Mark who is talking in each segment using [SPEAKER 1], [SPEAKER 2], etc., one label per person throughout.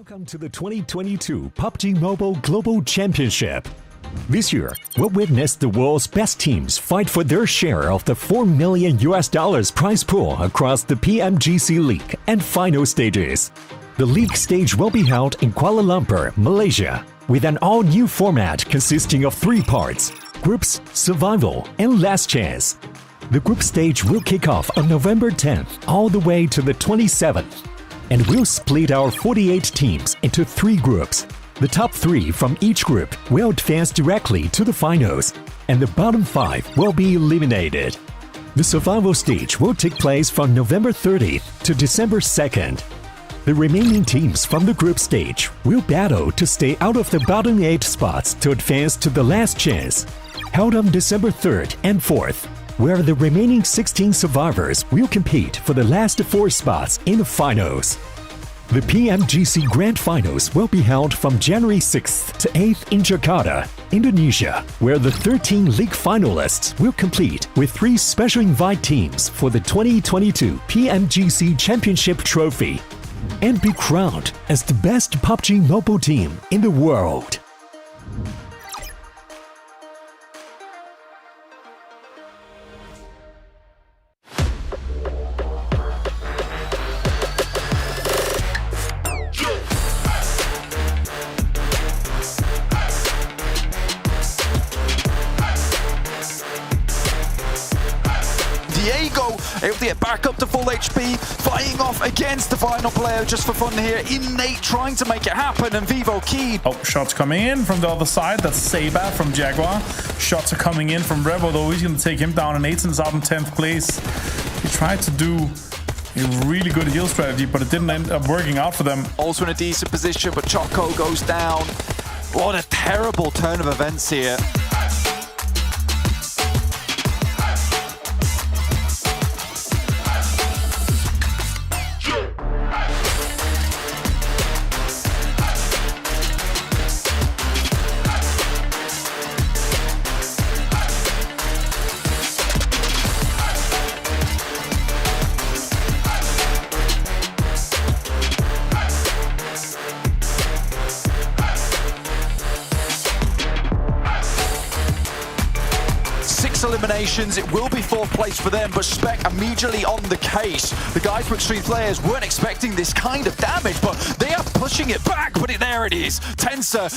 [SPEAKER 1] Welcome to the 2022 PUBG Mobile Global Championship. This year, we'll witness the world's best teams fight for their share of the $4 million prize pool across the PMGC League and final stages. The league stage will be held in Kuala Lumpur, Malaysia, with an all-new format consisting of 3 parts: groups, survival, and last chance. The group stage will kick off on November 10th all the way to the 27th. And we'll split our 48 teams into 3 groups. The top 3 from each group will advance directly to the finals, and the bottom 5 will be eliminated. The survival stage will take place from November 30th to December 2nd. The remaining teams from the group stage will battle to stay out of the bottom 8 spots to advance to the last chance, held on December 3rd and 4th, where the remaining 16 survivors will compete for the last 4 spots in the finals. The PMGC Grand Finals will be held from January 6th to 8th in Jakarta, Indonesia, where the 13 league finalists will compete with 3 special invite teams for the 2022 PMGC Championship Trophy and be crowned as the best PUBG Mobile team in the world.
[SPEAKER 2] Diego able to get back up to full HP, fighting off against the final player just for fun here. Innate trying to make it happen, and Vivo Key.
[SPEAKER 3] Oh, shots coming in from the other side. That's Sabat from Jaguar. Shots are coming in from Revo, though. He's going to take him down, and Aiton's out in 10th place. He tried to do a really good heal strategy, but it didn't end up working out for them.
[SPEAKER 2] Also in a decent position, but Choco goes down. What a terrible turn of events here. Eliminations, it will be 4th place for them, but Spec immediately on the case. The guys from Extreme Players weren't expecting this kind of damage, but they are pushing it back, but there it is. Tensor.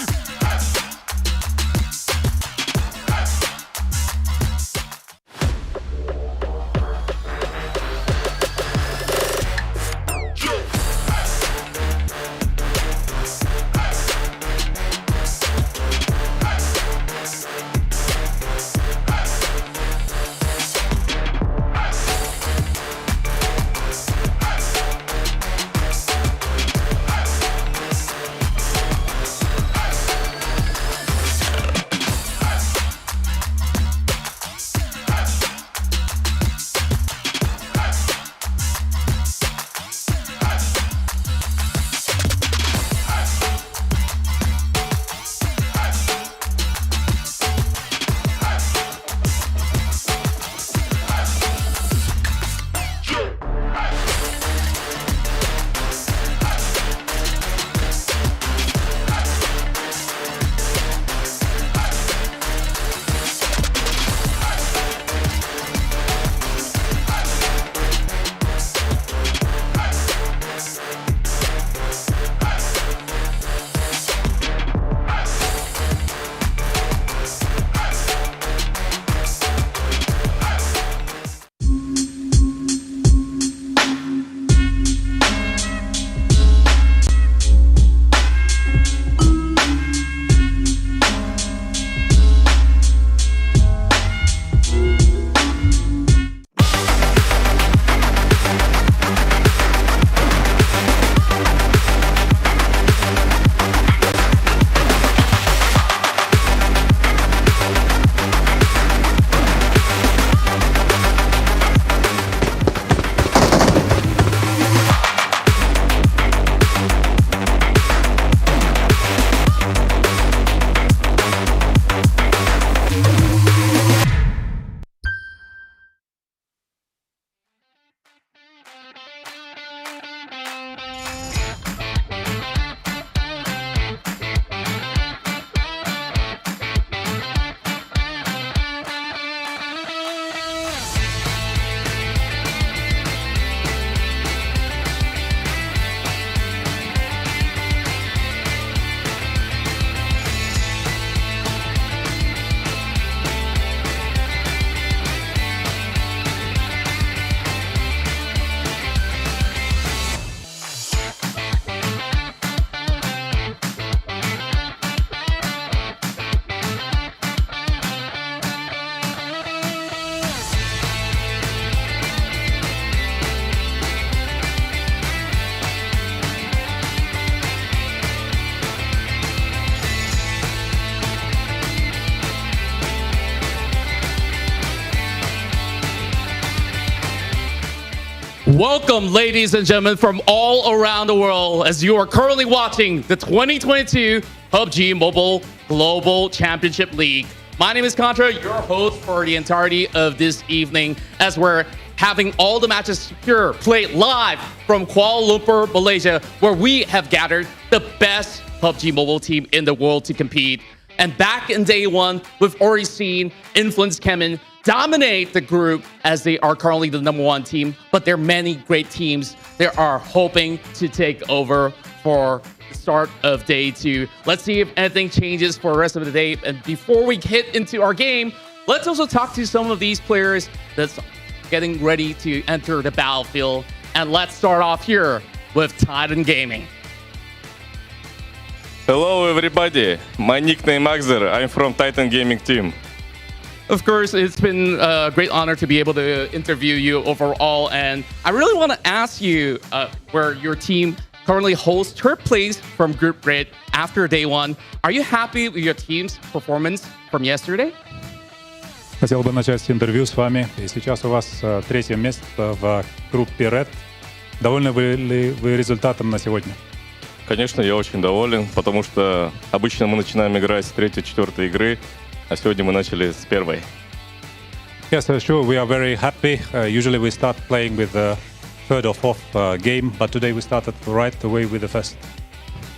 [SPEAKER 4] Welcome, ladies and gentlemen, from all around the world, as you are currently watching the 2022 PUBG Mobile Global Championship League. My name is Contra, your host for the entirety of this evening, as we're having all the matches here played live from Kuala Lumpur, Malaysia, where we have gathered the best PUBG Mobile team in the world to compete. And back in day one, we've already seen Influence Kemen dominate the group as they are currently the #1 team, but there are many great teams that are hoping to take over for the start of day 2. Let's see if anything changes for the rest of the day. And before we hit into our game, let's also talk to some of these players that's getting ready to enter the battlefield. And let's start off here with Titan Gaming.
[SPEAKER 5] Hello everybody, my nickname Axer, I'm from Titan Gaming team.
[SPEAKER 4] Of course, it's been a great honor to be able to interview you overall. And I really want to ask you where your team currently holds third place from Group Red after day 1. Are you happy with your team's performance from yesterday?
[SPEAKER 6] Хотел бы начать интервью с вами. И сейчас у вас третье место в группе Red. Довольны ли вы результатом на сегодня?
[SPEAKER 5] Конечно, я очень доволен, потому что обычно мы начинаем играть с 3-4 игры, а сегодня мы начали с первой.
[SPEAKER 6] Yes, sure. We are very happy. Usually we start playing with the third or fourth game, but today we started right away with the first.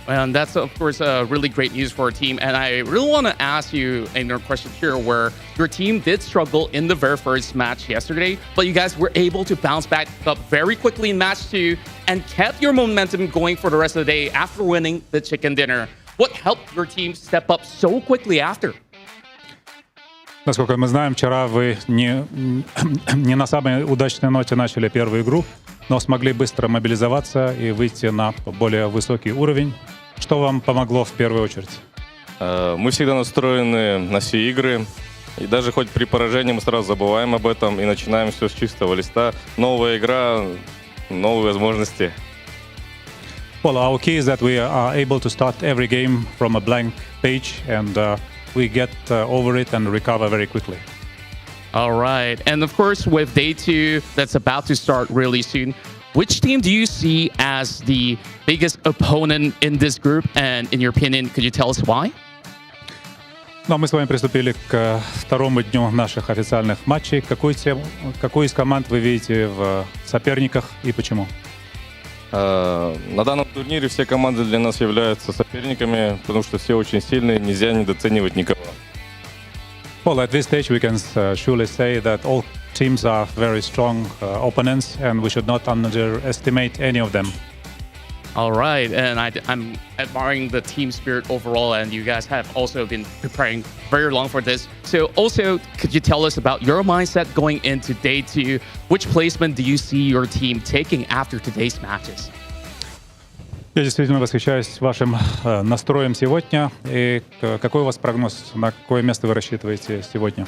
[SPEAKER 4] And that's, of course, really great news for our team. And I really want to ask you another question here where your team did struggle in the very first match yesterday, but you guys were able to bounce back up very quickly in match 2 and kept your momentum going for the rest of the day after winning the chicken dinner. What helped your team step up so quickly after?
[SPEAKER 6] Насколько мы знаем, вчера вы не на самой удачной ноте начали первую игру, но смогли быстро мобилизоваться и выйти на более высокий уровень. Что вам помогло в первую очередь?
[SPEAKER 5] Мы всегда настроены на все игры, и даже хоть при поражении мы сразу забываем об этом и начинаем все с чистого листа. Новая игра, новые возможности.
[SPEAKER 6] Well, our key is that we are able to start every game from a blank page and we get over it and recover very quickly.
[SPEAKER 4] All right. And of course, with day 2 that's about to start really soon, which team do you see as the biggest opponent in this group? And in your opinion, could you tell us why?
[SPEAKER 6] Ну, мы с вами приступили к второму дню наших официальных матчей. Какую из команд вы видите в соперниках и почему?
[SPEAKER 5] На данном турнире все команды для нас являются соперниками, потому что все очень сильные, нельзя недооценивать никого.
[SPEAKER 6] Well, at this stage we can surely say that all teams are very strong opponents and we should not underestimate any of them.
[SPEAKER 4] All right. And I'm admiring the team spirit overall, and you guys have also been preparing very long for this. So also, could you tell us about your mindset going into day 2? Which placement do you see your team taking after today's matches?
[SPEAKER 6] Я действительно восхищаюсь вашим настроем сегодня. И какой у вас прогноз? На какое место вы рассчитываете сегодня?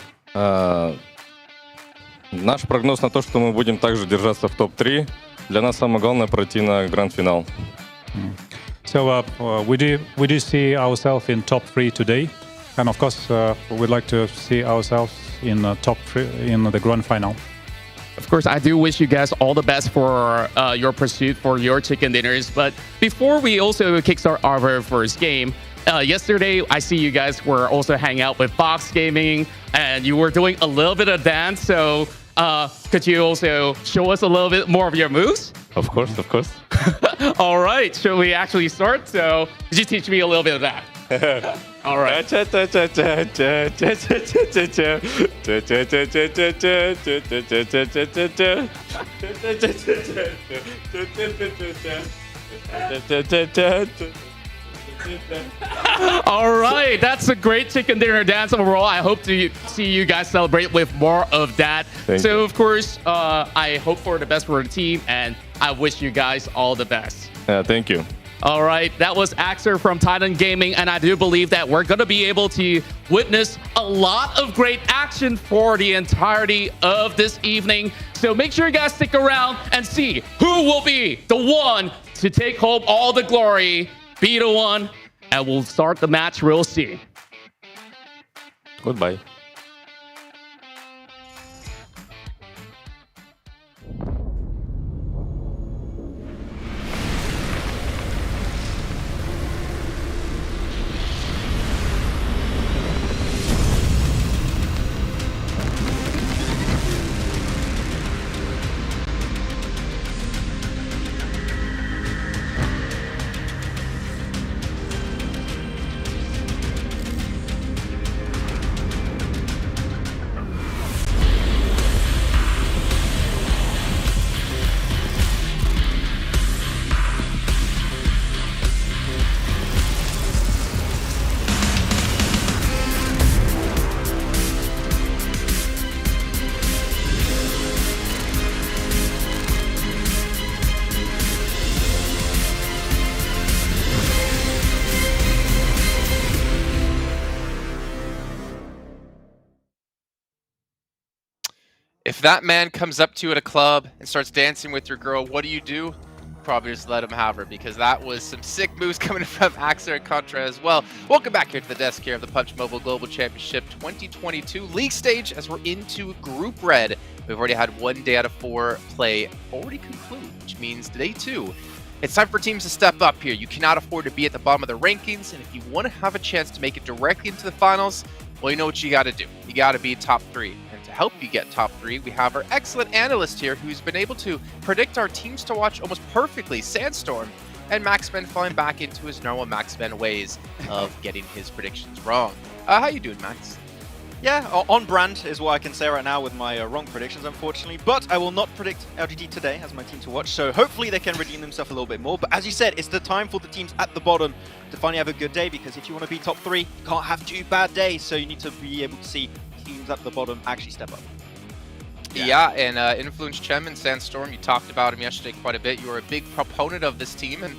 [SPEAKER 5] Наш прогноз на то, что мы будем также держаться в топ-3. Для нас самое главное пройти на гранд-финал.
[SPEAKER 6] So we do see ourselves in top 3 today, and of course we'd like to see ourselves in top 3 in the grand final.
[SPEAKER 4] Of course, I do wish you guys all the best for your pursuit for your chicken dinners. But before we also kickstart our very first game, yesterday I see you guys were also hanging out with Fox Gaming, and you were doing a little bit of dance. So could you also show us a little bit more of your moves?
[SPEAKER 5] Of course, of course.
[SPEAKER 4] All right, shall we actually start? So could you teach me a little bit of that? All right. All right, that's a great chicken dinner dance overall. I hope to see you guys celebrate with more of that. So, of course, I hope for the best for the team, and I wish you guys all the best.
[SPEAKER 5] Thank you.
[SPEAKER 4] All right, that was Axer from Titan Gaming, and I do believe that we're going to be able to witness a lot of great action for the entirety of this evening. So make sure you guys stick around and see who will be the one to take home all the glory, be the one, and we'll start the match real soon.
[SPEAKER 5] Goodbye.
[SPEAKER 7] If that man comes up to you at a club and starts dancing with your girl, what do? Probably just let him have her, because that was some sick moves coming from Axer and Contra as well. Welcome back here to the desk here of the PUBG Mobile Global Championship 2022 league stage as we're into Group Red. We've already had 1 day out of 4 play already conclude, which means day 2. It's time for teams to step up here. You cannot afford to be at the bottom of the rankings, and if you want to have a chance to make it directly into the finals, well, you know what you got to do. You got to be top 3. And to help you get top 3, we have our excellent analyst here who's been able to predict our teams to watch almost perfectly, Sandstorm, and Maxman falling back into his normal Maxman ways of getting his predictions wrong. How you doing, Max?
[SPEAKER 8] Yeah, on brand is what I can say right now with my wrong predictions, unfortunately. But I will not predict LGD today as my team to watch, so hopefully they can redeem themselves a little bit more. But as you said, it's the time for the teams at the bottom to finally have a good day, because if you want to be top 3, you can't have 2 bad days, so you need to be able to see teams at the bottom actually step up.
[SPEAKER 7] Yeah, and Influence Chem and Sandstorm, you talked about him yesterday quite a bit. You were a big proponent of this team, and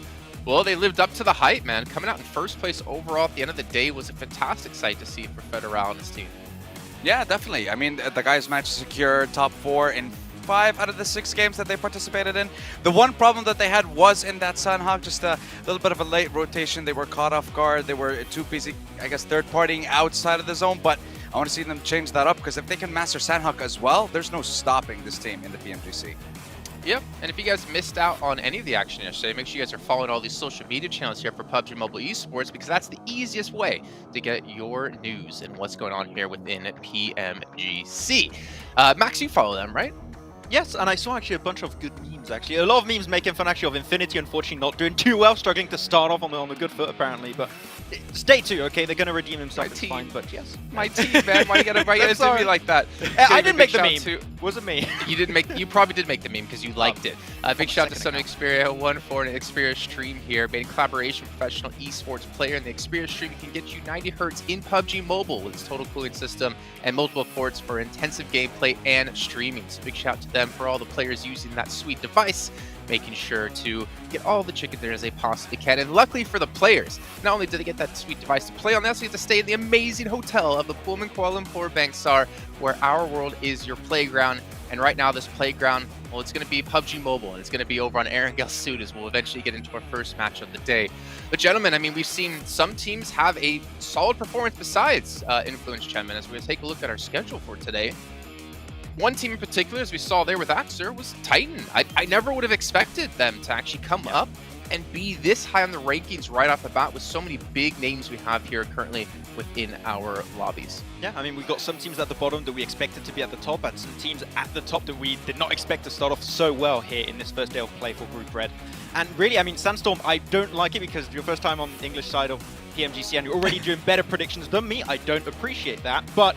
[SPEAKER 7] well, they lived up to the hype, man. Coming out in first place overall at the end of the day was a fantastic sight to see for Federal and his team.
[SPEAKER 9] Yeah, definitely. I mean, the guys managed to secure top 4 in 5 out of the 6 games that they participated in. The one problem that they had was in that Sunhawk, just a little bit of a late rotation. They were caught off guard. They were too busy, I guess, third-partying outside of the zone, but I want to see them change that up, because if they can master Sandhawk as well, there's no stopping this team in the PMGC.
[SPEAKER 7] Yep, and if you guys missed out on any of the action yesterday, make sure you guys are following all these social media channels here for PUBG Mobile Esports, because that's the easiest way to get your news and what's going on here within PMGC. Max, you follow them, right?
[SPEAKER 8] Yes, and I saw actually a bunch of good memes, actually. A lot of memes making fun actually of Infinity, unfortunately not doing too well, struggling to start off on the good foot apparently, but it's day 2, okay? They're going to redeem themselves, it's fine, but yes.
[SPEAKER 7] My team, man, why you gotta do me like that?
[SPEAKER 8] I didn't make the meme. Wasn't me.
[SPEAKER 7] You probably did make the meme because you liked it. Big shout out to Son of Xperia 1 for an Xperia stream here. Made a collaboration with professional esports player, and the Xperia stream can get you 90 Hz in PUBG Mobile with its total cooling system and multiple ports for intensive gameplay and streaming. So big shout out to them for all the players using that sweet device, making sure to get all the chicken dinners they possibly can. And luckily for the players, not only did they get that sweet device to play on, they also get to stay in the amazing hotel of the Pullman Kuala Lumpur Bangsar, where our world is your playground. And right now this playground, well, it's going to be PUBG Mobile, and it's going to be over on Erangel Sud as we'll eventually get into our first match of the day. But gentlemen, I mean, we've seen some teams have a solid performance besides Influence Chem, and as we take a look at our schedule for today, one team in particular, as we saw there with Axer, was Titan. I never would have expected them to actually come up and be this high on the rankings right off the bat with so many big names we have here currently within our lobbies.
[SPEAKER 8] Yeah, I mean, we've got some teams at the bottom that we expected to be at the top, and some teams at the top that we did not expect to start off so well here in this first day of play for Group Red. And really, I mean, Sandstorm, I don't like it because your first time on the English side of PMGC and you're already doing better predictions than me. I don't appreciate that, but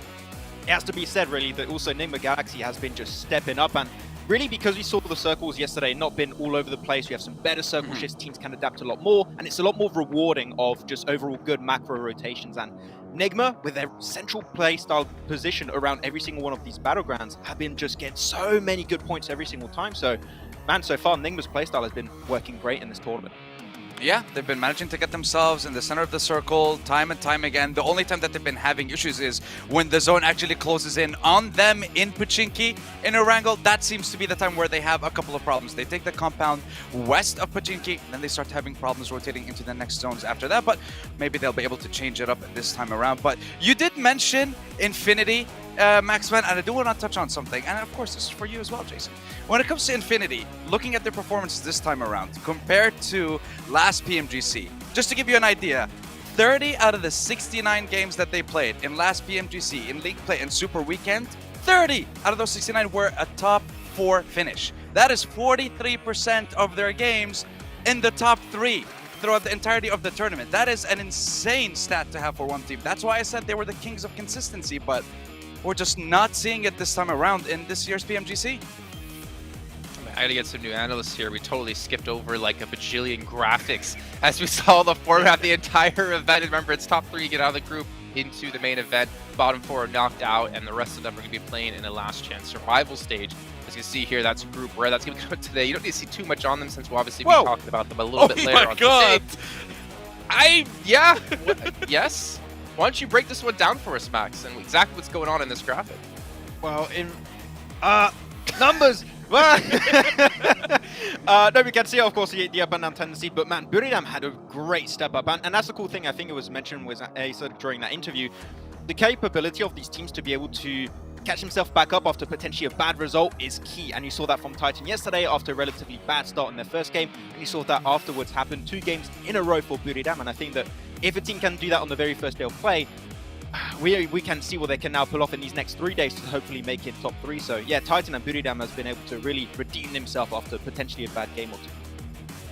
[SPEAKER 8] it has to be said, really, that also Nigma Galaxy has been just stepping up, and really because we saw the circles yesterday not been all over the place, we have some better circle shifts, teams can adapt a lot more, and it's a lot more rewarding of just overall good macro rotations. And Nigma, with their central play style position around every single one of these battlegrounds, have been just getting so many good points every single time. So, man, so far Nigma's playstyle has been working great in this tournament.
[SPEAKER 9] Yeah, they've been managing to get themselves in the center of the circle time and time again. The only time that they've been having issues is when the zone actually closes in on them in Pochinki. In Erangel, that seems to be the time where they have a couple of problems. They take the compound west of Pochinki, then they start having problems rotating into the next zones after that, but maybe they'll be able to change it up this time around. But you did mention Infinity, Maxman, and I do want to touch on something, and of course this is for you as well, Jason. When it comes to Infinity, looking at their performances this time around compared to last PMGC, just to give you an idea, 30 out of the 69 games that they played in last PMGC, in League Play and Super Weekend, 30 out of those 69 were a top 4 finish. That is 43% of their games in the top 3 throughout the entirety of the tournament. That is an insane stat to have for one team. That's why I said they were the kings of consistency, but we're just not seeing it this time around in this year's PMGC.
[SPEAKER 7] I gotta get some new analysts here. We totally skipped over like a bajillion graphics as we saw the format the entire event. Remember, it's top 3 get out of the group into the main event. Bottom 4 are knocked out, and the rest of them are gonna be playing in a last chance survival stage. As you can see here, that's Group Red. That's gonna go today. You don't need to see too much on them since we'll obviously be talking about them a little bit later on today. Yes. Why don't you break this one down for us, Max, and exactly what's going on in this graphic?
[SPEAKER 8] Well, Numbers! No, we can see, of course, the up and down tendency, but man, Buridam had a great step up, and that's the cool thing. I think it was mentioned with Asa during that interview, the capability of these teams to be able to catch himself back up after potentially a bad result is key, and you saw that from Titan yesterday after a relatively bad start in their first game, and you saw that afterwards happen 2 games in a row for Buridam, and I think that if a team can do that on the very first day of play, we can see what they can now pull off in these next 3 days to hopefully make it top 3. So yeah, Titan and Buridam has been able to really redeem himself after potentially a bad game or 2.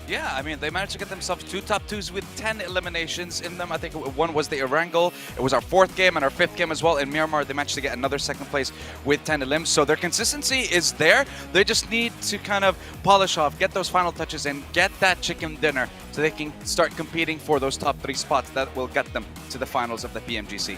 [SPEAKER 9] Yeah, I mean, they managed to get themselves 2 top 2s with 10 eliminations in them. I think one was the Erangel. It was our 4th game and our 5th game as well. In Myanmar, they managed to get another 2nd place with 10 elims. So their consistency is there. They just need to kind of polish off, get those final touches and get that chicken dinner so they can start competing for those top 3 spots that will get them to the finals of the PMGC.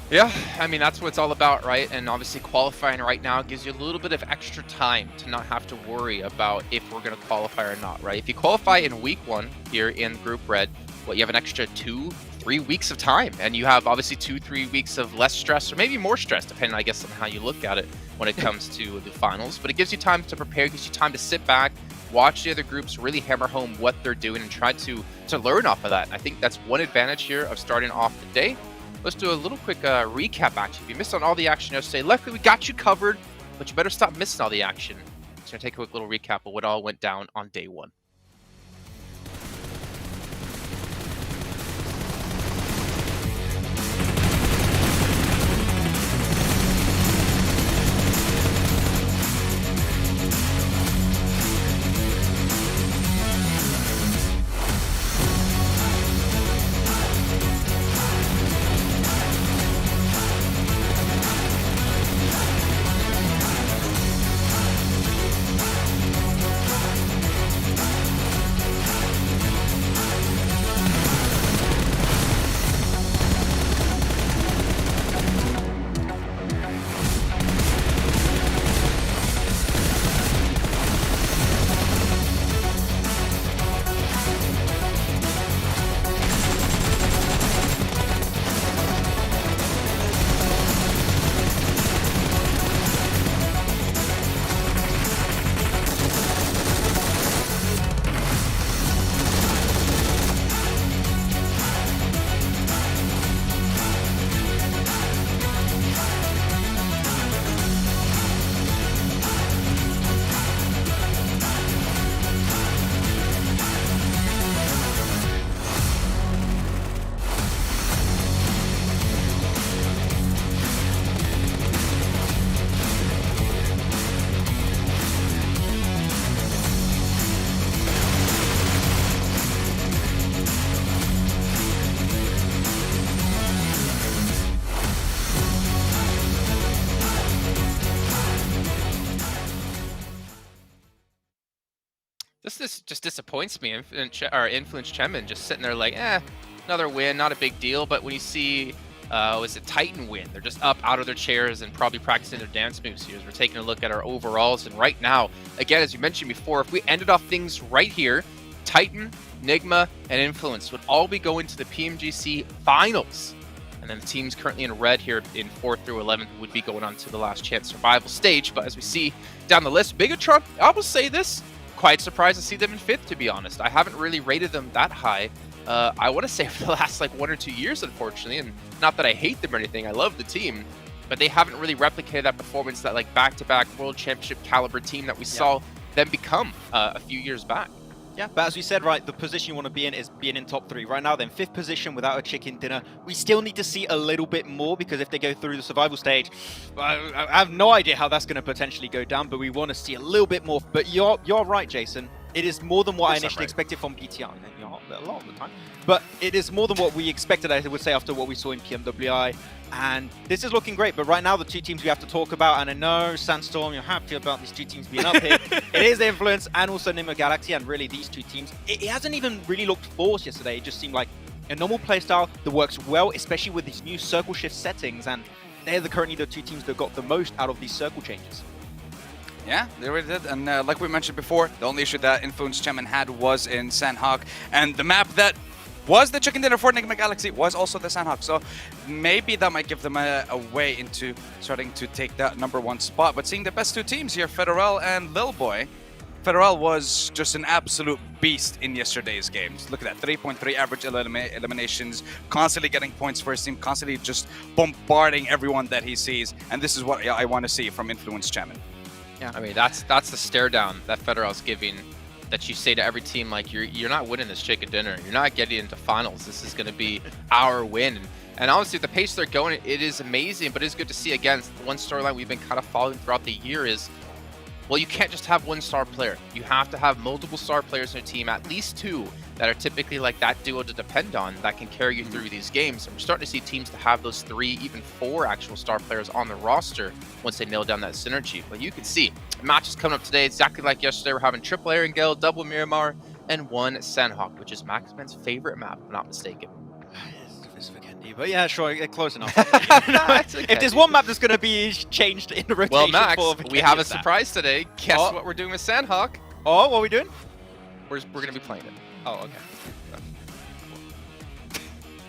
[SPEAKER 7] Yeah, I mean, that's what it's all about, right? And obviously qualifying right now gives you a little bit of extra time to not have to worry about if we're going to qualify or not, right? If you qualify in week 1 here in Group Red, well, you have an extra 2-3 weeks of time. And you have obviously 2-3 weeks of less stress, or maybe more stress, depending, I guess, on how you look at it when it comes to the finals. But it gives you time to prepare, gives you time to sit back, watch the other groups, really hammer home what they're doing and try to learn off of that. I think that's one advantage here of starting off the day. Let's do a little quick recap, actually. If you missed on all the action yesterday, luckily we got you covered, but you better stop missing all the action. So I'm going to take a quick little recap of what all went down on day 1. This just disappoints me. Influence Chemin just sitting there like, another win, not a big deal. But when you see, was it Titan win? They're just up out of their chairs and probably practicing their dance moves here. As we're taking a look at our overalls, and right now, again, as you mentioned before, if we ended off things right here, Titan, Nigma, and Influence would all be going to the PMGC Finals. And then the teams currently in red here in 4th through 11th would be going on to the last chance survival stage. But as we see down the list, Bigatron, I will say this, quite surprised to see them in 5th, to be honest. I haven't really rated them that high. I want to say for the last like 1 or 2 years, unfortunately, and not that I hate them or anything, I love the team, but they haven't really replicated that performance, that like back-to-back World Championship caliber team that we saw them become a few years back.
[SPEAKER 8] Yeah, but as we said, right, the position you want to be in is being in top 3. Right now, they're in 5th position without a chicken dinner. We still need to see a little bit more, because if they go through the survival stage, I have no idea how that's going to potentially go down, but we want to see a little bit more. But you're right, Jason. It is more than what I initially expected from PTR. A lot of the time. But it is more than what we expected, I would say, after what we saw in PMWI. And this is looking great. But right now, the 2 teams we have to talk about, and I know, Sandstorm, you're happy about these 2 teams being up here. It is Influence and also Nima Galaxy, and really these 2 teams. It hasn't even really looked forced yesterday. It just seemed like a normal playstyle that works well, especially with these new circle shift settings. And they're currently the 2 teams that got the most out of these circle changes.
[SPEAKER 9] Yeah, they really did. And like we mentioned before, the only issue that Influence Chemin had was in Sandhawk. And the map that was the chicken dinner for Enigma Galaxy, was also the Sandhawk. So maybe that might give them a way into starting to take that #1 spot. But seeing the best two teams here, Federal and Lil Boy, Federal was just an absolute beast in yesterday's games. Look at that, 3.3 average eliminations, constantly getting points for his team, constantly just bombarding everyone that he sees. And this is what I want to see from Influence Chairman.
[SPEAKER 7] Yeah, I mean, that's the stare down that Federal's giving, that you say to every team, like, you're not winning this chicken dinner. You're not getting into finals. This is going to be our win. And honestly, the pace they're going, it is amazing, but it's good to see. Again, one storyline we've been kind of following throughout the year is, well, you can't just have one star player. You have to have multiple star players in your team, at least two, that are typically like that duo to depend on that can carry you through these games. And we're starting to see teams to have those 3, even 4 actual star players on the roster once they nail down that synergy. But you can see matches coming up today exactly like yesterday. We're having triple Erangel, double Miramar, and 1 Sandhawk, which is Maxman's favorite map, if I'm not mistaken.
[SPEAKER 8] But yeah, sure, close enough.
[SPEAKER 7] Okay.
[SPEAKER 8] If there's one map that's going to be changed in the rotation,
[SPEAKER 7] Well, Max,
[SPEAKER 8] for
[SPEAKER 7] we have a
[SPEAKER 8] it's that.
[SPEAKER 7] surprise today. Guess what we're doing with Sandhawk?
[SPEAKER 8] Oh, what are we doing?
[SPEAKER 7] We're going to be playing it.
[SPEAKER 8] Oh, okay.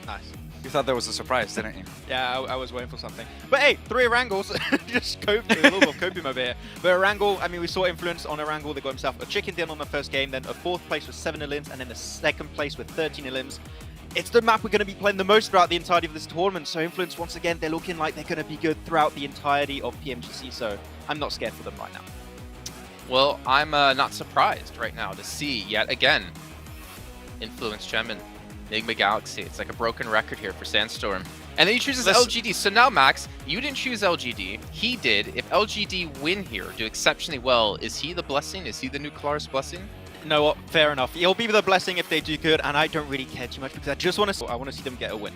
[SPEAKER 8] Nice.
[SPEAKER 9] You thought there was a surprise, didn't you?
[SPEAKER 8] Yeah, I was waiting for something. But hey, 3 Erangels, just coping, a little bit of coping over here. But Erangel, I mean, we saw Influence on Erangel. They got himself a chicken dinner on the first game, then a 4th place with 7 elims, and then a 2nd place with 13 elims. It's the map we're going to be playing the most throughout the entirety of this tournament. So Influence, once again, they're looking like they're going to be good throughout the entirety of PMGC. So I'm not scared for them right now.
[SPEAKER 7] Well, I'm not surprised right now to see yet again Influence Chairman, Enigma Galaxy. It's like a broken record here for Sandstorm. And then he chooses LGD. So now, Max, you didn't choose LGD. He did. If LGD win here, do exceptionally well, is he the blessing? Is he the new Kalaris blessing?
[SPEAKER 8] You know what? Fair enough. He'll be the blessing if they do good, and I don't really care too much because I just want to see them get a win.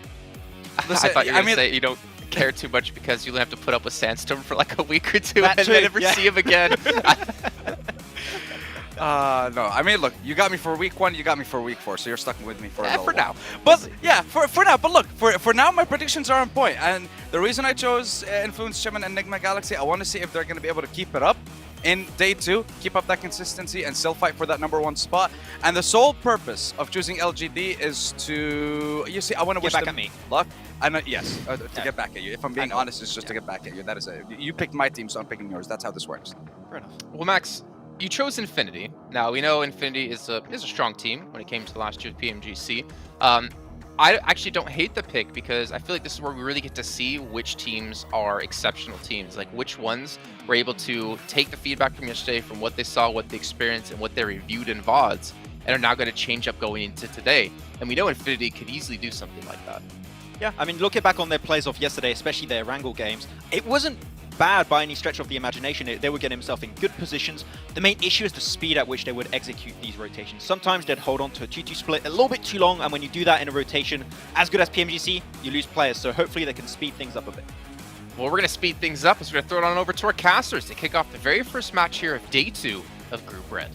[SPEAKER 7] Listen, I thought you were going to say you don't care too much because you only have to put up with Sandstorm for like a week or two and then never see him again.
[SPEAKER 9] No, I mean, look, you got me for week 1, you got me for week 4, so you're stuck with me for a little
[SPEAKER 7] for
[SPEAKER 9] while.
[SPEAKER 7] now.
[SPEAKER 9] But yeah, for now. But look, for now, my predictions are on point, and the reason I chose Influence Chairman and Enigma Galaxy, I want to see if they're going to be able to keep it up in day 2, keep up that consistency, and still fight for that #1 spot. And the sole purpose of choosing LGD is to, you see, I want to wish
[SPEAKER 8] back
[SPEAKER 9] them
[SPEAKER 8] at me.
[SPEAKER 9] luck. I know, yes, to get back at you. If I'm being honest, it's just to get back at you. That is it. You picked my team, so I'm picking yours. That's how this works.
[SPEAKER 8] Fair enough.
[SPEAKER 7] Well, Max, you chose Infinity. Now, we know Infinity is a strong team when it came to last year's PMGC. I actually don't hate the pick because I feel like this is where we really get to see which teams are exceptional teams, like which ones were able to take the feedback from yesterday, from what they saw, what they experienced, and what they reviewed in VODs, and are now going to change up going into today. And we know Infinity could easily do something like that.
[SPEAKER 8] Yeah, I mean, looking back on their plays of yesterday, especially their Erangel games, it wasn't bad by any stretch of the imagination. They were getting themselves in good positions. The main issue is the speed at which they would execute these rotations. Sometimes they'd hold on to a 2-2 split a little bit too long, and when you do that in a rotation as good as PMGC, you lose players. So hopefully they can speed things up a bit.
[SPEAKER 7] Well, we're going to speed things up as we're going to throw it on over to our casters to kick off the very first match here of day 2 of Group Red.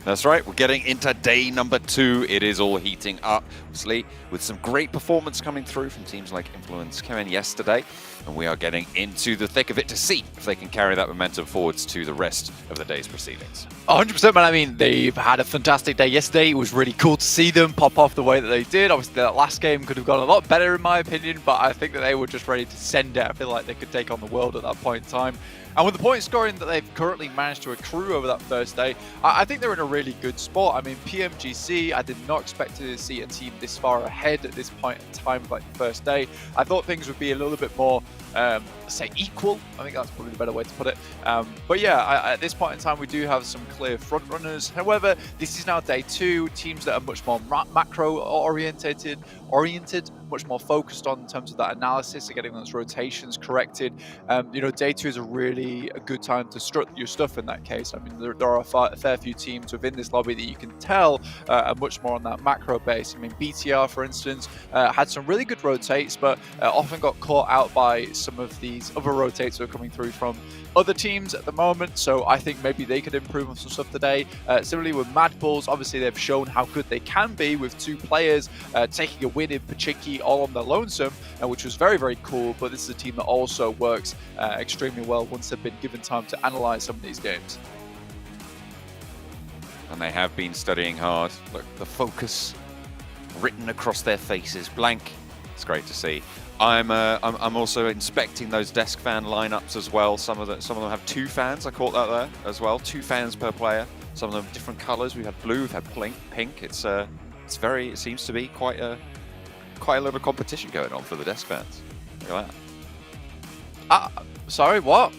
[SPEAKER 10] That's right, we're getting into day number 2. It is all heating up, obviously, with some great performance coming through from teams like Influence coming yesterday. And we are getting into the thick of it to see if they can carry that momentum forwards to the rest of the day's proceedings.
[SPEAKER 11] 100%, man. I mean, they've had a fantastic day yesterday. It was really cool to see them pop off the way that they did. Obviously, that last game could have gone a lot better, in my opinion, but I think that they were just ready to send it. I feel like they could take on the world at that point in time. And with the point scoring that they've currently managed to accrue over that first day, I think they're in a really good spot. I mean, PMGC, I did not expect to see a team this far ahead at this point in time, like the first day. I thought things would be a little bit more, say, equal. I think that's probably the better way to put it. But yeah, at this point in time, we do have some clear front runners. However, this is now day 2. Teams that are much more macro oriented, much more focused on in terms of that analysis and getting those rotations corrected. You know, day 2 is a good time to strut your stuff in that case. I mean, there are a fair few teams within this lobby that you can tell are much more on that macro base. I mean, BTR, for instance, had some really good rotates, but often got caught out by some of these other rotates that are coming through from other teams at the moment. So I think maybe they could improve on some stuff today. Similarly with Mad Bulls, obviously they've shown how good they can be with 2 players taking a win in Pachinki all on their lonesome, which was very, very cool. But this is a team that also works extremely well once they've been given time to analyze some of these games.
[SPEAKER 10] and they have been studying hard. Look, the focus written across their faces, blank. It's great to see. I'm also inspecting those desk fan lineups as well. Some of them have 2 fans. I caught that there as well. 2 fans per player. Some of them different colours. We've had blue, we've had pink. It seems to be quite a lot of competition going on for the desk fans. Look at that.
[SPEAKER 11] Sorry, what?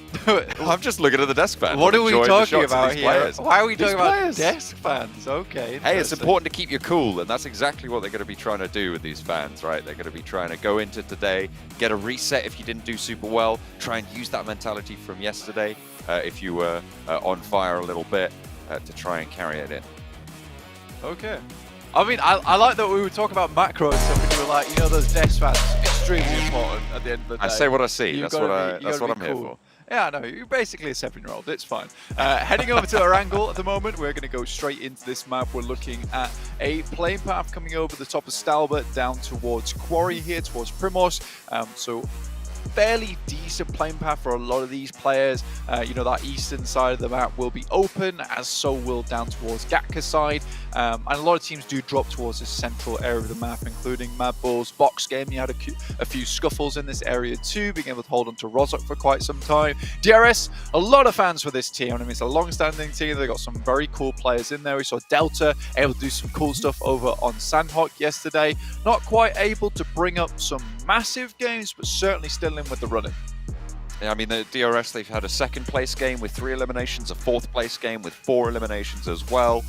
[SPEAKER 10] I'm just looking at the desk fans.
[SPEAKER 11] What are we talking about here?
[SPEAKER 10] Players.
[SPEAKER 11] Why are we talking about
[SPEAKER 10] players.
[SPEAKER 11] desk fans? Okay.
[SPEAKER 10] Hey, it's important to keep you cool, and that's exactly what they're going to be trying to do with these fans, right? They're going to be trying to go into today, get a reset if you didn't do super well, try and use that mentality from yesterday if you were on fire a little bit to try and carry it in.
[SPEAKER 11] Okay. I mean, I like that we were talking about macro and stuff, and you were like, you know, those desk fans, extremely important at the end of the day.
[SPEAKER 10] I say what I see. That's what I'm here for.
[SPEAKER 11] Yeah, no, you're basically a 7-year-old. It's fine. Heading over to Erangel at the moment, we're going to go straight into this map. We're looking at a plane path coming over the top of Stalbert down towards Quarry here, towards Primos. So fairly decent plane path for a lot of these players. You know, that eastern side of the map will be open, as so will down towards Gatka's side. And a lot of teams do drop towards this central area of the map, including Mad Bull's Box Game. You had a few scuffles in this area too, being able to hold on to Rozok for quite some time. DRS, a lot of fans for this team. I mean, it's a long-standing team. They've got some very cool players in there. We saw Delta able to do some cool stuff over on Sandhawk yesterday. Not quite able to bring up some massive games, but certainly still in with the running.
[SPEAKER 10] Yeah, I mean, the DRS, they've had a 2nd place game with 3 eliminations, a 4th place game with 4 eliminations as well.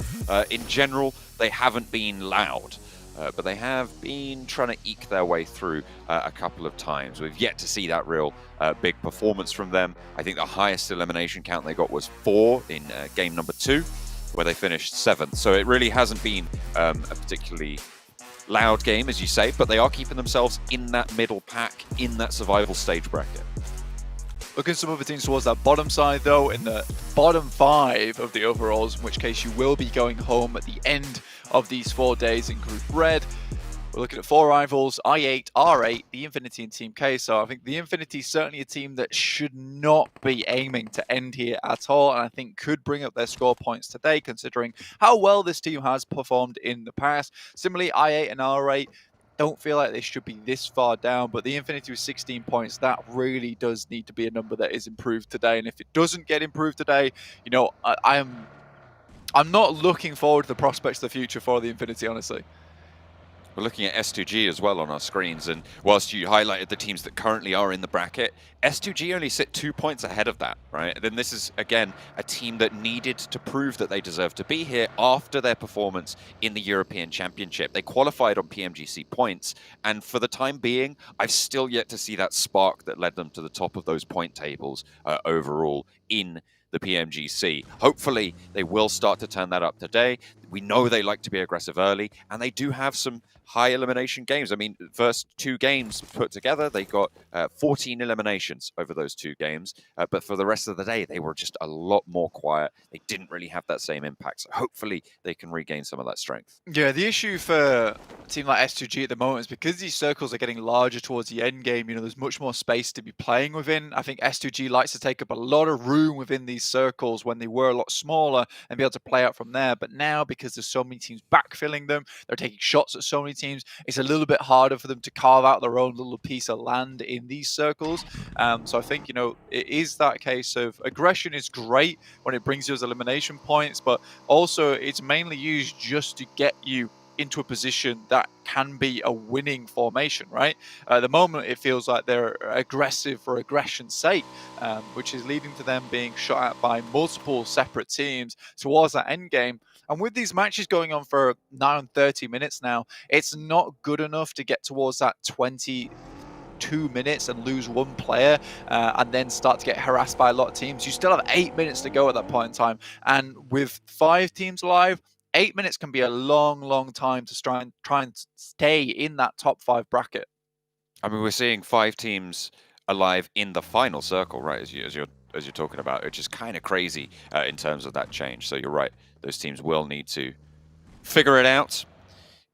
[SPEAKER 10] In general, they haven't been loud, but they have been trying to eke their way through a couple of times. We've yet to see that real big performance from them. I think the highest elimination count they got was 4 in game number 2, where they finished 7th. So it really hasn't been a particularly loud game, as you say, but they are keeping themselves in that middle pack, in that survival stage bracket.
[SPEAKER 11] Looking at some other teams towards that bottom side, though, in the bottom 5 of the overalls, in which case you will be going home at the end of these 4 days in Group Red. We're looking at 4 rivals, I8, R8, the Infinity, and Team K. So I think the Infinity is certainly a team that should not be aiming to end here at all, and I think could bring up their score points today, considering how well this team has performed in the past. Similarly, I8 and R8 don't feel like they should be this far down, but the Infinity with 16 points, that really does need to be a number that is improved today. And if it doesn't get improved today, you know, I'm not looking forward to the prospects of the future for the Infinity, honestly.
[SPEAKER 10] We're looking at S2G as well on our screens, and whilst you highlighted the teams that currently are in the bracket, S2G only sit 2 points ahead of that, right? Then this is, again, a team that needed to prove that they deserve to be here after their performance in the European Championship. They qualified on PMGC points, and for the time being, I've still yet to see that spark that led them to the top of those point tables overall in the PMGC. Hopefully, they will start to turn that up today. We know they like to be aggressive early, and they do have some high elimination games. I mean, first 2 games put together, they got 14 eliminations over those 2 games. But for the rest of the day, they were just a lot more quiet. They didn't really have that same impact. So hopefully, they can regain some of that strength.
[SPEAKER 11] Yeah, the issue for a team like S2G at the moment is because these circles are getting larger towards the end game, you know, there's much more space to be playing within. I think S2G likes to take up a lot of room within these circles when they were a lot smaller and be able to play out from there. But now, because there's so many teams backfilling them, they're taking shots at so many teams, it's a little bit harder for them to carve out their own little piece of land in these circles. So I think, you know, it is that case of aggression is great when it brings you those elimination points, but also it's mainly used just to get you into a position that can be a winning formation, right? At the moment, it feels like they're aggressive for aggression's sake, which is leading to them being shot at by multiple separate teams towards that end game. And with these matches going on for now 30 minutes now, it's not good enough to get towards that 22 minutes and lose 1 player and then start to get harassed by a lot of teams. You still have 8 minutes to go at that point in time. And with 5 teams alive, 8 minutes can be a long, long time to try and stay in that top 5 bracket.
[SPEAKER 10] I mean, we're seeing 5 teams alive in the final circle, right? As you're talking about, which is kind of crazy in terms of that change. So you're right; those teams will need to figure it out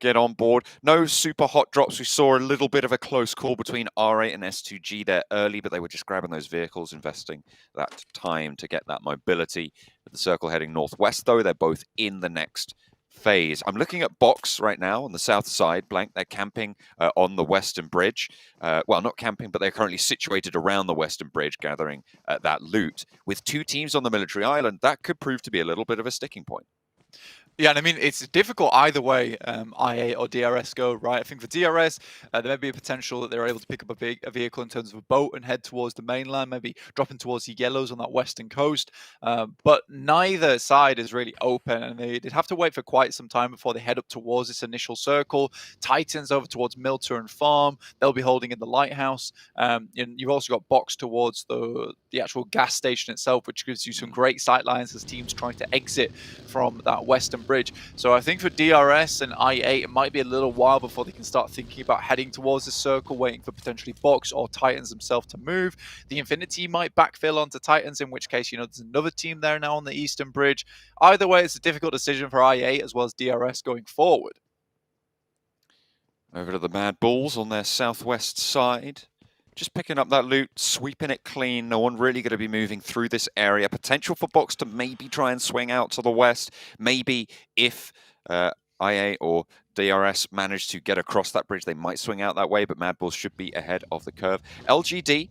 [SPEAKER 10] get on board. No super hot drops. We saw a little bit of a close call between R8 and S2G there early, but they were just grabbing those vehicles, investing that time to get that mobility. With the circle heading northwest, though, they're both in the next phase. I'm looking at Box right now on the south side. Blank, they're camping on the western bridge. Well, not camping, but they're currently situated around the western bridge, gathering that loot. With 2 teams on the military island, that could prove to be a little bit of a sticking point.
[SPEAKER 11] Yeah, and I mean, it's difficult either way, IA or DRS go, right? I think for DRS, there may be a potential that they're able to pick up a vehicle in terms of a boat and head towards the mainland, maybe dropping towards the yellows on that western coast. But neither side is really open, and they'd have to wait for quite some time before they head up towards this initial circle. Titans over towards Milter and Farm. They'll be holding in the lighthouse. And you've also got Box towards the actual gas station itself, which gives you some great sight lines as teams trying to exit from that western bridge. So I think for DRS and I8, it might be a little while before they can start thinking about heading towards the circle, waiting for potentially Box or Titans themselves to move. The Infinity might backfill onto Titans, in which case, there's another team there now on the eastern bridge. Either way, it's a difficult decision for I8 as well as DRS going forward.
[SPEAKER 10] Over to the Mad Bulls on their southwest side. Just picking up that loot, sweeping it clean. No one really going to be moving through this area. Potential for Box to maybe try and swing out to the west. Maybe if IA or DRS manage to get across that bridge, they might swing out that way, but Mad Bulls should be ahead of the curve. LGD,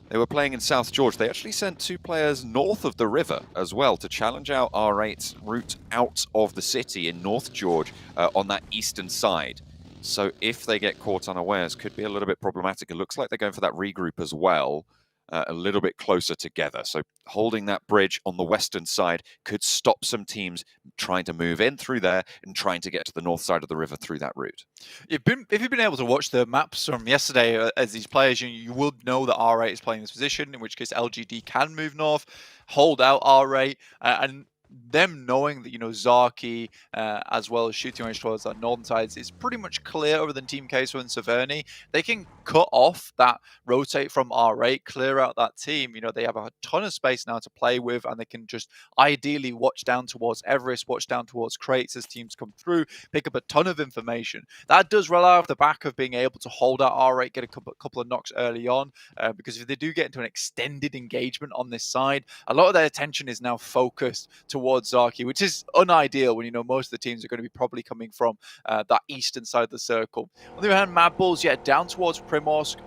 [SPEAKER 10] they were playing in South George. They actually sent 2 players north of the river as well to challenge out R8's route out of the city in North George on that eastern side. So if they get caught unawares, could be a little bit problematic. It looks like they're going for that regroup as well, a little bit closer together. So holding that bridge on the western side could stop some teams trying to move in through there and trying to get to the north side of the river through that route.
[SPEAKER 11] If you've been able to watch the maps from yesterday as these players, you will know that R8 is playing this position, in which case LGD can move north, hold out R8, and them knowing that, Zaki, as well as shooting range towards that northern sides, is pretty much clear over than Team Queso and Severny. They can cut off that rotate from R8, clear out that team. They have a ton of space now to play with, and they can just ideally watch down towards Everest, watch down towards crates as teams come through, pick up a ton of information. That does rely off the back of being able to hold out R8, get a couple of knocks early on, because if they do get into an extended engagement on this side, a lot of their attention is now focused towards Zaki, which is unideal when most of the teams are going to be probably coming from that eastern side of the circle. On the other hand, Mad Bulls, down towards Primorsk,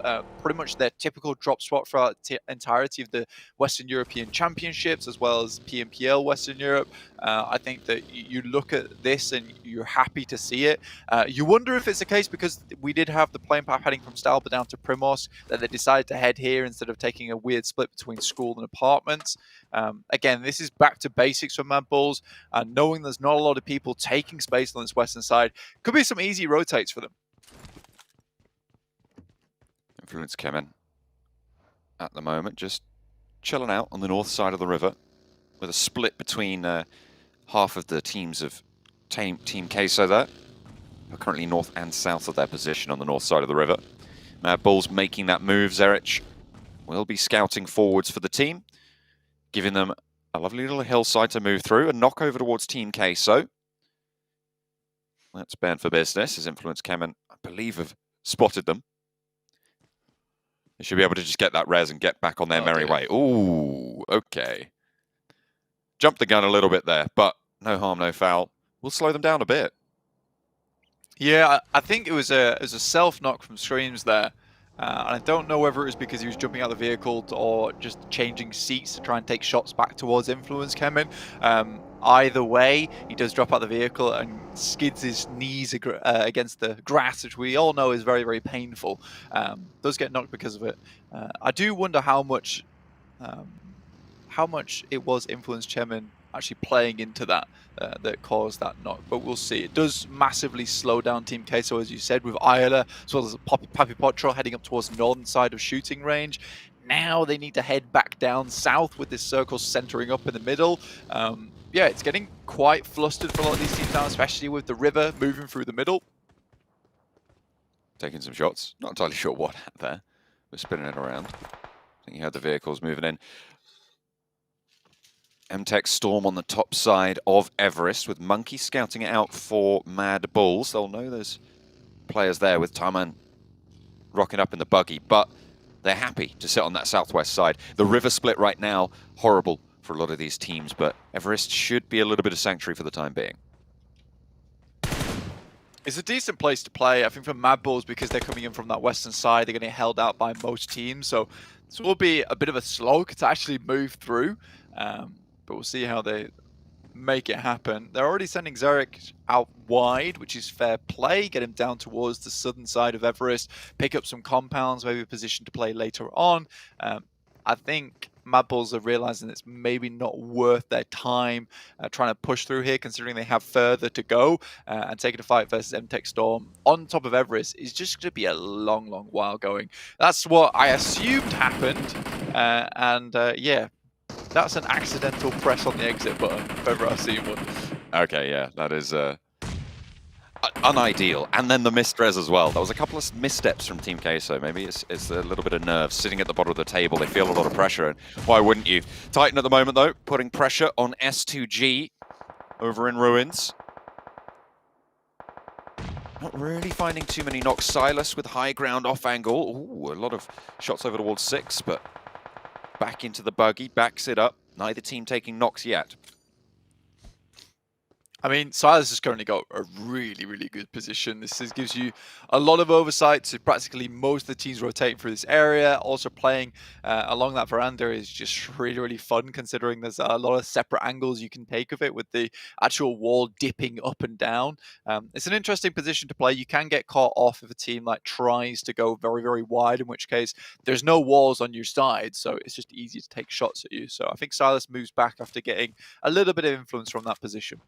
[SPEAKER 11] pretty much their typical drop spot for the entirety of the Western European Championships, as well as PMPL Western Europe. I think that you look at this and you're happy to see it. You wonder if it's the case because we did have the plane path heading from Stalba down to Primorsk, that they decided to head here instead of taking a weird split between school and apartments. Again, this is back to basics for Mad Bulls, and knowing there's not a lot of people taking space on this western side could be some easy rotates for them.
[SPEAKER 10] Influence Kemen at the moment, just chilling out on the north side of the river with a split between half of the teams of Team Queso there. They're currently north and south of their position on the north side of the river. Mad Bulls making that move. Zerich will be scouting forwards for the team, giving them a lovely little hillside to move through. A knock over towards Team Queso. That's bad for business, as Influence Kemen, I believe, have spotted them. They should be able to just get that res and get back on their merry way. Ooh, okay. Jumped the gun a little bit there, but no harm, no foul. We'll slow them down a bit.
[SPEAKER 11] Yeah, I think it was a self-knock from Streams there. And I don't know whether it was because he was jumping out of the vehicle or just changing seats to try and take shots back towards Influence Kemen. Either way, he does drop out of the vehicle and skids his knees against the grass, which we all know is very, very painful. Does get knocked because of it. I do wonder how much it was Influence Kemen actually playing into that that caused that knock, but we'll see. It does massively slow down Team Queso, as you said, with Ayala, as well as Papi Potro heading up towards the northern side of shooting range. Now they need to head back down south with this circle centering up in the middle. Yeah, it's getting quite flustered for a lot of these teams now, especially with the river moving through the middle.
[SPEAKER 10] Taking some shots. Not entirely sure what there. We're spinning it around. I think you had the vehicles moving in. MTech Storm on the top side of Everest, with Monkey scouting it out for Mad Bulls. They'll know there's players there with Taman rocking up in the buggy, but they're happy to sit on that southwest side. The river split right now, horrible for a lot of these teams, but Everest should be a little bit of sanctuary for the time being.
[SPEAKER 11] It's a decent place to play, I think, for Mad Bulls, because they're coming in from that western side. They're getting held out by most teams, so this will be a bit of a slog to actually move through. But we'll see how they make it happen. They're already sending Zarek out wide, which is fair play. Get him down towards the southern side of Everest, pick up some compounds, maybe a position to play later on. I think Mad Bulls are realizing it's maybe not worth their time trying to push through here, considering they have further to go, and taking a fight versus MTech Storm on top of Everest is just going to be a long, long while going. That's what I assumed happened, yeah, that's an accidental press on the exit button, if ever I've seen one.
[SPEAKER 10] Okay, yeah, that is unideal. And then the missed res as well. That was a couple of missteps from Team Queso. Maybe it's a little bit of nerves sitting at the bottom of the table. They feel a lot of pressure, and why wouldn't you? Titan at the moment, though, putting pressure on S2G over in Ruins. Not really finding too many knocks. Silas with high ground off angle. Ooh, a lot of shots over towards 6, but back into the buggy, backs it up. Neither team taking knocks yet.
[SPEAKER 11] I mean, Silas has currently got a really, really good position. This gives you a lot of oversight to practically most of the teams rotating through this area. Also playing along that veranda is just really, really fun, considering there's a lot of separate angles you can take of it, with the actual wall dipping up and down. It's an interesting position to play. You can get caught off if a team like tries to go very, very wide, in which case there's no walls on your side, so it's just easy to take shots at you. So I think Silas moves back after getting a little bit of influence from that position.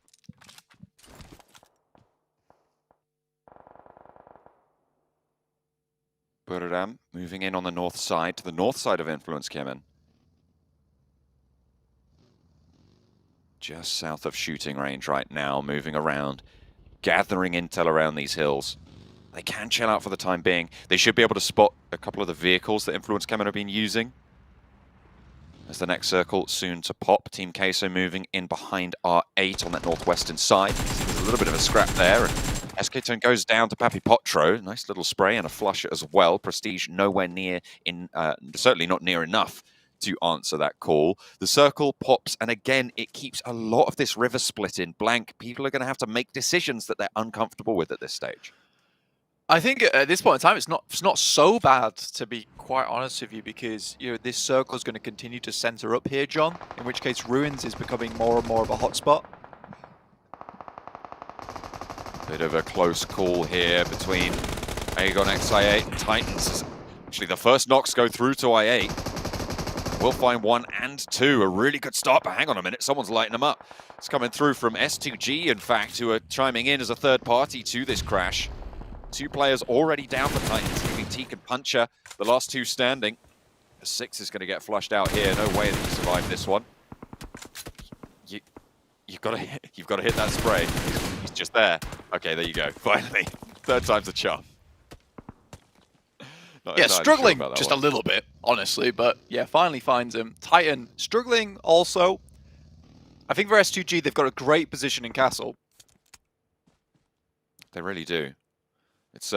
[SPEAKER 10] Buradam moving in on the north side, to the north side of influence, Kemen. Just south of shooting range right now, moving around, gathering intel around these hills. They can chill out for the time being. They should be able to spot a couple of the vehicles that Influence Kemen have been using. As the next circle soon to pop. Team Queso moving in behind R8 on that northwestern side. There's a little bit of a scrap there. SK-Tone goes down to Papi Potro. Nice little spray and a flush as well. Prestige nowhere near, certainly not near enough to answer that call. The circle pops, and again, it keeps a lot of this river split in blank. People are going to have to make decisions that they're uncomfortable with at this stage.
[SPEAKER 11] I think at this point in time, it's not so bad, to be quite honest with you, because this circle is going to continue to center up here, John. In which case, Ruins is becoming more and more of a hotspot.
[SPEAKER 10] Bit of a close call here between Aegon X I8 and Titans. Actually, the first knocks go through to I8. We'll find 1 and 2. A really good start, but hang on a minute, someone's lighting them up. It's coming through from S2G, in fact, who are chiming in as a third party to this crash. 2 players already down for Titans, leaving Teak and Puncher, the last 2 standing. The 6 is going to get flushed out here. No way that you survive this one. You've got to hit that spray. He's just there. Okay, there you go. Finally, third time's a charm.
[SPEAKER 11] Yeah, struggling just a little bit, honestly, but yeah, finally finds him. Titan struggling also. I think for S2G, they've got a great position in Castle.
[SPEAKER 10] They really do. It's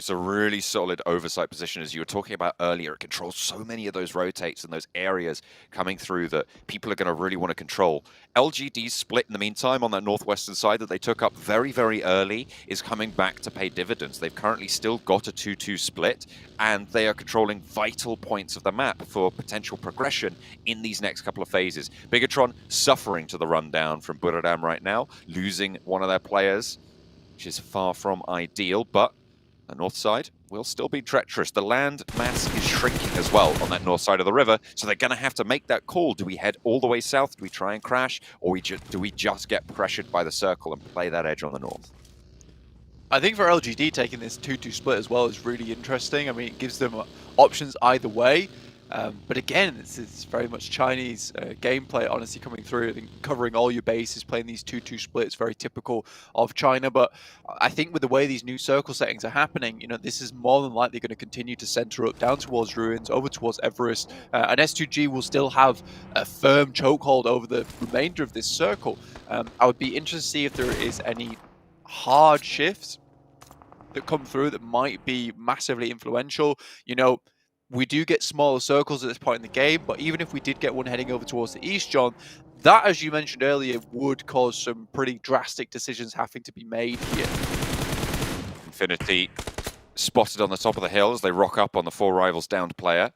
[SPEAKER 10] a really solid oversight position, as you were talking about earlier. It controls so many of those rotates and those areas coming through that people are going to really want to control. LGD's split in the meantime on that northwestern side that they took up very, very early is coming back to pay dividends. They've currently still got a 2-2 split, and they are controlling vital points of the map for potential progression in these next couple of phases. Bigatron suffering to the rundown from Buradam right now, losing one of their players, which is far from ideal, but the north side will still be treacherous. The land mass is shrinking as well on that north side of the river, so they're going to have to make that call. Do we head all the way south? Do we try and crash? Or do we just get pressured by the circle and play that edge on the north?
[SPEAKER 11] I think for LGD, taking this 2-2 split as well is really interesting. I mean, it gives them options either way. But again, it's very much Chinese gameplay, honestly, coming through and covering all your bases, playing these 2-2 splits, very typical of China. But I think with the way these new circle settings are happening, you know, this is more than likely going to continue to center up down towards Ruins, over towards Everest, and S2G will still have a firm chokehold over the remainder of this circle. I would be interested to see if there is any hard shifts that come through that might be massively influential. You know, we do get smaller circles at this point in the game, but even if we did get one heading over towards the east, John, that, as you mentioned earlier, would cause some pretty drastic decisions having to be made here.
[SPEAKER 10] Infinity spotted on the top of the hill as they rock up on the 4 rivals downed player.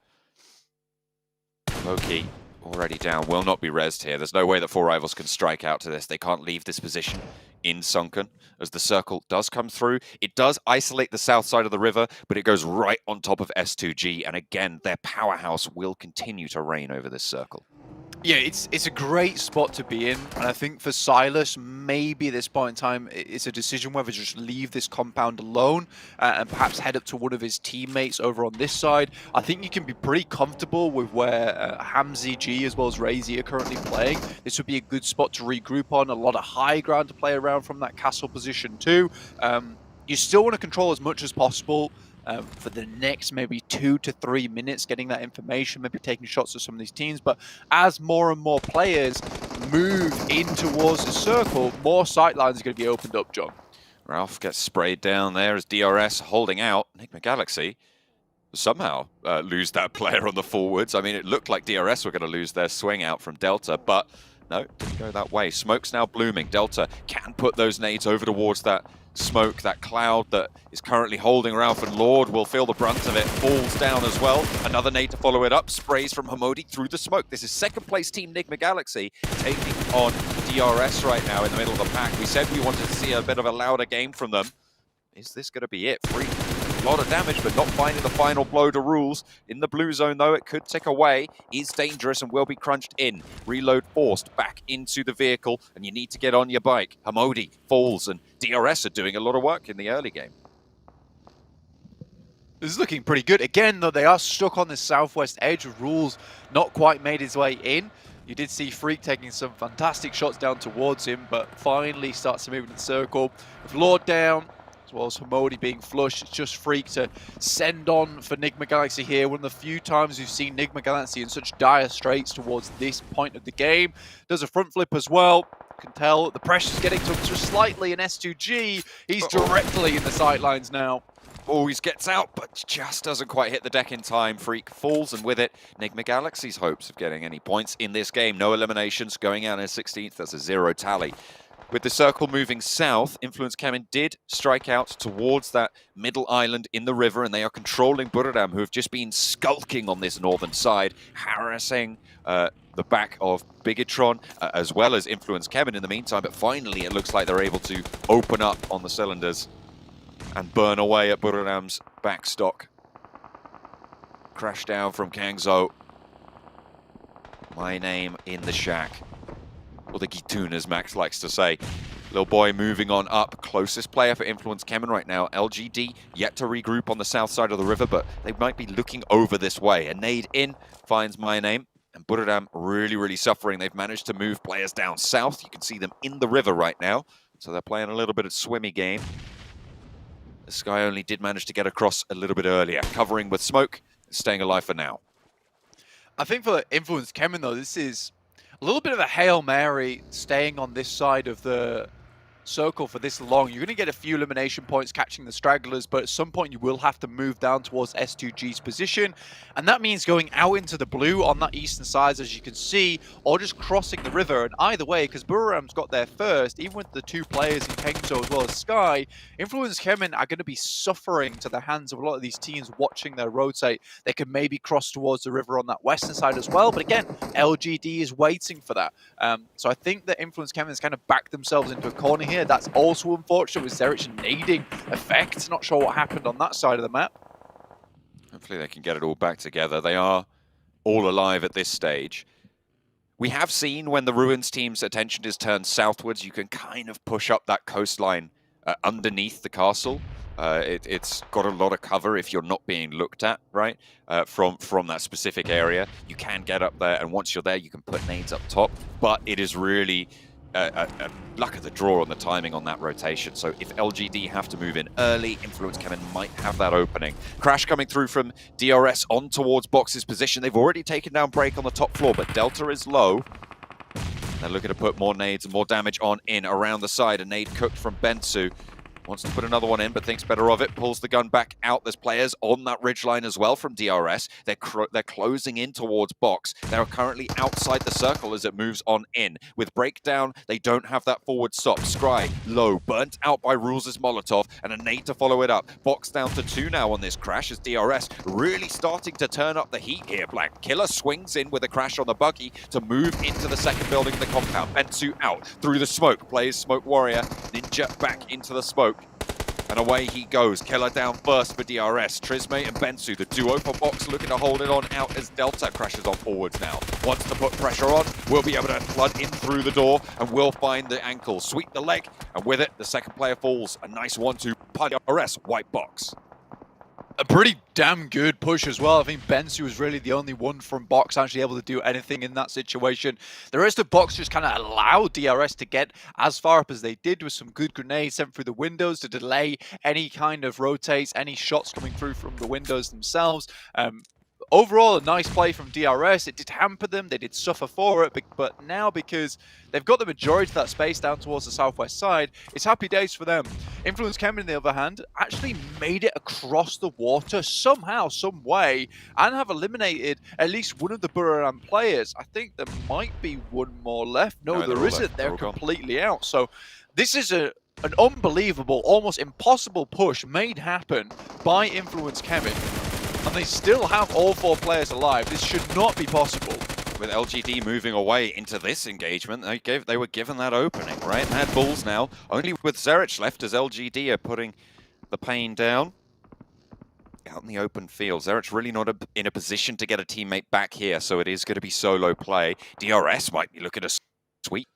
[SPEAKER 10] Loki already down, will not be rezzed here. There's no way that 4 rivals can strike out to this. They can't leave this position in Sunken as the circle does come through. It does isolate the south side of the river, but it goes right on top of S2G. And again, their powerhouse will continue to reign over this circle.
[SPEAKER 11] Yeah, it's a great spot to be in, and I think for Silas, maybe at this point in time, it's a decision whether to just leave this compound alone and perhaps head up to one of his teammates over on this side. I think you can be pretty comfortable with where Hamzy G as well as Razy are currently playing. This would be a good spot to regroup on, a lot of high ground to play around from that castle position too. You still want to control as much as possible for the next maybe 2 to 3 minutes, getting that information, maybe taking shots at some of these teams. But as more and more players move in towards the circle, more sightlines are going to be opened up, John.
[SPEAKER 10] Ralph gets sprayed down there as DRS holding out. Enigma Galaxy somehow lose that player on the forwards. I mean, it looked like DRS were going to lose their swing out from Delta, but no, didn't go that way. Smoke's now blooming. Delta can put those nades over towards that smoke, that cloud that is currently holding Ralph, and Lord will feel the brunt of it, falls down as well. Another nade to follow it up, sprays from Hamodi through the smoke. This is second place team Enigma Galaxy taking on DRS right now in the middle of the pack. We said we wanted to see a bit of a louder game from them. Is this going to be it? Free. A lot of damage, but not finding the final blow to rules. In the blue zone, though, it could tick away. Is dangerous and will be crunched in. Reload forced back into the vehicle, and you need to get on your bike. Hamodi falls, and DRS are doing a lot of work in the early game.
[SPEAKER 11] This is looking pretty good. Again, though, they are stuck on the southwest edge. Rules not quite made his way in. You did see Freak taking some fantastic shots down towards him, but finally starts to move in the circle. With Lord down, as well as Hamodi being flush, it's just Freak to send on for Enigma Galaxy here. One of the few times we've seen Enigma Galaxy in such dire straits towards this point of the game. Does a front flip as well. You can tell the pressure's getting to him just slightly in S2G. He's directly in the sightlines now.
[SPEAKER 10] Always gets out, but just doesn't quite hit the deck in time. Freak falls, and with it, Enigma Galaxy's hopes of getting any points in this game. No eliminations, going out in 16th. That's a 0 tally. With the circle moving south, Influence Kemin did strike out towards that middle island in the river, and they are controlling Buradam, who have just been skulking on this northern side, harassing the back of Bigatron, as well as Influence Kemin in the meantime. But finally, it looks like they're able to open up on the cylinders and burn away at Buradam's backstock. Crash down from Kangzo. My name in the shack. Or the Gitoon, as Max likes to say. Little boy moving on up. Closest player for Influence Kemin right now. LGD yet to regroup on the south side of the river, but they might be looking over this way. A nade in finds My Name. And Buradam really suffering. They've managed to move players down south. You can see them in the river right now. So they're playing a little bit of swimmy game. The Sky only did manage to get across a little bit earlier. Covering with smoke. Staying alive for now.
[SPEAKER 11] I think for Influence Kemin, though, this is a little bit of a Hail Mary staying on this side of the circle for this long. You're going to get a few elimination points catching the stragglers, but at some point you will have to move down towards S2G's position, and that means going out into the blue on that eastern side, as you can see, or just crossing the river. And either way, because Buram's got there first, even with the two players in Kengso as well as Sky, Influence Kemin are going to be suffering to the hands of a lot of these teams watching their rotate. They can maybe cross towards the river on that western side as well, but again, LGD is waiting for that. So I think that Influence Kemin's kind of backed themselves into a corner here. That's also unfortunate with Zerich nading effect. Not sure what happened on that side of the map.
[SPEAKER 10] Hopefully they can get it all back together. They are all alive at this stage. We have seen when the Ruins team's attention is turned southwards, you can kind of push up that coastline underneath the castle. It's got a lot of cover if you're not being looked at, right? From that specific area. You can get up there, and once you're there, you can put nades up top. But it is really a luck of the draw on the timing on that rotation. So if LGD have to move in early, Influence Cannon might have that opening. Crash coming through from DRS on towards Box's position. They've already taken down Break on the top floor, but Delta is low. They're looking to put more nades and more damage on in around the side. A nade cooked from Bensu. Wants to put another one in, but thinks better of it. Pulls the gun back out. There's players on that ridgeline as well from DRS. They're closing in towards Box. They're currently outside the circle as it moves on in. With Breakdown, they don't have that forward stop. Scry, low, burnt out by Rules' Molotov, and a nade to follow it up. Box down to 2 now on this Crash as DRS really starting to turn up the heat here. Black Killer swings in with a Crash on the buggy to move into the second building of the compound. Bensu out through the smoke. Plays Smoke Warrior. Ninja back into the smoke. And away he goes. Killer down first for DRS. Trisme and Bensu, the duo for Box, looking to hold it on out as Delta crashes on forwards now. Wants to put pressure on, will be able to flood in through the door and will find the ankle. Sweep the leg, and with it, the second player falls. A nice 1-2 by DRS, white Box.
[SPEAKER 11] A pretty damn good push as well. I think Bensu was really the only one from Box actually able to do anything in that situation. The rest of Box just kind of allowed DRS to get as far up as they did with some good grenades sent through the windows to delay any kind of rotates, any shots coming through from the windows themselves. Overall, a nice play from DRS. It did hamper them. They did suffer for it. But now, because they've got the majority of that space down towards the southwest side, it's happy days for them. Influence Kemen, on the other hand, actually made it across the water somehow, some way, and have eliminated at least one of the Buriram players. I think there might be one more left. No, there isn't. They're completely out. So this is an unbelievable, almost impossible push made happen by Influence Kemen. And they still have all 4 players alive. This should not be possible.
[SPEAKER 10] With LGD moving away into this engagement, they were given that opening, right? Mad Bulls now, only with Zerich left as LGD are putting the pain down. Out in the open field, Zerich really not in a position to get a teammate back here, so it is going to be solo play. DRS might be looking to sweep.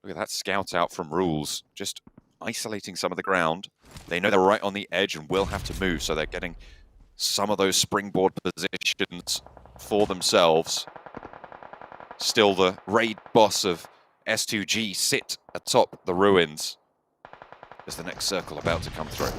[SPEAKER 10] Look at that scout out from Rules, just isolating some of the ground. They know they're right on the edge and will have to move, so they're getting some of those springboard positions for themselves. Still, the raid boss of S2G sit atop the ruins. Is the next circle about to come through?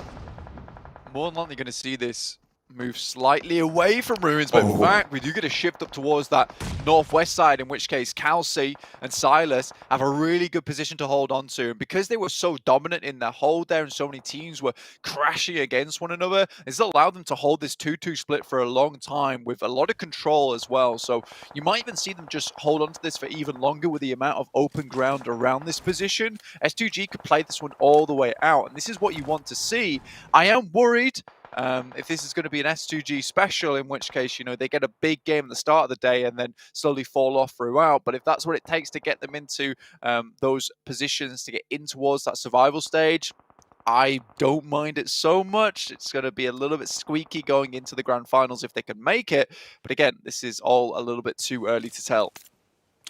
[SPEAKER 11] More than likely going to see this move slightly away from ruins, but in fact, we do get a shift up towards that northwest side, in which case Kelsey and Silas have a really good position to hold on to. And because they were so dominant in their hold there and so many teams were crashing against one another, it's allowed them to hold this 2-2 split for a long time with a lot of control as well. So you might even see them just hold on to this for even longer with the amount of open ground around this position. S2G could play this one all the way out, and this is what you want to see. I am worried if this is going to be an S2G special, in which case, you know, they get a big game at the start of the day and then slowly fall off throughout. But if that's what it takes to get them into those positions, to get in towards that survival stage, I don't mind it so much. It's going to be a little bit squeaky going into the grand finals if they can make it. But again, this is all a little bit too early to tell.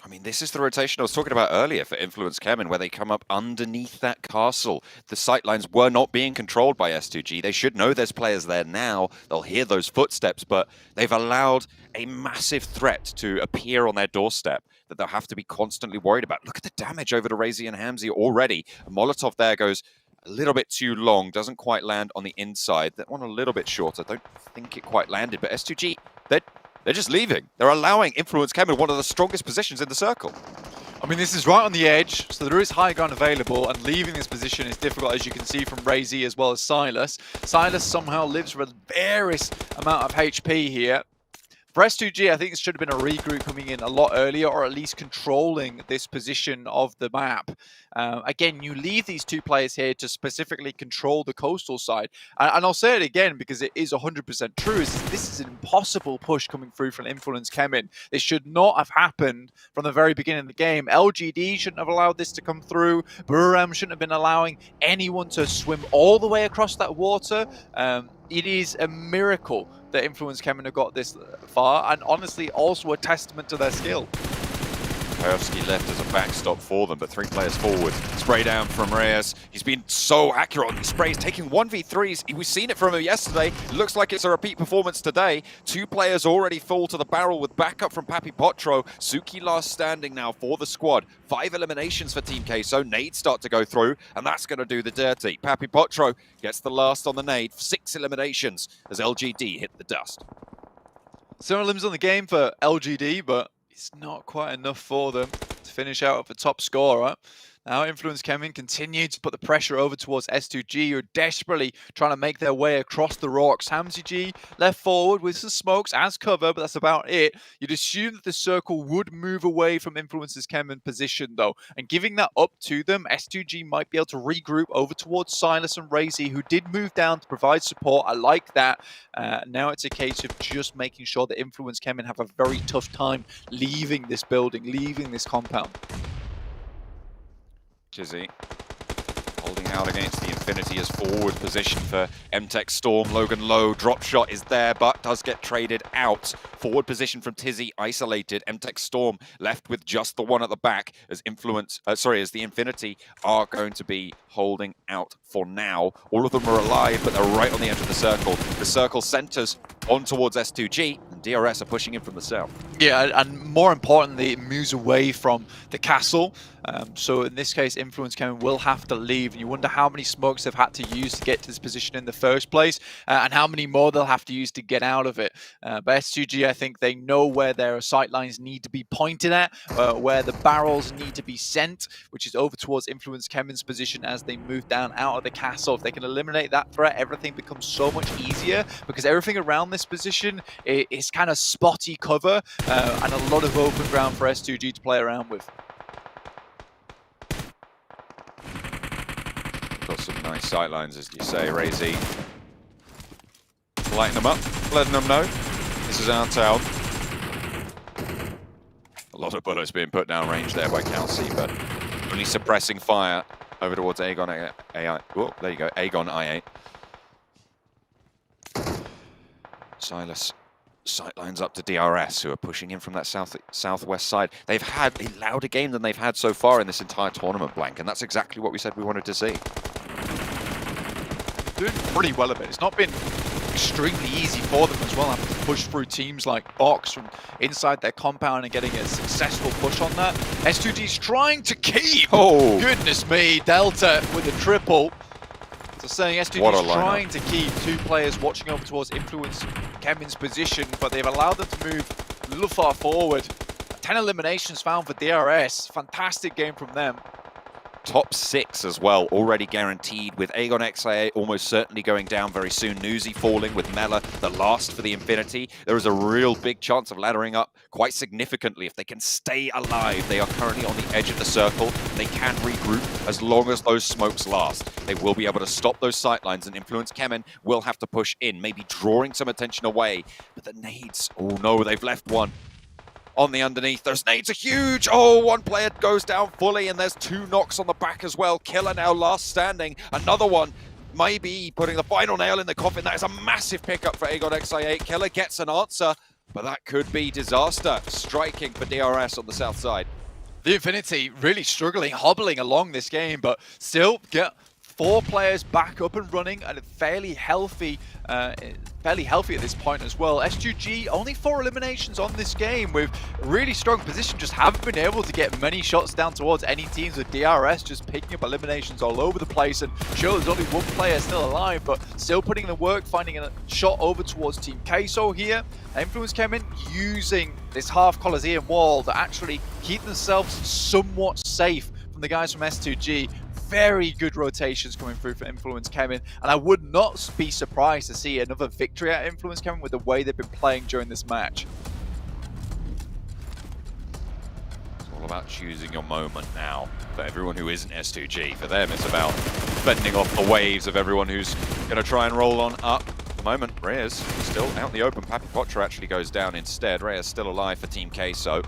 [SPEAKER 10] I mean, this is the rotation I was talking about earlier for Influence Kemen, where they come up underneath that castle. The sightlines were not being controlled by S2G. They should know there's players there now. They'll hear those footsteps, but they've allowed a massive threat to appear on their doorstep that they'll have to be constantly worried about. Look at the damage over to Razy and Hamzy already. A Molotov there goes a little bit too long, doesn't quite land on the inside. That one a little bit shorter. Don't think it quite landed, but S2G, they're just leaving. They're allowing Influence Kemen one of the strongest positions in the circle.
[SPEAKER 11] I mean, this is right on the edge, so there is high ground available, and leaving this position is difficult, as you can see from Razy as well as Silas. Silas somehow lives with a various amount of HP here. For S2G, I think it should have been a regroup coming in a lot earlier, or at least controlling this position of the map. Again, you leave these 2 players here to specifically control the coastal side. And I'll say it again because it is 100% true. This is an impossible push coming through from Influence Kemen. This should not have happened from the very beginning of the game. LGD shouldn't have allowed this to come through. Buriram shouldn't have been allowing anyone to swim all the way across that water. It is a miracle that Influence Kemen have got this far, and honestly also a testament to their skill.
[SPEAKER 10] Pervsky left as a backstop for them, but 3 players forward. Spray down from Reyes. He's been so accurate on these sprays, taking 1v3s. We've seen it from him yesterday. Looks like it's a repeat performance today. 2 players already fall to the barrel with backup from Papi Potro. Suki last standing now for the squad. 5 eliminations for Team Queso. Nades start to go through, and that's going to do the dirty. Papi Potro gets the last on the nade. 6 eliminations as LGD hit the dust.
[SPEAKER 11] 7 elims on the game for LGD, but it's not quite enough for them to finish out of the top scorer. Now Influence Kevin continue to put the pressure over towards S2G, who are desperately trying to make their way across the rocks. Hamzy G left forward with some smokes as cover, but that's about it. You'd assume that the circle would move away from Influence's Kevin position though, and giving that up to them, S2G might be able to regroup over towards Silas and Razy, who did move down to provide support. I like that. Now it's a case of just making sure that Influence Kevin have a very tough time leaving this building, leaving this compound.
[SPEAKER 10] Chizzy holding out against the Infinity as forward position for MTech Storm. Logan Low, drop shot is there, but does get traded out. Forward position from Tizzy, isolated. MTech Storm left with just the one at the back as as the Infinity are going to be holding out for now. All of them are alive, but they're right on the edge of the circle. The circle centers on towards S2G, and DRS are pushing in from the south.
[SPEAKER 11] Yeah, and more importantly, it moves away from the castle. So in this case, Influence Kevin will have to leave, and you wonder how many smokes they've had to use to get to this position in the first place, and how many more they'll have to use to get out of it. But S2G, I think they know where their sight lines need to be pointed at, where the barrels need to be sent, which is over towards Influence Kevin's position as they move down out of the castle. If they can eliminate that threat, everything becomes so much easier, because everything around this position is kind of spotty cover, and a lot of open ground for S2G to play around with.
[SPEAKER 10] Got some nice sightlines, as you say, Razy. Lighting them up, letting them know this is our town. A lot of bullets being put down range there by Kelsey, but only suppressing fire over towards Aegon AI. Oh, there you go, Aegon I8. Silas sightlines up to DRS, who are pushing in from that southwest side. They've had a louder game than they've had so far in this entire tournament, Blank, and that's exactly what we said we wanted to see.
[SPEAKER 11] Doing pretty well of it. It's not been extremely easy for them as well, having to push through teams like Box from inside their compound and getting a successful push on that. S2G's trying to keep.
[SPEAKER 10] Oh,
[SPEAKER 11] goodness me, Delta with a triple. So saying S2G's trying to keep 2 players watching over towards Influence Kevin's position, but they've allowed them to move a little far forward. 10 eliminations found for DRS. Fantastic game from them.
[SPEAKER 10] Top 6 as well, already guaranteed, with Aegon XIA almost certainly going down very soon. Newsy falling with Mela, the last for the Infinity. There is a real big chance of laddering up quite significantly if they can stay alive. They are currently on the edge of the circle. They can regroup as long as those smokes last. They will be able to stop those sightlines, and Influence Kemen will have to push in, maybe drawing some attention away. But the nades, oh no, they've left one on the underneath. Those nades are huge. Oh, 1 player goes down fully, and there's 2 knocks on the back as well. Killer now last standing. Another one maybe putting the final nail in the coffin. That is a massive pickup for Aegon XI8. Killer gets an answer, but that could be disaster. Striking for DRS on the south side.
[SPEAKER 11] The Infinity really struggling, hobbling along this game, but still get 4 players back up and running and fairly healthy at this point as well. S2G only 4 eliminations on this game with really strong position, just haven't been able to get many shots down towards any teams, with DRS just picking up eliminations all over the place. And sure, there's only 1 player still alive, but still putting in the work, finding a shot over towards Team Queso here. Influence Kemen using this half Coliseum wall to actually keep themselves somewhat safe from the guys from S2G. Very good rotations coming through for Influence Kemen, and I would not be surprised to see another victory at Influence Kemen with the way they've been playing during this match.
[SPEAKER 10] It's all about choosing your moment now. For everyone who isn't S2G, for them it's about fending off the waves of everyone who's going to try and roll on up. At the moment, Reyes still out in the open. Papi Potro actually goes down instead. Reyes still alive for Team Queso.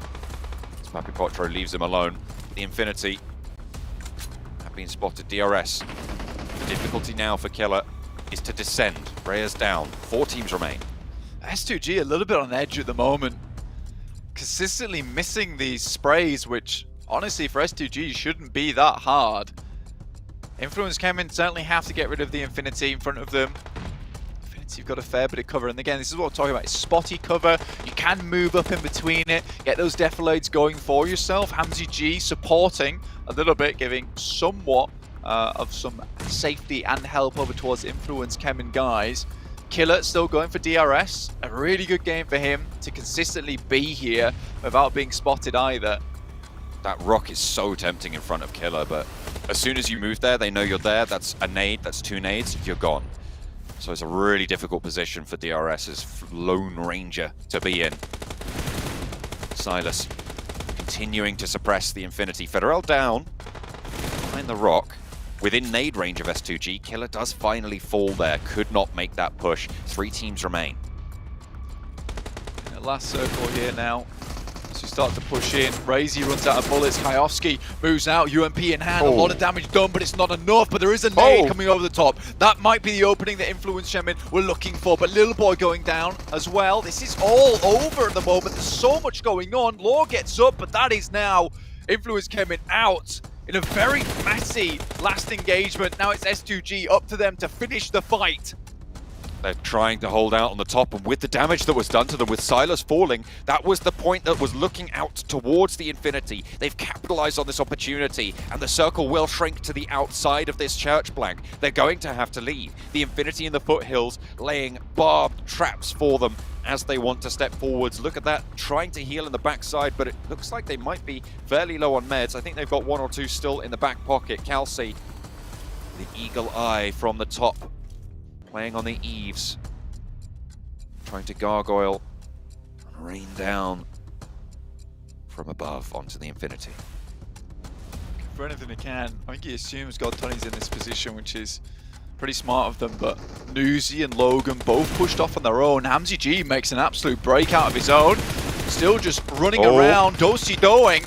[SPEAKER 10] As Papi Potro leaves him alone. The Infinity being spotted. DRS. The difficulty now for Killer is to descend. Reyes down. 4 teams remain.
[SPEAKER 11] S2G a little bit on edge at the moment. consistently missing these sprays, which honestly for S2G shouldn't be that hard. Influence Kemin certainly have to get rid of the Infinity in front of them. You've got a fair bit of cover, and again, this is what I'm talking about. It's spotty cover. You can move up in between it, get those defilades going for yourself. HamZG supporting a little bit, giving somewhat of some safety and help over towards Influence Kemin guys. Killer still going for DRS. A really good game for him to consistently be here without being spotted either.
[SPEAKER 10] That rock is so tempting in front of Killer, but as soon as you move there, they know you're there. That's a nade, that's 2 nades, you're gone. So it's a really difficult position for DRS's Lone Ranger to be in. Silas continuing to suppress the Infinity. Federal down behind the rock. Within nade range of S2G, Killer does finally fall there. Could not make that push. 3 teams remain.
[SPEAKER 11] Last circle here now. As we start to push in, Razy runs out of bullets. Kayovsky moves out, UMP in hand. A lot of damage done, but it's not enough. But there is a nade coming over the top. That might be the opening that Influence Kemin were looking for. But Little Boy going down as well. This is all over at the moment. There's so much going on. Law gets up, but that is now Influence Kemin out in a very messy last engagement. Now it's S2G up to them to finish the fight.
[SPEAKER 10] They're trying to hold out on the top, and with the damage that was done to them, with Silas falling, that was the point that was looking out towards the Infinity. They've capitalized on this opportunity, and the circle will shrink to the outside of this church blank. They're going to have to leave. The Infinity in the foothills laying barbed traps for them as they want to step forwards. Look at that, trying to heal in the backside, but it looks like they might be fairly low on meds. I think they've got 1 or 2 still in the back pocket. Kelsey, the eagle eye from the top, playing on the eaves, trying to gargoyle and rain down from above onto the Infinity.
[SPEAKER 11] For anything he can, I think he assumes God Tony's in this position, which is pretty smart of them, but Newsy and Logan both pushed off on their own. HamZG makes an absolute break out of his own, still just running around, do-si-doing.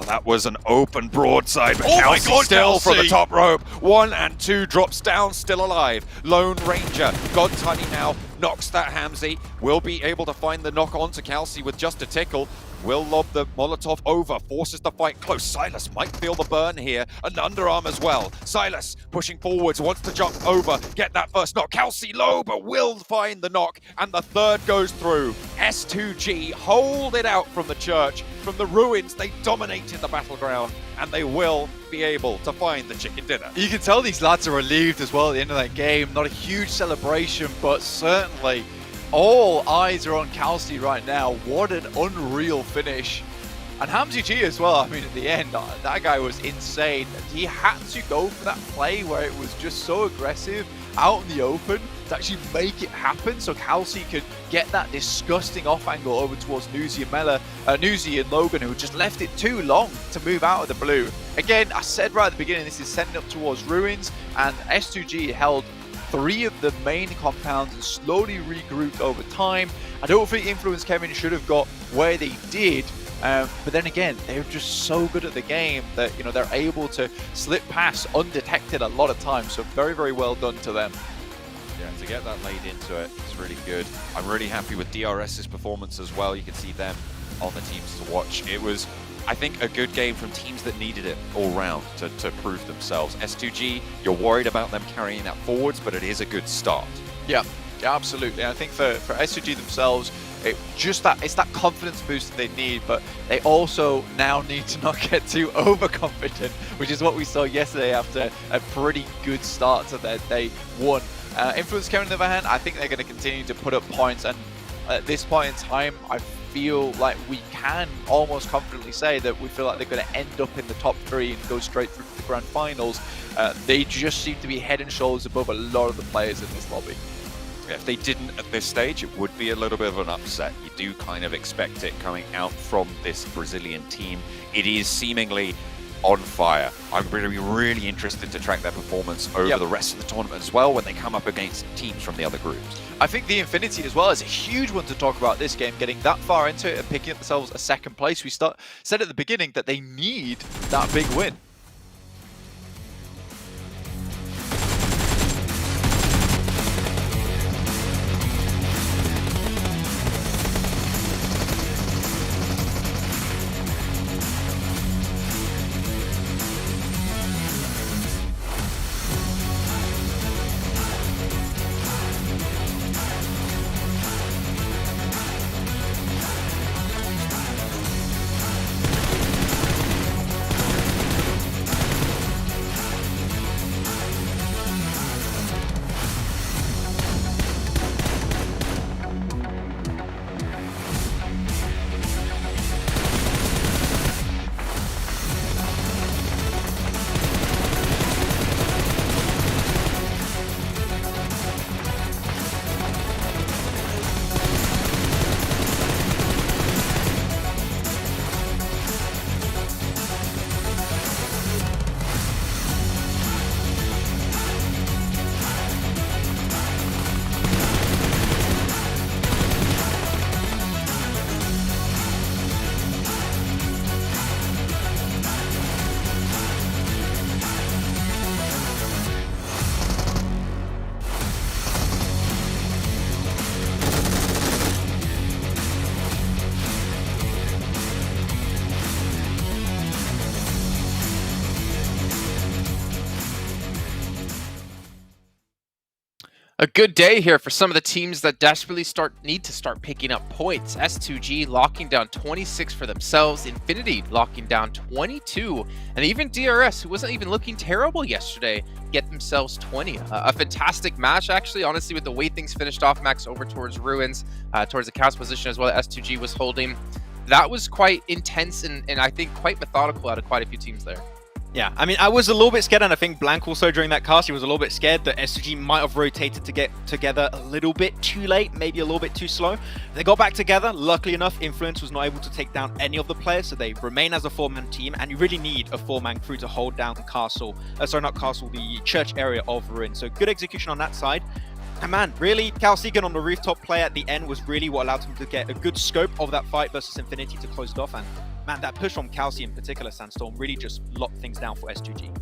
[SPEAKER 10] That was an open broadside, but Kelsey still from the top rope. 1 and 2 drops down, still alive. Lone Ranger, God Tiny now knocks that Hamzy. Will be able to find the knock onto Kelsey with just a tickle. Will lob the Molotov over, forces the fight close. Silas might feel the burn here, and underarm as well. Silas pushing forwards, wants to jump over, get that first knock. Kelsey low, but will find the knock, and the third goes through. S2G hold it out from the church. From the ruins, they dominated the battleground, and they will be able to find the chicken dinner.
[SPEAKER 11] You can tell these lads are relieved as well at the end of that game. Not a huge celebration, but certainly all eyes are on Kelsey right now. What an unreal finish. And HamZG as well, I mean, at the end, that guy was insane. He had to go for that play where it was just so aggressive out in the open to actually make it happen so Kelsey could get that disgusting off angle over towards Newsy and Logan, who just left it too long to move out of the blue. Again, I said right at the beginning, this is sending up towards ruins, and S2G held 3 of the main compounds and slowly regrouped over time. I don't think Influence Kemin should have got where they did, but then again, they're just so good at the game that, you know, they're able to slip past undetected a lot of times. So very, very well done to them.
[SPEAKER 10] Yeah, to get that laid into it, it's really good. I'm really happy with DRS's performance as well. You can see them on the teams to watch. It was, I think, a good game from teams that needed it all round to prove themselves. S2G, you're worried about them carrying that forwards, but it is a good start.
[SPEAKER 11] Yeah, absolutely. I think for S2G themselves, it's that confidence boost that they need, but they also now need to not get too overconfident, which is what we saw yesterday after a pretty good start to their day 1. Influence Kemin, on the other hand, I think they're going to continue to put up points, and at this point in time, I feel like we can almost confidently say that we feel like they're going to end up in the top 3 and go straight through to the grand finals. They just seem to be head and shoulders above a lot of the players in this lobby.
[SPEAKER 10] If they didn't at this stage, it would be a little bit of an upset. You do kind of expect it coming out from this Brazilian team. It is seemingly on fire. I'm really interested to track their performance over the rest of the tournament as well when they come up against teams from the other groups.
[SPEAKER 11] I think the Infinity as well is a huge one to talk about this game, getting that far into it and picking up themselves a 2nd place. We said at the beginning that they need that big win.
[SPEAKER 7] A good day here for some of the teams that desperately need to start picking up points. S2G locking down 26 for themselves, Infinity locking down 22, and even DRS, who wasn't even looking terrible yesterday, get themselves 20. A fantastic match, actually, honestly, with the way things finished off. Max over towards Ruins, towards the cast position as well that S2G was holding. That was quite intense and I think quite methodical out of quite a few teams there.
[SPEAKER 8] Yeah, I mean, I was a little bit scared, and I think Blank also during that cast, he was a little bit scared that SG might have rotated to get together a little bit too late, maybe a little bit too slow. They got back together. Luckily enough, Influence was not able to take down any of the players, so they remain as a 4-man team, and you really need a 4-man crew to hold down Castle, the church area of Ruin. So good execution on that side. And man, really, Calcigan on the rooftop play at the end was really what allowed him to get a good scope of that fight versus Infinity to close it off. And man, that push from Calci in particular, Sandstorm, really just locked things down for S2G.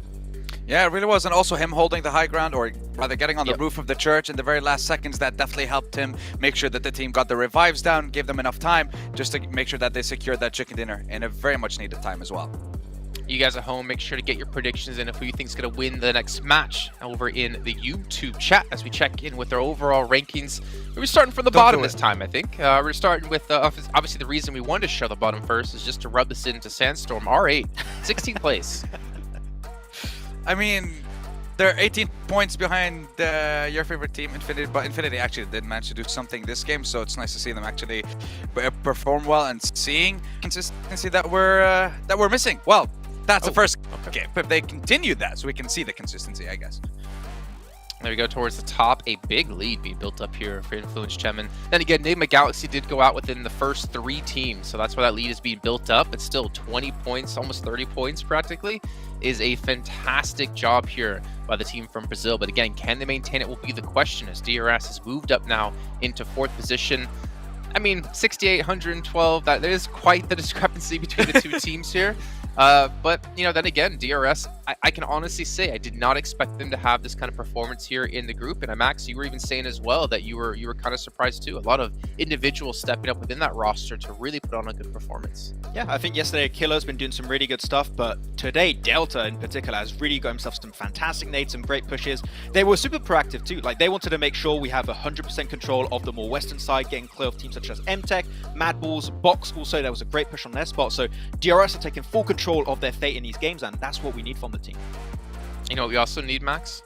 [SPEAKER 9] Yeah, it really was. And also him holding the high ground, or rather getting on the roof of the church in the very last seconds, that definitely helped him make sure that the team got the revives down, gave them enough time just to make sure that they secured that chicken dinner in a very much needed time as well.
[SPEAKER 7] You guys at home, make sure to get your predictions in of who you think is going to win the next match over in the YouTube chat as we check in with our overall rankings. We're starting from the bottom this time, I think. We're starting with, obviously the reason we wanted to show the bottom first is just to rub this into Sandstorm. R8, 16th place.
[SPEAKER 9] I mean, they're 18 points behind your favorite team, Infinity, but Infinity actually did manage to do something this game, so it's nice to see them actually perform well and seeing consistency that we're missing. Well, that's the first game, but they continued that, so we can see the consistency, I guess.
[SPEAKER 7] There we go, towards the top. A big lead being built up here for Influence Chemin. Then again, Enigma Galaxy did go out within the first 3 teams, so that's why that lead is being built up. But still, 20 points, almost 30 points practically, is a fantastic job here by the team from Brazil. But again, can they maintain it will be the question, as DRS has moved up now into 4th position. I mean, 68, 112, that there is quite the discrepancy between the two teams here. But, you know, then again, DRS, I can honestly say I did not expect them to have this kind of performance here in the group. And Max, you were even saying as well that you were kind of surprised too. A lot of individuals stepping up within that roster to really put on a good performance.
[SPEAKER 8] Yeah, I think yesterday Killer's been doing some really good stuff, but today Delta in particular has really got himself some fantastic nades, some great pushes. They were super proactive too. Like, they wanted to make sure we have 100% control of the more western side, getting clear of teams such as MTech, Mad Balls, Box. Also, there was a great push on their spot. So DRS are taking full control of their fate in these games, and that's what we need from the team.
[SPEAKER 7] You know what we also need, Max?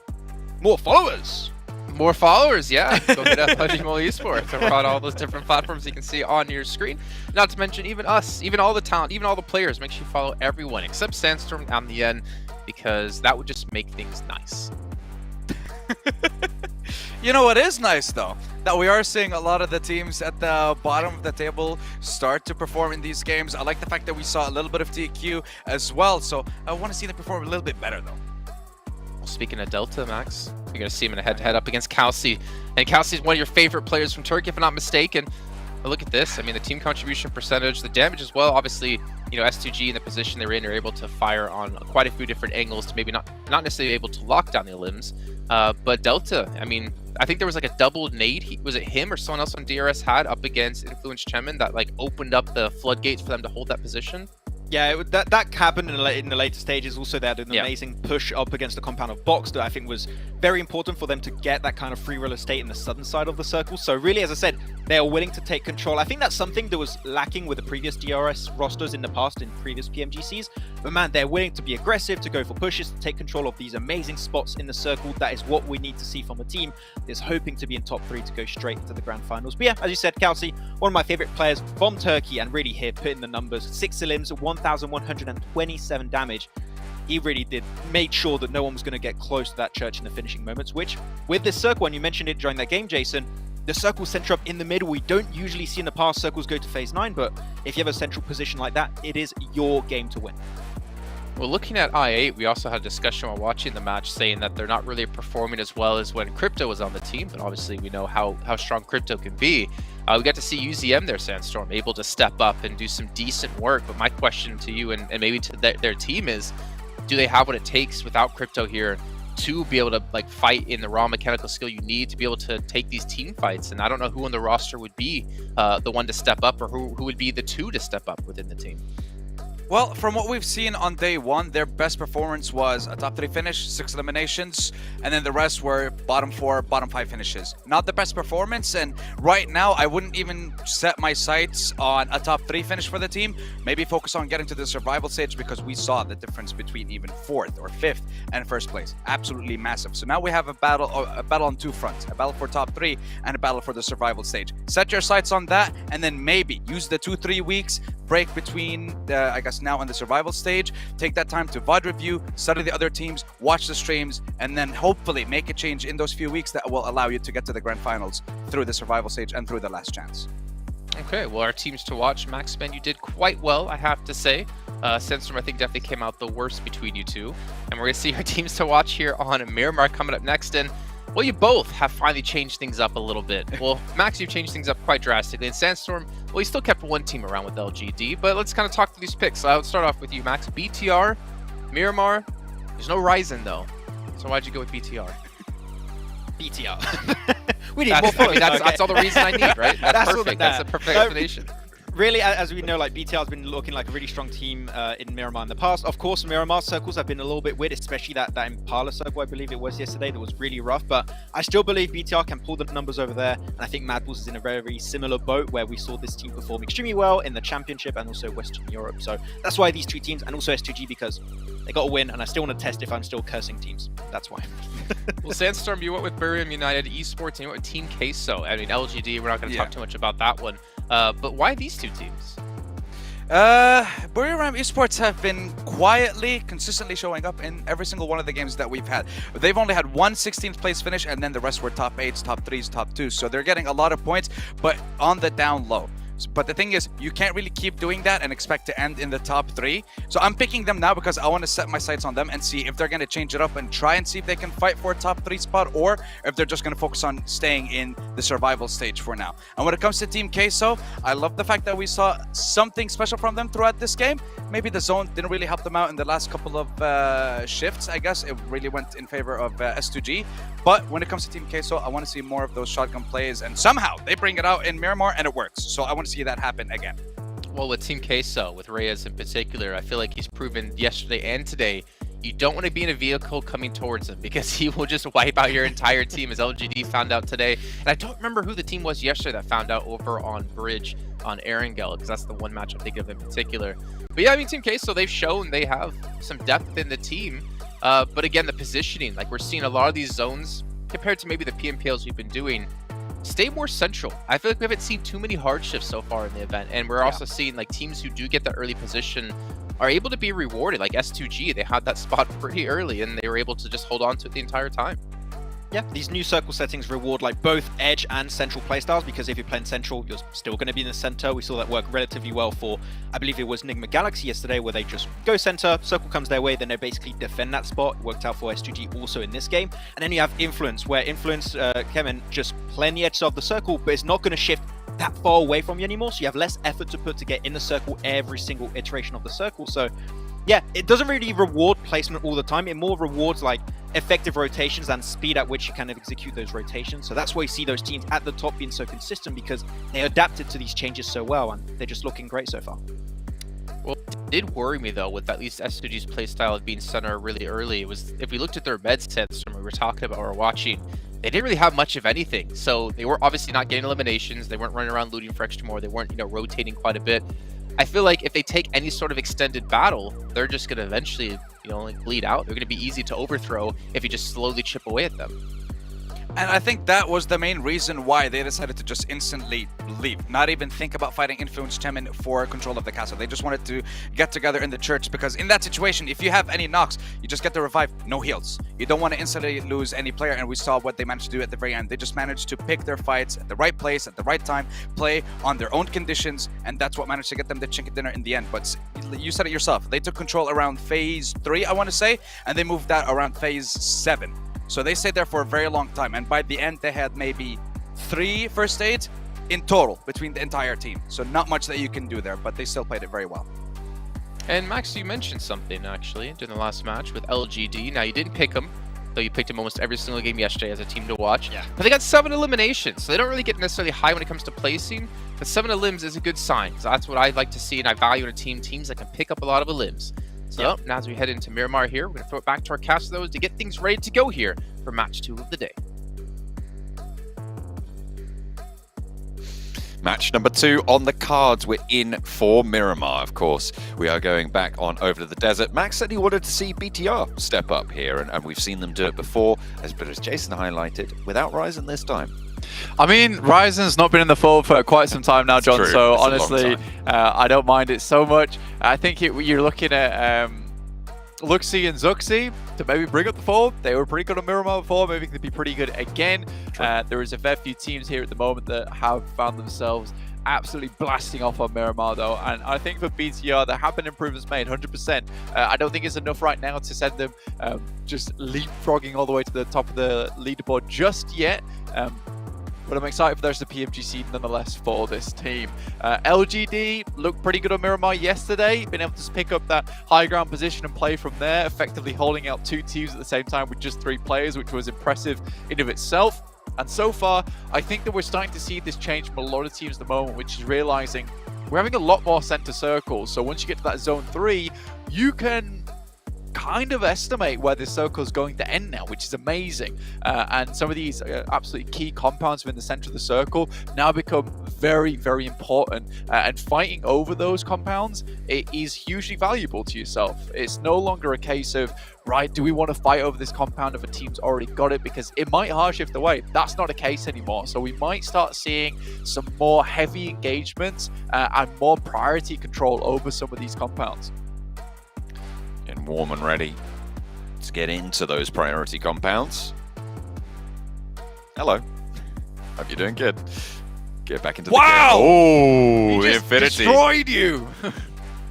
[SPEAKER 8] More followers!
[SPEAKER 7] More followers, yeah. Go hit up PUBG Mobile Esports across all those different platforms you can see on your screen. Not to mention even us, even all the talent, even all the players. Make sure you follow everyone except Sandstorm down the end, because that would just make things nice.
[SPEAKER 9] You know what is nice though? That we are seeing a lot of the teams at the bottom of the table start to perform in these games. I like the fact that we saw a little bit of TQ as well, so I want to see them perform a little bit better though.
[SPEAKER 7] Well, speaking of Delta, Max, you're going to see him in a head-to-head up against Calci. And Calci is one of your favorite players from Turkey, if I'm not mistaken. But look at this. I mean, the team contribution percentage, the damage as well. Obviously, you know, S2G in the position they're in are able to fire on quite a few different angles to maybe not necessarily able to lock down their limbs. But Delta, I mean, I think there was like a double nade. Was it him or someone else on DRS had up against Influence Chemin that like opened up the floodgates for them to hold that position?
[SPEAKER 8] Yeah, that happened in the later stages. Also, they had an amazing push up against the compound of Box that I think was very important for them to get that kind of free real estate in the southern side of the circle. So really, as I said, they are willing to take control. I think that's something that was lacking with the previous DRS rosters in the past, in previous PMGCs. But man, they're willing to be aggressive, to go for pushes, to take control of these amazing spots in the circle. That is what we need to see from a team that's hoping to be in top 3 to go straight into the grand finals. But yeah, as you said, Calci, one of my favorite players from Turkey, and really here putting the numbers. 6 limbs, 1,127 damage. He really made sure that no one was going to get close to that church in the finishing moments, which with this circle, and you mentioned it during that game, Jason, the circle center up in the middle. We don't usually see in the past circles go to phase 9, but if you have a central position like that, it is your game to win.
[SPEAKER 7] Well, looking at I8, we also had a discussion while watching the match saying that they're not really performing as well as when Crypto was on the team, but obviously we know how strong Crypto can be. We got to see UZM there, Sandstorm, able to step up and do some decent work. But my question to you and maybe to their team is, do they have what it takes without Crypto here to be able to like fight in the raw mechanical skill you need to be able to take these team fights? And I don't know who on the roster would be the one to step up, or who would be the 2 to step up within the team.
[SPEAKER 9] Well, from what we've seen on day one, their best performance was a top 3 finish, 6 eliminations, and then the rest were bottom 4, bottom 5 finishes. Not the best performance, and right now I wouldn't even set my sights on a top 3 finish for the team. Maybe focus on getting to the survival stage, because we saw the difference between even 4th or 5th and 1st place. Absolutely massive. So now we have a battle on 2 fronts, a battle for top 3 and a battle for the survival stage. Set your sights on that, and then maybe use the 2-3 weeks break between I guess now in the survival stage, take that time to VOD review, study the other teams, watch the streams, and then hopefully make a change in those few weeks that will allow you to get to the grand finals through the survival stage and through the last chance.
[SPEAKER 7] Okay, well, our teams to watch. Maxman, you did quite well, I have to say. Sandstorm, I think, definitely came out the worst between you two. And we're going to see our teams to watch here on Miramar coming up next. And, well, you both have finally changed things up a little bit. Well, Max, you've changed things up quite drastically. And Sandstorm, well, you still kept one team around with LGD. But let's kind of talk through these picks. So I'll start off with you, Max. BTR, Miramar. There's no Ryzen, though. So why'd you go with BTR?
[SPEAKER 8] BTR. We need more points.
[SPEAKER 7] That's all the reason I need, right? That's perfect. That's a perfect explanation.
[SPEAKER 8] Really, as we know, like BTR has been looking like a really strong team in Miramar in the past. Of course, Miramar circles have been a little bit weird, especially that Impala circle, I believe it was yesterday, that was really rough. But I still believe BTR can pull the numbers over there. And I think Mad Bulls is in a very similar boat, where we saw this team perform extremely well in the Championship and also Western Europe. So that's why these 2 teams, and also S2G, because they got a win, and I still want to test if I'm still cursing teams. That's why.
[SPEAKER 7] Well, Sandstorm, you went with Buriram United Esports, and you went with Team Queso. I mean, LGD, we're not going to talk too much about that one. But why these 2 teams?
[SPEAKER 9] Buriram Esports have been quietly, consistently showing up in every single one of the games that we've had. They've only had one 16th place finish, and then the rest were top 8s, top 3s, top 2s. So they're getting a lot of points, but on the down low. But the thing is, you can't really keep doing that and expect to end in the top 3. So I'm picking them now because I want to set my sights on them and see if they're going to change it up and try and see if they can fight for a top 3 spot, or if they're just going to focus on staying in the survival stage for now. And when it comes to Team Queso, I love the fact that we saw something special from them throughout this game. Maybe the zone didn't really help them out in the last couple of shifts, I guess. It really went in favor of S2G. But when it comes to Team Queso, I want to see more of those shotgun plays, and somehow they bring it out in Miramar and it works. So I want to see that happen again.
[SPEAKER 7] Well, with Team Queso, with Reyes in particular, I feel like he's proven yesterday and today you don't want to be in a vehicle coming towards him, because he will just wipe out your entire team, as LGD found out today. And I don't remember who the team was yesterday that found out over on Bridge on Erangel, because that's the one match I'm thinking of in particular. But yeah, I mean, Team Queso, they've shown they have some depth in the team. But again, the positioning, like we're seeing a lot of these zones compared to maybe the PMPLs we've been doing, stay more central. I feel like we haven't seen too many hardships so far in the event, and we're also seeing like teams who do get that early position are able to be rewarded. Like S2G, they had that spot pretty early and they were able to just hold on to it the entire time.
[SPEAKER 8] Yeah, these new circle settings reward like both edge and central playstyles, because if you're playing central, you're still going to be in the center. We saw that work relatively well for, I believe it was Nigma Galaxy yesterday, where they just go center, circle comes their way, then they basically defend that spot. It worked out for S2G also in this game. And then you have Influence, where Influence, Kevin, just playing the edges of the circle, but it's not going to shift that far away from you anymore, so you have less effort to put to get in the circle every single iteration of the circle. So yeah, it doesn't really reward placement all the time. It more rewards like effective rotations and speed at which you kind of execute those rotations. So that's why you see those teams at the top being so consistent, because they adapted to these changes so well, and they're just looking great so far.
[SPEAKER 7] Well, it did worry me though with at least S2G's playstyle of being center really early. It was, if we looked at their med sets from what we were talking about or watching, they didn't really have much of anything. So they were obviously not getting eliminations. They weren't running around looting for extra more. They weren't, rotating quite a bit. I feel like if they take any sort of extended battle, they're just going to eventually, like bleed out. They're going to be easy to overthrow if you just slowly chip away at them.
[SPEAKER 9] And I think that was the main reason why they decided to just instantly leave. Not even think about fighting Influence Chemin for control of the castle. They just wanted to get together in the church, because in that situation, if you have any knocks, you just get the revive, no heals. You don't want to instantly lose any player, and we saw what they managed to do at the very end. They just managed to pick their fights at the right place, at the right time, play on their own conditions, and that's what managed to get them the chicken dinner in the end. But you said it yourself. They took control around phase 3, I want to say, and they moved that around phase 7. So they stayed there for a very long time, and by the end they had maybe 3 first aids in total between the entire team. So not much that you can do there, but they still played it very well.
[SPEAKER 7] And Max, you mentioned something actually during the last match with LGD. Now you didn't pick them, though you picked him almost every single game yesterday as a team to watch. Yeah. But they got 7 eliminations, so they don't really get necessarily high when it comes to placing, but 7 elims is a good sign, because that's what I'd like to see, and I value in a team, teams that can pick up a lot of elims. So now as we head into Miramar here, we're going to throw it back to our cast those to get things ready to go here for match 2 of the day.
[SPEAKER 10] Match number 2 on the cards. We're in for Miramar, of course. We are going back on over to the desert. Max said he wanted to see BTR step up here, and we've seen them do it before, but as Jason highlighted, without Ryzen this time.
[SPEAKER 11] I mean, Ryzen's not been in the fold for quite some time now, John, so honestly, I don't mind it so much. I think you're looking at Luxie and Zuxi to maybe bring up the fold. They were pretty good on Miramar before, maybe they'd be pretty good again. There is a fair few teams here at the moment that have found themselves absolutely blasting off on Miramar though, and I think for BTR there have been improvements made 100%. I don't think it's enough right now to send them just leapfrogging all the way to the top of the leaderboard just yet. But I'm excited for there's the PMGC nonetheless for this team. LGD looked pretty good on Miramar yesterday, been able to pick up that high ground position and play from there, effectively holding out 2 teams at the same time with just 3 players, which was impressive in of itself. And so far, I think that we're starting to see this change from a lot of teams at the moment, which is realizing we're having a lot more center circles. So once you get to that zone 3, you can kind of estimate where this circle is going to end now, which is amazing. And some of these absolutely key compounds within the center of the circle now become very, very important. And fighting over those compounds, it is hugely valuable to yourself. It's no longer a case of, right, do we want to fight over this compound if a team's already got it? Because it might hard shift away. That's not the case anymore. So we might start seeing some more heavy engagements and more priority control over some of these compounds.
[SPEAKER 10] And warm and ready to get into those priority compounds. Hello. Hope you're doing good. Get back into the game. Oh,
[SPEAKER 11] he just
[SPEAKER 10] Infinity.
[SPEAKER 11] destroyed you.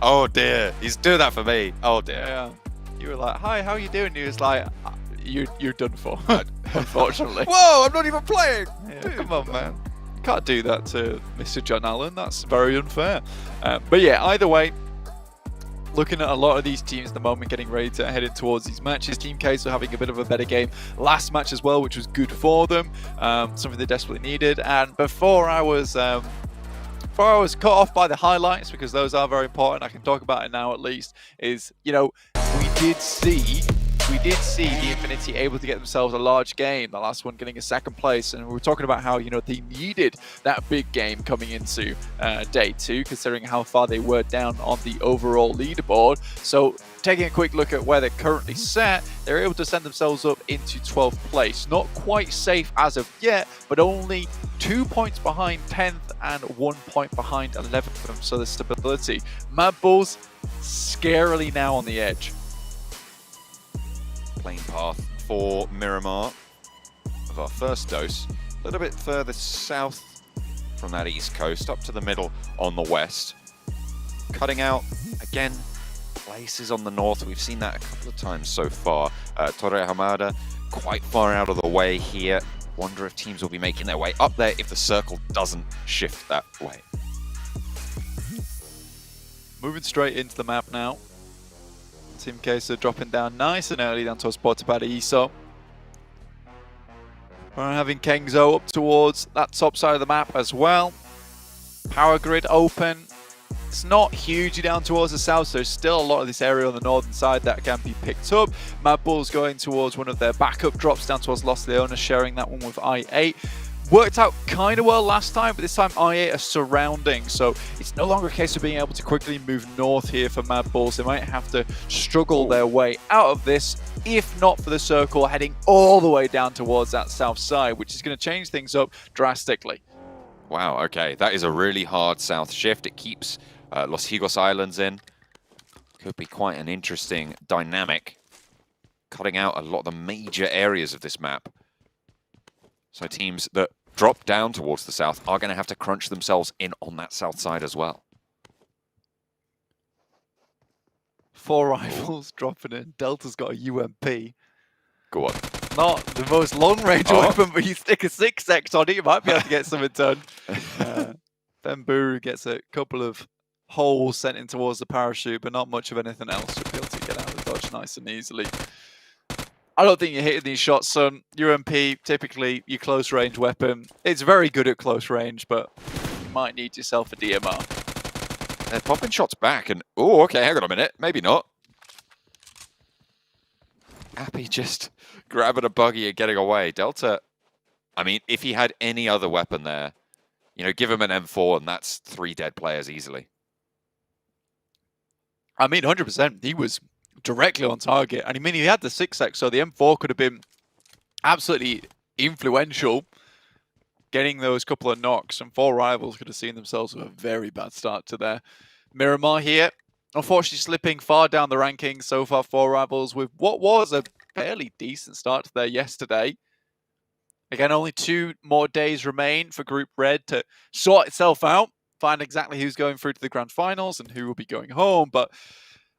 [SPEAKER 10] Oh dear. He's doing that for me. Oh dear.
[SPEAKER 11] Yeah. You were like, hi, how are you doing? He was like, you're done for, unfortunately.
[SPEAKER 10] Whoa, I'm not even playing.
[SPEAKER 11] Yeah, come on, man. You can't do that to Mr. John Allen. That's very unfair. But yeah, either way, looking at a lot of these teams at the moment getting ready to head in towards these matches. Team Queso having a bit of a better game last match as well, which was good for them. Something they desperately needed. And before I was cut off by the highlights, because those are very important, I can talk about it now at least, is, you know, we did see the Infinity able to get themselves a large game, the last one getting a 2nd place, and we were talking about how, you know, they needed that big game coming into day 2, considering how far they were down on the overall leaderboard. So taking a quick look at where they're currently set, they're able to send themselves up into 12th place. Not quite safe as of yet, but only 2 points behind 10th and 1 point behind 11th, so the stability. Mad Bulls scarily now on the edge.
[SPEAKER 10] Plane path for Miramar of our first dose. A little bit further south from that east coast, up to the middle on the west. Cutting out, again, places on the north. We've seen that a couple of times so far. Torre Hamada quite far out of the way here. Wonder if teams will be making their way up there if the circle doesn't shift that way.
[SPEAKER 11] Moving straight into the map now. Team Queso dropping down nice and early down towards Portapada ISO. We're having Kengzo up towards that top side of the map as well. Power grid open. It's not hugely down towards the south, so there's still a lot of this area on the northern side that can be picked up. Mad Bulls going towards one of their backup drops down towards Los Leones, sharing that one with I8. Worked out kind of well last time, but this time I8 are surrounding, so it's no longer a case of being able to quickly move north here for Mad Bulls. They might have to struggle their way out of this, if not for the circle heading all the way down towards that south side, which is going to change things up drastically.
[SPEAKER 10] Wow, okay, that is a really hard south shift. It keeps Los Higos Islands in. Could be quite an interesting dynamic, cutting out a lot of the major areas of this map. So teams that drop down towards the south are going to have to crunch themselves in on that south side as well.
[SPEAKER 11] 4 rifles dropping in. Delta's got a UMP.
[SPEAKER 10] Go on.
[SPEAKER 11] Not the most long-range weapon, but you stick a 6X on it, you might be able to get something done. Bemburu gets a couple of holes sent in towards the parachute, but not much of anything else. Should be able to get out of the dodge nice and easily. I don't think you're hitting these shots, son. UMP, typically your close range weapon. It's very good at close range, but you might need yourself a DMR.
[SPEAKER 10] They're popping shots back and... Oh, okay, hang on a minute. Maybe not. Appy just grabbing a buggy and getting away. Delta, I mean, if he had any other weapon there, you know, give him an M4 and that's 3 dead players easily.
[SPEAKER 11] I mean, 100%. He was directly on target. And I mean, he had the 6x, so the M4 could have been absolutely influential, getting those couple of knocks, and 4 rivals could have seen themselves with a very bad start to their Miramar here. Unfortunately, slipping far down the rankings so far, 4 rivals with what was a fairly decent start to there yesterday. Again, only 2 more days remain for Group Red to sort itself out, find exactly who's going through to the Grand Finals and who will be going home. But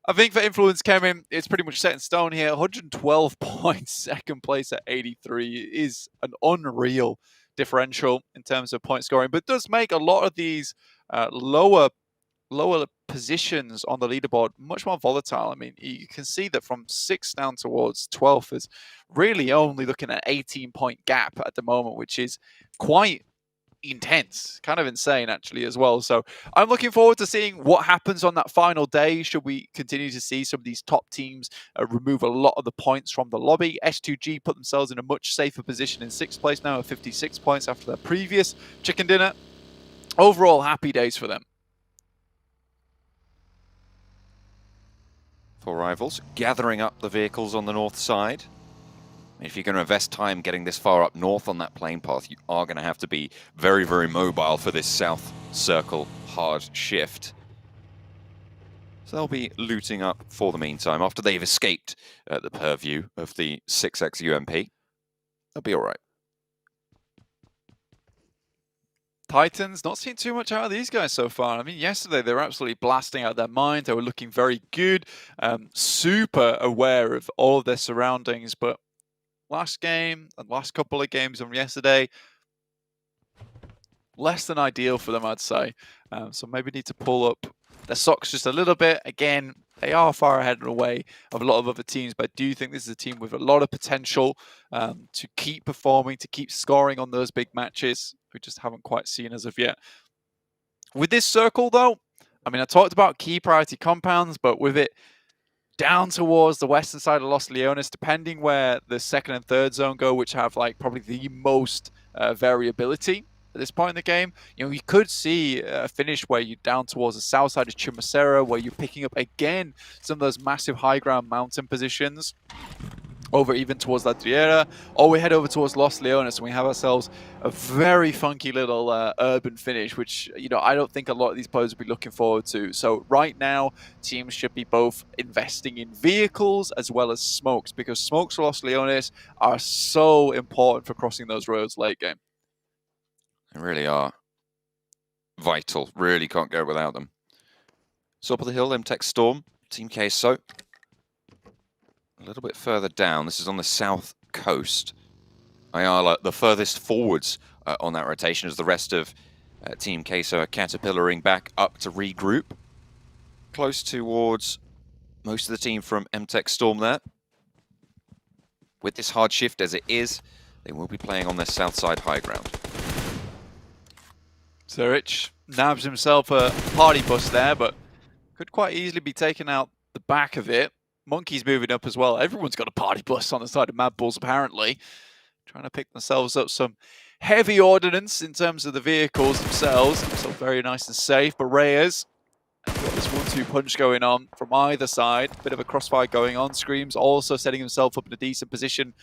[SPEAKER 11] I think for Influence Kevin, it's pretty much set in stone here. 112 points, second place at 83 is an unreal differential in terms of point scoring, but does make a lot of these lower positions on the leaderboard much more volatile. I mean, you can see that from 6th down towards 12th is really only looking at 18-point gap at the moment, which is quite intense, kind of insane actually as well. So I'm looking forward to seeing what happens on that final day. Should we continue to see some of these top teams remove a lot of the points from the lobby? S2G put themselves in a much safer position in 6th place now, at 56 points after their previous chicken dinner. Overall, happy days for them.
[SPEAKER 10] 4 rivals gathering up the vehicles on the north side. If you're going to invest time getting this far up north on that plane path, you are going to have to be very, very mobile for this south circle hard shift. So they'll be looting up for the meantime. After they've escaped the purview of the 6x UMP, they'll be all right.
[SPEAKER 11] Titans, not seeing too much out of these guys so far. I mean, yesterday they were absolutely blasting out their mind. They were looking very good, super aware of all of their surroundings. But last game and last couple of games from yesterday, less than ideal for them, I'd say. So maybe need to pull up their socks just a little bit. Again, they are far ahead and away of a lot of other teams, but I do think this is a team with a lot of potential to keep performing, to keep scoring on those big matches. We just haven't quite seen as of yet. With this circle, though, I mean, I talked about key priority compounds, but with it down towards the western side of Los Leones, depending where the 2nd and 3rd zone go, which have like probably the most variability at this point in the game, you know, you could see a finish where you're down towards the south side of Chumacera, where you're picking up again some of those massive high ground mountain positions over even towards La Triera, or we head over towards Los Leones and we have ourselves a very funky little urban finish, which, you know, I don't think a lot of these players will be looking forward to. So right now, teams should be both investing in vehicles as well as smokes, because smokes for Los Leones are so important for crossing those roads late game.
[SPEAKER 10] They really are vital. Really can't go without them. Top of the hill, MTech Storm, Team Queso. A little bit further down, this is on the south coast. Ayala, the furthest forwards on that rotation, as the rest of Team Queso are caterpillaring back up to regroup. Close towards most of the team from MTech Storm there. With this hard shift as it is, they will be playing on their south side high ground.
[SPEAKER 11] Zurich nabs himself a party bus there, but could quite easily be taken out the back of it. Monkey's moving up as well. Everyone's got a party bus on the side of Mad Bulls, apparently. Trying to pick themselves up some heavy ordnance in terms of the vehicles themselves. So very nice and safe. But Reyes has got this 1-2 punch going on from either side. Bit of a crossfire going on. Screams also setting himself up in a decent position.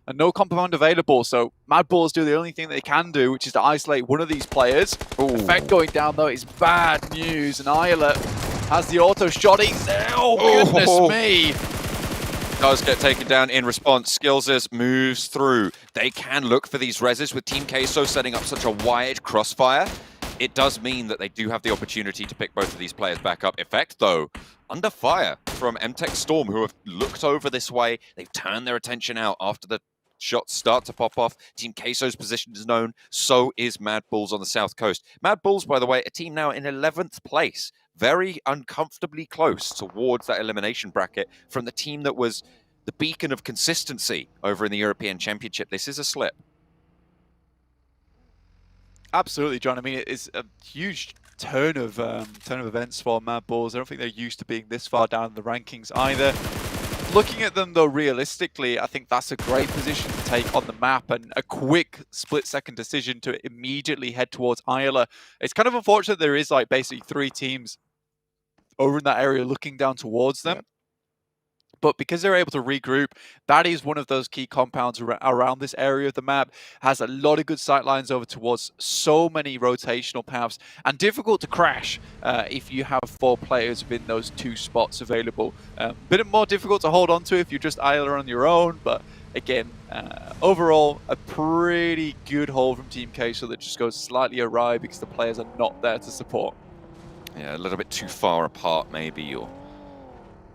[SPEAKER 11] And no compound available. So Mad Bulls do the only thing they can do, which is to isolate one of these players. Effect going down, though, is bad news. And Ayala has the auto shot. Oh, goodness me.
[SPEAKER 10] Does get taken down in response. Skillses moves through. They can look for these reses with Team Queso setting up such a wide crossfire. It does mean that they do have the opportunity to pick both of these players back up. Effect, though, under fire from MTech Storm, who have looked over this way. They've turned their attention out after the shots start to pop off. Team Queso's position is known. So is Mad Bulls on the south coast. Mad Bulls, by the way, a team now in 11th place. Very uncomfortably close towards that elimination bracket from the team that was the beacon of consistency over in the European Championship. This is a slip.
[SPEAKER 11] Absolutely, John. I mean, it's a huge turn of events for Mad Bulls. I don't think they're used to being this far down in the rankings either. Looking at them, though, realistically, I think that's a great position to take on the map, and a quick split-second decision to immediately head towards Isla. It's kind of unfortunate there is like basically 3 teams over in that area looking down towards them. Yep. But because they're able to regroup, that is one of those key compounds around this area of the map. Has a lot of good sight lines over towards so many rotational paths, and difficult to crash if you have 4 players within those 2 spots available. Bit more difficult to hold on to if you're just Isla on your own, but again, overall, a pretty good hold from Team Queso that just goes slightly awry because the players are not there to support.
[SPEAKER 10] Yeah, a little bit too far apart maybe, or...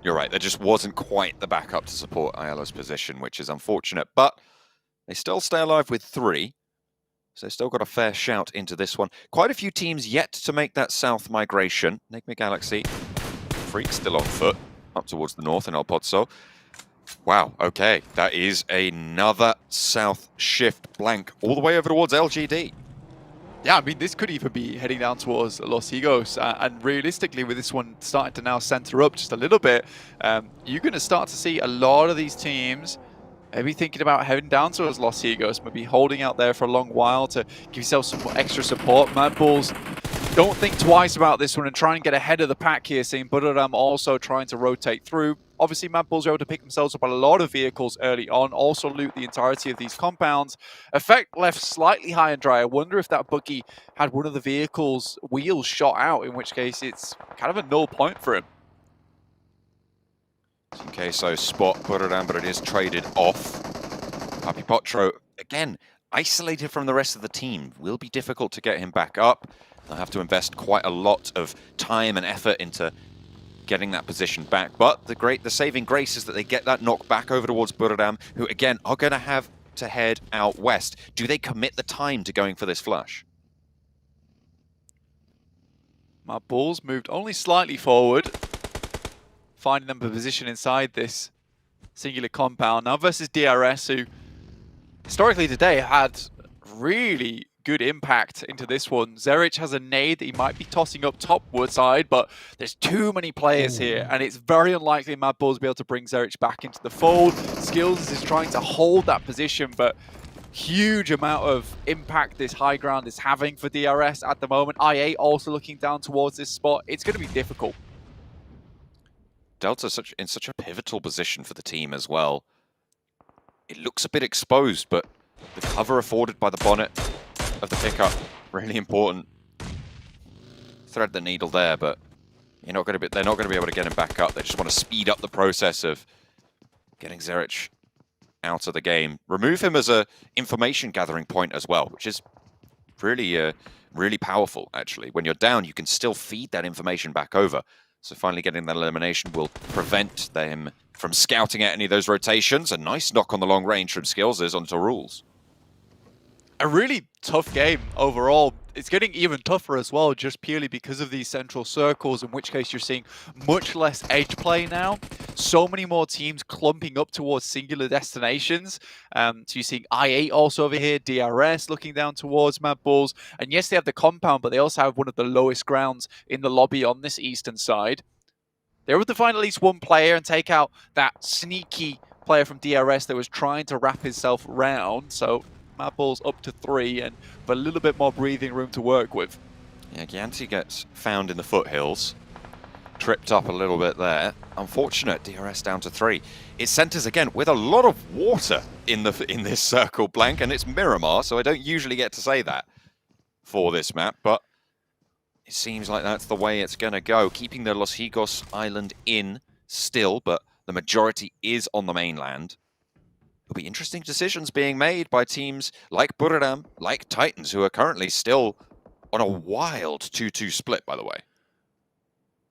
[SPEAKER 10] You're right, there just wasn't quite the backup to support Ayala's position, which is unfortunate, but they still stay alive with 3, so they've still got a fair shout into this one. Quite a few teams yet to make that south migration. Enigma Galaxy, Freak still on foot, up towards the north in El Pozo. Wow, okay, that is another south shift blank, all the way over towards LGD.
[SPEAKER 11] Yeah, I mean, this could even be heading down towards Los Higos, and realistically, with this one starting to now center up just a little bit, you're going to start to see a lot of these teams maybe thinking about heading down towards Los Higos, maybe holding out there for a long while to give yourself some extra support. Mad Bulls, don't think twice about this one and try and get ahead of the pack here, seeing Budoram also trying to rotate through. Obviously, Mad Bulls are able to pick themselves up a lot of vehicles early on, also loot the entirety of these compounds. Effect left slightly high and dry. I wonder if that buggy had one of the vehicle's wheels shot out, in which case it's kind of a null point for him.
[SPEAKER 10] In case so spot Budoram, but it is traded off. Papi Potro, again, isolated from the rest of the team. Will be difficult to get him back up. They'll have to invest quite a lot of time and effort into getting that position back. But the saving grace is that they get that knock back over towards Budoram, who again are going to have to head out west. Do they commit the time to going for this flush?
[SPEAKER 11] Mad Bulls moved only slightly forward, finding them a position inside this singular compound. Now versus DRS, who historically today had really good impact into this one. Zerich has a nade that he might be tossing up topward side, but there's too many players here, and it's very unlikely Mad Bulls will be able to bring Zerich back into the fold. Skills is trying to hold that position, but huge amount of impact this high ground is having for DRS at the moment. IA also looking down towards this spot. It's going to be difficult.
[SPEAKER 10] Delta in such a pivotal position for the team as well. It looks a bit exposed, but the cover afforded by the bonnet of the pickup, really important. Thread the needle there, but they're not going to be able to get him back up. They just want to speed up the process of getting Zerich out of the game. Remove him as a information gathering point as well, which is really, really powerful, actually. When you're down, you can still feed that information back over. So finally getting that elimination will prevent them from scouting at any of those rotations. A nice knock on the long range from Skills is onto Rules.
[SPEAKER 11] A really tough game overall. It's getting even tougher as well, just purely because of these central circles, in which case you're seeing much less edge play now. So many more teams clumping up towards singular destinations. So you're seeing I8 also over here, DRS looking down towards Mad Bulls. And yes, they have the compound, but they also have one of the lowest grounds in the lobby on this eastern side. They're able to find at least one player and take out that sneaky player from DRS that was trying to wrap himself round. So Mad Bulls up to 3 and with a little bit more breathing room to work with.
[SPEAKER 10] Yeah, Gianti gets found in the foothills. Tripped up a little bit there. Unfortunate, DRS down to 3. It centers again with a lot of water in this circle blank, and it's Miramar, so I don't usually get to say that for this map, but it seems like that's the way it's going to go. Keeping the Los Higos island in still, but the majority is on the mainland. There'll be interesting decisions being made by teams like Budoram, like Titans, who are currently still on a wild 2-2 split, by the way.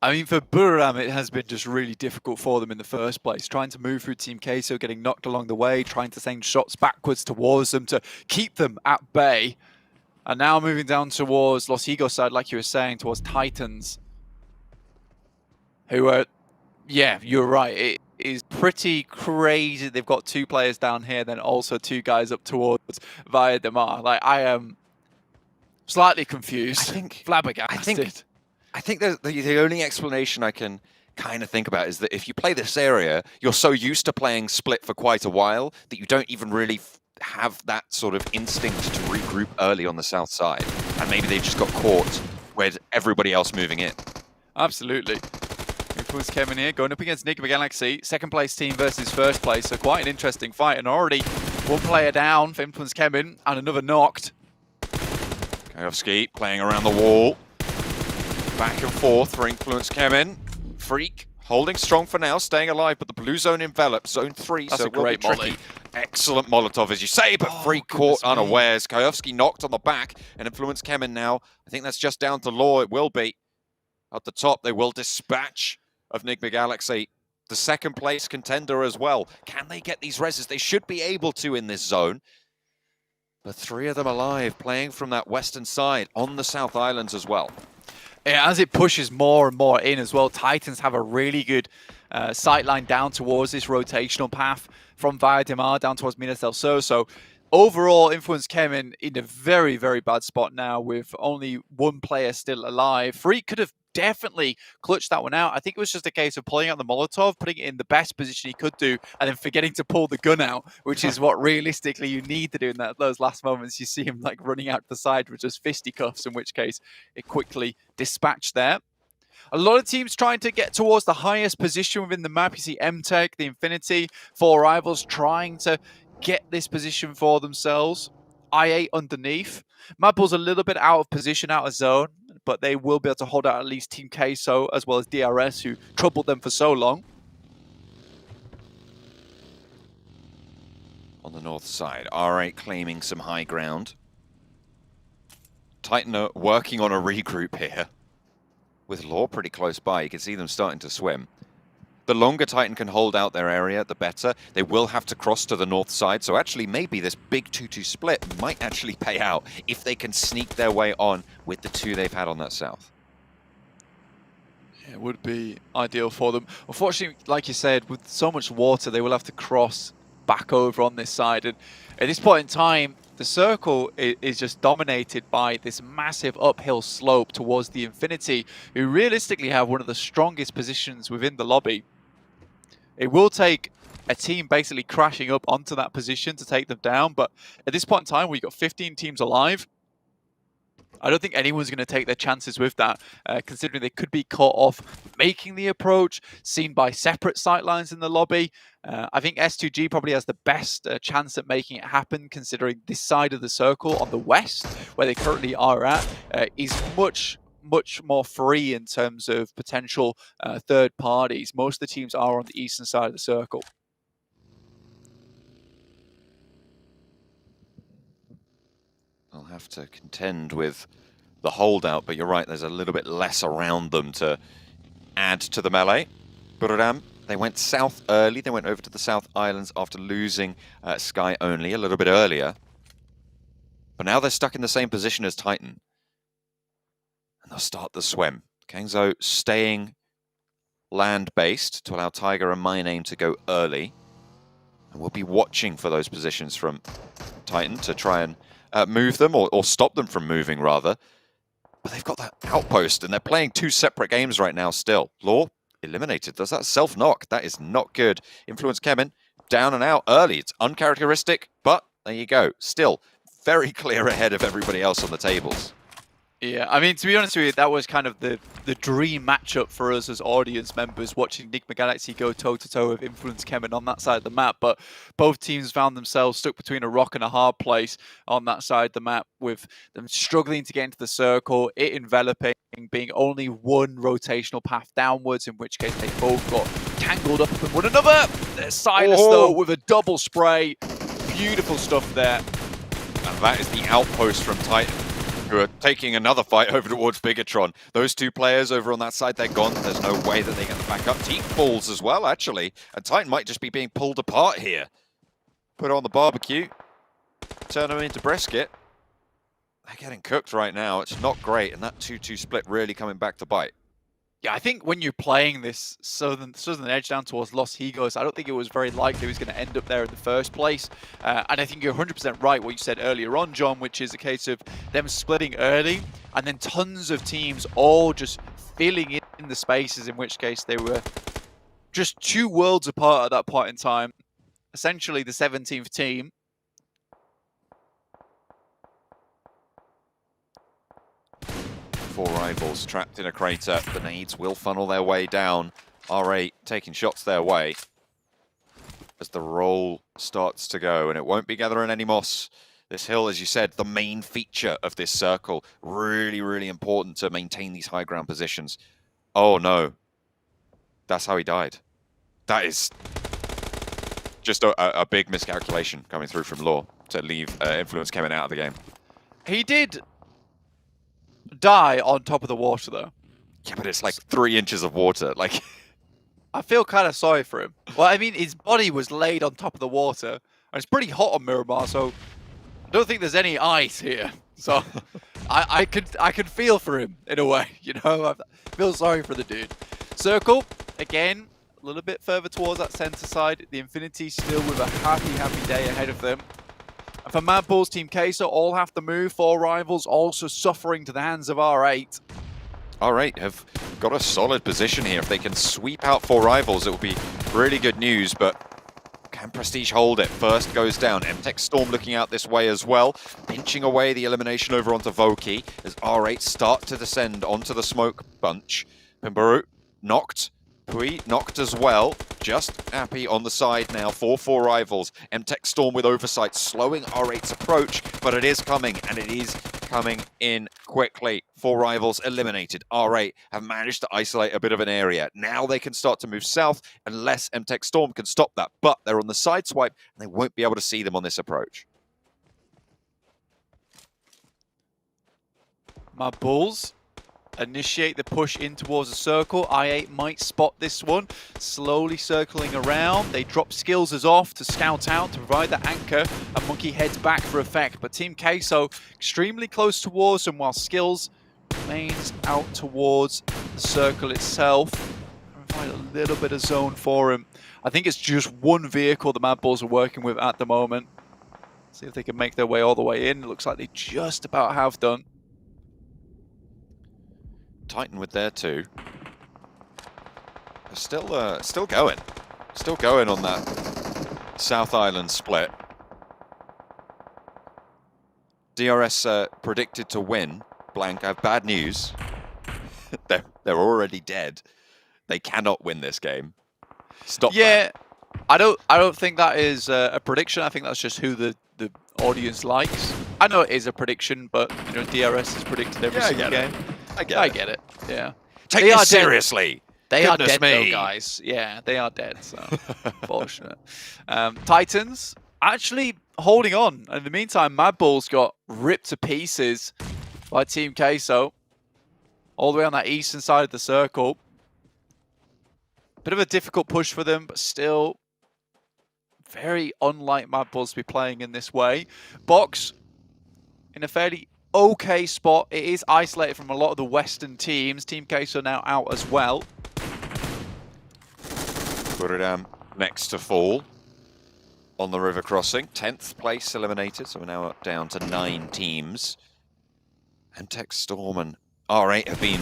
[SPEAKER 11] I mean, for Budoram, it has been just really difficult for them in the first place. Trying to move through Team Queso, getting knocked along the way, trying to send shots backwards towards them to keep them at bay. And now moving down towards Los Higos side, like you were saying, towards Titans. Who are, yeah, you're right. is pretty crazy. They've got 2 players down here, then also 2 guys up towards via Demar. Like, I am slightly confused. Flabbergasted.
[SPEAKER 10] I think the only explanation I can kind of think about is that if you play this area, you're so used to playing split for quite a while that you don't even really have that sort of instinct to regroup early on the south side. And maybe they just got caught with everybody else moving in.
[SPEAKER 11] Absolutely. Influence Kevin here, going up against Enigma Galaxy. Second place team versus first place, so quite an interesting fight. And already 1 player down for Influence Kevin and another knocked.
[SPEAKER 10] Kayovski playing around the wall. Back and forth for Influence Kevin. Freak holding strong for now, staying alive, but the blue zone envelops zone 3,
[SPEAKER 11] That's
[SPEAKER 10] so
[SPEAKER 11] a great
[SPEAKER 10] tricky.
[SPEAKER 11] molly.
[SPEAKER 10] Excellent Molotov, as you say, but Freak caught unawares. Kayovski knocked on the back, and Influence Kevin now. I think that's just down to Law. It will be. At the top, they will dispatch of Enigma Galaxy, the second place contender as well. Can they get these reses? They should be able to in this zone. But 3 of them alive, playing from that western side on the South Islands as well.
[SPEAKER 11] Yeah, as it pushes more and more in as well, Titans have a really good sightline down towards this rotational path from Via Demar down towards Minas del Sur. So overall, Influence Kevin in a very, very bad spot now with only 1 player still alive. Freak could have definitely clutched that one out. I think it was just a case of pulling out the Molotov, putting it in the best position he could do, and then forgetting to pull the gun out, which is what realistically you need to do in those last moments. You see him like running out the side with just fisticuffs, in which case it quickly dispatched there. A lot of teams trying to get towards the highest position within the map. You see MTech, the Infinity, 4 Rivals trying to get this position for themselves. IA underneath. Maple's a little bit out of position, out of zone, but they will be able to hold out at least Team Queso as well as DRS, who troubled them for so long.
[SPEAKER 10] On the north side, R8 claiming some high ground. Titan are working on a regroup here. With Law pretty close by, you can see them starting to swim. The longer Titan can hold out their area, the better. They will have to cross to the north side, so actually maybe this big 2-2 split might actually pay out if they can sneak their way on with the 2 they've had on that south.
[SPEAKER 11] It would be ideal for them. Unfortunately, like you said, with so much water, they will have to cross back over on this side. And at this point in time, the circle is just dominated by this massive uphill slope towards the Infinity, who realistically have one of the strongest positions within the lobby. It will take a team basically crashing up onto that position to take them down, but at this point in time, we've got 15 teams alive. I don't think anyone's going to take their chances with that, considering they could be caught off making the approach, seen by separate sightlines in the lobby. I think S2G probably has the best chance at making it happen, considering this side of the circle on the west, where they currently are at, is much more free in terms of potential third parties. Most of the teams are on the eastern side of the circle.
[SPEAKER 10] They'll have to contend with the holdout, but you're right, there's a little bit less around them to add to the melee. Buradam, they went south early. They went over to the South Islands after losing Sky only a little bit earlier. But now they're stuck in the same position as Titan. And they'll start the swim. Kangzo staying land-based to allow Tiger and My Name to go early. And we'll be watching for those positions from Titan to try and move them, or stop them from moving, rather. But they've got that outpost, and they're playing 2 separate games right now still. Law eliminated. Does that self-knock? That is not good. Influence Kevin down and out early. It's uncharacteristic, but there you go. Still very clear ahead of everybody else on the tables.
[SPEAKER 11] Yeah, I mean, to be honest with you, that was kind of the dream matchup for us as audience members, watching Enigma Galaxy go toe-to-toe with Influence Kevin on that side of the map. But both teams found themselves stuck between a rock and a hard place on that side of the map, with them struggling to get into the circle, it enveloping, being only 1 rotational path downwards, in which case they both got tangled up with one another. There's Silas, though, with a double spray. Beautiful stuff there.
[SPEAKER 10] And that is the outpost from Titan, who are taking another fight over towards Bigatron. Those 2 players over on that side, they're gone. There's no way that they get the back up. Team falls as well, actually. And Titan might just be being pulled apart here. Put on the barbecue. Turn them into brisket. They're getting cooked right now. It's not great. And that 2-2 split really coming back to bite.
[SPEAKER 11] Yeah, I think when you're playing this southern edge down towards Los Higos, I don't think it was very likely he was going to end up there in the first place. And I think you're 100% right what you said earlier on, John, which is a case of them splitting early and then tons of teams all just filling in the spaces, in which case they were just 2 worlds apart at that point in time. Essentially the 17th team.
[SPEAKER 10] Four rivals trapped in a crater. The nades will funnel their way down. R8 taking shots their way as the roll starts to go, and it won't be gathering any moss. This hill, as you said, the main feature of this circle. Really, really important to maintain these high ground positions. Oh no. That's how he died. That is just a big miscalculation coming through from Law to leave Influence coming out of the game.
[SPEAKER 11] He did die on top of the water, though.
[SPEAKER 10] Yeah, but it's like 3 inches of water. Like,
[SPEAKER 11] I feel kind of sorry for him. Well, I mean, his body was laid on top of the water, and it's pretty hot on Miramar, so I don't think there's any ice here. So I could feel for him in a way, you know. I feel sorry for the dude. Circle again, a little bit further towards that center side. The Infinity still with a happy day ahead of them. And for Mad Bulls, Team Queso all have to move. 4 rivals also suffering to the hands of R8.
[SPEAKER 10] R8 have got a solid position here. If they can sweep out 4 rivals, it will be really good news, but can Prestige hold it? First goes down. MTech Storm looking out this way as well, pinching away the elimination over onto Voki as R8 start to descend onto the smoke bunch. Pimbaru knocked. Pui knocked as well. Just happy on the side now for 4 rivals. MTech Storm with oversight, slowing R8's approach, but it is coming, and it is coming in quickly. 4 rivals eliminated. R8 have managed to isolate a bit of an area. Now they can start to move south, unless MTech Storm can stop that. But they're on the side swipe, and they won't be able to see them on this approach.
[SPEAKER 11] My Bulls initiate the push in towards the circle. I8 might spot this one. Slowly circling around. They drop skills as off to scout out, to provide that anchor. And Monkey heads back for effect. But Team Queso extremely close towards them, while skills remains out towards the circle itself. Provide a little bit of zone for him. I think it's just one vehicle the Mad Bulls are working with at the moment. See if they can make their way all the way in. It looks like they just about have done.
[SPEAKER 10] Titan with their 2. They're still going. Still going on that South Island split. DRS predicted to win. Blank, I have bad news. They're already dead. They cannot win this game. Stop that.
[SPEAKER 11] I don't think that is a prediction. I think that's just who the audience likes. I know it is a prediction, but you know, DRS has predicted every single game.
[SPEAKER 10] I get it.
[SPEAKER 11] Yeah.
[SPEAKER 10] Take this seriously.
[SPEAKER 11] They are dead, though, guys. Yeah, they are dead, so unfortunate. Titans actually holding on. In the meantime, Mad Bulls got ripped to pieces by Team Queso. All the way on that eastern side of the circle. Bit of a difficult push for them, but still very unlike Mad Bulls to be playing in this way. Box in a fairly okay spot. It is isolated from a lot of the Western teams. Team Queso now out as well.
[SPEAKER 10] Buradam next to fall on the river crossing. 10th place eliminated, so we're now down to 9 teams. And Tech Storm and R8 have been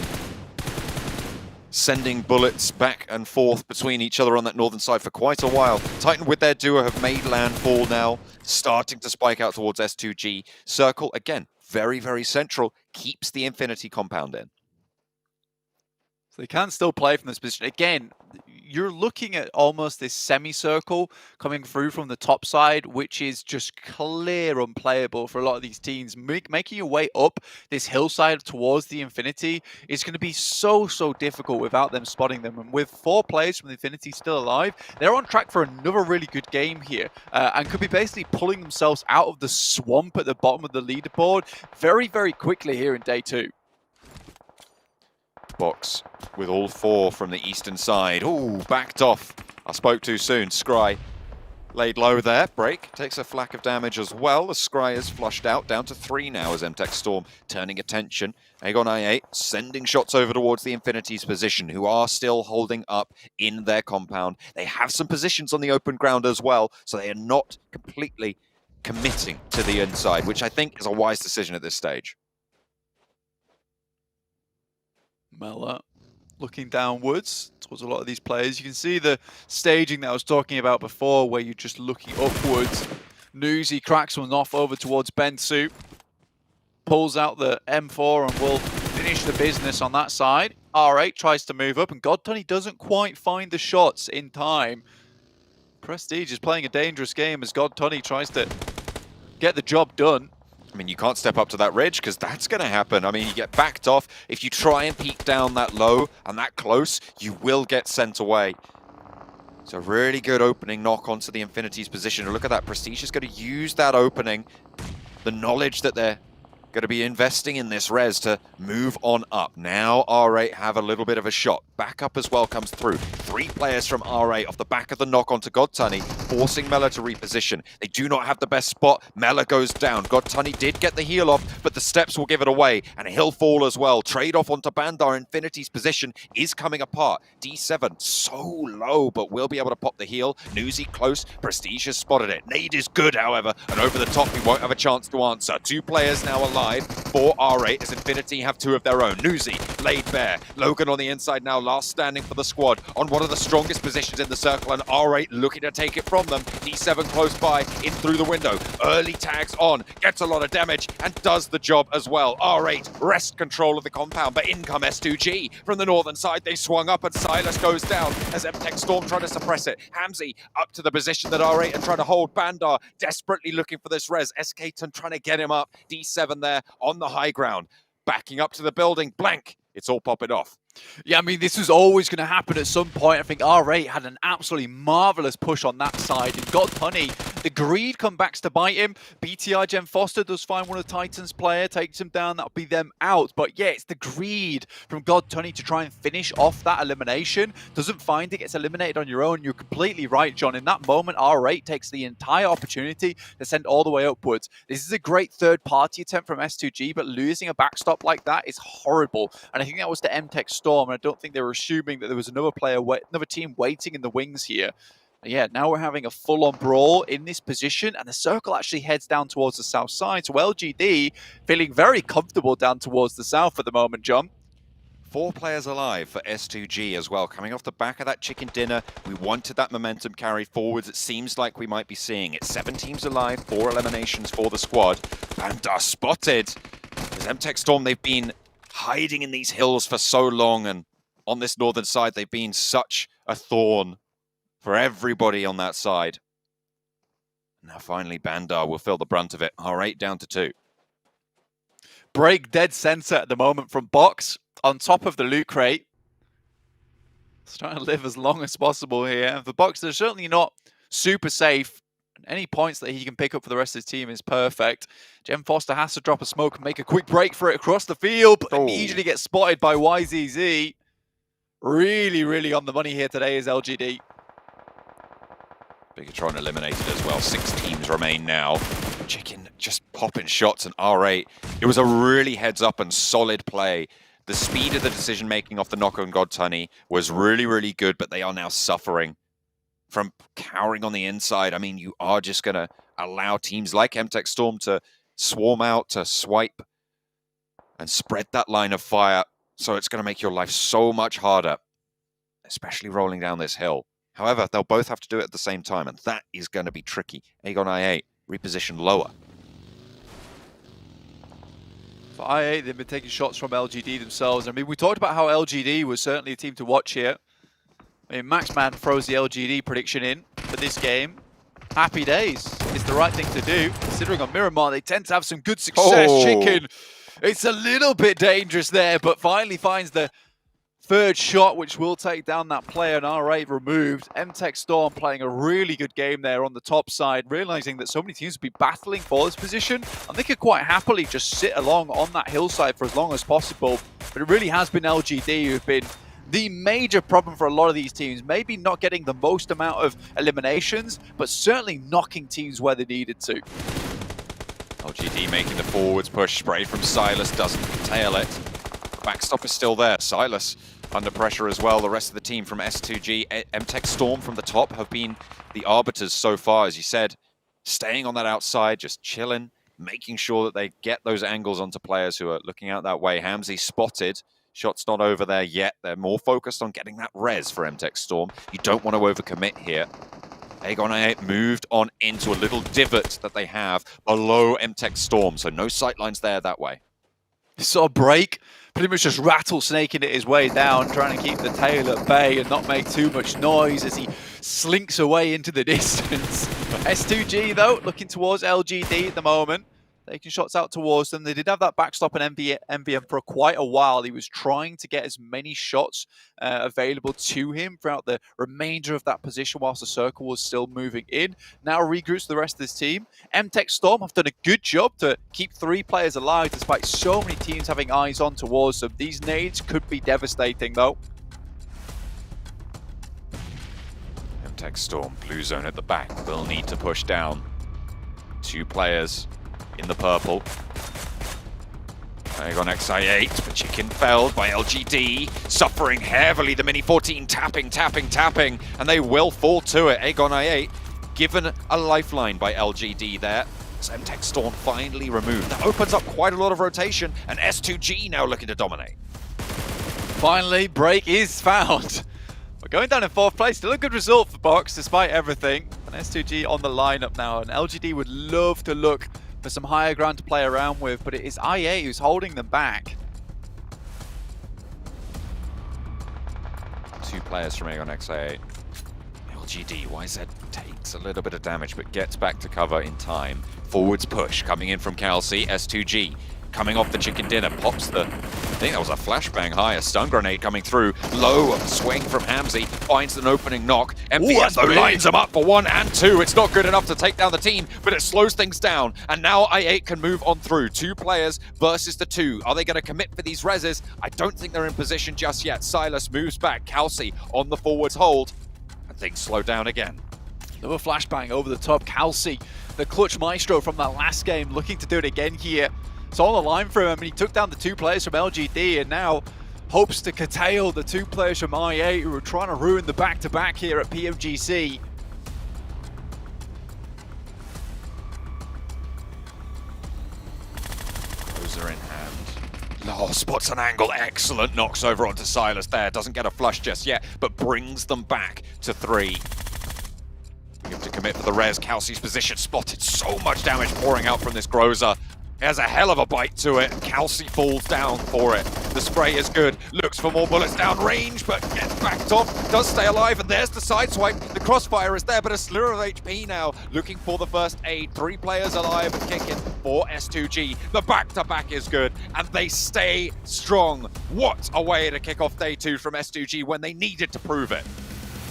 [SPEAKER 10] sending bullets back and forth between each other on that northern side for quite a while. Titan with their duo have made landfall now, starting to spike out towards S2G. Circle, again, very, very central, keeps the Infinity compound in.
[SPEAKER 11] So they can still play from this position. Again, you're looking at almost this semicircle coming through from the top side, which is just clear unplayable for a lot of these teams. Making your way up this hillside towards the Infinity is going to be so difficult without them spotting them. And with 4 players from the Infinity still alive, they're on track for another really good game here, and could be basically pulling themselves out of the swamp at the bottom of the leaderboard very, very quickly here in day 2.
[SPEAKER 10] Box with all 4 from the eastern side. Ooh, backed off. I spoke too soon. Scry Laid low there. Break takes a flak of damage as well. The Scry is flushed out, down to 3 now as MTech Storm turning attention. Aegon I8 sending shots over towards the Infinity's position, who are still holding up in their compound. They have some positions on the open ground as well, so they are not completely committing to the inside, which I think is a wise decision at this stage.
[SPEAKER 11] Mela looking downwards towards a lot of these players. You can see the staging that I was talking about before, where you're just looking upwards. Newsy cracks one off over towards Bensu. Pulls out the M4 and will finish the business on that side. R8 tries to move up, and Godtunny doesn't quite find the shots in time. Prestige is playing a dangerous game as Godtunny tries to get the job done.
[SPEAKER 10] I mean, you can't step up to that ridge because that's going to happen. I mean, you get backed off. If you try and peek down that low and that close, you will get sent away. It's a really good opening knock onto the Infinity's position. And look at that. Prestige is going to use that opening, the knowledge that they're going to be investing in this res to move on up. Now R8 have a little bit of a shot. Backup as well comes through. 3 players from R8 off the back of the knock onto Godtunny, forcing Mela to reposition. They do not have the best spot. Mela goes down. Godtunny did get the heal off, but the steps will give it away, and he'll fall as well. Trade off onto Bandar. Infinity's position is coming apart. D7 so low, but will be able to pop the heal. Newsy close. Prestige has spotted it. Nade is good, however, and over the top, he won't have a chance to answer. 2 players now alive for R8 as Infinity have 2 of their own. Newsy laid bare. Logan on the inside now, last standing for the squad on one of the strongest positions in the circle, and R8 looking to take it from them. D7 close by, in through the window. Early tags on, gets a lot of damage, and does the job as well. R8 wrest control of the compound, but in come S2G. From the northern side, they swung up, and Silas goes down as MTech Storm try to suppress it. Hamzy up to the position that R8 are trying to hold. Bandar desperately looking for this res. SK-Ton trying to get him up. D7 there on the high ground. Backing up to the building. Blank. It's all popping off.
[SPEAKER 11] Yeah, I mean, this was always going to happen at some point. I think R8 had an absolutely marvelous push on that side. And Godtunny, the greed comes back to bite him. BTI Jen Foster does find one of the Titans player, takes him down. That'll be them out. But yeah, it's the greed from Godtunny to try and finish off that elimination. Doesn't find it, gets eliminated on your own. You're completely right, John. In that moment, R8 takes the entire opportunity to send all the way upwards. This is a great third-party attempt from S2G, but losing a backstop like that is horrible. And I think that was to MTech Storm, and I don't think they were assuming that there was another team waiting in the wings here. Yeah, now we're having a full-on brawl in this position, and the circle actually heads down towards the south side. So LGD feeling very comfortable down towards the south at the moment, John.
[SPEAKER 10] 4 players alive for S2G as well. Coming off the back of that chicken dinner, we wanted that momentum carried forwards. It seems like we might be seeing it. 7 teams alive, 4 eliminations for the squad. Bandar spotted. As MTech Storm, they've been hiding in these hills for so long, and on this northern side, they've been such a thorn for everybody on that side. Now finally, Bandar will feel the brunt of it. R8 down to 2.
[SPEAKER 11] Break dead center at the moment from Box on top of the loot crate. He's trying to live as long as possible here. And for Box, they're certainly not super safe. Any points that he can pick up for the rest of his team is perfect. Jem Foster has to drop a smoke and make a quick break for it across the field, but immediately gets spotted by YZZ. Really, really on the money here today is LGD.
[SPEAKER 10] Bigatron eliminated as well. 6 teams remain now. Chicken just popping shots, and R8. It was a really heads up and solid play. The speed of the decision making off the knock on Godtunny was really, really good, but they are now suffering from cowering on the inside. I mean, you are just going to allow teams like MTech Storm to swarm out, to swipe, and spread that line of fire. So it's going to make your life so much harder, especially rolling down this hill. However, they'll both have to do it at the same time, and that is going to be tricky. Aegon I8, reposition lower.
[SPEAKER 11] For I8, they've been taking shots from LGD themselves. I mean, we talked about how LGD was certainly a team to watch here. I mean, Maxman throws the LGD prediction in for this game. Happy days. It's the right thing to do. Considering on Miramar, they tend to have some good success. Chicken, it's a little bit dangerous there, but finally finds the third shot, which will take down that player, and R8 removed. MTech Storm playing a really good game there on the top side, realizing that so many teams would be battling for this position, and they could quite happily just sit along on that hillside for as long as possible. But it really has been LGD who've been the major problem for a lot of these teams. Maybe not getting the most amount of eliminations, but certainly knocking teams where they needed to.
[SPEAKER 10] LGD making the forwards push. Spray from Silas doesn't tail it. Backstop is still there. Silas under pressure as well. The rest of the team from S2G, MTech Storm from the top have been the arbiters so far, as you said, staying on that outside, just chilling, making sure that they get those angles onto players who are looking out that way. Hamzy spotted. Shot's not over there yet. They're more focused on getting that res for MTech Storm. You don't want to overcommit here. Aegon moved on into a little divot that they have below MTech Storm, so no sightlines there that way.
[SPEAKER 11] Sort of break, pretty much just rattlesnaking it his way down, trying to keep the tail at bay and not make too much noise as he slinks away into the distance. S2G, though, looking towards LGD at the moment, taking shots out towards them. They did have that backstop in MVM for quite a while. He was trying to get as many shots available to him throughout the remainder of that position whilst the circle was still moving in. Now regroups the rest of this team. MTech Storm have done a good job to keep 3 players alive despite so many teams having eyes on towards them. These nades could be devastating, though.
[SPEAKER 10] MTech Storm, blue zone at the back, will need to push down. 2 players in the purple. Aegon XI8, but Chicken felled by LGD, suffering heavily. The Mini 14 tapping, and they will fall to it. Aegon I8 given a lifeline by LGD there. So MTech Storm finally removed. That opens up quite a lot of rotation, and S2G now looking to dominate.
[SPEAKER 11] Finally, break is found. We're going down in 4th place. Still a good result for Box despite everything. And S2G on the lineup now, and LGD would love to look for some higher ground to play around with, but it is IA who's holding them back.
[SPEAKER 10] 2 players from Aegon XI8. LGD, YZ takes a little bit of damage, but gets back to cover in time. Forwards push coming in from Kelsey. S2G coming off the chicken dinner, pops the, I think that was a flashbang high, a stun grenade coming through. Low swing from Hamzy, finds an opening knock. MVS though lines him up for 1 and 2. It's not good enough to take down the team, but it slows things down. And now I8 can move on through. 2 players versus the 2. Are they going to commit for these reses? I don't think they're in position just yet. Silas moves back. Kelsey on the forwards hold. And things slow down again.
[SPEAKER 11] Another flashbang over the top. Kelsey, the clutch maestro from that last game, looking to do it again here. It's on the line for him, and he took down the 2 players from LGD and now hopes to curtail the 2 players from IA who are trying to ruin the back-to-back here at PMGC.
[SPEAKER 10] Those are in hand. Oh, spots an angle, excellent. Knocks over onto Silas there. Doesn't get a flush just yet, but brings them back to 3. We have to commit for the res. Kelsey's position spotted. So much damage pouring out from this Groza. Has a hell of a bite to it. Kelsey falls down for it. The spray is good. Looks for more bullets down range, but gets backed off. Does stay alive, and there's the sideswipe. The crossfire is there, but a slur of HP now. Looking for the first aid. 3 players alive and kicking for S2G. The back-to-back is good, and they stay strong. What a way to kick off day 2 from S2G when they needed to prove it.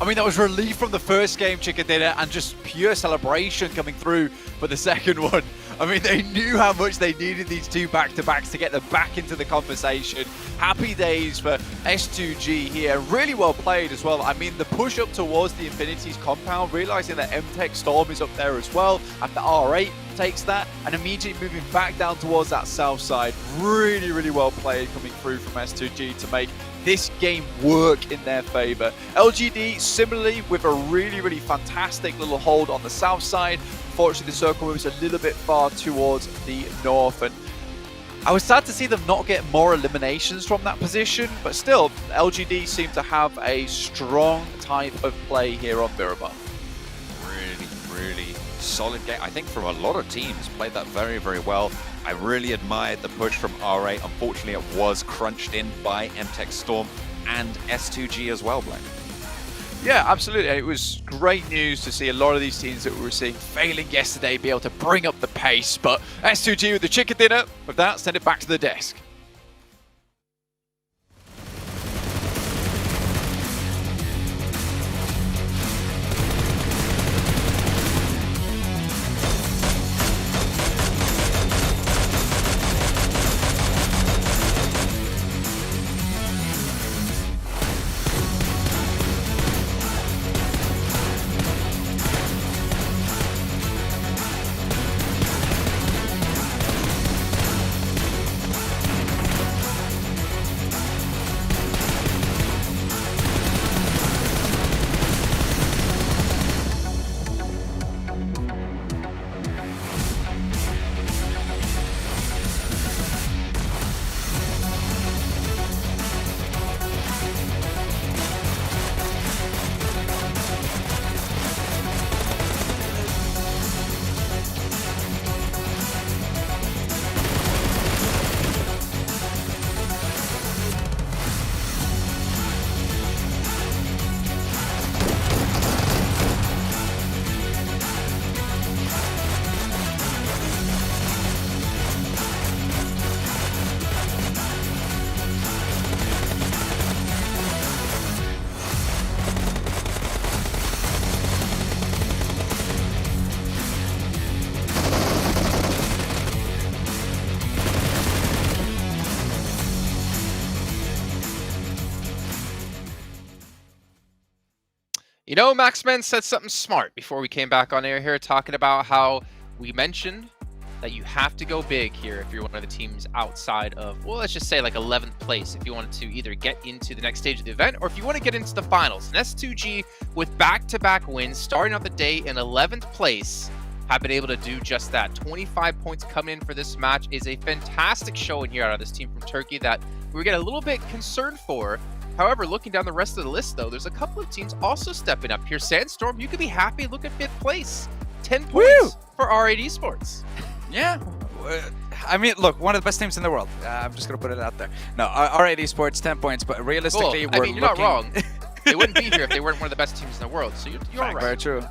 [SPEAKER 11] I mean, that was relief from the first game, Chicken Dinner, and just pure celebration coming through for the second one. I mean, they knew how much they needed these 2 back-to-backs to get them back into the conversation. Happy days for S2G here. Really well played as well. I mean, the push up towards the Infinities compound, realizing that MTech Storm is up there as well, after R8 takes that, and immediately moving back down towards that south side. Really, really well played coming through from S2G to make this game work in their favor. LGD similarly with a really, really fantastic little hold on the south side. Unfortunately, the circle moves a little bit far towards the north, and I was sad to see them not get more eliminations from that position, but still, LGD seem to have a strong type of play here on Miramar.
[SPEAKER 10] Really solid game. I think from a lot of teams, played that very, very well. I really admired the push from R8. Unfortunately, it was crunched in by MTech Storm and S2G as well, Black.
[SPEAKER 11] Yeah, absolutely. It was great news to see a lot of these teams that we were seeing failing yesterday be able to bring up the pace, but S2G with the chicken dinner. With that, send it back to the desk.
[SPEAKER 7] You know, Maxman said something smart before we came back on air here, talking about how we mentioned that you have to go big here if you're one of the teams outside of, well, let's just say like 11th place if you wanted to either get into the next stage of the event or if you want to get into the finals. And S2G, with back-to-back wins, starting out the day in 11th place, have been able to do just that. 25 points coming in for this match is a fantastic showing here out of this team from Turkey that we were getting a little bit concerned for. However, looking down the rest of the list, though, there's a couple of teams also stepping up here. Sandstorm, you could be happy. Look at 5th place. 10 points for R8 Esports.
[SPEAKER 9] Yeah. I mean, look, one of the best teams in the world. I'm just going to put it out there. No, R8 Esports, 10 points, but realistically,
[SPEAKER 7] I mean, you're not wrong. They wouldn't be here if they weren't one of the best teams in the world, so you're all right.
[SPEAKER 9] Very true.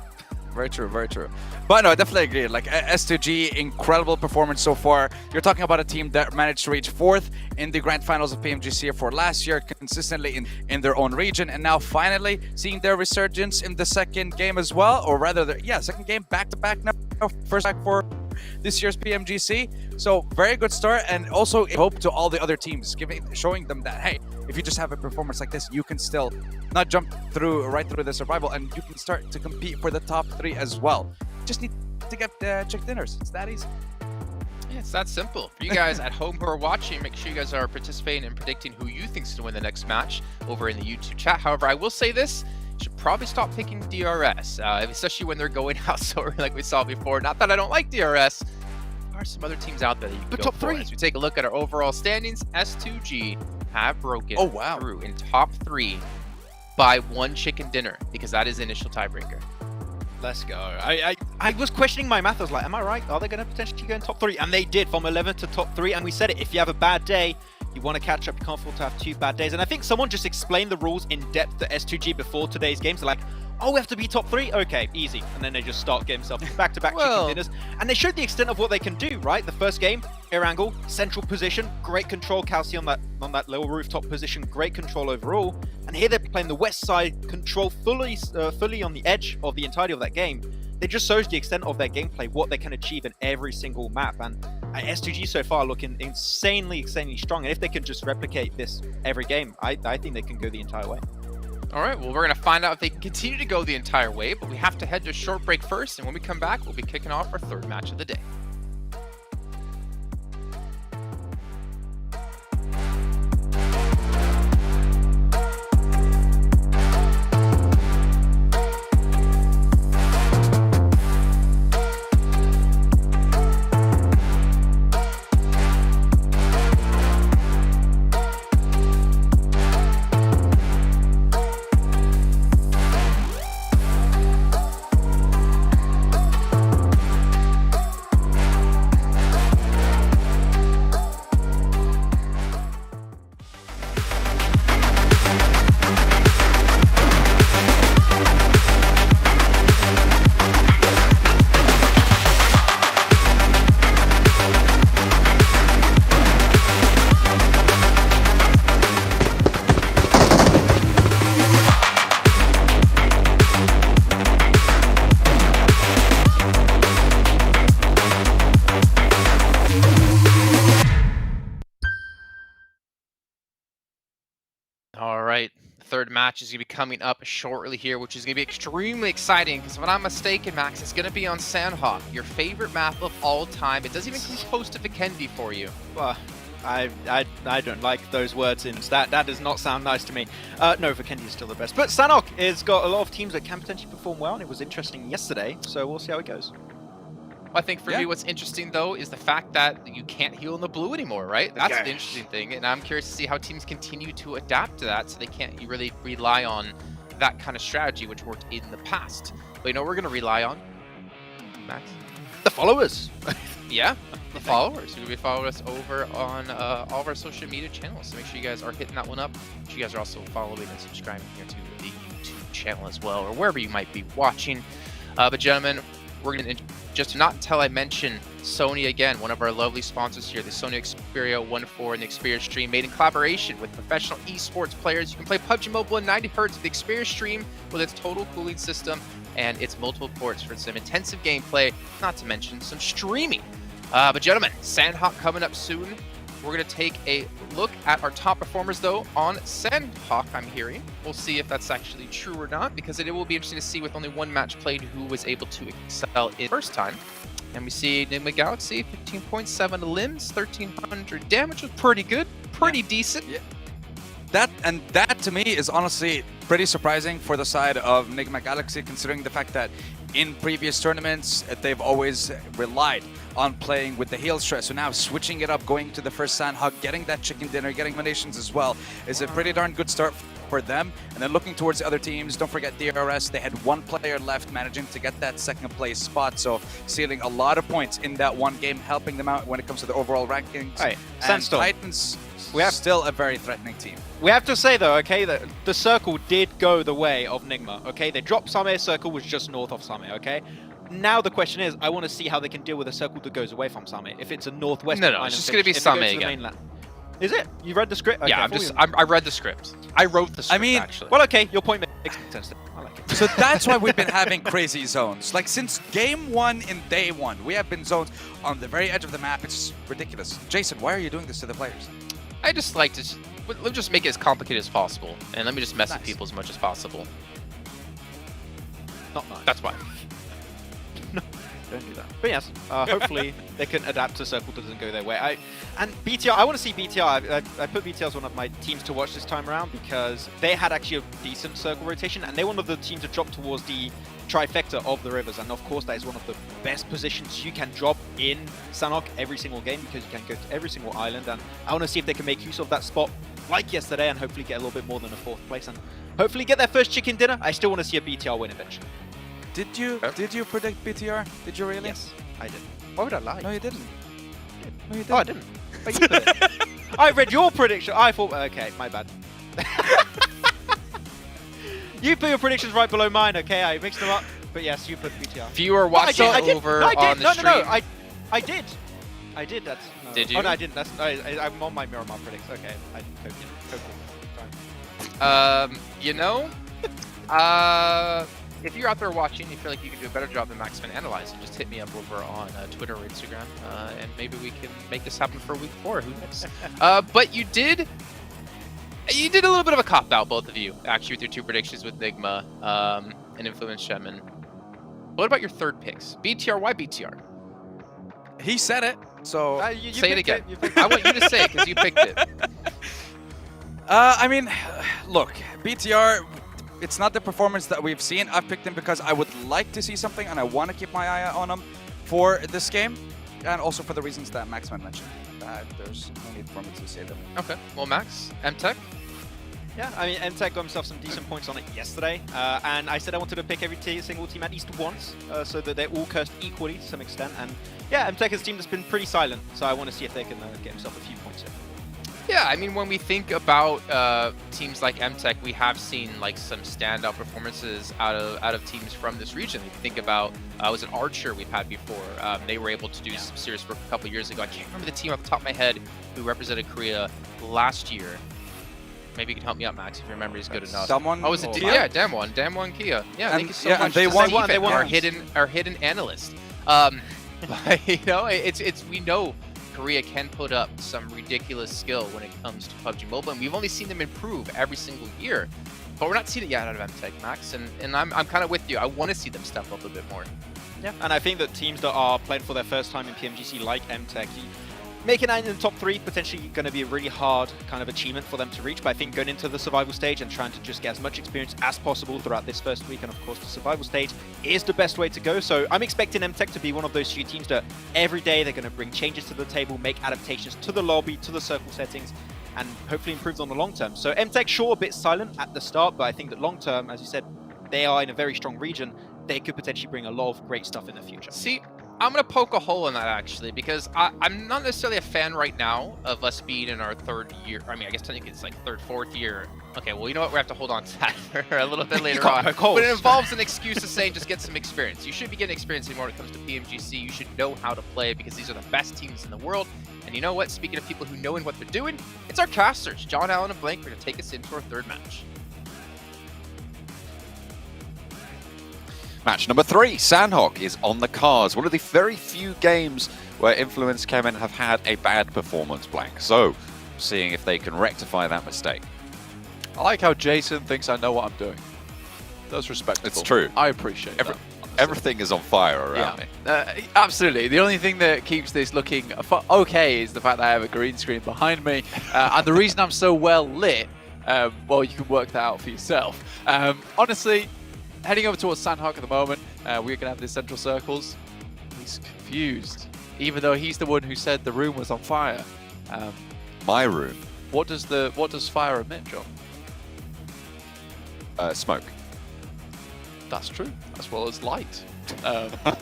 [SPEAKER 9] Very true, very true. But no, I definitely agree. Like S2G, incredible performance so far. You're talking about a team that managed to reach 4th in the grand finals of PMGC for last year, consistently in their own region, and now finally seeing their resurgence in the second game as well, or rather, second game back-to-back now, first back for this year's PMGC. So very good start, and also hope to all the other teams, showing them that, hey, if you just have a performance like this, you can still not jump right through the survival, and you can start to compete for the top 3 as well. Just need to get check dinners. It's that easy.
[SPEAKER 7] Yeah, it's that simple. For you guys at home who are watching, make sure you guys are participating and predicting who you think is going to win the next match over in the YouTube chat. However, I will say this. You should probably stop picking DRS, especially when they're going out so early like we saw before. Not that I don't like DRS. There are some other teams out there that you can go
[SPEAKER 9] top
[SPEAKER 7] for.
[SPEAKER 9] 3.
[SPEAKER 7] As we take a look at our overall standings, S2G have broken through in top 3 by 1 chicken dinner, because that is the initial tiebreaker.
[SPEAKER 8] Let's go. I was questioning my math. I was like, am I right? Are they going to potentially go in top 3? And they did, from 11th to top 3. And we said it, if you have a bad day, you want to catch up, you can't afford to have 2 bad days. And I think someone just explained the rules in depth to S2G before today's games. They're like, oh, we have to be top 3? Okay, easy. And then they just start getting themselves back-to-back chicken dinners. And they showed the extent of what they can do, right? The first game, air angle, central position, great control. Kelsey on that little rooftop position, great control overall. And here they're playing the west side, control fully on the edge of the entirety of that game. It just shows the extent of their gameplay, what they can achieve in every single map. And S2G so far looking insanely strong. And if they can just replicate this every game, I think they can go the entire way.
[SPEAKER 7] All right, well, we're going to find out if they can continue to go the entire way, but we have to head to a short break first, and when we come back, we'll be kicking off our 3rd match of the day. All right, the 3rd match is going to be coming up shortly here, which is going to be extremely exciting because if I'm not mistaken, Max, it's going to be on Sandhawk, your favorite map of all time. It doesn't even come close to Vikendi for you.
[SPEAKER 8] Well, I don't like those words in that does not sound nice to me. No, Vikendi is still the best. But Sanhok has got a lot of teams that can potentially perform well, and it was interesting yesterday, so we'll see how it goes.
[SPEAKER 7] I think for me, what's interesting, though, is the fact that you can't heal in the blue anymore, right? That's the interesting thing, and I'm curious to see how teams continue to adapt to that so they can't really rely on that kind of strategy, which worked in the past. But you know what we're going to rely on, Max?
[SPEAKER 8] The followers.
[SPEAKER 7] Yeah, the followers. You're going to be following us over on all of our social media channels, so make sure you guys are hitting that one up. Make sure you guys are also following and subscribing here to the YouTube channel as well, or wherever you might be watching. But gentlemen, we're going to just not until I mention Sony again, one of our lovely sponsors here, the Sony Xperia 1.4 and the Xperia Stream, made in collaboration with professional esports players. You can play PUBG Mobile in 90 Hz with the Xperia Stream with its total cooling system and its multiple ports for some intensive gameplay, not to mention some streaming. But gentlemen, Sandhawk coming up soon. We're going to take a look at our top performers, though, on Sandhawk, I'm hearing. We'll see if that's actually true or not, because it will be interesting to see with only one match played who was able to excel in first time. And we see Enigma Galaxy, 15.7 limbs, 1300 damage, was pretty good, pretty decent.
[SPEAKER 9] Yeah. That to me is honestly pretty surprising for the side of Enigma Galaxy, considering the fact that in previous tournaments they've always relied on playing with the heal stress. So now switching it up, going to the first Sandhawk, getting that chicken dinner, getting eliminations as well, is a pretty darn good start for them. And then looking towards the other teams, don't forget DRS, they had one player left, managing to get that second place spot, so sealing a lot of points in that one game, helping them out when it comes to the overall rankings.
[SPEAKER 8] All right,
[SPEAKER 9] and
[SPEAKER 8] Sandstorm.
[SPEAKER 9] Titans, still a very threatening team.
[SPEAKER 8] We have to say, though, okay, that the circle did go the way of Nigma, okay? They dropped Same, circle was just north of Same, okay? Now the question is, I want to see how they can deal with a circle that goes away from Same. If it's a northwest
[SPEAKER 7] No, it's just going to be Same again.
[SPEAKER 8] Is it? You read the script? Okay,
[SPEAKER 7] yeah, I read the script. I wrote the script, actually.
[SPEAKER 8] Well, okay, your point makes sense. I like it.
[SPEAKER 9] So that's why we've been having crazy zones. Like, since game one in day one, we have been zones on the very edge of the map. It's ridiculous. Jason, why are you doing this to the players?
[SPEAKER 7] I just like to... Let me just make it as complicated as possible, and let me just mess with people as much as possible.
[SPEAKER 8] Not nice.
[SPEAKER 7] That's why.
[SPEAKER 8] No, don't do that. But yes, hopefully they can adapt to circle that doesn't go their way. And BTR, I want to see BTR. I put BTR as one of my teams to watch this time around because they had actually a decent circle rotation, and they're one of the teams that dropped towards the trifecta of the rivers. And of course, that is one of the best positions you can drop in Sanhok every single game because you can go to every single island. And I want to see if they can make use of that spot like yesterday and hopefully get a little bit more than a 4th place and hopefully get their first chicken dinner. I still want to see a BTR win eventually.
[SPEAKER 9] Did you predict BTR? Did you really?
[SPEAKER 8] Yes, I did. Why would I lie?
[SPEAKER 9] No, you didn't. No, you didn't.
[SPEAKER 8] Oh, I didn't. But you put it. I read your prediction. I thought, okay, my bad. You put your predictions right below mine, okay? I mixed them up. But yes, you put BTR.
[SPEAKER 7] If you were watching over on the stream.
[SPEAKER 8] No, I did. I did. That's. No.
[SPEAKER 7] Did you?
[SPEAKER 8] Oh, no, I didn't. That's. I'm on my Miramar predicts. Okay, I didn't
[SPEAKER 7] you know, if you're out there watching, you feel like you can do a better job than Max Van analyzing, just hit me up over on Twitter or Instagram, and maybe we can make this happen for week 4. Who knows? But you did a little bit of a cop-out, both of you, actually, with your 2 predictions with Nigma and Influence Shemin. What about your 3rd picks? BTR, why BTR?
[SPEAKER 9] He said it, so
[SPEAKER 7] you say it again. I want you to say it because you picked it.
[SPEAKER 9] I mean, look, BTR, it's not the performance that we've seen. I've picked him because I would like to see something and I want to keep my eye on him for this game. And also for the reasons that Maxman mentioned. There's no need for me to say them.
[SPEAKER 7] Okay, well, Max, MTech?
[SPEAKER 8] Yeah, I mean, MTech got himself some decent points on it yesterday. And I said I wanted to pick every single team at least once so that they're all cursed equally to some extent. And yeah, MTech is a team that's been pretty silent. So I want to see if they can get himself a few points in.
[SPEAKER 7] Yeah, I mean, when we think about teams like MTech, we have seen like some standout performances out of teams from this region. If you think about, was it Archer we've had before? They were able to do some serious work a couple years ago. I can't remember the team off the top of my head who represented Korea last year. Maybe you can help me out, Max, if your memory is good enough.
[SPEAKER 9] Someone?
[SPEAKER 7] Oh, was it? Yeah, Damwon Kia. Yeah, thank you so much.
[SPEAKER 9] And they won.
[SPEAKER 7] Our hidden analyst. But, you know, it's we know Korea can put up some ridiculous skill when it comes to PUBG Mobile, and we've only seen them improve every single year. But we're not seeing it yet out of MTech, Max, and I'm kind of with you. I want to see them step up a bit more.
[SPEAKER 8] Yeah, and I think that teams that are playing for their first time in PMGC, like MTech, making it in the top 3 potentially going to be a really hard kind of achievement for them to reach. But I think going into the survival stage and trying to just get as much experience as possible throughout this first week, and of course the survival stage, is the best way to go. So I'm expecting MTech to be one of those few teams that every day they're going to bring changes to the table, make adaptations to the lobby, to the circle settings, and hopefully improve on the long term. So MTech, sure, a bit silent at the start, but I think that long term, as you said, they are in a very strong region. They could potentially bring a lot of great stuff in the future.
[SPEAKER 7] See, I'm going to poke a hole in that, actually, because I'm not necessarily a fan right now of us being in our 3rd year. I mean, I guess technically it's like 3rd, 4th year. Okay, well, you know what? We have to hold on to that for a little bit later on. But it involves an excuse of saying just get some experience. You should be getting experience anymore when it comes to PMGC. You should know how to play because these are the best teams in the world. And you know what? Speaking of people who know what they're doing, it's our casters, John Allen and Blank, to take us into our 3rd match.
[SPEAKER 10] Match number 3, Sandhawk is on the cards. One of the very few games where Influence Kemen have had a bad performance blank. So, seeing if they can rectify that mistake.
[SPEAKER 11] I like how Jason thinks I know what I'm doing. That's respectable.
[SPEAKER 10] It's true.
[SPEAKER 11] I appreciate that.
[SPEAKER 10] Everything is on fire around me.
[SPEAKER 11] Absolutely. The only thing that keeps this looking okay is the fact that I have a green screen behind me. And the reason I'm so well lit, well, you can work that out for yourself. Honestly, heading over towards Sandhawk at the moment, we're going to have the central circles. He's confused, even though he's the one who said the room was on fire.
[SPEAKER 10] My room.
[SPEAKER 11] What does fire emit, John?
[SPEAKER 10] Smoke.
[SPEAKER 11] That's true, as well as light,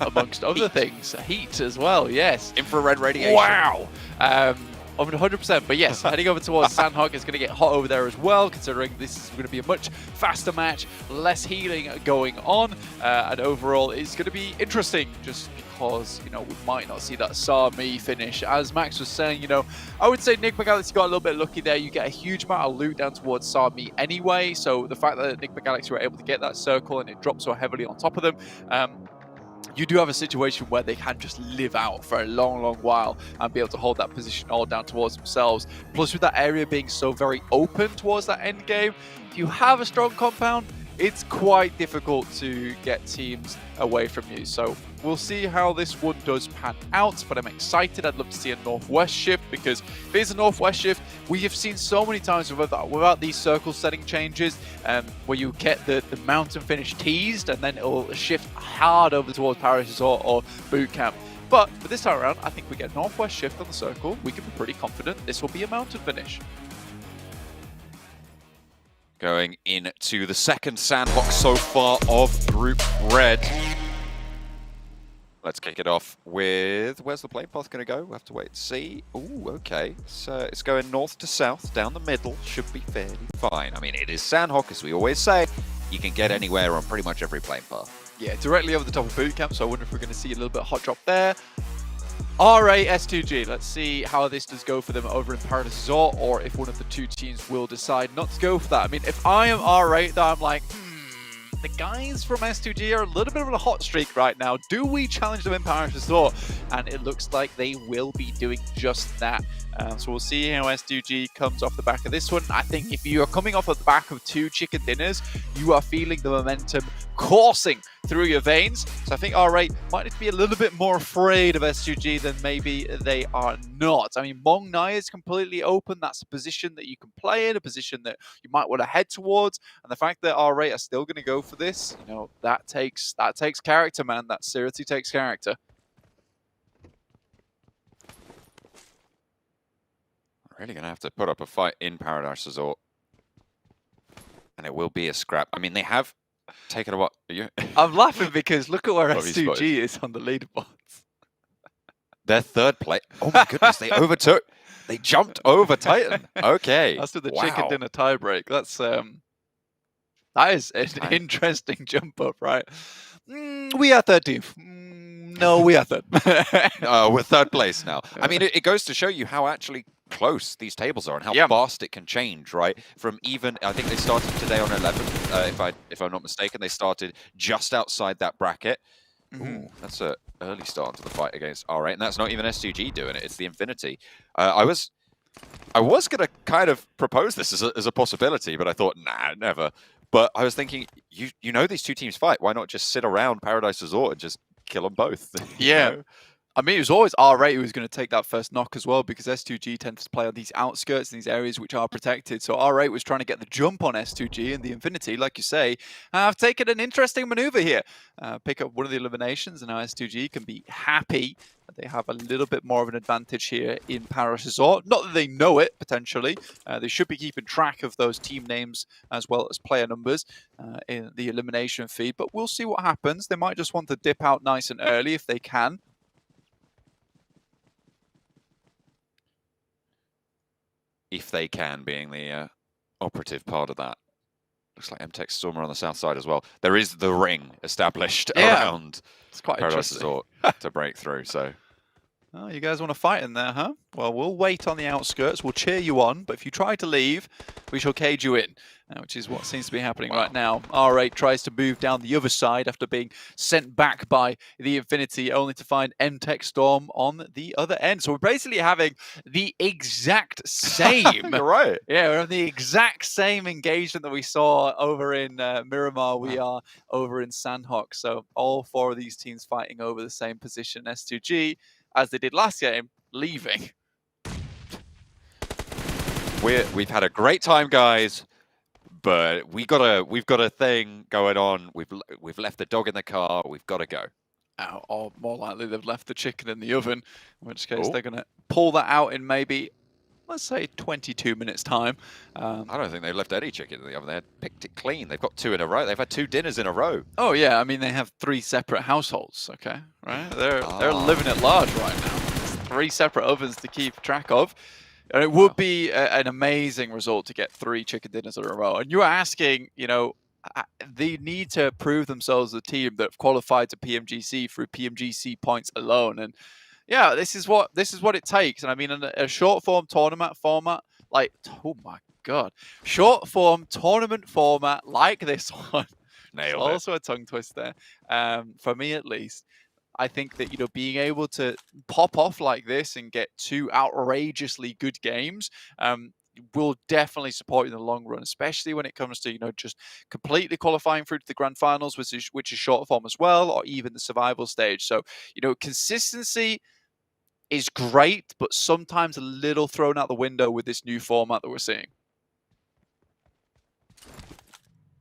[SPEAKER 11] amongst other things. Heat as well, yes.
[SPEAKER 10] Infrared radiation.
[SPEAKER 11] Wow. 100%, but yes, heading over towards Sandhawk is going to get hot over there as well, considering this is going to be a much faster match, less healing going on, and overall it's going to be interesting just because, you know, we might not see that Sami finish. As Max was saying, you know, I would say Nick McGalaxy got a little bit lucky there. You get a huge amount of loot down towards Sami anyway, so the fact that Nick McGalaxy were able to get that circle and it dropped so heavily on top of them, you do have a situation where they can just live out for a long, long while and be able to hold that position all down towards themselves. Plus, with that area being so very open towards that end game, if you have a strong compound, it's quite difficult to get teams away from you. So we'll see how this one does pan out, but I'm excited. I'd love to see a northwest shift, because if it's a northwest shift, we have seen so many times without these circle setting changes, where you get the mountain finish teased and then it'll shift hard over towards Paris Resort or Boot Camp. But for this time around, I think we get northwest shift on the circle. We can be pretty confident this will be a mountain finish.
[SPEAKER 10] Going into the second Sandhawk so far of Group Red. Let's kick it off with, where's the plane path going to go? We'll have to wait and see. Ooh, okay. So it's going north to south, down the middle. Should be fairly fine. I mean, it is Sandhawk, as we always say. You can get anywhere on pretty much every plane path.
[SPEAKER 11] Yeah, directly over the top of Boot Camp, so I wonder if we're going to see a little bit of hot drop there. R8 S2G, let's see how this does go for them over in Paradise Resort, or if one of the two teams will decide not to go for that. I mean, if I am R8, then I'm like, the guys from S2G are a little bit of a hot streak right now. Do we challenge them in Paradise Resort? And it looks like they will be doing just that. So we'll see how S2G comes off the back of this one. I think if you are coming off of the back of 2 chicken dinners, you are feeling the momentum coursing through your veins. So I think R8 might need to be a little bit more afraid of S2G than maybe they are not. I mean, Mong Nai is completely open. That's a position that you can play in, a position that you might want to head towards. And the fact that R8 are still going to go for this, you know, that takes character, man. That seriously takes character.
[SPEAKER 10] Really going to have to put up a fight in Paradise Resort. And it will be a scrap. I mean, they have taken a what?
[SPEAKER 11] I'm laughing because look at where S2G is on the leaderboards.
[SPEAKER 10] Their third place. Oh my goodness, they jumped over Titan. Okay.
[SPEAKER 11] That's with the chicken dinner tiebreak. That is an interesting jump up, right? We are 13th. No, we are third.
[SPEAKER 10] We're third place now. I mean, it goes to show you how actually close these tables are and how fast it can change, right? From even, I think they started today on 11, if I'm not mistaken. They started just outside that bracket. Ooh, that's an early start to the fight against R8, and that's not even S2G doing it. It's the Infinity. I was going to kind of propose this as a possibility, but I thought, nah, never. But I was thinking, you know these two teams fight. Why not just sit around Paradise Resort and just kill them both?
[SPEAKER 11] Yeah.
[SPEAKER 10] know?
[SPEAKER 11] I mean, it was always R8 who was going to take that first knock as well, because S2G tends to play on these outskirts, these areas which are protected. So R8 was trying to get the jump on S2G, and the Infinity, like you say, have taken an interesting maneuver here. Pick up one of the eliminations, and now S2G can be happy that they have a little bit more of an advantage here in Paris Resort. Not that they know it, potentially. They should be keeping track of those team names as well as player numbers in the elimination feed, but we'll see what happens. They might just want to dip out nice and early if they can.
[SPEAKER 10] If they can, being the operative part of that. Looks like MTech Storm are on the south side as well. There is the ring established around
[SPEAKER 11] it's quite
[SPEAKER 10] Paradise
[SPEAKER 11] interesting
[SPEAKER 10] Resort to break through. So
[SPEAKER 11] Oh, you guys want to fight in there, huh? Well, we'll wait on the outskirts. We'll cheer you on, but if you try to leave, we shall cage you in, which is what seems to be happening right now. R8 tries to move down the other side after being sent back by the Infinity, only to find MTech Storm on the other end. So we're basically having the exact same.
[SPEAKER 10] You're right.
[SPEAKER 11] Yeah, we're having the exact same engagement that we saw over in Miramar. We are over in Sandhawk. So all 4 of these teams fighting over the same position. S2G, as they did last game, leaving.
[SPEAKER 10] We've had a great time, guys, but we've got a thing going on. We've left the dog in the car. We've got to go.
[SPEAKER 11] Or more likely, they've left the chicken in the oven, in which case they're going to pull that out in maybe, let's say, 22 minutes' time.
[SPEAKER 10] I don't think they've left any chicken in the oven. They had picked it clean. They've got 2 in a row. They've had 2 dinners in a row.
[SPEAKER 11] Oh yeah, I mean they have 3 separate households. Okay, right? They're living at large right now. It's 3 separate ovens to keep track of. And it would be an amazing result to get 3 chicken dinners in a row. And you're asking, you know, they need to prove themselves as a team that have qualified to PMGC through PMGC points alone. And yeah, this is what it takes. And I mean, in a short form tournament format, like, oh my god, short form tournament format like this one.
[SPEAKER 10] Nailed it.
[SPEAKER 11] Also a tongue twister, for me at least. I think that, you know, being able to pop off like this and get 2 outrageously good games will definitely support you in the long run, especially when it comes to, you know, just completely qualifying through to the grand finals, which is short form as well, or even the survival stage. So, you know, consistency is great, but sometimes a little thrown out the window with this new format that we're seeing.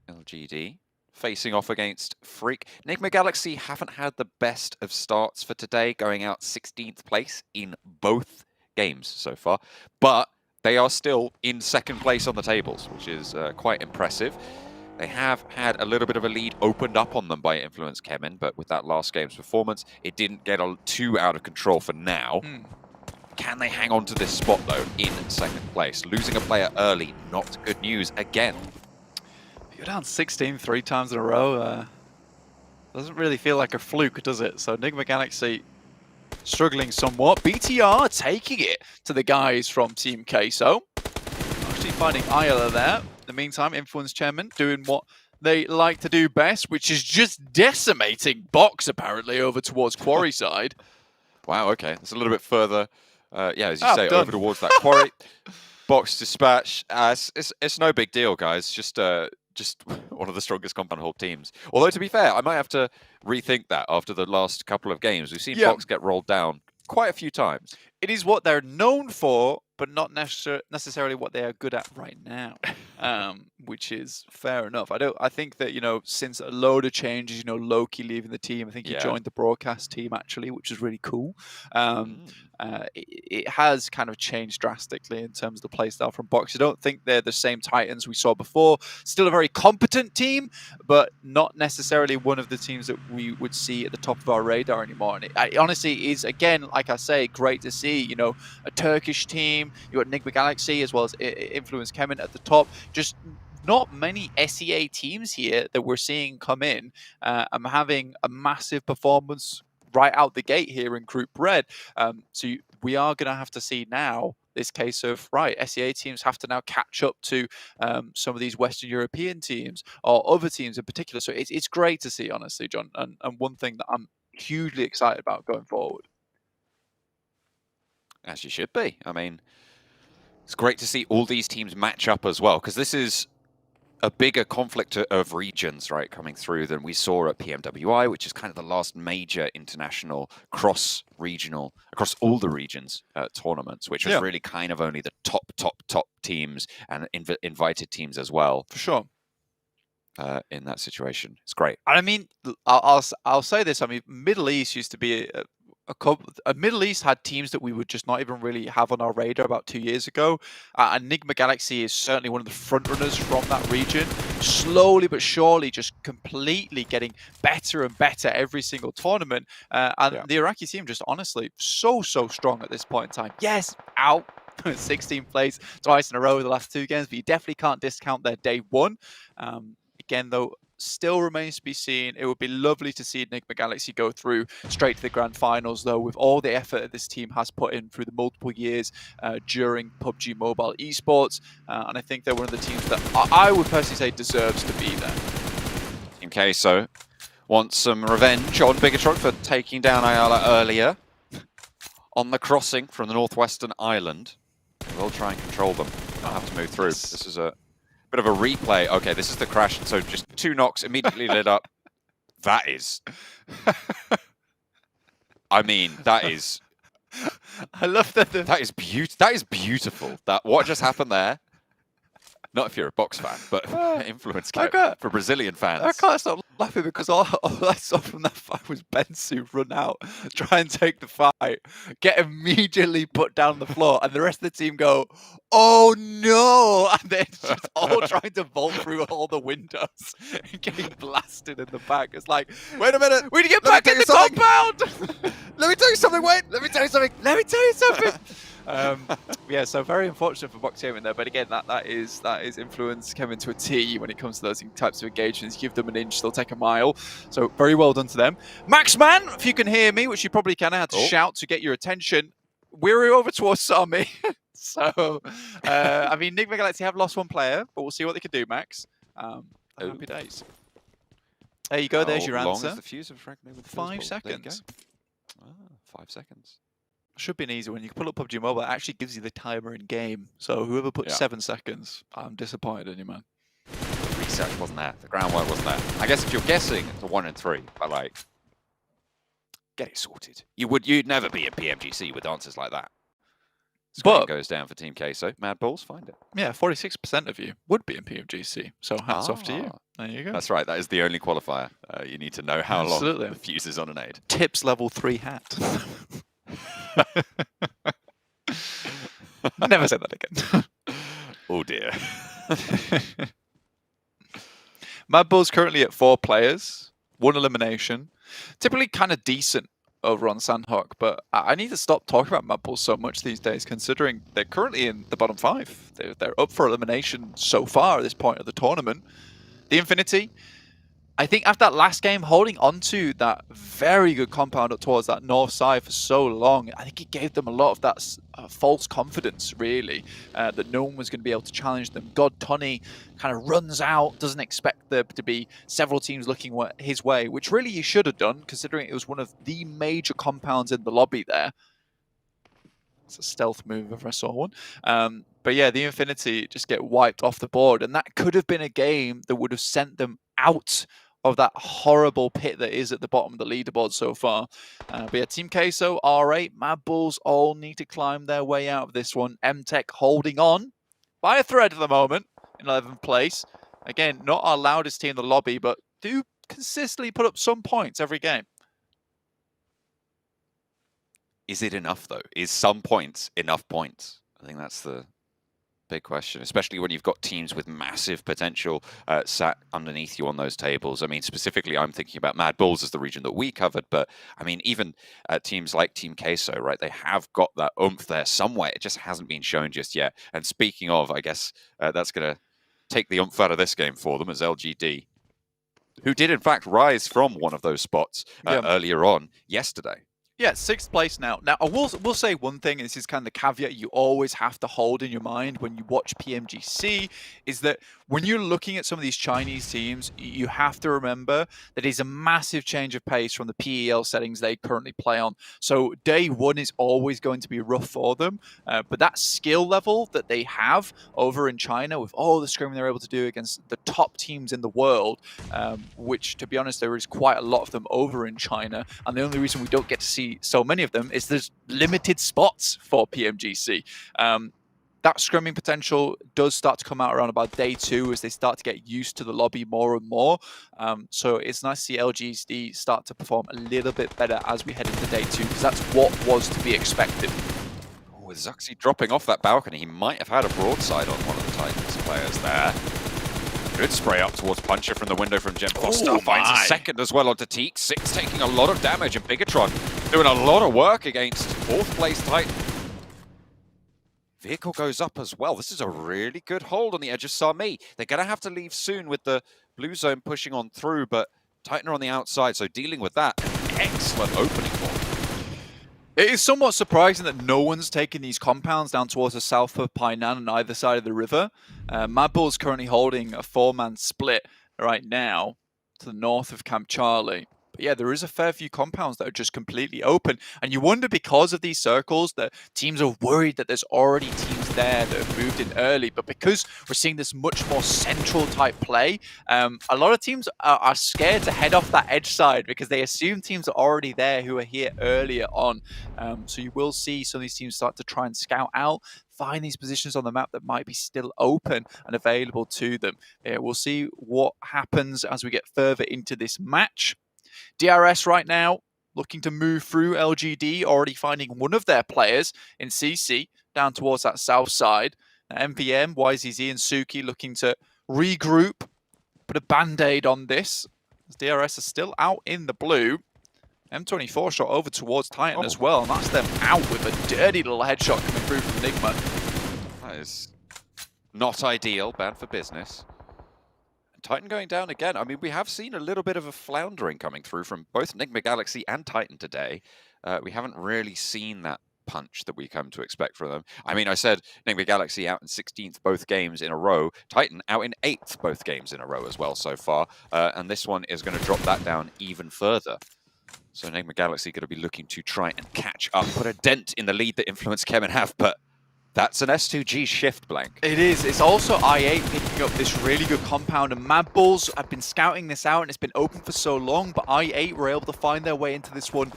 [SPEAKER 10] LGD facing off against Freak. Enigma Galaxy haven't had the best of starts for today, going out 16th place in both games so far, but they are still in 2nd place on the tables, which is quite impressive. They have had a little bit of a lead opened up on them by Influence Kemen, but with that last game's performance, it didn't get too out of control for now. Can they hang on to this spot, though, in 2nd place? Losing a player early, not good news again.
[SPEAKER 11] You're down 16 3 times in a row. Doesn't really feel like a fluke, does it? So Enigma Galaxy struggling somewhat. BTR taking it to the guys from Team Queso. Actually finding Ayala there. In the meantime, Influence Chairman doing what they like to do best, which is just decimating Box, apparently, over towards Quarry side.
[SPEAKER 10] Wow, okay. It's a little bit further, yeah, as you say, over towards that Quarry. Box dispatch. It's no big deal, guys. Just one of the strongest compound hold teams. Although, to be fair, I might have to rethink that after the last couple of games. We've seen Box get rolled down quite a few times.
[SPEAKER 11] It is what they're known for, but not necessarily what they are good at right now, which is fair enough. I think that, you know, since a load of changes, you know, Loki leaving the team, I think he joined the broadcast team actually, which is really cool. It has kind of changed drastically in terms of the playstyle from Box. I don't think they're the same Titans we saw before. Still a very competent team, but not necessarily one of the teams that we would see at the top of our radar anymore. And it honestly is, again, like I say, great to see, you know, a Turkish team. You got Enigma Galaxy as well as Influence Kemen at the top. Just not many SEA teams here that we're seeing come in. I'm having a massive performance right out the gate here in Group Red. So we are going to have to see now this case of, right, SEA teams have to now catch up to some of these Western European teams or other teams in particular. So it's great to see, honestly, John, and one thing that I'm hugely excited about going forward.
[SPEAKER 10] As you should be. I mean, it's great to see all these teams match up as well, because this is a bigger conflict of regions, right, coming through than we saw at PMWI, which is kind of the last major international cross-regional, across all the regions tournaments, which was really kind of only the top teams and invited teams as well.
[SPEAKER 11] For sure.
[SPEAKER 10] In that situation. It's great.
[SPEAKER 11] I mean, I'll say this. I mean, Middle East used to be a Middle East had teams that we would just not even really have on our radar about 2 years ago. Enigma Galaxy is certainly one of the front runners from that region. Slowly but surely, just completely getting better and better every single tournament. And the Iraqi team just honestly so strong at this point in time. Yes, out 16th place twice in a row the last 2 games, but you definitely can't discount their day one. Again, though, still remains to be seen. It would be lovely to see Enigma Galaxy go through straight to the grand finals, though, with all the effort that this team has put in through the multiple years during PUBG Mobile esports. And I think they're one of the teams that I would personally say deserves to be there.
[SPEAKER 10] Team Queso wants some revenge on Bigatron for taking down Ayala earlier on the crossing from the northwestern island. We'll try and control them. They'll have to move through. This is a bit of a replay. Okay, this is the crash. So just 2 knocks immediately lit up. That is... I mean, that is...
[SPEAKER 11] I love that.
[SPEAKER 10] That is beautiful. What just happened there? Not if you're a box fan, but influence for Brazilian fans.
[SPEAKER 11] I can't stop laughing because all I saw from that fight was Bensu run out, try and take the fight, get immediately put down on the floor, and the rest of the team go, "Oh no!" And they're just all trying to vault through all the windows and getting blasted in the back. It's like,
[SPEAKER 10] wait a minute,
[SPEAKER 11] we need to get back in the compound.
[SPEAKER 10] Let me tell you something, Wayne. Let me tell you something.
[SPEAKER 11] Let me tell you something. Yeah, so very unfortunate for Box Gaming there, but again, that is influence Kevin to a T when it comes to those types of engagements. Give them an inch, they'll take a mile. So very well done to them. Maxman, if you can hear me, which you probably can, I had to shout to get your attention. We're over towards Sami. So, I mean, Enigma Galaxy have lost 1 player, but we'll see what they can do, Max. Happy days. There you go, there's your answer.
[SPEAKER 10] Long as the fuse of fragment with
[SPEAKER 11] 5 seconds.
[SPEAKER 10] 5 seconds.
[SPEAKER 11] Should be an easy one. You can pull up PUBG Mobile. It actually gives you the timer in game. So whoever put 7 seconds, I'm disappointed in you, man.
[SPEAKER 10] The research wasn't there. The groundwork wasn't there. I guess if you're guessing, it's a 1 and 3. But like, get it sorted. You'd never be a PMGC with answers like that. Screen goes down for Team Queso. Mad Balls, find it.
[SPEAKER 11] Yeah, 46% of you would be in PMGC. So hats off to you. There you go.
[SPEAKER 10] That's right. That is the only qualifier. You need to know how long the fuse is on an aid.
[SPEAKER 11] Tips level 3 hat. Never said that again.
[SPEAKER 10] Oh dear.
[SPEAKER 11] Mad Bull's currently at 4 players, 1 elimination. Typically kind of decent over on Sandhawk, but I need to stop talking about Mad Bull so much these days, considering they're currently in the bottom 5. They're up for elimination so far at this point of the tournament. The Infinity, I think after that last game, holding on to that very good compound up towards that north side for so long, I think it gave them a lot of that false confidence, really, that no one was going to be able to challenge them. God Tony kind of runs out, doesn't expect there to be several teams looking his way, which really he should have done, considering it was one of the major compounds in the lobby there. It's a stealth move if I saw one. But yeah, the Infinity just get wiped off the board, and that could have been a game that would have sent them out of that horrible pit that is at the bottom of the leaderboard so far. But yeah, Team Queso, R8, Mad Bulls all need to climb their way out of this one. MTech holding on by a thread at the moment in 11th place. Again, not our loudest team in the lobby, but do consistently put up some points every game.
[SPEAKER 10] Is it enough, though? Is some points enough points? I think that's the big question, especially when you've got teams with massive potential sat underneath you on those tables. I mean, specifically, I'm thinking about Mad Bulls as the region that we covered, but I mean, even teams like Team Queso, right? They have got that oomph there somewhere. It just hasn't been shown just yet. And speaking of, I guess that's going to take the oomph out of this game for them as LGD, who did in fact rise from one of those spots earlier on yesterday.
[SPEAKER 11] Yeah, 6th place now. Now, I will say one thing, and this is kind of the caveat you always have to hold in your mind when you watch PMGC, is that when you're looking at some of these Chinese teams, you have to remember that it's a massive change of pace from the PEL settings they currently play on. So day 1 is always going to be rough for them, but that skill level that they have over in China with all the scrimming they're able to do against the top teams in the world, which, to be honest, there is quite a lot of them over in China, and the only reason we don't get to see so many of them is there's limited spots for PMGC. That scrimming potential does start to come out around about day 2 as they start to get used to the lobby more and more. So it's nice to see LGD start to perform a little bit better as we head into day 2, because that's what was to be expected.
[SPEAKER 10] With Zuxi dropping off that balcony, he might have had a broadside on one of the Titans players there. Good spray up towards Puncher from the window from Jem Foster. Finds a second as well onto Teak. 6 taking a lot of damage, and Bigatron doing a lot of work against 4th place Titan. Vehicle goes up as well. This is a really good hold on the edge of Sami. They're going to have to leave soon with the blue zone pushing on through, but Titan are on the outside, so dealing with that. Excellent opening for them.
[SPEAKER 11] It is somewhat surprising that no one's taking these compounds down towards the south of Painan on either side of the river. Mad Bull's currently holding a 4-man split right now to the north of Camp Charlie. But yeah, there is a fair few compounds that are just completely open. And you wonder, because of these circles, that teams are worried that there's already teams there that have moved in early. But because we're seeing this much more central type play, a lot of teams are scared to head off that edge side because they assume teams are already there who are here earlier on. So you will see some of these teams start to try and scout out, find these positions on the map that might be still open and available to them. We'll see what happens as we get further into this match. DRS right now looking to move through LGD, already finding one of their players in CC down towards that south side. MVM, YZZ and Suki looking to regroup, put a band-aid on this. As DRS are still out in the blue. M24 shot over towards Titan as well, and that's them out with a dirty little headshot coming through from Enigma.
[SPEAKER 10] That is not ideal, bad for business. Titan going down again. I mean, we have seen a little bit of a floundering coming through from both Enigma Galaxy and Titan today. We haven't really seen that punch that we come to expect from them. I mean, I said Enigma Galaxy out in 16th both games in a row. Titan out in 8th both games in a row as well so far. And this one is going to drop that down even further. So Enigma Galaxy going to be looking to try and catch up, put a dent in the lead that Influence Kemen have, but that's an S2G shift, Blank.
[SPEAKER 11] It is. It's also I8 picking up this really good compound, and Mad Bulls have been scouting this out, and it's been open for so long, but I8 were able to find their way into this one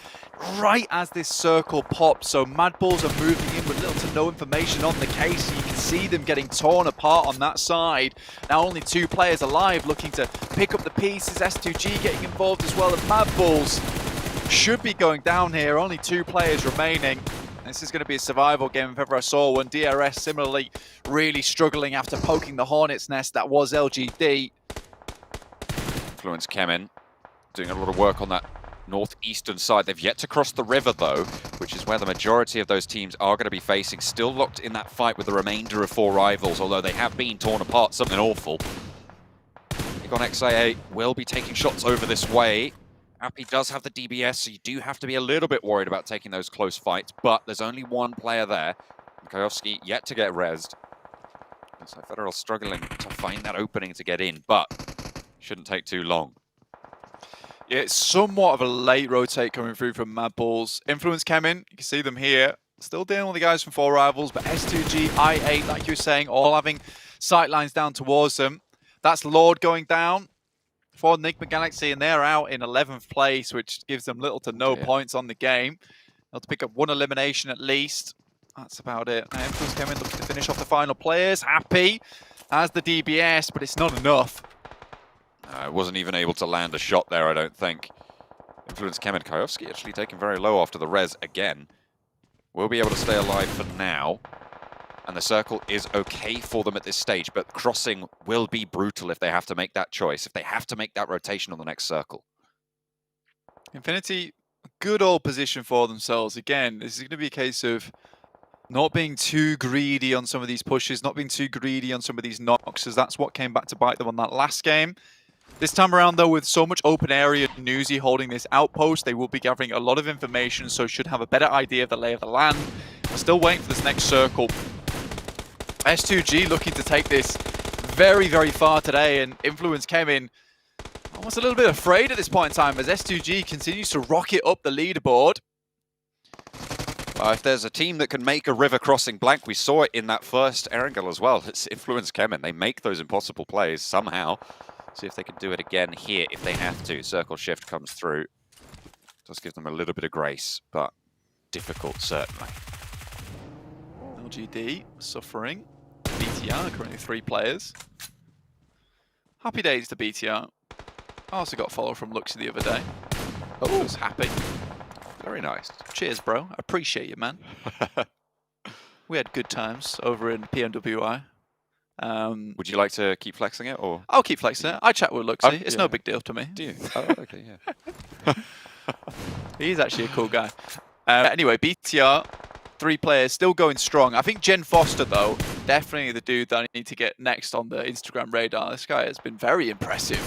[SPEAKER 11] right as this circle popped. So Mad Bulls are moving in with little to no information on the case. You can see them getting torn apart on that side. Now only 2 players alive looking to pick up the pieces. S2G getting involved as well, and Mad Bulls should be going down here. Only 2 players remaining. This is going to be a survival game if ever I saw one. DRS similarly really struggling after poking the hornet's nest that was LGD.
[SPEAKER 10] Influence Kemen doing a lot of work on that northeastern side. They've yet to cross the river though, which is where the majority of those teams are going to be facing. Still locked in that fight with the remainder of 4 rivals, although they have been torn apart. Something awful. Egon XIA will be taking shots over this way. Appy does have the DBS, so you do have to be a little bit worried about taking those close fights, but there's only 1 player there. Kajowski yet to get rezzed. So Federal struggling to find that opening to get in, but shouldn't take too long.
[SPEAKER 11] Yeah, it's somewhat of a late rotate coming through from Mad Bulls. Influence Kemen, you can see them here. Still dealing with the guys from 4 rivals, but S2G, I8, like you were saying, all having sight lines down towards them. That's Lord going down for Enigma Galaxy, and they're out in 11th place, which gives them little to no points on the game. They'll have to pick up 1 elimination at least. That's about it. Now Influence Kemen looking to finish off the final players. Happy has the DBS, but it's not enough.
[SPEAKER 10] Wasn't even able to land a shot there, I don't think. Influence Kemen, Kajowski actually taken very low after the res again. Will be able to stay alive for now. And the circle is okay for them at this stage, but crossing will be brutal if they have to make that choice, if they have to make that rotation on the next circle.
[SPEAKER 11] Infinity, good old position for themselves. Again, this is going to be a case of not being too greedy on some of these pushes, not being too greedy on some of these knocks, as that's what came back to bite them on that last game. This time around, though, with so much open area, Newsy holding this outpost, they will be gathering a lot of information, so should have a better idea of the lay of the land. We're still waiting for this next circle. S2G looking to take this very, very far today, and Influence Kemen almost a little bit afraid at this point in time as S2G continues to rocket up the leaderboard.
[SPEAKER 10] If there's a team that can make a river crossing blank, we saw it in that first Erangel as well. It's Influence Kemen. They make those impossible plays somehow. See if they can do it again here if they have to. Circle shift comes through. Does give them a little bit of grace, but difficult certainly.
[SPEAKER 11] LGD suffering. BTR currently 3 players. Happy days to BTR. I also got a follow from Luxy the other day. Oh, I was happy.
[SPEAKER 10] Very nice.
[SPEAKER 11] Cheers, bro. I appreciate you, man. We had good times over in PMWI.
[SPEAKER 10] Would you like to keep flexing it, or?
[SPEAKER 11] I'll keep flexing it. I chat with Luxy. It's no big deal to me.
[SPEAKER 10] Do you? Oh, okay, yeah.
[SPEAKER 11] He's actually a cool guy. Anyway, BTR 3 players still going strong. I think Jen Foster, though, definitely the dude that I need to get next on the Instagram radar. This guy has been very impressive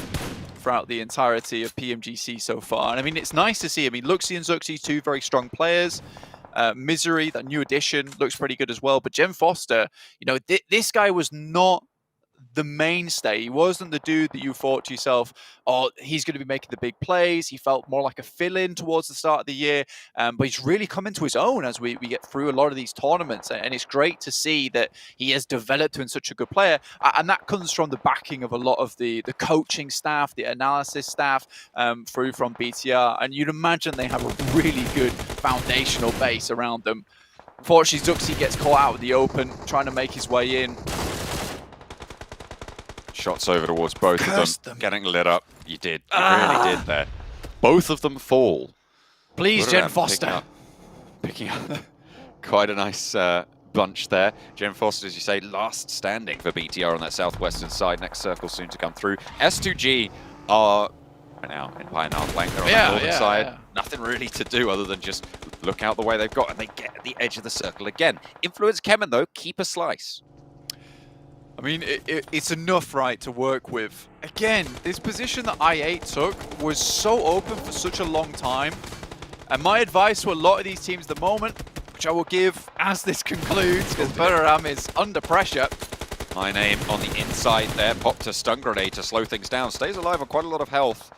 [SPEAKER 11] throughout the entirety of PMGC so far. And I mean, it's nice to see. I mean, Luxie and Zuxi, 2 very strong players. Misery, that new addition, looks pretty good as well. But Jen Foster, you know, this guy was not the mainstay. He wasn't the dude that you thought to yourself, oh, he's going to be making the big plays. He felt more like a fill-in towards the start of the year, but he's really come into his own as we get through a lot of these tournaments, and it's great to see that he has developed into such a good player, and that comes from the backing of a lot of the coaching staff, the analysis staff through from BTR, and you'd imagine they have a really good foundational base around them. Unfortunately, Zuxi gets caught out in the open, trying to make his way in.
[SPEAKER 10] Shots over towards both of them, getting lit up. You did. You really did there. Both of them fall.
[SPEAKER 11] Please, Jen Foster.
[SPEAKER 10] Picking up quite a nice bunch there. Jen Foster, as you say, last standing for BTR on that southwestern side. Next circle soon to come through. S2G are right now in Pioneer Blank. They're on the northern side. Yeah. Nothing really to do other than just look out the way they've got, and they get at the edge of the circle again. Influence Kemen, though, keep a slice.
[SPEAKER 11] I mean, it's enough, right, to work with. Again, this position that I8 took was so open for such a long time. And my advice to a lot of these teams at the moment, which I will give as this concludes, because Buriram is under pressure.
[SPEAKER 10] My name on the inside there, popped a stun grenade to slow things down. Stays alive on quite a lot of health.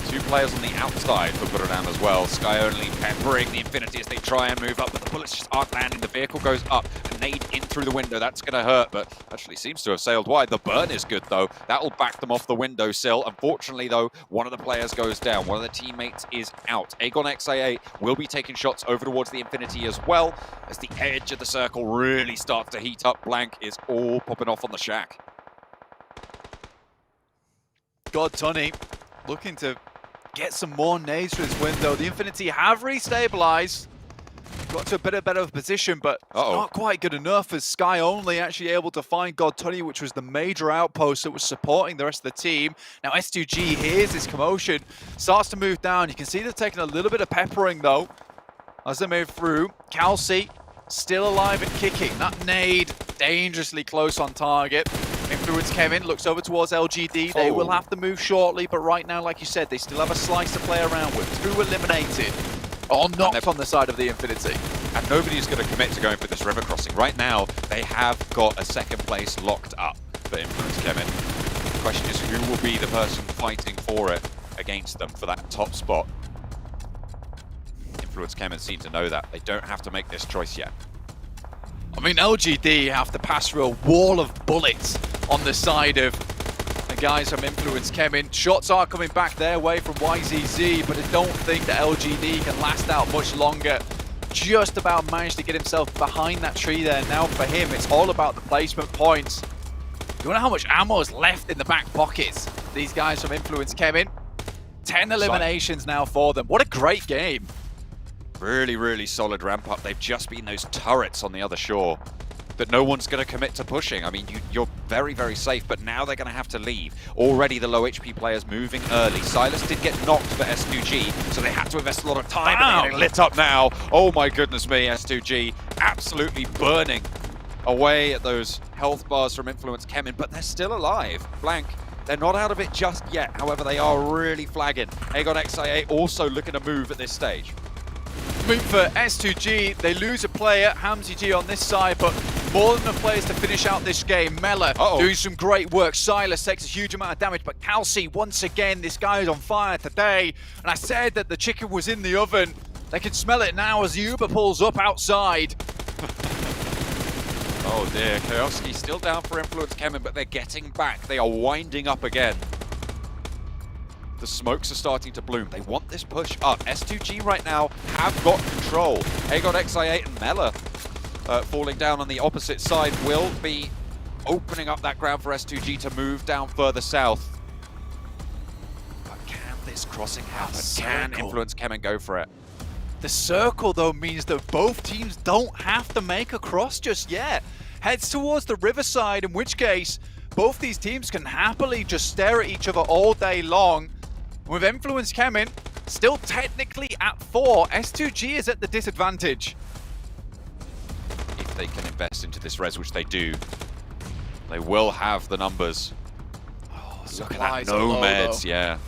[SPEAKER 10] 2 players on the outside for Buriram as well. Sky only peppering the Infinity as they try and move up, but the bullets just aren't landing. The vehicle goes up, a nade in through the window. That's going to hurt, but actually seems to have sailed wide. The burn is good, though. That'll back them off the windowsill. Unfortunately, though, one of the players goes down. One of the teammates is out. Aegon XIA will be taking shots over towards the Infinity as well, as the edge of the circle really starts to heat up. Blank is all popping off on the shack.
[SPEAKER 11] God, Tony looking to get some more nades for this window. The Infinity have restabilized. Got to a bit better position, but not quite good enough, as Sky only actually able to find God Tunny, which was the major outpost that was supporting the rest of the team. Now S2G hears this commotion, starts to move down. You can see they're taking a little bit of peppering, though, as they move through. Calci still alive and kicking. That nade dangerously close on target. Influence Kevin looks over towards LGD. They will have to move shortly, but right now, like you said, they still have a slice to play around with. 2 eliminated. Or knocked on the side of the Infinity.
[SPEAKER 10] And nobody's going to commit to going for this river crossing. Right now, they have got a second place locked up for Influence Kevin. The question is, who will be the person fighting for it against them for that top spot? Influence Kevin seem to know that. They don't have to make this choice yet.
[SPEAKER 11] I mean, LGD have to pass through a wall of bullets on the side of the guys from Influence Kemen. Shots are coming back their way from YZZ, but I don't think that LGD can last out much longer. Just about managed to get himself behind that tree there. Now for him, it's all about the placement points. You wonder how much ammo is left in the back pockets. These guys from Influence Kemen. 10 eliminations now for them. What a great game.
[SPEAKER 10] Really, really solid ramp up. They've just been those turrets on the other shore that no one's going to commit to pushing. I mean, you're very, very safe, but now they're going to have to leave. Already the low HP players moving early. Silas did get knocked for S2G, so they had to invest a lot of time. But they're getting lit up now. Oh my goodness me, S2G absolutely burning away at those health bars from Influence Kemen, but they're still alive. Blank, they're not out of it just yet. However, they are really flagging. Aegon XIA also looking to move at this stage.
[SPEAKER 11] Move for S2G, they lose a player, Hamzy G on this side, but more than enough players to finish out this game. Mela doing some great work. Silas takes a huge amount of damage, but Calci, once again, this guy is on fire today. And I said that the chicken was in the oven. They can smell it now as the Uber pulls up outside.
[SPEAKER 10] Oh dear, Koyowski still down for Influence Kemen, but they're getting back. They are winding up again. The smokes are starting to bloom. They want this push up. S2G right now have got control. Aegon XI8 and Mela falling down on the opposite side will be opening up that ground for S2G to move down further south. But can this crossing happen? Can Influence Kemen go for it?
[SPEAKER 11] The circle, though, means that both teams don't have to make a cross just yet. Heads towards the riverside, in which case, both these teams can happily just stare at each other all day long. With Influence Kemen still technically at 4, S2G is at the disadvantage.
[SPEAKER 10] they can invest into this res, which they do. They will have the numbers.
[SPEAKER 7] Oh,
[SPEAKER 10] Look at that, no meds, yeah.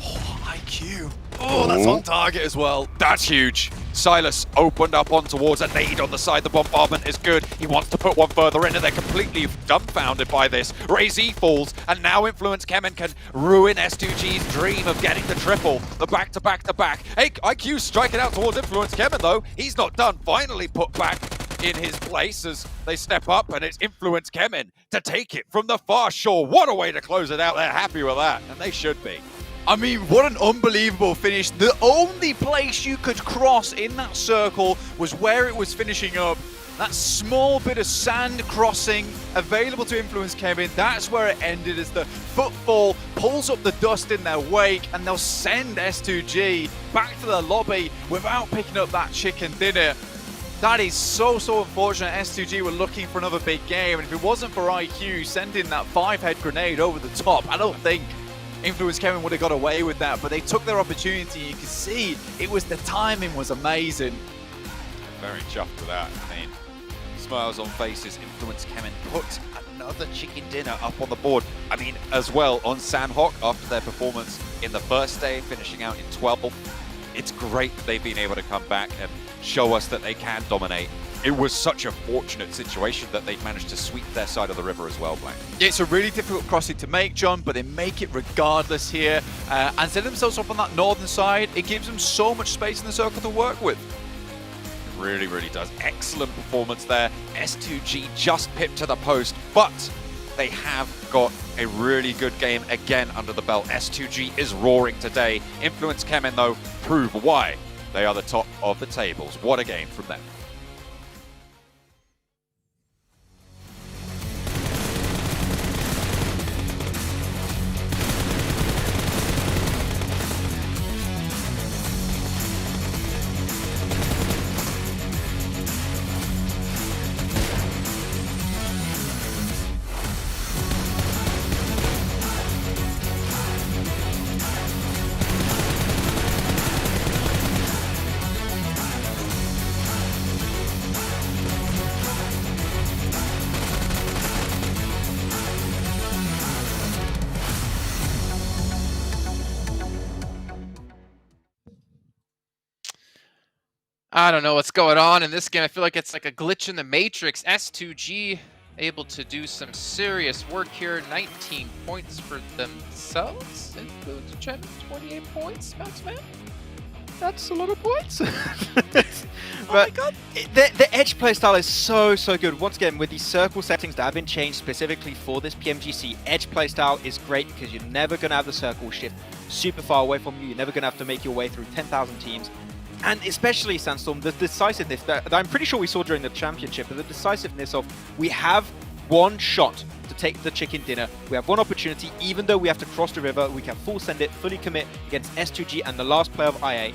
[SPEAKER 7] Oh, IQ. Oh, that's on target as well.
[SPEAKER 10] That's huge. Silas opened up on towards a nade on the side. The bombardment is good. He wants to put one further in, and they're completely dumbfounded by this. Ray-Z falls, and now Influence Kemen can ruin S2G's dream of getting the triple. The back-to-back-to-back. Hey, IQ striking out towards Influence Kemen, though. He's not done. Finally put back in his place as they step up, and it's Influence Kemen to take it from the far shore. What a way to close it out. They're happy with that, and they should be.
[SPEAKER 11] I mean, what an unbelievable finish. The only place you could cross in that circle was where it was finishing up. That small bit of sand crossing available to Influence Kevin, that's where it ended as the footfall pulls up the dust in their wake, and they'll send S2G back to the lobby without picking up that chicken dinner. That is so unfortunate. S2G were looking for another big game, and if it wasn't for IQ sending that 5-head grenade over the top, I don't think Influence Kevin would have got away with that, but they took their opportunity. You can see the timing was amazing.
[SPEAKER 10] Very chuffed with that. I mean, smiles on faces. Influence Kemen put another chicken dinner up on the board. I mean, as well on Sandhawk after their performance in the first day, finishing out in 12th. It's great that they've been able to come back and show us that they can dominate. It was such a fortunate situation that they've managed to sweep their side of the river as well, Blank.
[SPEAKER 11] Yeah, it's a really difficult crossing to make, John, but they make it regardless here and set themselves up on that northern side. It gives them so much space in the circle to work with.
[SPEAKER 10] It really, really does. Excellent performance there. S2G just pipped to the post, but they have got a really good game again under the belt. S2G is roaring today. Influence Kemen, though, prove why they are the top of the tables. What a game from them.
[SPEAKER 7] I don't know what's going on in this game. I feel like it's like a glitch in the matrix. S2G able to do some serious work here. 19 points for themselves. Influence Chen, 28 points. That's a lot of points.
[SPEAKER 8] Oh my god. The edge playstyle is so good. Once again, with these circle settings that have been changed specifically for this PMGC, edge playstyle is great because you're never going to have the circle shift super far away from you. You're never going to have to make your way through 10,000 teams. And especially, Sandstorm, the decisiveness that I'm pretty sure we saw during the championship, but the decisiveness of we have one shot to take the chicken dinner. We have one opportunity, even though we have to cross the river, we can full send it, fully commit against S2G and the last player of IA.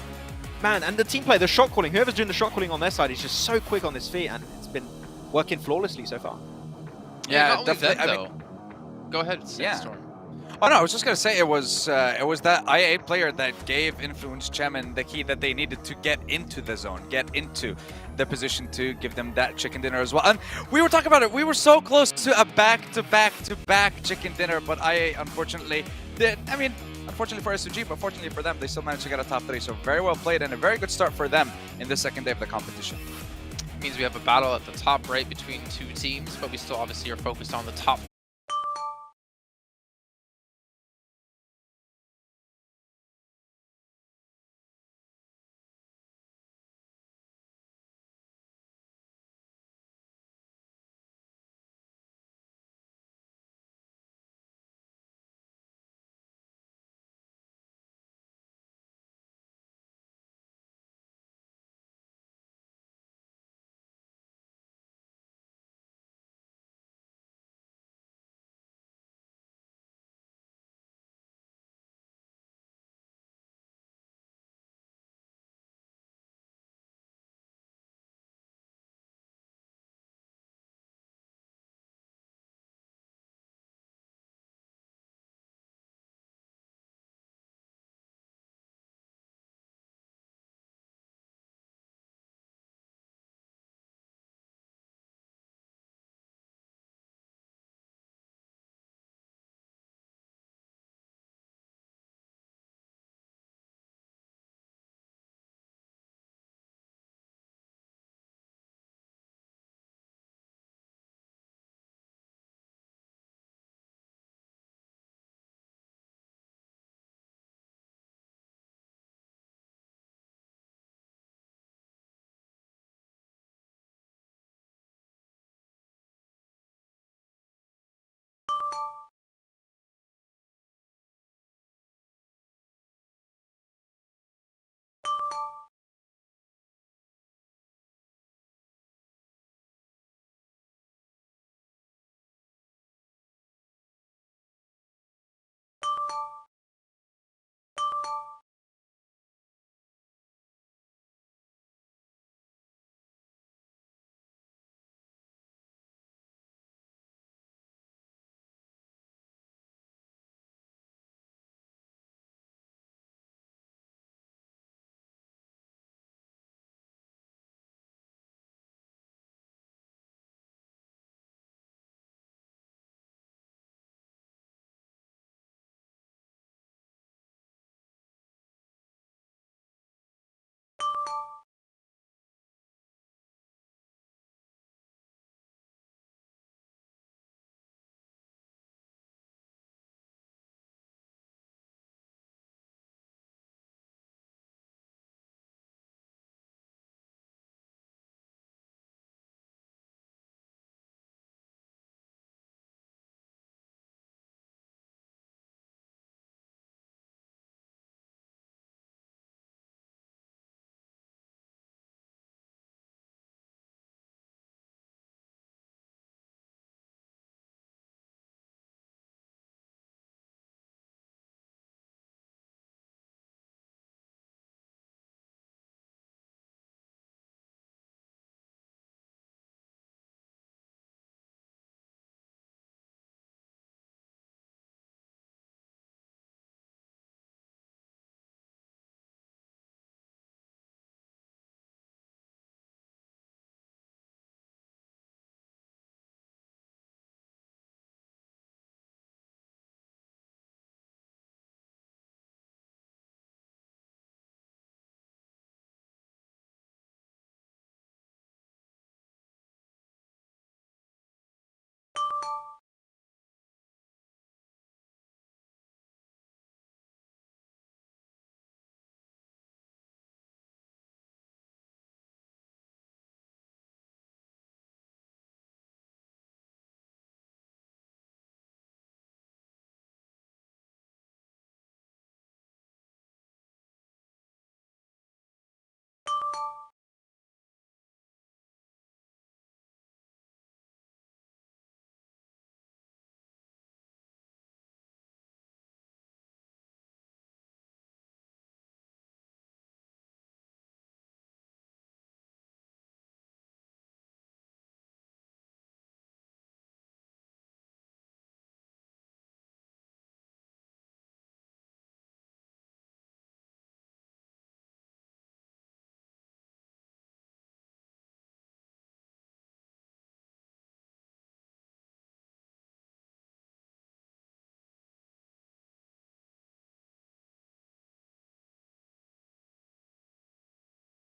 [SPEAKER 8] Man, and the team play, the shot calling, whoever's doing the shot calling on their side is just so quick on this feet, and it's been working flawlessly so far.
[SPEAKER 7] Yeah, definitely. I mean, go ahead, Sandstorm.
[SPEAKER 9] Oh no, I was just gonna say it was that IA player that gave Influence Chemin the key that they needed to get into the zone, get into the position to give them that chicken dinner as well. And we were talking about it. We were so close to a back-to-back-to-back chicken dinner, but IA unfortunately did. I mean, unfortunately for SUG, but fortunately for them, they still managed to get a top 3. So very well played and a very good start for them in the second day of the competition.
[SPEAKER 7] It means we have a battle at the top right between two teams, but we still obviously are focused on the top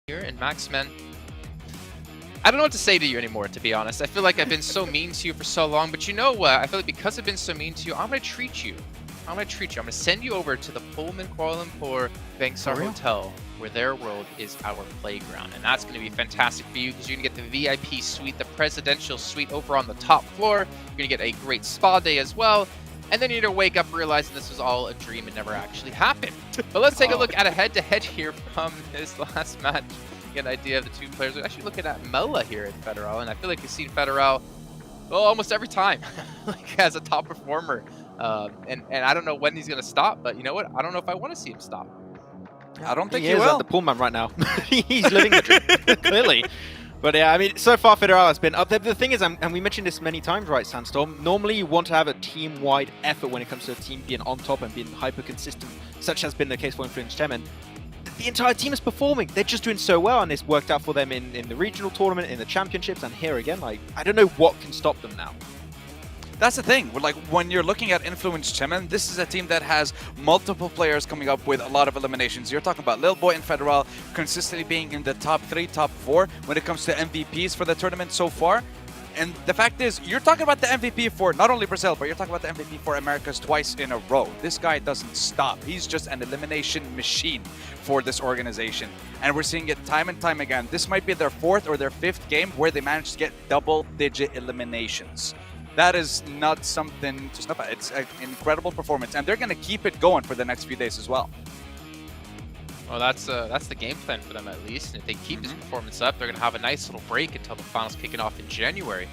[SPEAKER 7] here, and Maxman, I don't know what to say to you anymore, to be honest. I feel like I've been so mean to you for so long, but you know what? I feel like because I've been so mean to you, I'm going to treat you. I'm going to send you over to the Pullman Kuala Lumpur Bangsar Hotel, where their world is our playground. And that's going to be fantastic for you because you're going to get the VIP suite, the presidential suite over on the top floor. You're going to get a great spa day as well. And then you're going to wake up realizing this was all a dream and never actually happened. But let's take a look at a head-to-head here from this last match. Get an idea of the two players. We're actually looking at Mela here at Federal, and I feel like we've seen Federal almost every time like as a top performer. And I don't know when he's going to stop, but you know what? I don't know if I want to see him stop.
[SPEAKER 8] I don't think he will. At the Pullman right now. He's living the dream, clearly. But yeah, I mean, so far Federal has been up there. The thing is, and we mentioned this many times, right, Sandstorm, normally you want to have a team-wide effort when it comes to a team being on top and being hyper-consistent, such has been the case for Influence Chairman. The entire team is performing. They're just doing so well, and it's worked out for them in the regional tournament, in the championships, and here again. Like, I don't know what can stop them now.
[SPEAKER 9] That's the thing. Like, when you're looking at Influence Chemen, this is a team that has multiple players coming up with a lot of eliminations. You're talking about Lil Boy and Federal consistently being in the top 3, top 4 when it comes to MVPs for the tournament so far. And the fact is, you're talking about the MVP for not only Brazil, but you're talking about the MVP for Americas twice in a row. This guy doesn't stop. He's just an elimination machine for this organization. And we're seeing it time and time again. This might be their 4th or their 5th game where they managed to get double-digit eliminations. That is not something to stop at. It's an incredible performance, and they're going to keep it going for the next few days as well.
[SPEAKER 7] Well, that's the game plan for them at least. And if they keep this performance up, they're going to have a nice little break until the finals kicking off in January.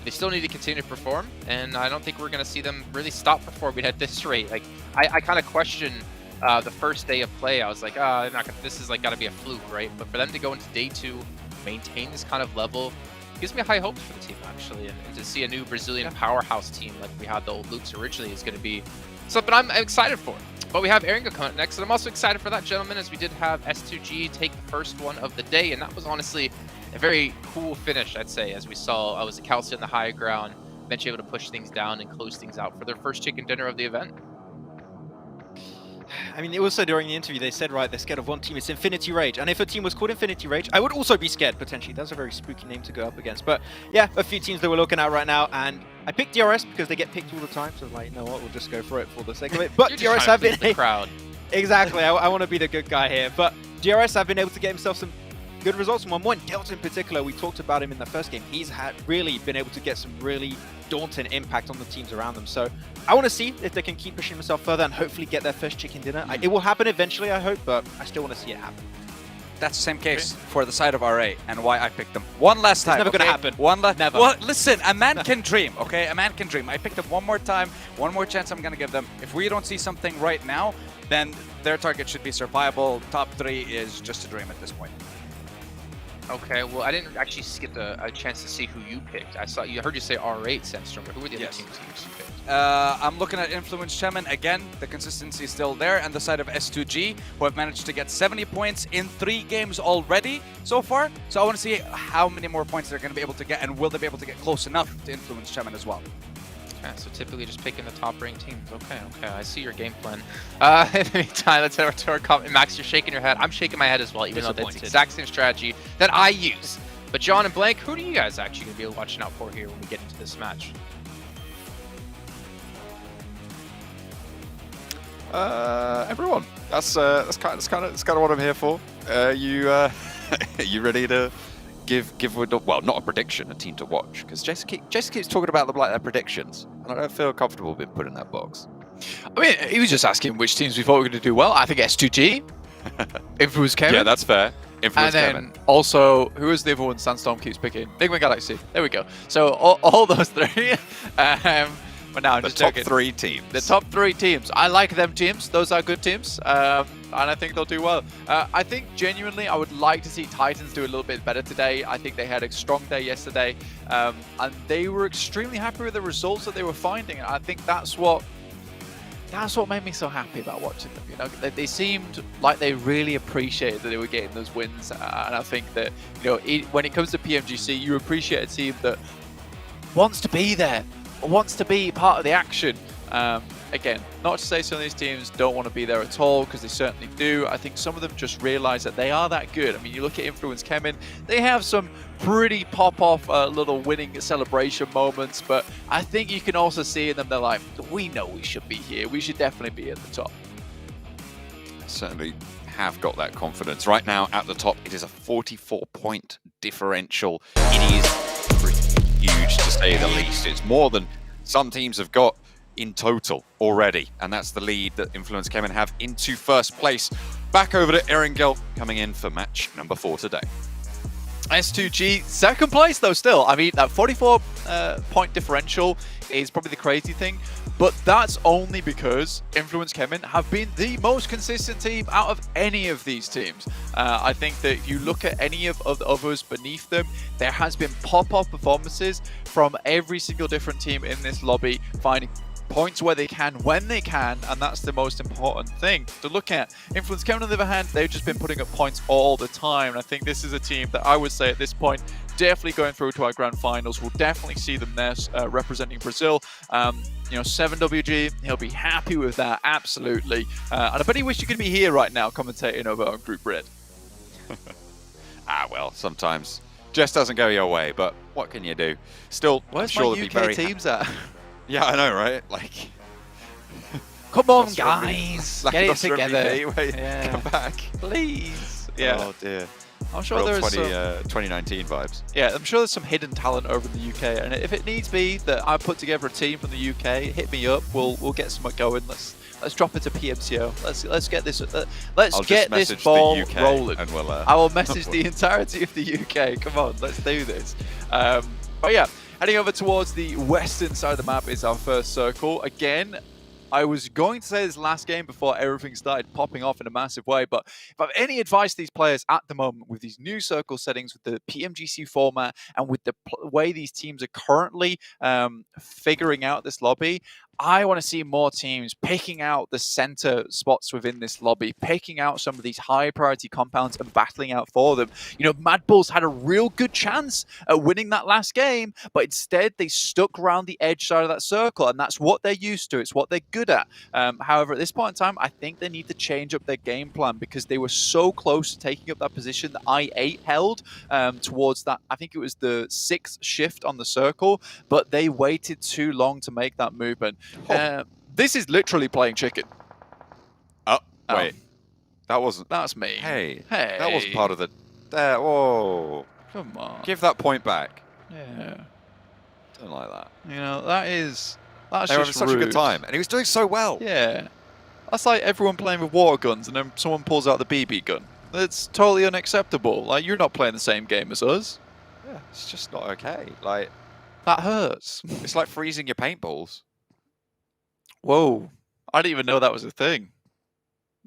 [SPEAKER 7] They still need to continue to perform, and I don't think we're going to see them really stop performing at this rate. Like, I kind of question the first day of play. I was like, they're not gonna, this is like got to be a fluke, right? But for them to go into day 2, maintain this kind of level, gives me high hopes for the team, actually. And to see a new Brazilian powerhouse team like we had the old Lukes originally is going to be something I'm excited for. But we have Eringa coming up next, and I'm also excited for that, gentlemen, as we did have S2G take the first one of the day, and that was honestly a very cool finish, I'd say, as we saw. I was a Kelsey on the high ground, eventually able to push things down and close things out for their first chicken dinner of the event.
[SPEAKER 8] I mean, also during the interview, they said, right, they're scared of one team. It's Infinity Rage. And if a team was called Infinity Rage, I would also be scared, potentially. That's a very spooky name to go up against. But yeah, a few teams that we're looking at right now. And I picked DRS because they get picked all the time. So like, you know what, we'll just go for it for the sake of it. But DRS have been...
[SPEAKER 7] the crowd.
[SPEAKER 8] Exactly. I want to be the good guy here. But DRS have been able to get himself some good results from 1-1. Delta in particular, we talked about him in the first game. He's really been able to get some really daunting impact on the teams around them. So I want to see if they can keep pushing themselves further and hopefully get their first chicken dinner. It will happen eventually, I hope, but I still want to see it happen.
[SPEAKER 9] That's the same case for the side of RA and why I picked them. One last time.
[SPEAKER 8] It's never going to happen.
[SPEAKER 9] One last.
[SPEAKER 8] Never.
[SPEAKER 9] Well, listen, a man can dream, okay? A man can dream. I picked them one more time. One more chance I'm going to give them. If we don't see something right now, then their target should be survivable. Top 3 is just a dream at this point.
[SPEAKER 7] Okay, well, I didn't actually get a chance to see who you picked. I heard you say R8, Sandstorm, but who were the other teams you picked?
[SPEAKER 9] I'm looking at Influence Chemen again. The consistency is still there, and the side of S2G, who have managed to get 70 points in 3 games already so far. So I want to see how many more points they're going to be able to get, and will they be able to get close enough to Influence Chemen as well.
[SPEAKER 7] Okay, so typically just picking the top-ranked teams. Okay, I see your game plan. In the meantime, let's head over to our comment. Max, you're shaking your head. I'm shaking my head as well, even though that's the exact same strategy that I use. But John and Blank, who do you guys actually going to be watching out for here when we get into this match?
[SPEAKER 12] Everyone. That's kind of what I'm here for. You ready to give well, not a prediction, a team to watch, because Jason keeps talking about them like they're predictions, and I don't feel comfortable being put in that box.
[SPEAKER 11] I mean, he was just asking which teams we thought were going to do well. I think S2G, Influence Kevin.
[SPEAKER 12] Yeah, that's fair. Influence
[SPEAKER 11] and then
[SPEAKER 12] Kevin.
[SPEAKER 11] Also, who is the other one Sandstorm keeps picking? Bigman Galaxy. There we go. So all those 3. But now I'm just
[SPEAKER 12] top
[SPEAKER 11] joking.
[SPEAKER 12] 3 teams.
[SPEAKER 11] The top 3 teams. I like them teams. Those are good teams. And I think they'll do well. I think genuinely I would like to see Titans do a little bit better today. I think they had a strong day yesterday. And they were extremely happy with the results that they were finding. And I think that's what made me so happy about watching them. You know, they seemed like they really appreciated that they were getting those wins. And I think that, you know, when it comes to PMGC, you appreciate a team that wants to be there, wants to be part of the action. again, not to say some of these teams don't want to be there at all, because they certainly do. I think some of them just realize that they are that good. I mean, you look at Influence Kemin, they have some pretty pop-off little winning celebration moments, but I think you can also see in them, they're like, we know we should be here. We should definitely be at the top.
[SPEAKER 10] Certainly have got that confidence. Right now at the top, it is a 44-point differential. It is pretty huge, to say the least. It's more than some teams have got in total already, and that's the lead that Influence Kemin have into first place. Back over to Erangel coming in for match number 4 today.
[SPEAKER 11] S2G, second place though still. I mean, that 44 point differential is probably the crazy thing, but that's only because Influence Kemin have been the most consistent team out of any of these teams. I think that if you look at any of the others beneath them, there has been pop-off performances from every single different team in this lobby, finding points where they can, when they can, and that's the most important thing to look at. Influence Kemin, on the other hand, they've just been putting up points all the time, and I think this is a team that I would say at this point, definitely going through to our grand finals. We'll definitely see them there representing Brazil. You know, 7WG, he'll be happy with that, absolutely. And I bet he wish he could be here right now commentating over on Group Red.
[SPEAKER 10] Well, sometimes just doesn't go your way, but what can you do? Still,
[SPEAKER 11] where's
[SPEAKER 10] I'm sure
[SPEAKER 11] my
[SPEAKER 10] they'll
[SPEAKER 11] UK
[SPEAKER 10] be very
[SPEAKER 11] teams at?
[SPEAKER 10] Yeah, I know, right? Like,
[SPEAKER 11] come on, guys,
[SPEAKER 10] like
[SPEAKER 11] get it together.
[SPEAKER 10] Yeah. Come back,
[SPEAKER 11] please. Yeah.
[SPEAKER 10] Oh dear.
[SPEAKER 11] I'm sure
[SPEAKER 10] Real
[SPEAKER 11] there's
[SPEAKER 10] 2019 vibes.
[SPEAKER 11] Yeah, I'm sure there's some hidden talent over in the UK, and if it needs be that I put together a team from the UK, hit me up. We'll get something going. Let's drop it to PMCO. Let's get this. Let's get this ball rolling.
[SPEAKER 10] And we'll,
[SPEAKER 11] I will message the entirety of the UK. Come on, let's do this. But yeah, heading over towards the western side of the map is our first circle. Again, I was going to say this last game before everything started popping off in a massive way, but if I have any advice to these players at the moment with these new circle settings, with the PMGC format, and with the way these teams are currently figuring out this lobby, I want to see more teams picking out the center spots within this lobby, picking out some of these high priority compounds and battling out for them. You know, Mad Bulls had a real good chance at winning that last game, but instead they stuck around the edge side of that circle, and that's what they're used to. It's what they're good at. However, at this point in time, I think they need to change up their game plan, because they were so close to taking up that position that I8 held towards that. I think it was the 6th shift on the circle, but they waited too long to make that movement. This is literally playing chicken.
[SPEAKER 10] Oh, wait. That wasn't...
[SPEAKER 11] That's me.
[SPEAKER 10] Hey. That wasn't part of the... Whoa.
[SPEAKER 11] Come on.
[SPEAKER 10] Give that point back.
[SPEAKER 11] Yeah.
[SPEAKER 10] Don't like that.
[SPEAKER 11] You know, that's
[SPEAKER 10] they were
[SPEAKER 11] just
[SPEAKER 10] having such
[SPEAKER 11] rude.
[SPEAKER 10] a good time. And he was doing so well.
[SPEAKER 11] Yeah. That's like everyone playing with water guns and then someone pulls out the BB gun. That's totally unacceptable. Like, you're not playing the same game as us.
[SPEAKER 10] Yeah, it's just not okay. Like...
[SPEAKER 11] That hurts.
[SPEAKER 10] It's like freezing your paintballs.
[SPEAKER 11] Whoa. I didn't even know that was a thing.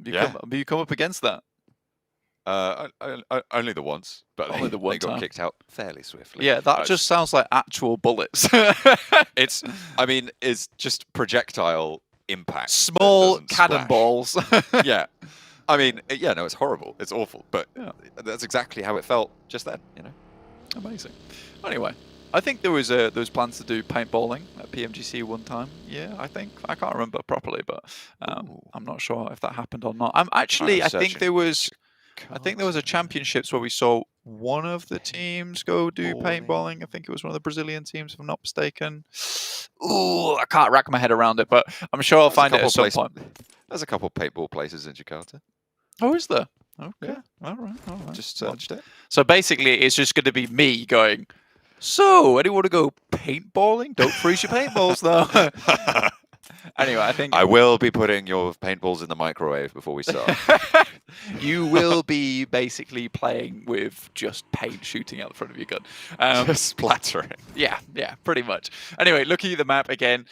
[SPEAKER 10] Yeah.
[SPEAKER 11] Have you come up against that?
[SPEAKER 10] Only the once, but
[SPEAKER 11] only the one
[SPEAKER 10] they got
[SPEAKER 11] time.
[SPEAKER 10] kicked out fairly swiftly.
[SPEAKER 11] Yeah, that just sounds like actual bullets.
[SPEAKER 10] It's just projectile impact.
[SPEAKER 11] Small
[SPEAKER 10] that doesn't
[SPEAKER 11] cannonballs.
[SPEAKER 10] Yeah. I mean, yeah, no, it's horrible. It's awful. But that's exactly how it felt just then, you know?
[SPEAKER 11] Amazing. Anyway, I think there was plans to do paintballing at PMGC one time. Yeah, I think. I can't remember properly, but I'm not sure if that happened or not. I think there was a championships where we saw one of the teams go do paintballing. I think it was one of the Brazilian teams, if I'm not mistaken. Ooh, I can't rack my head around it, but I'm sure I'll find it at some point.
[SPEAKER 10] There's a couple of paintball places in Jakarta.
[SPEAKER 11] Oh, is there? Okay.
[SPEAKER 10] Yeah.
[SPEAKER 11] All right.
[SPEAKER 10] Just searched it.
[SPEAKER 11] So basically, it's just going to be me going, so, anyone want to go paintballing? Don't freeze your paintballs, though. Anyway, I think...
[SPEAKER 10] I will be putting your paintballs in the microwave before we start.
[SPEAKER 11] You will be basically playing with just paint shooting out the front of your gun.
[SPEAKER 10] Just splattering.
[SPEAKER 11] Yeah, pretty much. Anyway, looking at the map again,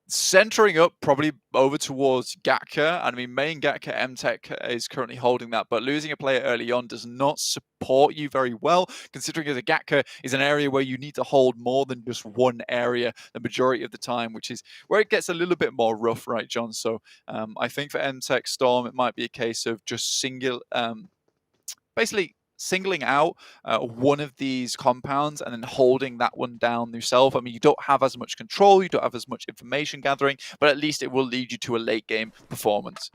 [SPEAKER 11] centering up probably over towards Gatka. I mean, main Gatka MTech is currently holding that, but losing a player early on does not support you very well, considering that the Gatka is an area where you need to hold more than just one area the majority of the time, which is where it gets a little bit more rough, right, John? So I think for MTech Storm, it might be a case of just basically singling out one of these compounds and then holding that one down yourself. I mean, you don't have as much control, you don't have as much information gathering, but at least it will lead you to a late game performance.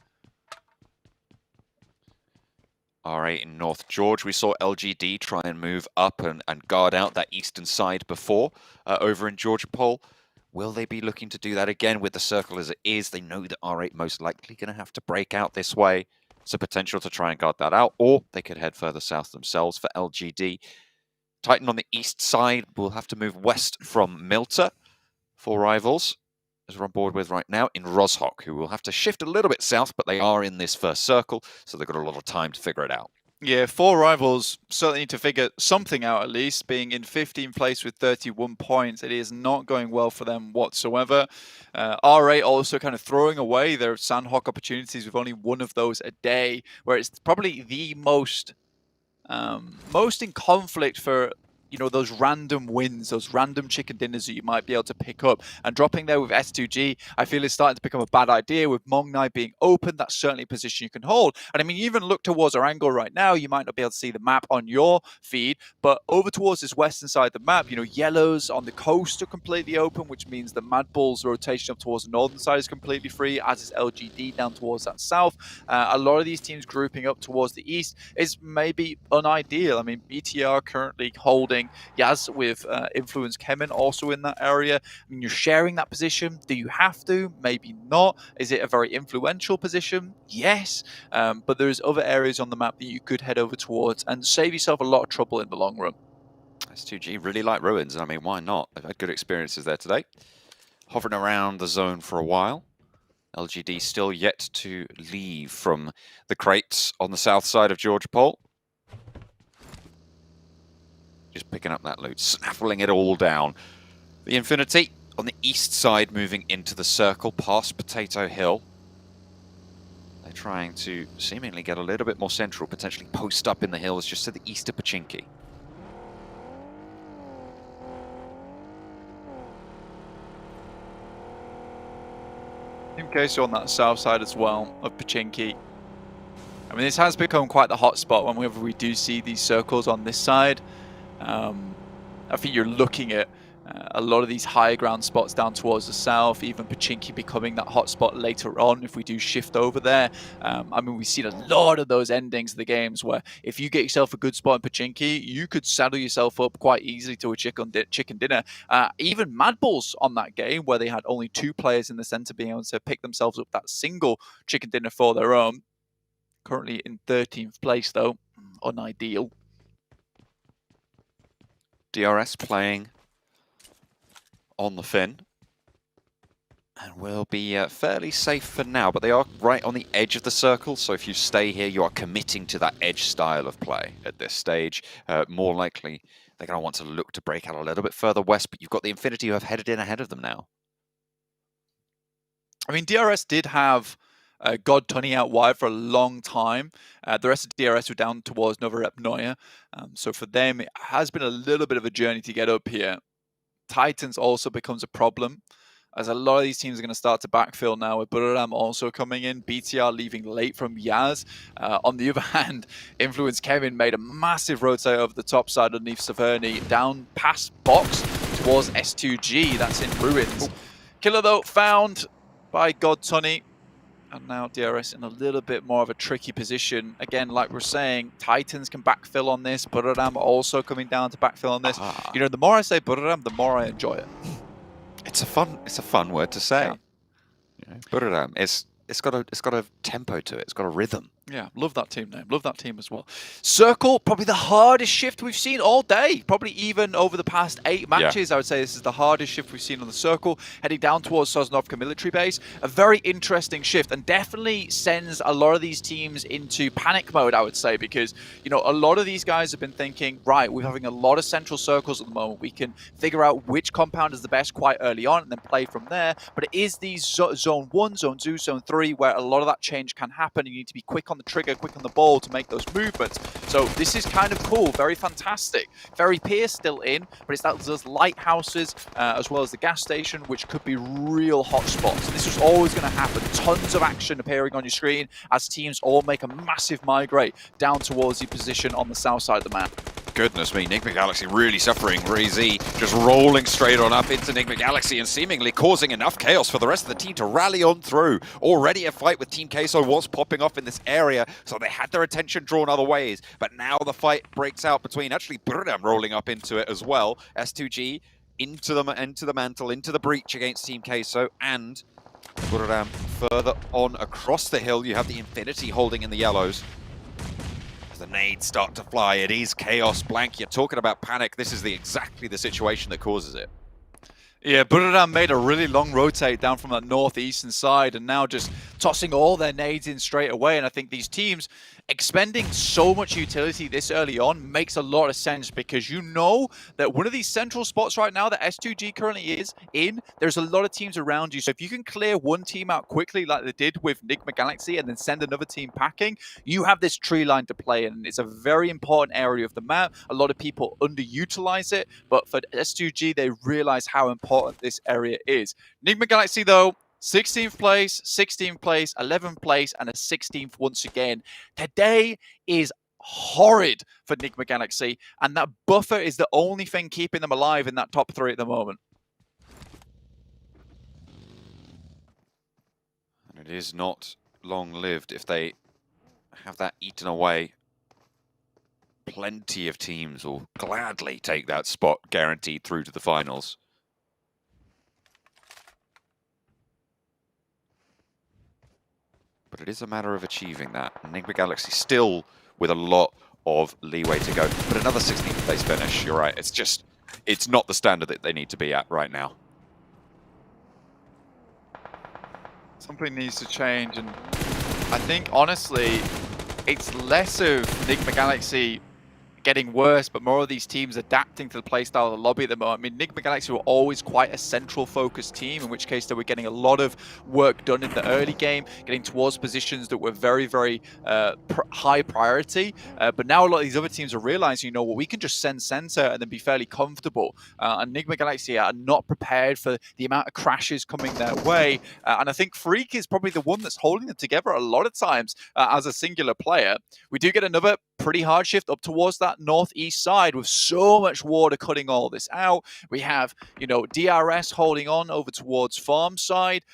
[SPEAKER 10] All right, in North George, we saw LGD try and move up and guard out that eastern side before over in Georgia Pole. Will they be looking to do that again with the circle as it is? They know that R8 most likely going to have to break out this way. So potential to try and guard that out, or they could head further south themselves for LGD. Titan on the east side will have to move west from Milta for rivals, as we're on board with right now, in Roshok, who will have to shift a little bit south, but they are in this first circle, so they've got a lot of time to figure it out.
[SPEAKER 11] Yeah, 4 rivals certainly need to figure something out, at least. Being in 15th place with 31 points, it is not going well for them whatsoever. R8 also kind of throwing away their Sandhawk opportunities with only one of those a day, where it's probably the most in conflict for, you know, those random wins, those random chicken dinners that you might be able to pick up. And dropping there with S2G, I feel is starting to become a bad idea. With Mongnai being open, that's certainly a position you can hold. And I mean, you even look towards our angle right now, you might not be able to see the map on your feed, but over towards this western side of the map, you know, yellows on the coast are completely open, which means the Mad Bull's rotation up towards the northern side is completely free, as is LGD down towards that south. A lot of these teams grouping up towards the east is maybe unideal. I mean, BTR currently holding Yaz with Influence Kemen also in that area. I mean, you're sharing that position. Do you have to? Maybe not. Is it a very influential position? Yes. But there's other areas on the map that you could head over towards and save yourself a lot of trouble in the long run.
[SPEAKER 10] S2G really like Ruins. I mean, why not? I've had good experiences there today. Hovering around the zone for a while. LGD still yet to leave from the crates on the south side of Georgia Pole. Just picking up that loot, snaffling it all down. The Infinity on the east side moving into the circle past Potato Hill. They're trying to seemingly get a little bit more central, potentially post up in the hills just to the east of Pachinki.
[SPEAKER 11] In case you're on that south side as well of Pachinki. I mean, this has become quite the hot spot whenever we do see these circles on this side. I think you're looking at a lot of these higher ground spots down towards the south, even Pachinki becoming that hot spot later on if we do shift over there. I mean, we've seen a lot of those endings of the games where if you get yourself a good spot in Pachinki, you could saddle yourself up quite easily to a chicken dinner. Even Mad Bulls on that game where they had only 2 players in the center being able to pick themselves up that single chicken dinner for their own. Currently in 13th place though, unideal.
[SPEAKER 10] DRS playing on the fin. And will be fairly safe for now, but they are right on the edge of the circle, so if you stay here, you are committing to that edge style of play at this stage. More likely, they're going to want to look to break out a little bit further west, but you've got the Infinity who have headed in ahead of them now.
[SPEAKER 11] I mean, DRS did have God Tunny out wide for a long time. The rest of DRS were down towards Novorep Noya. So for them, it has been a little bit of a journey to get up here. Titans also becomes a problem, as a lot of these teams are going to start to backfill now, with Buriram also coming in, BTR leaving late from Yaz. On the other hand, Influence Kevin made a massive rotate over the top side underneath Saverni, down past box towards S2G. That's in Ruins. Killer, though, found by God Tunny. And now DRS in a little bit more of a tricky position. Again, like we're saying, Titans can backfill on this. Buriram also coming down to backfill on this. You know, the more I say Buriram, the more I enjoy it.
[SPEAKER 10] It's a fun word to say. Yeah. You know, Buriram, it's got a tempo to it. It's got a rhythm.
[SPEAKER 11] Yeah, love that team name. Love that team as well. Circle, probably the hardest shift we've seen all day. Probably even over the past 8 matches, I would say this is the hardest shift we've seen on the Circle. Heading down towards Sosnovka military base. A very interesting shift, and definitely sends a lot of these teams into panic mode, I would say, because, you know, a lot of these guys have been thinking, right, we're having a lot of central circles at the moment. We can figure out which compound is the best quite early on and then play from there. But it is these zone 1, zone 2, zone 3 where a lot of that change can happen. You need to be quick on the trigger, quick on the ball to make those movements. So this is kind of cool, very fantastic. Very Pierce still in, but it's those lighthouses as well as the gas station, which could be real hotspots. And this was always going to happen. Tons of action appearing on your screen as teams all make a massive migrate down towards your position on the south side of the map.
[SPEAKER 12] Goodness me, Enigma Galaxy really suffering. Ray-Z just rolling straight on up into Enigma Galaxy and seemingly causing enough chaos for the rest of the team to rally on through. Already a fight with Team Queso was popping off in this area, so they had their attention drawn other ways. But now the fight breaks out between actually Burdam rolling up into it as well. S2G into the mantle, into the breach against Team Queso, and Burdam further on across the hill. You have the Infinity holding in the yellows. The nades start to fly. It is chaos. Blank, you're talking about panic. This is exactly the situation that causes it.
[SPEAKER 11] Yeah, Burdam made a really long rotate down from that northeastern side and now just tossing all their nades in straight away. And I think these teams expending so much utility this early on makes a lot of sense, because you know that one of these central spots right now that S2G currently is in, there's a lot of teams around you. So if you can clear one team out quickly like they did with Enigma Galaxy and then send another team packing, you have this tree line to play in. It's a very important area of the map. A lot of people underutilize it, but for S2G, they realize how important this area is. Enigma Galaxy, though, 16th place, 16th place, 11th place, and a 16th once again. Today is horrid for Enigma Galaxy, and that buffer is the only thing keeping them alive in that top 3 at the moment.
[SPEAKER 12] And it is not long-lived if they have that eaten away. Plenty of teams will gladly take that spot guaranteed through to the finals. But it is a matter of achieving that. Enigma Galaxy still with a lot of leeway to go. But another 16th place finish, you're right. It's not the standard that they need to be at right now.
[SPEAKER 11] Something needs to change, and I think, honestly, it's less of Enigma Galaxy getting worse, but more of these teams adapting to the playstyle of the lobby at the moment. I mean, Enigma Galaxy were always quite a central focused team, in which case they were getting a lot of work done in the early game, getting towards positions that were very, very high priority. But now a lot of these other teams are realizing, you know what, we can just send center and then be fairly comfortable. Enigma Galaxy are not prepared for the amount of crashes coming their way. And I think Freak is probably the one that's holding them together a lot of times as a singular player. We do get another pretty hard shift up towards that northeast side with so much water cutting all this out. We have, you know, DRS holding on over towards farm side,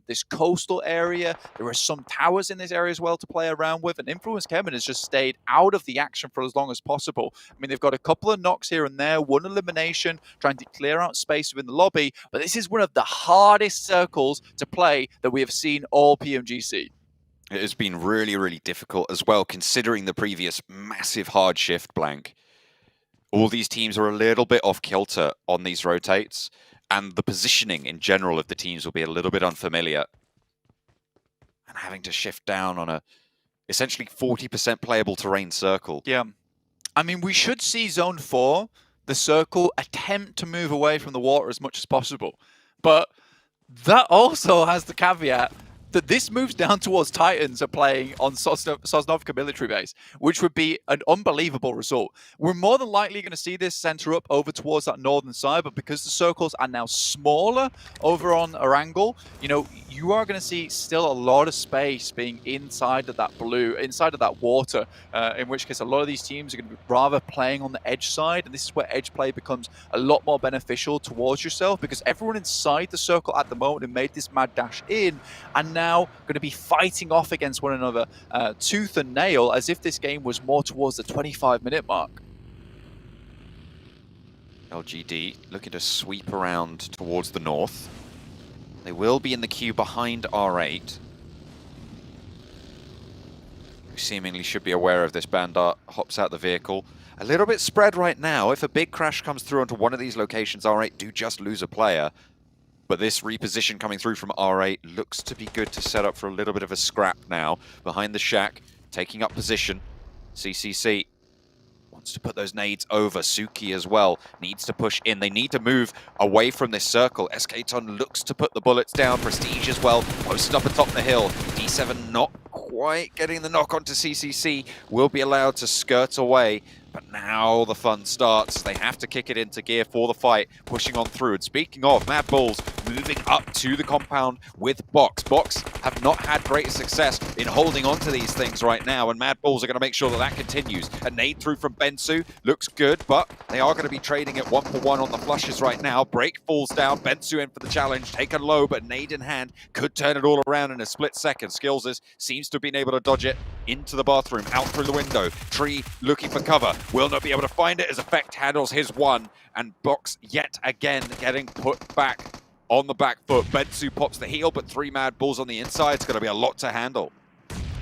[SPEAKER 11] this coastal area. There are some towers in this area as well to play around with, and Influence Kevin has just stayed out of the action for as long as possible. I mean, they've got a couple of knocks here and there, one elimination, trying to clear out space within the lobby, but this is one of the hardest circles to play that we have seen all PMGC.
[SPEAKER 12] It has been really, really difficult as well, considering the previous massive hard shift, Blank. All these teams are a little bit off kilter on these rotates, and the positioning in general of the teams will be a little bit unfamiliar. And having to shift down on a essentially 40% playable terrain circle.
[SPEAKER 11] Yeah. I mean, we should see Zone 4, the circle, attempt to move away from the water as much as possible. But that also has the caveat that this moves down towards Titans are playing on Sosnovka military base, which would be an unbelievable result. We're more than likely going to see this center up over towards that northern side, but because the circles are now smaller over on Erangel, you know, you are going to see still a lot of space being inside of that blue, inside of that water, in which case a lot of these teams are going to be rather playing on the edge side, and this is where edge play becomes a lot more beneficial towards yourself, because everyone inside the circle at the moment have made this mad dash in, and now going to be fighting off against one another tooth and nail, as if this game was more towards the 25-minute mark.
[SPEAKER 12] LGD looking to sweep around towards the north. They will be in the queue behind R8. Who seemingly should be aware of this. Bandar hops out the vehicle. A little bit spread right now. If a big crash comes through onto one of these locations, R8 do just lose a player. But this reposition coming through from R8 looks to be good to set up for a little bit of a scrap now. Behind the shack, taking up position. CCC
[SPEAKER 10] wants to put those nades over. Suki as well needs to push in. They need to move away from this circle. SK-Ton looks to put the bullets down. Prestige as well, posted up atop the hill. D7 not quite getting the knock onto CCC. Will be allowed to skirt away. But now the fun starts. They have to kick it into gear for the fight, pushing on through. And speaking of, Mad Bulls moving up to the compound with Box. Box have not had great success in holding on to these things right now, and Mad Bulls are going to make sure that that continues. A nade through from Bensu looks good, but they are going to be trading it 1-for-1 on the flushes right now. Break falls down. Bensu in for the challenge, taken low, but nade in hand could turn it all around in a split second. Skillses seems to have been able to dodge it into the bathroom, out through the window. Tree looking for cover. Will not be able to find it as Effect handles his one, and Box yet again getting put back on the back foot. Bensu pops the heel, but 3 Mad Bulls on the inside. It's going to be a lot to handle.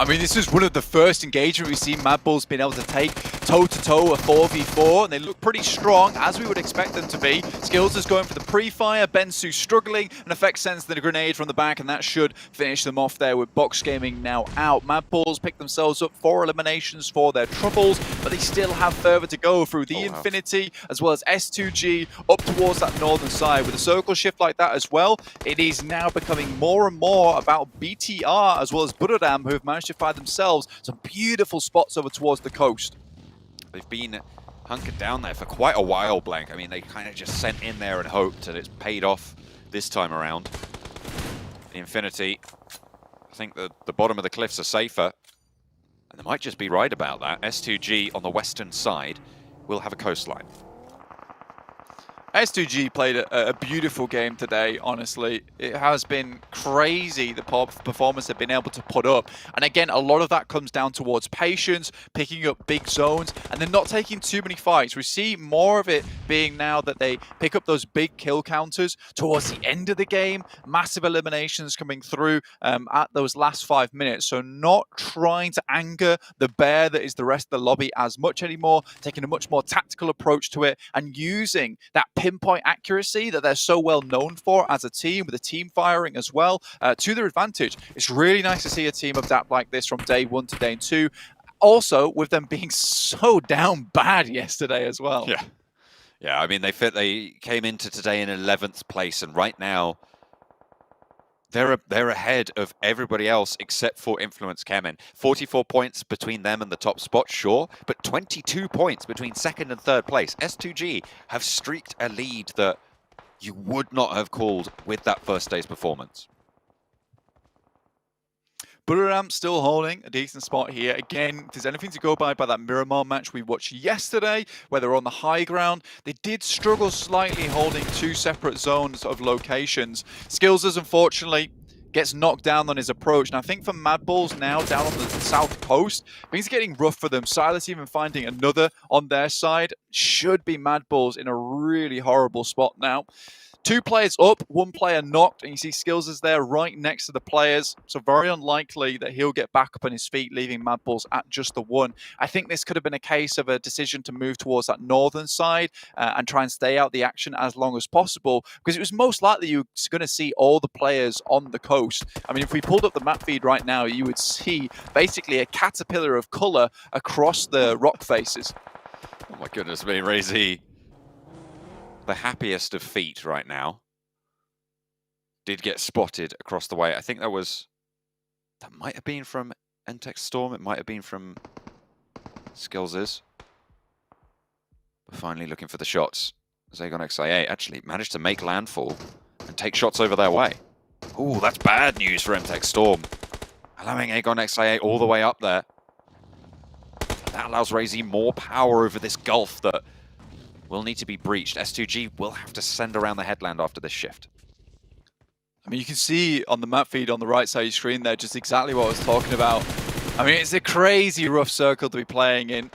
[SPEAKER 11] I mean, this is one of the first engagements we've seen Mad Bulls being able to take toe-to-toe a 4v4, and they look pretty strong, as we would expect them to be. Skills is going for the pre-fire, Bensu struggling, and Effect sends the grenade from the back, and that should finish them off there with Box Gaming now out. Mad Bulls pick themselves up 4 eliminations for their troubles, but they still have further to go through the Infinity, as well as S2G, up towards that northern side. With a circle shift like that as well, it is now becoming more and more about BTR, as well as Buradam, who have managed to find themselves some beautiful spots over towards the coast.
[SPEAKER 10] They've been hunkered down there for quite a while, Blank. I mean, they kind of just sent in there and hoped that it's paid off this time around. The Infinity, I think the bottom of the cliffs are safer. And they might just be right about that. S2G on the western side will have a coastline.
[SPEAKER 11] S2G played a beautiful game today, honestly. It has been crazy, the performance they've been able to put up. And again, a lot of that comes down towards patience, picking up big zones, and then not taking too many fights. We see more of it being now that they pick up those big kill counters towards the end of the game, massive eliminations coming through at those last 5 minutes. So not trying to anger the bear that is the rest of the lobby as much anymore, taking a much more tactical approach to it, and using that pinpoint accuracy that they're so well known for as a team, with the team firing as well, to their advantage. It's really nice to see a team adapt like this from day 1 to day 2. Also, with them being so down bad yesterday as well.
[SPEAKER 10] Yeah. I mean, they came into today in 11th place, and right now they're ahead of everybody else except for Influence Kemen. 44 points between them and the top spot, sure, but 22 points between second and third place. S2G have streaked a lead that you would not have called with that first day's performance.
[SPEAKER 11] Buradam still holding a decent spot here. Again, if there's anything to go by that Miramar match we watched yesterday, where they're on the high ground, they did struggle slightly holding 2 separate zones of locations. Skillses, unfortunately, gets knocked down on his approach. And I think for Mad Bulls now, down on the south coast, things are getting rough for them. Silas even finding another on their side. Should be Mad Bulls in a really horrible spot now. 2 players up, 1 player knocked, and you see Skills is there right next to the players. So very unlikely that he'll get back up on his feet, leaving Mad Bulls at just the 1. I think this could have been a case of a decision to move towards that northern side and try and stay out the action as long as possible, because it was most likely you're going to see all the players on the coast. I mean, if we pulled up the map feed right now, you would see basically a caterpillar of color across the rock faces.
[SPEAKER 10] Oh my goodness me, Razy. The happiest of feet right now did get spotted across the way. I think that might have been from Entex Storm. It might have been from Skillses. We're finally looking for the shots. Zagon XIA actually managed to make landfall and take shots over their way. Ooh, that's bad news for Entex Storm. Allowing Aegon XIA all the way up there. That allows Razy more power over this gulf that will need to be breached. S2G will have to send around the headland after this shift.
[SPEAKER 11] I mean, you can see on the map feed on the right side of your screen there just exactly what I was talking about. I mean, it's a crazy rough circle to be playing in.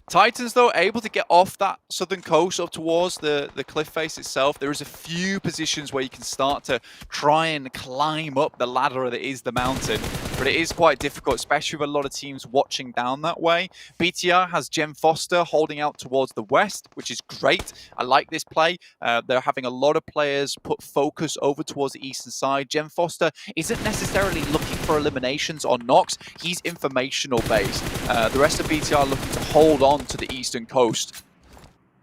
[SPEAKER 11] Titans, though, able to get off that southern coast up towards the cliff face itself. There is a few positions where you can start to try and climb up the ladder that is the mountain, but it is quite difficult, especially with a lot of teams watching down that way. BTR has Jem Foster holding out towards the west, which is great. I like this play. They're having a lot of players put focus over towards the eastern side. Jem Foster isn't necessarily looking for eliminations on Nox, he's informational based. The rest of BTR looking to hold on to the eastern coast.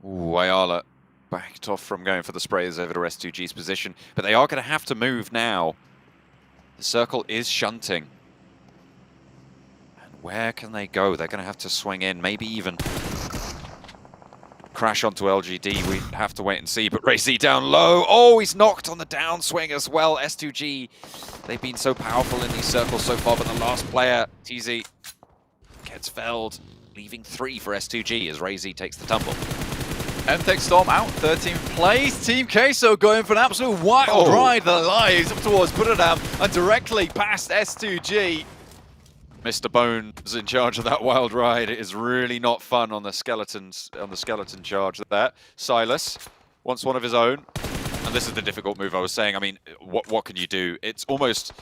[SPEAKER 10] Ooh, Ayala backed off from going for the sprays over to S2G's position, but they are going to have to move now. The circle is shunting. And where can they go? They're going to have to swing in, maybe even crash onto LGD. We have to wait and see, but Ray-Z down low. Oh, he's knocked on the downswing as well. S2G, they've been so powerful in these circles so far, but the last player, TZ, gets felled, leaving 3 for S2G as Ray-Z takes the tumble.
[SPEAKER 11] MTech Storm out, 13th place. Team Queso going for an absolute wild ride of their lives up towards Buradam and directly past S2G.
[SPEAKER 10] Mr. Bones in charge of that wild ride. It is really not fun on the skeleton charge there. Silas wants one of his own, and this is the difficult move I was saying. I mean, what can you do? It's almost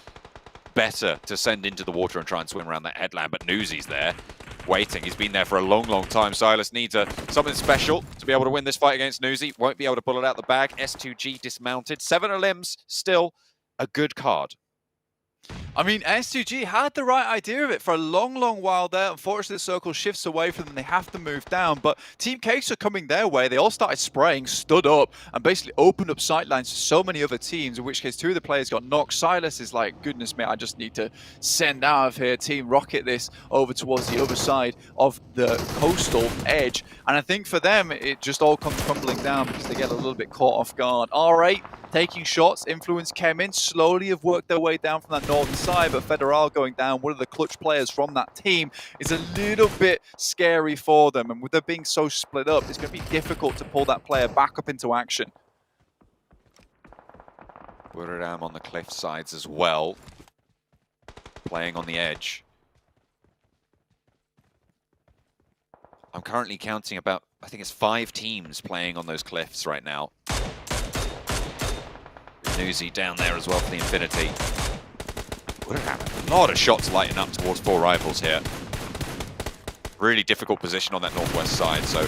[SPEAKER 10] better to send into the water and try and swim around that headland, but Newsy's there, waiting. He's been there for a long, long time. Silas needs something special to be able to win this fight against Newsy. Won't be able to pull it out the bag. S2G dismounted. 7 limbs, still a good card.
[SPEAKER 11] I mean, S2G had the right idea of it for a long, long while there. Unfortunately, the circle shifts away from them. They have to move down. But Team Case are coming their way. They all started spraying, stood up, and basically opened up sightlines to so many other teams, in which case 2 of the players got knocked. Silas is like, goodness me, I just need to send out of here. Team Rocket this over towards the other side of the coastal edge. And I think for them, it just all comes crumbling down because they get a little bit caught off guard. R8 taking shots, Influence came in, slowly have worked their way down from that northern side, but Federal going down, one of the clutch players from that team, is a little bit scary for them, and with them being so split up, it's going to be difficult to pull that player back up into action.
[SPEAKER 10] Buradam on the cliff sides as well, playing on the edge. I'm currently counting about, I think it's 5 teams playing on those cliffs right now. Newsy down there as well for the Infinity. A lot of shots lighting up towards 4 rivals here. Really difficult position on that northwest side, so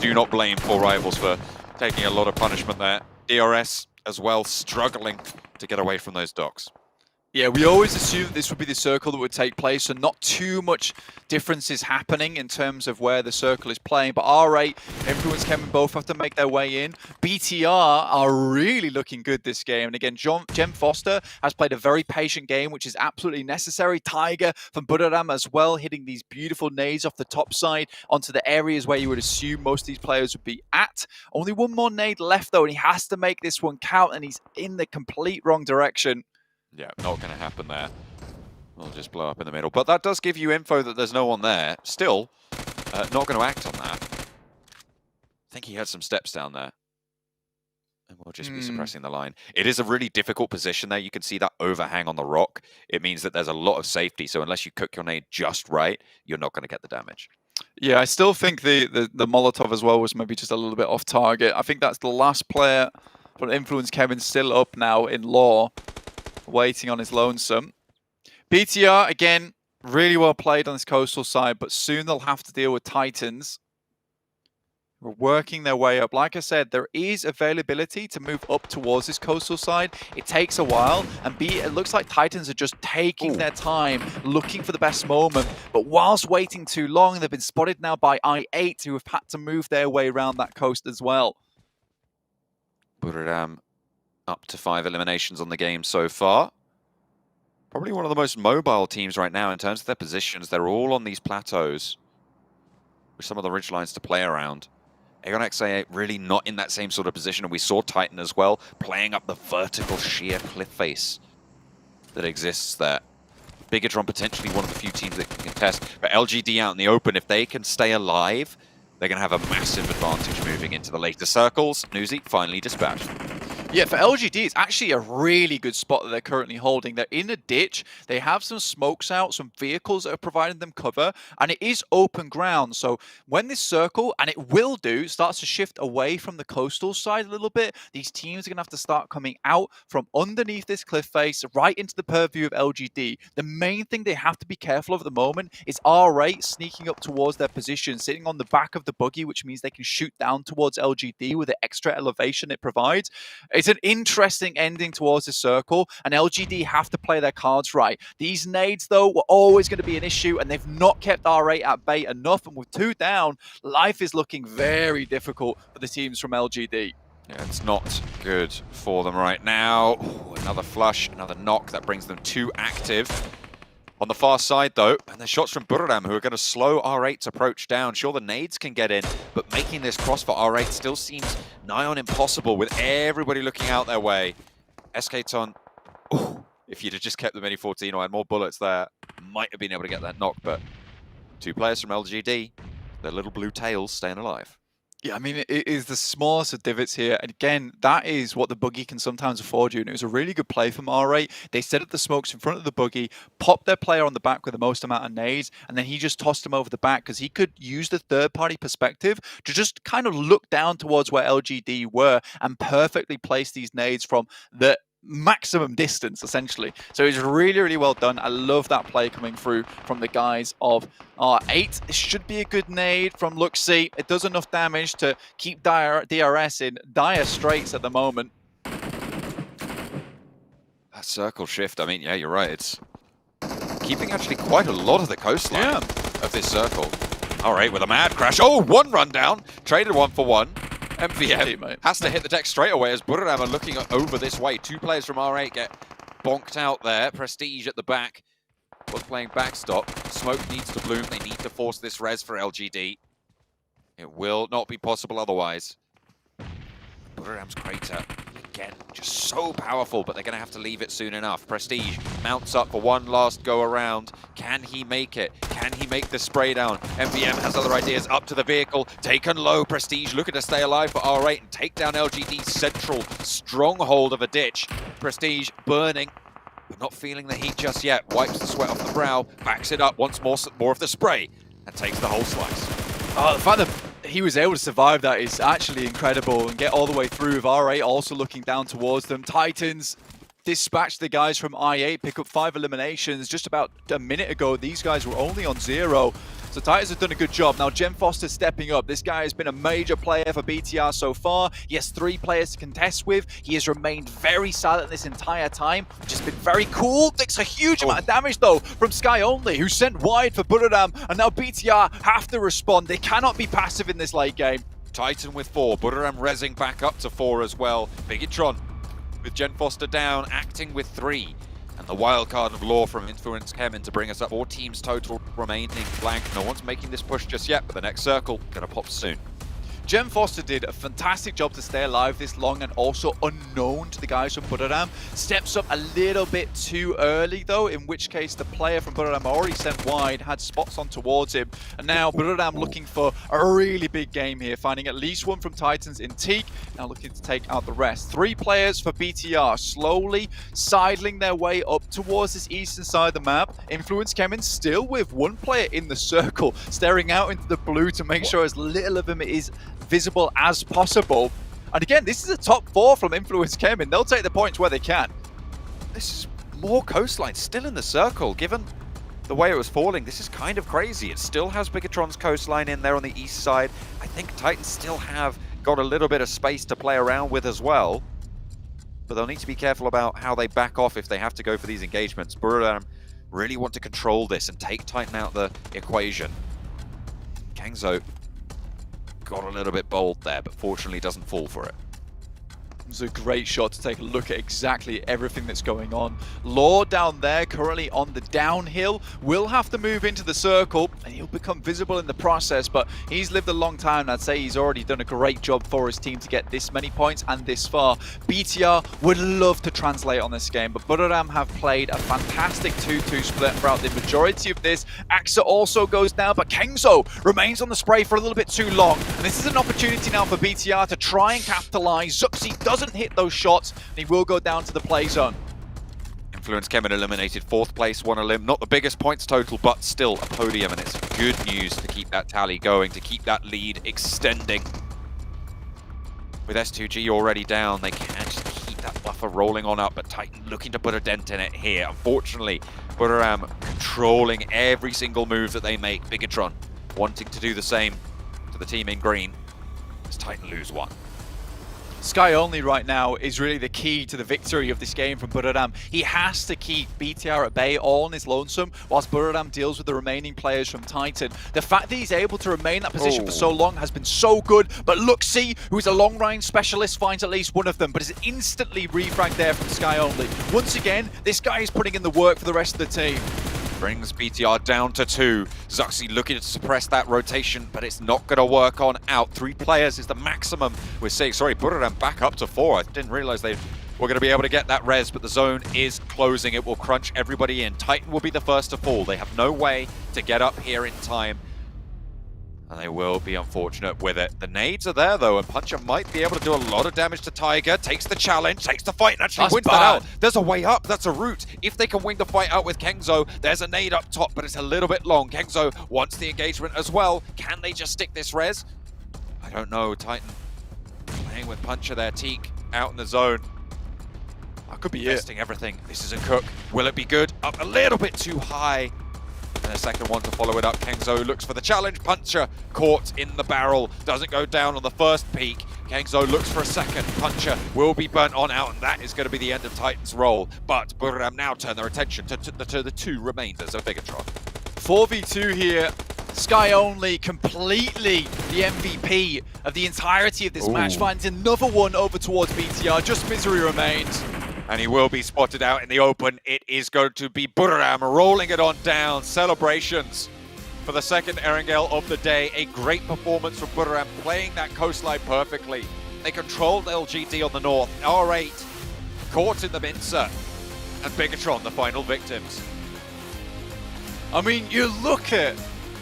[SPEAKER 10] do not blame 4 rivals for taking a lot of punishment there. DRS as well struggling to get away from those docks.
[SPEAKER 11] Yeah, we always assumed this would be the circle that would take place, and not too much difference is happening in terms of where the circle is playing. But R8, Influence, Kevin both have to make their way in. BTR are really looking good this game. And again, Jem Foster has played a very patient game, which is absolutely necessary. Tiger from Buradam as well, hitting these beautiful nades off the top side onto the areas where you would assume most of these players would be at. Only one more nade left, though, and he has to make this one count, and he's in the complete wrong direction.
[SPEAKER 10] Yeah, not going to happen there. We'll just blow up in the middle. But that does give you info that there's no one there. Still, not going to act on that. I think he had some steps down there. And we'll just be suppressing the line. It is a really difficult position there. You can see that overhang on the rock. It means that there's a lot of safety. So unless you cook your nade just right, you're not going to get the damage.
[SPEAKER 11] Yeah, I still think the Molotov as well was maybe just a little bit off target. I think that's the last player from Influence. Kevin's still up now in law, waiting on his lonesome. BTR, again, really well played on this coastal side, but soon they'll have to deal with Titans. We're working their way up. Like I said, there is availability to move up towards this coastal side. It takes a while, and it looks like Titans are just taking their time, looking for the best moment. But whilst waiting too long, they've been spotted now by I8, who have had to move their way around that coast as well.
[SPEAKER 10] Buradam up to 5 eliminations on the game so far. Probably one of the most mobile teams right now in terms of their positions. They're all on these plateaus with some of the ridgelines to play around. Aegon XA8 really not in that same sort of position, and we saw Titan as well playing up the vertical sheer cliff face that exists there. Bigatron potentially one of the few teams that can contest, but LGD out in the open, if they can stay alive, they're going to have a massive advantage moving into the later circles. Newsy finally dispatched.
[SPEAKER 11] Yeah, for LGD, it's actually a really good spot that they're currently holding. They're in a ditch. They have some smokes out, some vehicles that are providing them cover, and it is open ground. So when this circle, and it will do, starts to shift away from the coastal side a little bit, these teams are going to have to start coming out from underneath this cliff face, right into the purview of LGD. The main thing they have to be careful of at the moment is R8 sneaking up towards their position, sitting on the back of the buggy, which means they can shoot down towards LGD with the extra elevation it provides. It's an interesting ending towards the circle, and LGD have to play their cards right. These nades, though, were always going to be an issue, and they've not kept R8 at bay enough, and with 2 down, life is looking very difficult for the teams from LGD.
[SPEAKER 10] Yeah, it's not good for them right now. Ooh, another flush, another knock. That brings them 2 active. On the far side, though, and the shots from Buradam, who are going to slow R8's approach down. Sure, the nades can get in, but making this cross for R8 still seems nigh on impossible with everybody looking out their way. SK-Ton, if you'd have just kept the Mini 14 or had more bullets there, might have been able to get that knock, but 2 players from LGD, their little blue tails staying alive.
[SPEAKER 11] Yeah, I mean, it is the smallest of divots here. And again, that is what the buggy can sometimes afford you. And it was a really good play from R8. They set up the smokes in front of the buggy, popped their player on the back with the most amount of nades, and then he just tossed him over the back because he could use the third-party perspective to just kind of look down towards where LGD were and perfectly place these nades from the maximum distance, essentially. So it's really, really well done. I love that play coming through from the guys of R8. It should be a good nade from Luxy. It does enough damage to keep DRS in dire straits at the moment.
[SPEAKER 10] That circle shift, I mean, yeah, you're right. It's keeping actually quite a lot of the coastline of this circle. R8 with a mad crash. Oh, 1 run down. Traded 1 for 1. MVM has to hit the deck straight away as Buradam are looking over this way. 2 players from R8 get bonked out there. Prestige at the back was playing backstop. Smoke needs to bloom. They need to force this res for LGD. It will not be possible otherwise. Buradam's crater, again, just so powerful, but they're going to have to leave it soon enough. Prestige mounts up for one last go around. Can he make it? Can he make the spray down? MVM has other ideas. Up to the vehicle, taken low. Prestige looking to stay alive for R8 and take down LGD's central stronghold of a ditch. Prestige burning, but not feeling the heat just yet. Wipes the sweat off the brow, backs it up, wants more of the spray, and takes the whole slice.
[SPEAKER 11] Oh, the fact that he was able to survive that is actually incredible and get all the way through with R8 also looking down towards them. Titans dispatch the guys from I8, pick up 5 eliminations. Just about a minute ago, these guys were only on 0. So Titans have done a good job. Now, Jem Foster stepping up. This guy has been a major player for BTR so far. He has 3 players to contest with. He has remained very silent this entire time, which has been very cool. Takes a huge amount of damage, though, from Sky Only, who sent wide for Buradam. And now BTR have to respond. They cannot be passive in this late game.
[SPEAKER 10] Titan with 4. Buradam rezzing back up to 4 as well. Bigitron with Jen Foster down, acting with 3. And the wildcard of Law from Influence Kemin to bring us up. 4 teams total remaining blank. No one's making this push just yet, but the next circle gonna pop soon.
[SPEAKER 11] Jem Foster did a fantastic job to stay alive this long and also unknown to the guys from Buradam. Steps up a little bit too early though, in which case the player from Buradam already sent wide, had spots on towards him. And now Buradam looking for a really big game here, finding at least 1 from Titans in Teak, now looking to take out the rest. 3 players for BTR, slowly sidling their way up towards this eastern side of the map. Influence Kemin still with 1 player in the circle, staring out into the blue to make sure as little of him is visible as possible. And again, this is a top 4 from Influence Kemin. They'll take the points where they can.
[SPEAKER 10] This is more coastline still in the circle. Given the way it was falling, this is kind of crazy. It still has Bigitron's coastline in there on the east side. I think Titans still have got a little bit of space to play around with as well. But they'll need to be careful about how they back off if they have to go for these engagements. Buradam really want to control this and take Titan out the equation. Kangzo got a little bit bold there, but fortunately doesn't fall for it.
[SPEAKER 11] It's a great shot to take a look at exactly everything that's going on. Law down there, currently on the downhill, will have to move into the circle, and he'll become visible in the process, but he's lived a long time, and I'd say he's already done a great job for his team to get this many points and this far. BTR would love to translate on this game, but Buradam have played a fantastic 2-2 split throughout the majority of this. Axa also goes down, but Kengzo remains on the spray for a little bit too long, and this is an opportunity now for BTR to try and capitalize. Zuxi doesn't hit those shots, and he will go down to the play zone.
[SPEAKER 10] Influence Kemin eliminated 4th place, 1 elim. Not the biggest points total, but still a podium, and it's good news to keep that tally going, to keep that lead extending. With S2G already down, they can just keep that buffer rolling on up, but Titan looking to put a dent in it here. Unfortunately, Buradam controlling every single move that they make. Bigitron wanting to do the same to the team in green as Titan lose 1.
[SPEAKER 11] Sky Only right now is really the key to the victory of this game from Buradam. He has to keep BTR at bay all on his lonesome whilst Buradam deals with the remaining players from Titan. The fact that he's able to remain in that position for so long has been so good, but Luxy, who is a long-range specialist, finds at least one of them, but is instantly refragged there from Sky Only. Once again, this guy is putting in the work for the rest of the team.
[SPEAKER 10] Brings BTR down to 2. Zuxi looking to suppress that rotation, but it's not going to work on out. 3 players is the maximum we're seeing. Sorry, Buradam back up to 4. I didn't realize they were going to be able to get that res, but the zone is closing. It will crunch everybody in. Titan will be the first to fall. They have no way to get up here in time, and they will be unfortunate with it. The nades are there, though, and Puncher might be able to do a lot of damage to Tiger. Takes the challenge, takes the fight, and actually wins that out. There's a way up. That's a route. If they can win the fight out with Kengzo, there's a nade up top, but it's a little bit long. Kengzo wants the engagement as well. Can they just stick this res? I don't know. Titan playing with Puncher there. Teak out in the zone.
[SPEAKER 11] That could be
[SPEAKER 10] testing everything. This is a cook. Will it be good? Up a little bit too high. And a second one to follow it up. Kengzo looks for the challenge. Puncher caught in the barrel. Doesn't go down on the first peak. Kengzo looks for a second. Puncher will be burnt on out, and that is going to be the end of Titan's role. But Buradam now turn their attention to the 2 remainders of Bigatron.
[SPEAKER 11] 4v2 here. Sky Only completely the MVP of the entirety of this match. Finds another one over towards BTR. Just misery remains.
[SPEAKER 10] And he will be spotted out in the open. It is going to be Buradam rolling it on down. Celebrations for the second Erangel of the day. A great performance from Buradam, playing that coastline perfectly. They controlled LGD on the north. R8 caught in the mincer. And Bigatron, the final victims.
[SPEAKER 11] I mean, you look at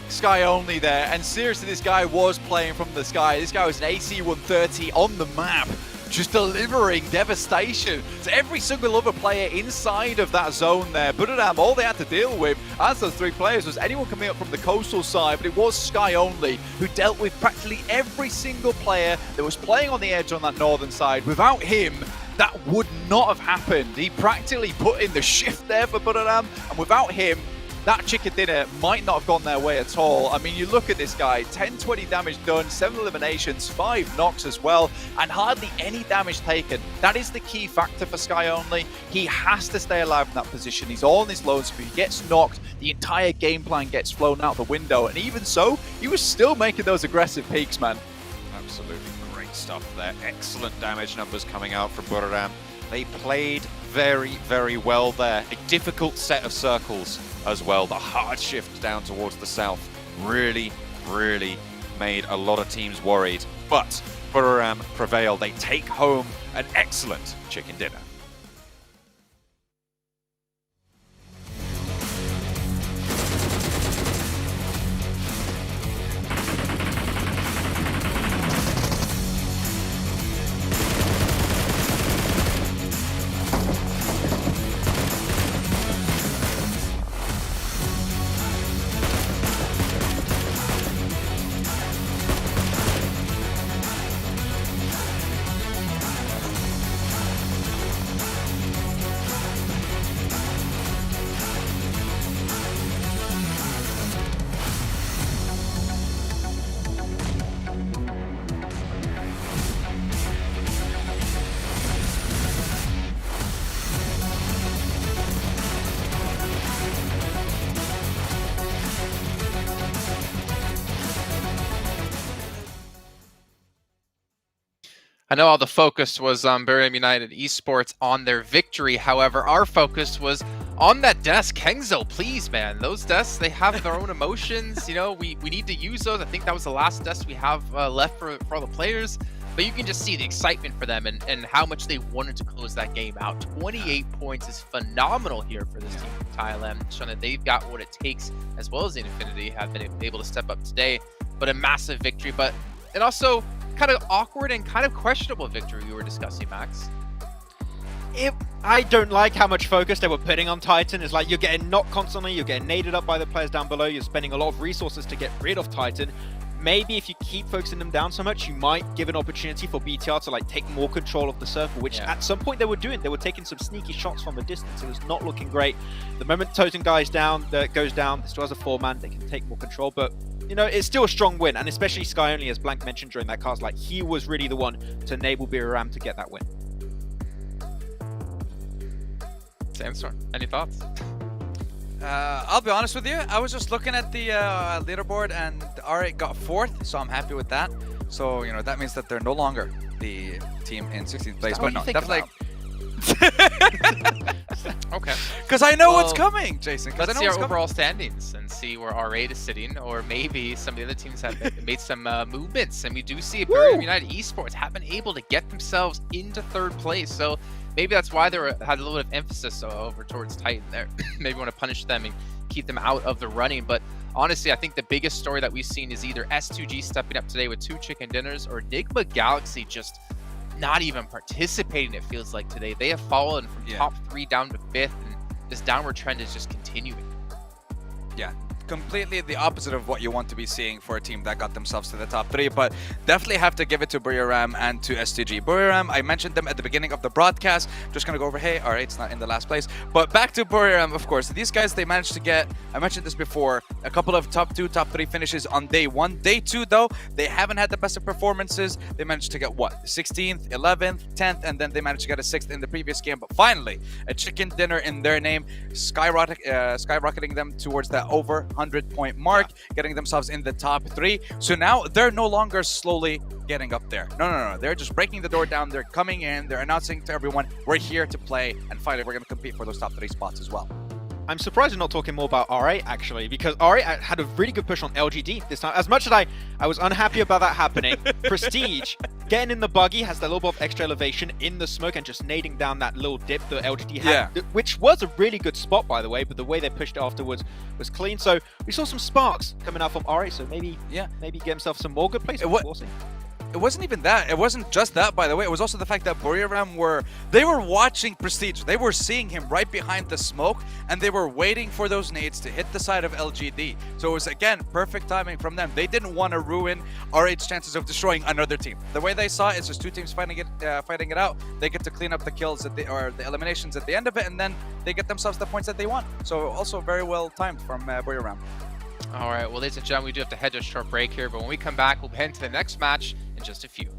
[SPEAKER 11] Sky Only there, and seriously, this guy was playing from the sky. This guy was an AC-130 on the map, just delivering devastation to every single other player inside of that zone there. Buradam, all they had to deal with as those 3 players was anyone coming up from the coastal side, but it was Sky Only who dealt with practically every single player that was playing on the edge on that northern side. Without him, that would not have happened. He practically put in the shift there for Buradam, and without him, that chicken dinner might not have gone their way at all. I mean, you look at this guy, 10-20 damage done, 7 eliminations, 5 knocks as well, and hardly any damage taken. That is the key factor for Sky Only. He has to stay alive in that position. He's all on his low speed, he gets knocked, the entire game plan gets flown out the window, and even so, he was still making those aggressive peaks, man.
[SPEAKER 10] Absolutely great stuff there. Excellent damage numbers coming out from Buradam. They played very, very well there. A difficult set of circles as well. The hard shift down towards the south really, really made a lot of teams worried. But Buradam prevailed. They take home an excellent chicken dinner.
[SPEAKER 7] I know all the focus was on Buradam United Esports on their victory. However, our focus was on that desk. Kengzo, please, man. Those desks, they have their own emotions. You know, we need to use those. I think that was the last desk we have left for all the players. But you can just see the excitement for them and how much they wanted to close that game out. 28 points is phenomenal here for this team from Thailand, showing that they've got what it takes, as well as Infinity have been able to step up today. But a massive victory, but and also kind of awkward and kind of questionable victory we were discussing, Max.
[SPEAKER 8] I don't like how much focus they were putting on Titan. It's like you're getting knocked constantly, you're getting naded up by the players down below, you're spending a lot of resources to get rid of Titan. maybe if you keep focusing them down so much, you might give an opportunity for BTR to like take more control of the circle, which at some point they were doing. They were taking some sneaky shots from the distance. It was not looking great. The moment Totem goes down, they still has a 4-man, they can take more control, but you know, it's still a strong win, and especially Sky Only, as Blank mentioned during that cast, like he was really the one to enable Buriram to get that win.
[SPEAKER 7] Sandstorm, any thoughts?
[SPEAKER 9] I'll be honest with you. I was just looking at the leaderboard, and R8 got 4th, so I'm happy with that. So, you know, that means that they're no longer the team in 16th place. But no, definitely.
[SPEAKER 7] Okay.
[SPEAKER 9] Because I know what's coming, Jason.
[SPEAKER 7] Let's see our overall standings and see where R8 is sitting, or maybe some of the other teams have made some movements. And we do see Buriram United Esports have been able to get themselves into 3rd place. So maybe that's why they had a little bit of emphasis over towards Titan there. Maybe want to punish them and keep them out of the running. But honestly, I think the biggest story that we've seen is either S2G stepping up today with 2 chicken dinners, or Enigma Galaxy just not even participating, it feels like, today. They have fallen from top 3 down to 5th, and this downward trend is just continuing.
[SPEAKER 9] Yeah, completely the opposite of what you want to be seeing for a team that got themselves to the top 3, but definitely have to give it to Buriram and to STG. Buriram, I mentioned them at the beginning of the broadcast. I'm just gonna go over, hey, all right, it's not in the last place. But back to Buriram, of course. These guys, they managed to get, I mentioned this before, a couple of top 2, top 3 finishes on day 1. Day 2, though, they haven't had the best of performances. They managed to get, what, 16th, 11th, 10th, and then they managed to get a 6th in the previous game. But finally, a chicken dinner in their name, skyrocketing them towards that over 100-point mark, getting themselves in the top 3. So now they're no longer slowly getting up there. No. They're just breaking the door down. They're coming in. They're announcing to everyone, we're here to play, and finally we're going to compete for those top 3 spots as well.
[SPEAKER 8] I'm surprised you're not talking more about R8, actually, because R8 had a really good push on LGD this time. As much as I was unhappy about that happening, Prestige, getting in the buggy, has that little bit of extra elevation in the smoke and just nading down that little dip that LGD had, which was a really good spot, by the way, but the way they pushed it afterwards was clean. So we saw some sparks coming out from R8, so maybe get himself some more good plays.
[SPEAKER 9] It wasn't even that. It wasn't just that, by the way. It was also the fact that Buriram were watching Prestige. They were seeing him right behind the smoke, and they were waiting for those nades to hit the side of LGD. So it was, again, perfect timing from them. They didn't want to ruin R8's chances of destroying another team. The way they saw it is just 2 teams fighting it out. They get to clean up the kills or the eliminations at the end of it, and then they get themselves the points that they want. So also very well timed from Buriram.
[SPEAKER 7] All right, well, ladies and gentlemen, we do have to head to a short break here, but when we come back, we'll head to the next match in just a few.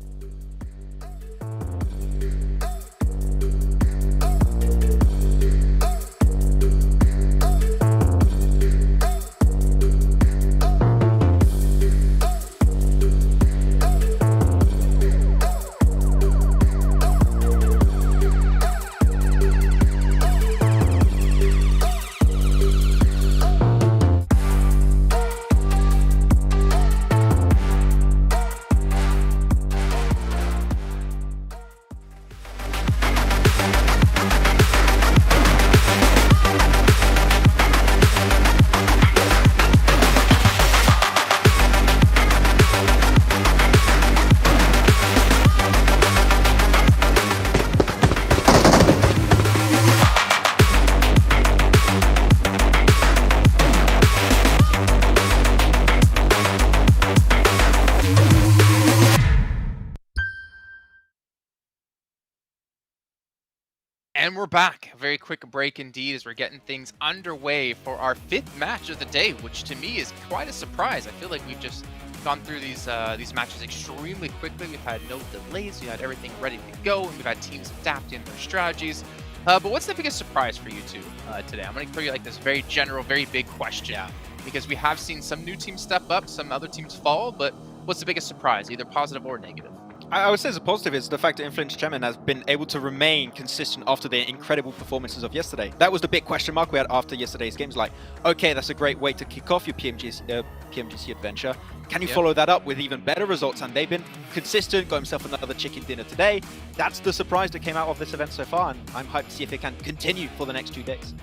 [SPEAKER 7] And we're back. A very quick break indeed as we're getting things underway for our 5th match of the day, which to me is quite a surprise. I feel like we've just gone through these matches extremely quickly. We've had no delays. We had everything ready to go, and we've had teams adapting their strategies. But what's the biggest surprise for you two today? I'm going to throw you like this very general, very big question. Because we have seen some new teams step up, some other teams fall, but what's the biggest surprise, either positive or negative?
[SPEAKER 8] I would say the positive is the fact that Influence Chairman has been able to remain consistent after their incredible performances of yesterday. That was the big question mark we had after yesterday's games. Like, okay, that's a great way to kick off your PMGC adventure. Can you follow that up with even better results? And they've been consistent, got himself another chicken dinner today. That's the surprise that came out of this event so far, and I'm hyped to see if it can continue for the next 2 days.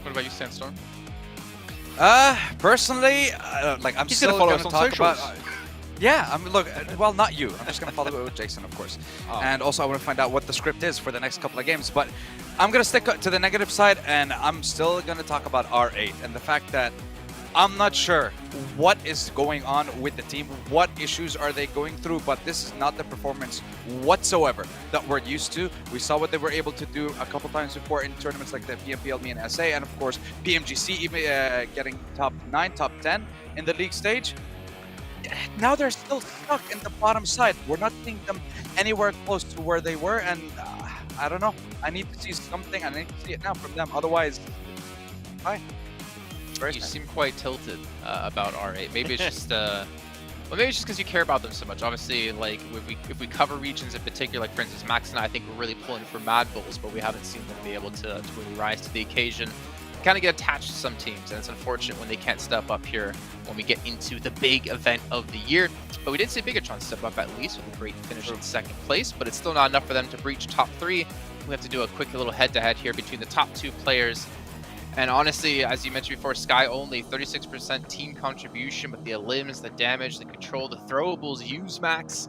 [SPEAKER 7] What about you, Sandstorm?
[SPEAKER 9] Personally, like I'm
[SPEAKER 8] He's
[SPEAKER 9] still
[SPEAKER 8] gonna
[SPEAKER 9] going to
[SPEAKER 8] follow us on
[SPEAKER 9] talk
[SPEAKER 8] socials.
[SPEAKER 9] about. Yeah, I mean, look, well, not you. I'm just going to follow it with Jason, of course. And also, I want to find out what the script is for the next couple of games. But I'm going to stick to the negative side, and I'm still going to talk about R8 and the fact that I'm not sure what is going on with the team, what issues are they going through, but this is not the performance whatsoever that we're used to. We saw what they were able to do a couple times before in tournaments like the PMPLB and SA, and of course PMGC even getting top 9, top 10 in the league stage. Now they're still stuck in the bottom side. We're not seeing them anywhere close to where they were, and I don't know. I need to see something. I need to see it now from them. Otherwise, bye.
[SPEAKER 7] You seem quite tilted about R8. Maybe it's just, well, maybe it's just because you care about them so much. Obviously, like if we cover regions in particular, like for instance, Max and I think we're really pulling for Mad Bulls, but we haven't seen them be able to really rise to the occasion. Kind of get attached to some teams, and it's unfortunate when they can't step up here when we get into the big event of the year. But we did see Bigatron step up at least with a great finish in second place, but it's still not enough for them to breach top 3. We have to do a quick little head-to-head here between the top 2 players. And honestly, as you mentioned before, Sky only 36% team contribution, but the elims, the damage, the control, the throwables, use Max.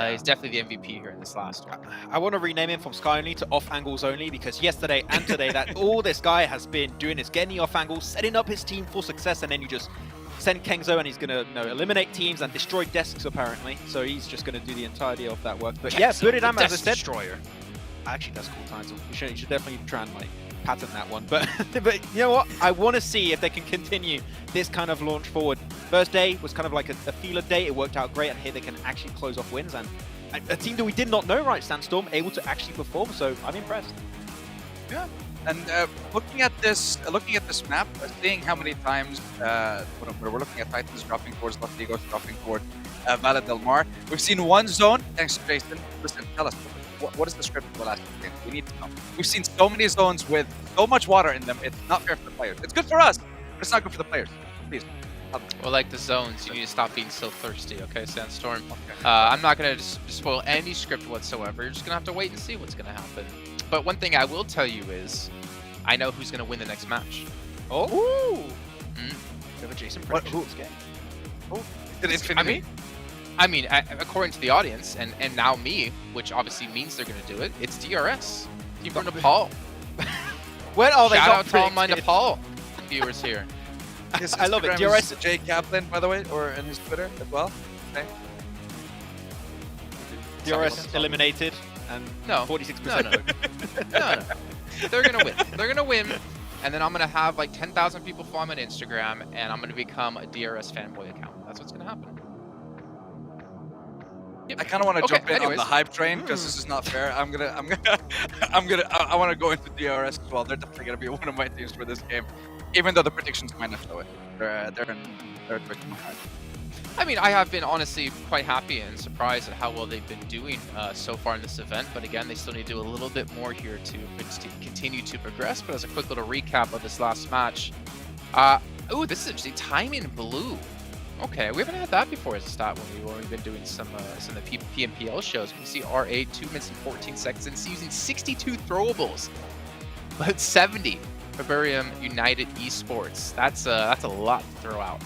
[SPEAKER 7] He's definitely the MVP here in this last one.
[SPEAKER 8] I want to rename him from Sky Only to Off Angles Only, because yesterday and today, that all this guy has been doing is getting the off angles, setting up his team for success, and then you just send Kengzo and he's going to eliminate teams and destroy desks apparently. So he's just going to do the entirety of that work. But yeah, Buridam, as I said,
[SPEAKER 7] Destroyer.
[SPEAKER 8] Actually, that's a cool title. You should definitely try and like patent that one. But but you know what? I want to see if they can continue this kind of launch forward. First day was kind of like a feeler day. It worked out great, and here they can actually close off wins. And a team that we did not know, right, Sandstorm, able to actually perform. So I'm impressed.
[SPEAKER 9] Yeah. And looking at this map, seeing how many times we're looking at Titans dropping towards Los Ligos, dropping toward Valle del Mar. We've seen one zone. Thanks, Jason. Listen, tell us, what is the script for the last game? We need to know. We've seen so many zones with so much water in them. It's not fair for the players. It's good for us, but it's not good for the players. Please.
[SPEAKER 7] Well, like the zones, you need to stop being so thirsty, okay, Sandstorm? Okay. I'm not going to spoil any script whatsoever. You're just going to have to wait and see what's going to happen. But one thing I will tell you is, I know who's going to win the next match.
[SPEAKER 8] Oh!
[SPEAKER 7] Mm.
[SPEAKER 8] We have a Jason prediction this game.
[SPEAKER 9] Oh,
[SPEAKER 7] I mean, according to the audience, and now me, which obviously means they're going to do it, it's DRS. Team from Nepal.
[SPEAKER 8] Where are they?
[SPEAKER 7] Shout out to all my Nepal viewers here.
[SPEAKER 8] I love it.
[SPEAKER 9] DRS Jay Kaplan, by the way, or in his Twitter as well. Okay.
[SPEAKER 8] DRS eliminated and
[SPEAKER 7] no,
[SPEAKER 8] 46%.
[SPEAKER 7] No. They're gonna win. They're gonna win, and then I'm gonna have like 10,000 people follow me on Instagram, and I'm gonna become a DRS fanboy account. That's what's gonna happen.
[SPEAKER 9] I kind of want to jump in on the hype train because this is not fair. I want to go into DRS as well. They're definitely gonna be one of my teams for this game, even though the predictions might not show it. They're breaking my heart.
[SPEAKER 7] I mean, I have been honestly quite happy and surprised at how well they've been doing so far in this event. But again, they still need to do a little bit more here to continue to progress. But as a quick little recap of this last match, oh, this is interesting. Time in blue. Okay, we haven't had that before as a stat when we've been doing some of the PMPL shows. We can see R8 2 minutes and 14 seconds and it's using 62 throwables, but 70 Barbarian United Esports. That's a lot to throw out.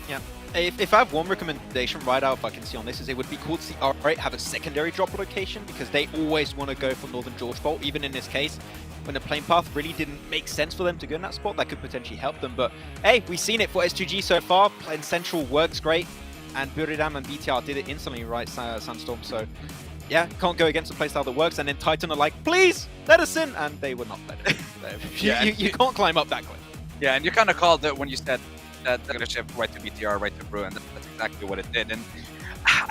[SPEAKER 8] Yeah. If I have one recommendation right out, if I can see on this, is it would be cool to see R8 have a secondary drop location, because they always want to go for Northern George Fault. Even in this case, when the plane path really didn't make sense for them to go in that spot, that could potentially help them. But hey, we've seen it for S2G so far. Playing Central works great, and Buridam and BTR did it instantly, right, Sandstorm? So yeah, can't go against a playstyle that works. And then Titan are like, please let us in, and they would not let it. You can't climb up that quick.
[SPEAKER 9] Yeah, and you kind of called it when you said that they're going to shift right to BTR, right to Brew, and that's exactly what it did. And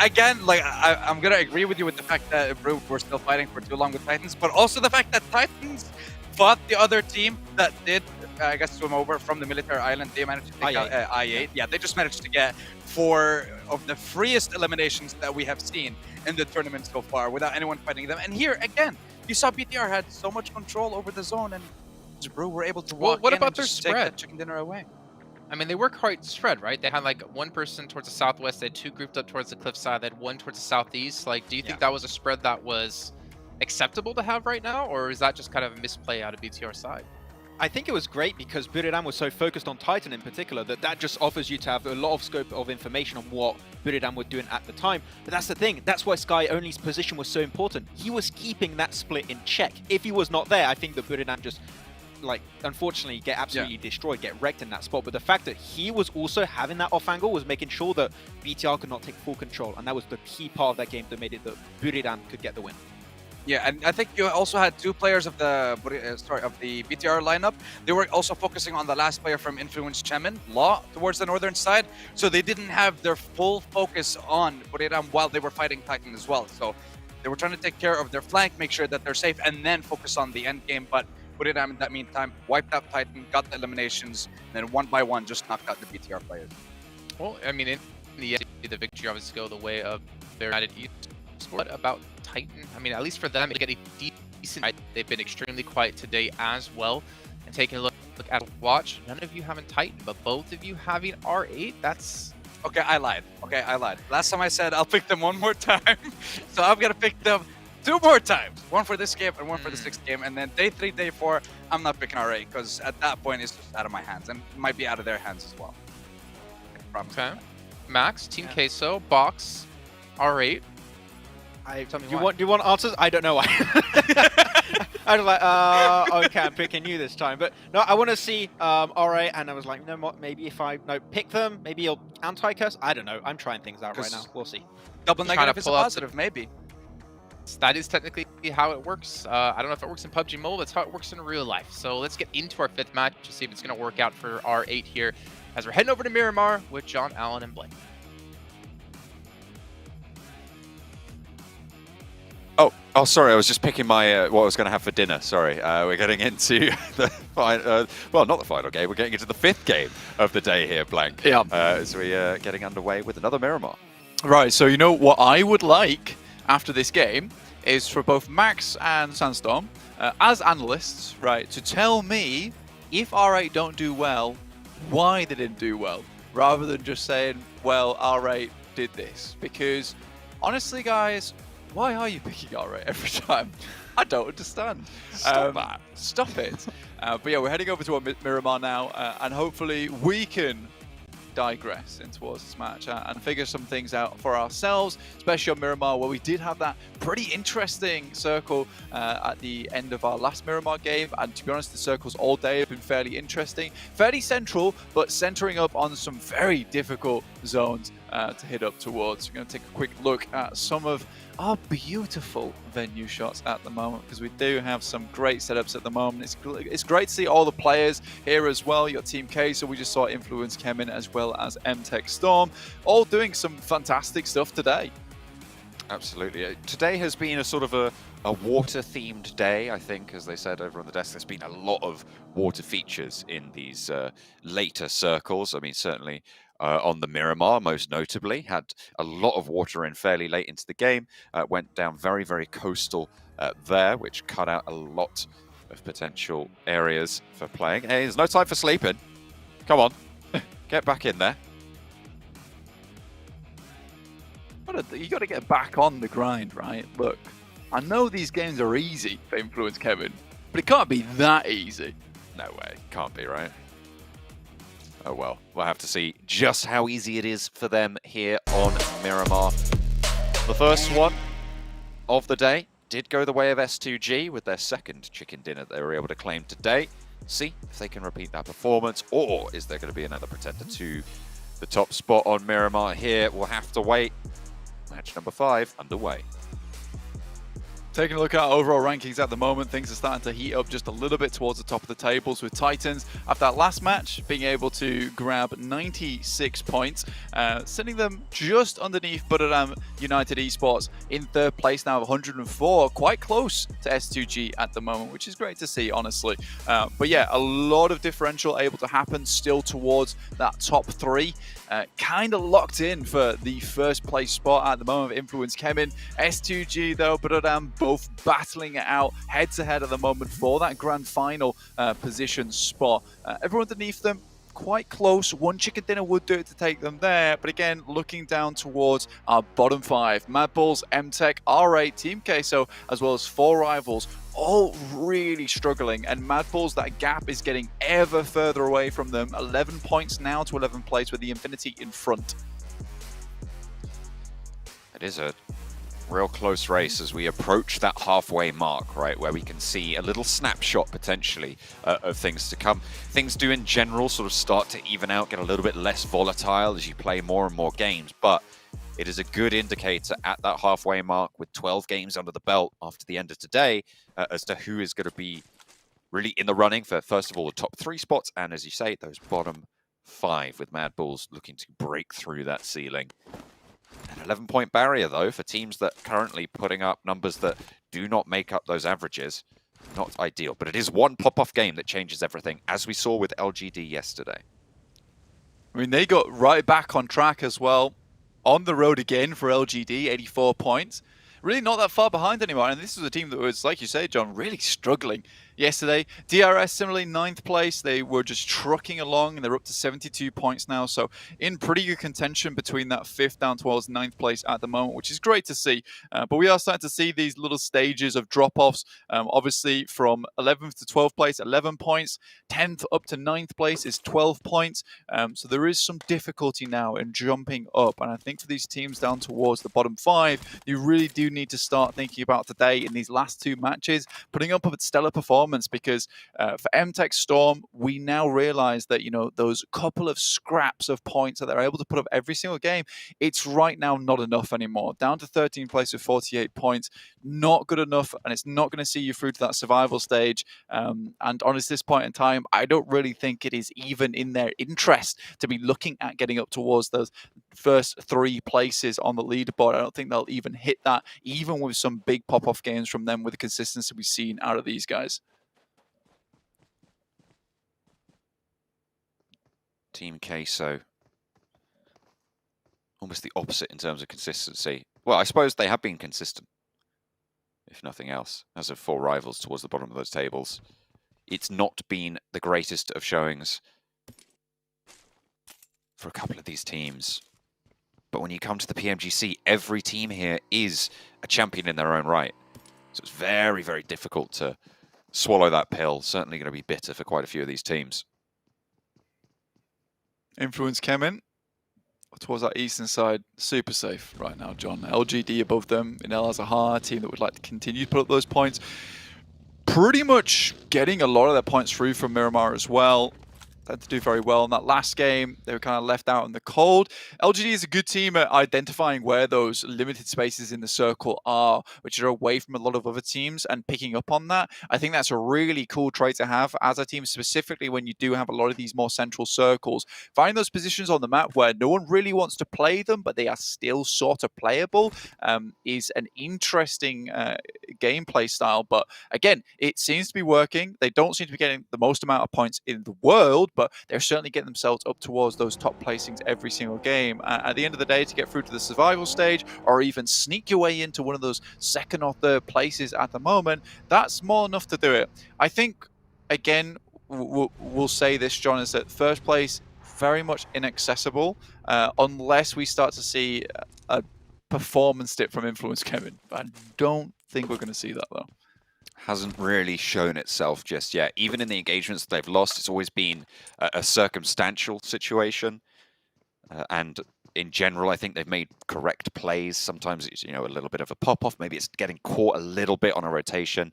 [SPEAKER 9] again, like I'm going to agree with you with the fact that Brew were still fighting for too long with Titans, but also the fact that Titans fought the other team that did, I guess, swim over from the military island. They managed to take out I8. Yeah, they just managed to get 4 of the freest eliminations that we have seen in the tournament so far without anyone fighting them. And here, again, you saw BTR had so much control over the zone, and Brew were able to walk
[SPEAKER 7] what
[SPEAKER 9] in
[SPEAKER 7] about
[SPEAKER 9] and
[SPEAKER 7] their
[SPEAKER 9] just take
[SPEAKER 7] spread?
[SPEAKER 9] that chicken dinner away.
[SPEAKER 7] I mean, they were quite spread, right? They had like one person towards the southwest, they had 2 grouped up towards the cliffside, they had 1 towards the southeast. Like, do you think that was a spread that was acceptable to have right now, or is that just kind of a misplay out of BTR side?
[SPEAKER 8] I think it was great because Buridam was so focused on Titan in particular that just offers you to have a lot of scope of information on what Buridam were doing at the time. But that's the thing, that's why Sky Only's position was so important. He was keeping that split in check. If he was not there, I think that Buridam just like, unfortunately get absolutely destroyed, get wrecked in that spot. But the fact that he was also having that off angle was making sure that BTR could not take full control. And that was the key part of that game that made it that Buriram could get the win.
[SPEAKER 9] Yeah, and I think you also had two players of the BTR lineup. They were also focusing on the last player from Influence Chemin, Law, towards the northern side. So they didn't have their full focus on Buriram while they were fighting Titan as well. So they were trying to take care of their flank, make sure that they're safe, and then focus on the end game. But Buriram in that meantime wiped out Titan, got the eliminations, and then one by one just knocked out the BTR players.
[SPEAKER 7] Well, I mean, in the end, the victory obviously go the way of their United East. What about Titan? I mean, at least for them, they get a decent. They've been extremely quiet today as well. And taking a look at watch, none of you having Titan, but both of you having R8. That's
[SPEAKER 9] okay. I lied. Last time I said I'll pick them one more time, so I'm gonna pick them 2 more times. One for this game and one for the 6th game, and then day 3, day 4, I'm not picking R8 because at that point it's just out of my hands and it might be out of their hands as well.
[SPEAKER 7] okay. Max, Team Queso, Box, R8.
[SPEAKER 8] Do you want answers? I don't know why. I was like, okay, I'm picking you this time. But no, I want to see RA, and I was like, no, maybe if I pick them, maybe you'll anti-curse. I don't know. I'm trying things out right now. We'll see.
[SPEAKER 9] Double negative is a positive, maybe.
[SPEAKER 7] That is technically how it works. I don't know if it works in PUBG Mobile. That's how it works in real life. So let's get into our 5th match to see if it's going to work out for R8 here, as we're heading over to Miramar with John, Allen, and Blake.
[SPEAKER 12] Oh, sorry. I was just picking my what I was going to have for dinner. Sorry. We're getting into the well, not the final game. We're getting into the 5th game of the day here, Blank.
[SPEAKER 11] Yeah.
[SPEAKER 12] As we are getting underway with another Miramar.
[SPEAKER 11] Right. So you know what I would like after this game is for both Max and Sandstorm, as analysts, right, to tell me if R8 don't do well, why they didn't do well, rather than just saying, well, R8 did this. Because honestly, guys, why are you picking R8 every time? I don't understand.
[SPEAKER 12] Stop that.
[SPEAKER 11] Stop it. But yeah, we're heading over to our Miramar now, and hopefully we can digress in towards this match and figure some things out for ourselves, especially on Miramar, where we did have that pretty interesting circle at the end of our last Miramar game. And to be honest, the circles all day have been fairly interesting, fairly central, but centering up on some very difficult zones to hit up towards. We're going to take a quick look at some of our beautiful venue shots at the moment, because we do have some great setups at the moment. It's great to see all the players here as well. Your Team K, so we just saw Influence Kemin as well as MTech Storm, all doing some fantastic stuff today.
[SPEAKER 12] Absolutely. Today has been a sort of a water-themed day, I think, as they said over on the desk. There's been a lot of water features in these later circles. I mean, certainly on the Miramar, most notably, had a lot of water in fairly late into the game. Went down very, very coastal there, which cut out a lot of potential areas for playing. Hey, there's no time for sleeping. Come on, get back in there.
[SPEAKER 11] You got to get back on the grind, right? Look, I know these games are easy for Influence Kevin, but it can't be that easy.
[SPEAKER 12] No way, can't be, right? Oh well, we'll have to see just how easy it is for them here on Miramar. The first one of the day did go the way of S2G with their 2nd chicken dinner they were able to claim today. See if they can repeat that performance, or is there going to be another pretender to the top spot on Miramar here? We'll have to wait. Match number 5 underway.
[SPEAKER 11] Taking a look at our overall rankings at the moment, things are starting to heat up just a little bit towards the top of the tables, with Titans, after that last match, being able to grab 96 points, sending them just underneath Buriram United Esports in 3rd place now of 104, quite close to S2G at the moment, which is great to see, honestly. But yeah, a lot of differential able to happen still towards that top 3. Kind of locked in for the 1st place spot at the moment of Influence Kemin. S2G though, Buriram both battling it out head to head at the moment for that grand final position spot. Everyone underneath them quite close. One chicken dinner would do it to take them there, but again, looking down towards our bottom 5, Mad Bulls, MTech, R8, Team Queso, as well as 4 rivals, all really struggling, and Mad Bulls, that gap is getting ever further away from them. 11 points now to 11th place with the Infinity in front.
[SPEAKER 12] It is a
[SPEAKER 10] real close race as we approach that halfway mark, right, where we can see a little snapshot potentially of things to come. Things do in general sort of start to even out, get a little bit less volatile as you play more and more games, but it is a good indicator at that halfway mark with 12 games under the belt after the end of today as to who is going to be really in the running for, first of all, the top 3 spots, and as you say, those bottom 5 with Mad Bulls looking to break through that ceiling. An 11-point barrier, though, for teams that currently putting up numbers that do not make up those averages. Not ideal, but it is one pop-off game that changes everything, as we saw with LGD yesterday.
[SPEAKER 11] I mean, they got right back on track as well. On the road again for LGD, 84 points. Really not that far behind anymore. And this was a team that was, like you say, John, really struggling yesterday. DRS similarly 9th place. They were just trucking along and they're up to 72 points now. So in pretty good contention between that 5th down towards 9th place at the moment, which is great to see. But we are starting to see these little stages of drop-offs. Obviously from 11th to 12th place, 11 points. 10th up to 9th place is 12 points. So there is some difficulty now in jumping up. And I think for these teams down towards the bottom 5, you really do need to start thinking about today in these last 2 matches, putting up a stellar performance, because for MTech Storm, we now realize that, you know, those couple of scraps of points that they're able to put up every single game, it's right now not enough anymore. Down to 13th place with 48 points, not good enough, and it's not going to see you through to that survival stage. And honestly, at this point in time, I don't really think it is even in their interest to be looking at getting up towards those first 3 places on the leaderboard. I don't think they'll even hit that, even with some big pop-off games from them with the consistency we've seen out of these guys.
[SPEAKER 10] Team Queso, almost the opposite in terms of consistency. Well, I suppose they have been consistent, if nothing else, as of 4 rivals towards the bottom of those tables. It's not been the greatest of showings for a couple of these teams. But when you come to the PMGC, every team here is a champion in their own right. So it's very, very difficult to swallow that pill. Certainly going to be bitter for quite a few of these teams.
[SPEAKER 11] Influence came in towards that eastern side, super safe right now, John. LGD above them in El Azahar, a team that would like to continue to put up those points. Pretty much getting a lot of their points through from Miramar as well. Had to do very well in that last game. They were kind of left out in the cold. LGD is a good team at identifying where those limited spaces in the circle are, which are away from a lot of other teams, and picking up on that. I think that's a really cool trait to have as a team, specifically when you do have a lot of these more central circles. Find those positions on the map where no one really wants to play them, but they are still sort of playable, is an interesting gameplay style. But again, it seems to be working. They don't seem to be getting the most amount of points in the world, but they're certainly getting themselves up towards those top placings every single game. At the end of the day, to get through to the survival stage, or even sneak your way into one of those 2nd or 3rd places at the moment, that's more enough to do it. I think, again, we'll say this, John, is that 1st place, very much inaccessible, unless we start to see a performance dip from Influence Kevin. I don't think we're going to see that, though.
[SPEAKER 10] Hasn't really shown itself just yet. Even in the engagements they've lost, it's always been a circumstantial situation. And in general, I think they've made correct plays. Sometimes it's, you know, a little bit of a pop-off. Maybe it's getting caught a little bit on a rotation.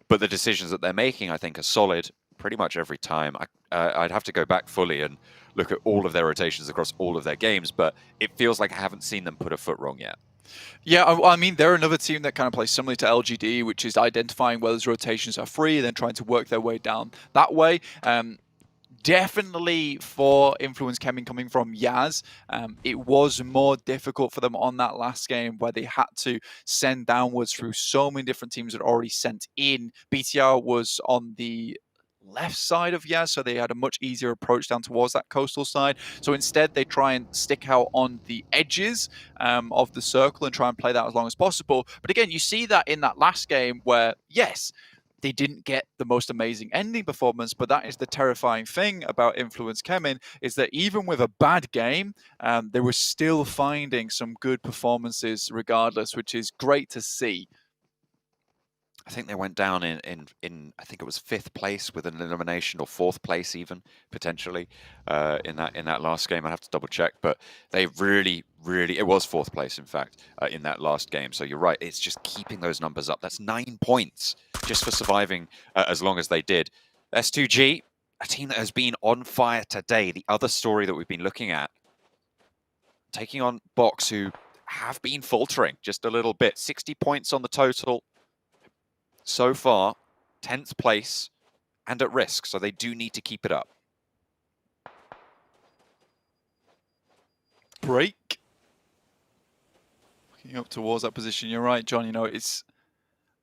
[SPEAKER 10] But the decisions that they're making, I think, are solid pretty much every time. I'd have to go back fully and look at all of their rotations across all of their games, but it feels like I haven't seen them put a foot wrong yet.
[SPEAKER 11] Yeah, I mean, they're another team that kind of plays similarly to LGD, which is identifying where those rotations are free and then trying to work their way down that way. Definitely for Influence coming from Yaz, it was more difficult for them on that last game where they had to send downwards through so many different teams that already sent in. BTR was on the left side of Yaz, so they had a much easier approach down towards that coastal side. So instead, they try and stick out on the edges of the circle and try and play that as long as possible. But again, you see that in that last game where, yes, they didn't get the most amazing ending performance, but that is the terrifying thing about Influence Kemin, is that even with a bad game, they were still finding some good performances regardless, which is great to see.
[SPEAKER 10] I think they went down in I think it was 5th place with an elimination, or 4th place even potentially in that last game. I have to double check, but they really it was 4th place in fact in that last game. So you're right, it's just keeping those numbers up. That's 9 points just for surviving as long as they did. S2G, a team that has been on fire today. The other story that we've been looking at, taking on Box, who have been faltering just a little bit. 60 points on the total so far, 10th place and at risk, so they do need to keep it up.
[SPEAKER 11] Break. Looking up towards that position, you're right, John. You know, it's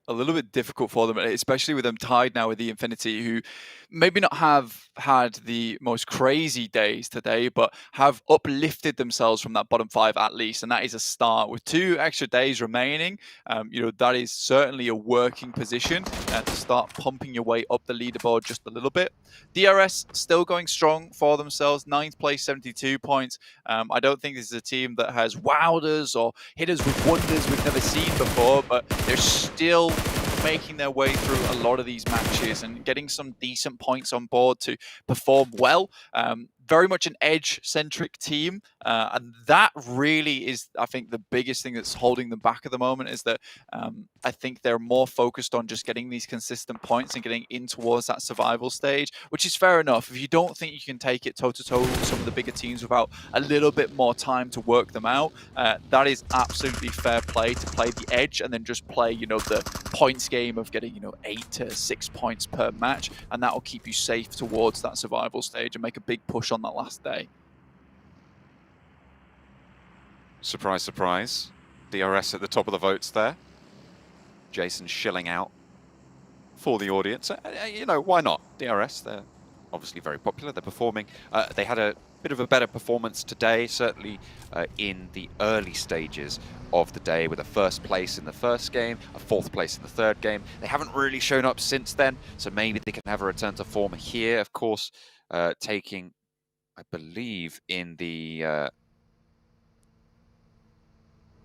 [SPEAKER 11] a little bit difficult for them, especially with them tied now with the Infinity, who maybe not have had the most crazy days today, but have uplifted themselves from that bottom 5 at least, and that is a start. With 2 extra days remaining, you know, that is certainly a working position to start pumping your way up the leaderboard just a little bit. DRS still going strong for themselves, 9th place, 72 points. I don't think this is a team that has wowed us or hit us with wonders we've never seen before, but they're still making their way through a lot of these matches and getting some decent points on board to perform well. Very much an edge-centric team, and that really is, I think, the biggest thing that's holding them back at the moment, is that I think they're more focused on just getting these consistent points and getting in towards that survival stage, which is fair enough. If you don't think you can take it toe-to-toe with some of the bigger teams without a little bit more time to work them out, that is absolutely fair play, to play the edge and then just play, you know, the points game of getting, you know, 8 to 6 points per match, and that will keep you safe towards that survival stage and make a big push on that last day.
[SPEAKER 10] Surprise, surprise. DRS at the top of the votes there. Jason shilling out for the audience. You know, why not? DRS, they're obviously very popular. They're performing. They had a bit of a better performance today, certainly in the early stages of the day, with a 1st place in the first game, a 4th place in the 3rd game. They haven't really shown up since then, so maybe they can have a return to form here. Of course, taking, I believe, in the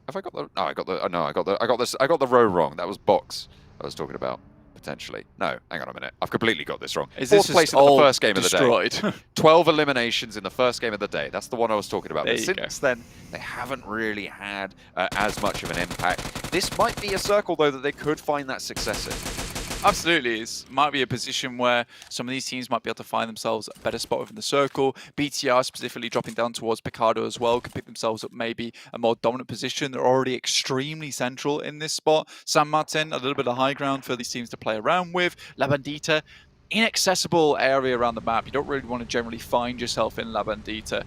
[SPEAKER 10] have I got the? No, I got the. No, I got the. I got this. I got the row wrong. That was Box I was talking about potentially. No, hang on a minute. I've completely got this wrong.
[SPEAKER 11] Is
[SPEAKER 10] 4th
[SPEAKER 11] this
[SPEAKER 10] place in
[SPEAKER 11] all
[SPEAKER 10] the first game
[SPEAKER 11] destroyed?
[SPEAKER 10] of the day. 12 eliminations in the first game of the day. That's the one I was talking about.
[SPEAKER 11] There
[SPEAKER 10] But
[SPEAKER 11] you
[SPEAKER 10] since then, they haven't really had as much of an impact. This might be a circle, though, that they could find that success in.
[SPEAKER 11] Absolutely. It might be a position where some of these teams might be able to find themselves a better spot within the circle. BTR specifically dropping down towards Picardo as well could pick themselves up maybe a more dominant position. They're already extremely central in this spot. San Martin, a little bit of high ground for these teams to play around with. La Bandita, inaccessible area around the map. You don't really want to generally find yourself in La Bandita.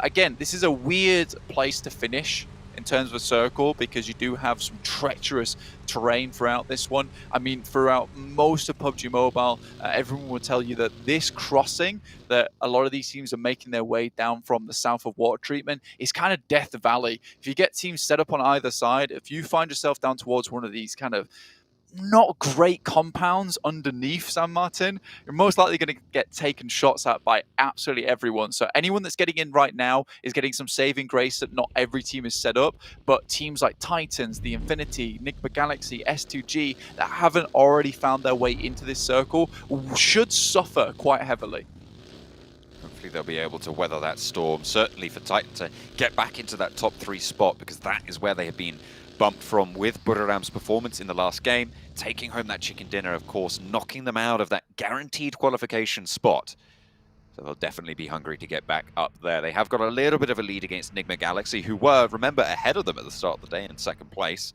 [SPEAKER 11] Again, this is a weird place to finish in terms of a circle, because you do have some treacherous terrain throughout this one. I mean, throughout most of PUBG Mobile, everyone will tell you that this crossing that a lot of these teams are making their way down from the south of water treatment is kind of Death Valley. If you get teams set up on either side, if you find yourself down towards one of these kind of not great compounds underneath San Martin, you're most likely going to get taken shots at by absolutely everyone. So anyone that's getting in right now is getting some saving grace that not every team is set up, but teams like Titans, the Infinity, Nigma Galaxy, S2G that haven't already found their way into this circle should suffer quite heavily.
[SPEAKER 10] Hopefully they'll be able to weather that storm, certainly for Titan to get back into that top 3 spot, because that is where they have been bumped from with Buriram's performance in the last game, taking home that chicken dinner, of course, knocking them out of that guaranteed qualification spot. So they'll definitely be hungry to get back up there. They have got a little bit of a lead against Nigma Galaxy, who were, remember, ahead of them at the start of the day in 2nd place.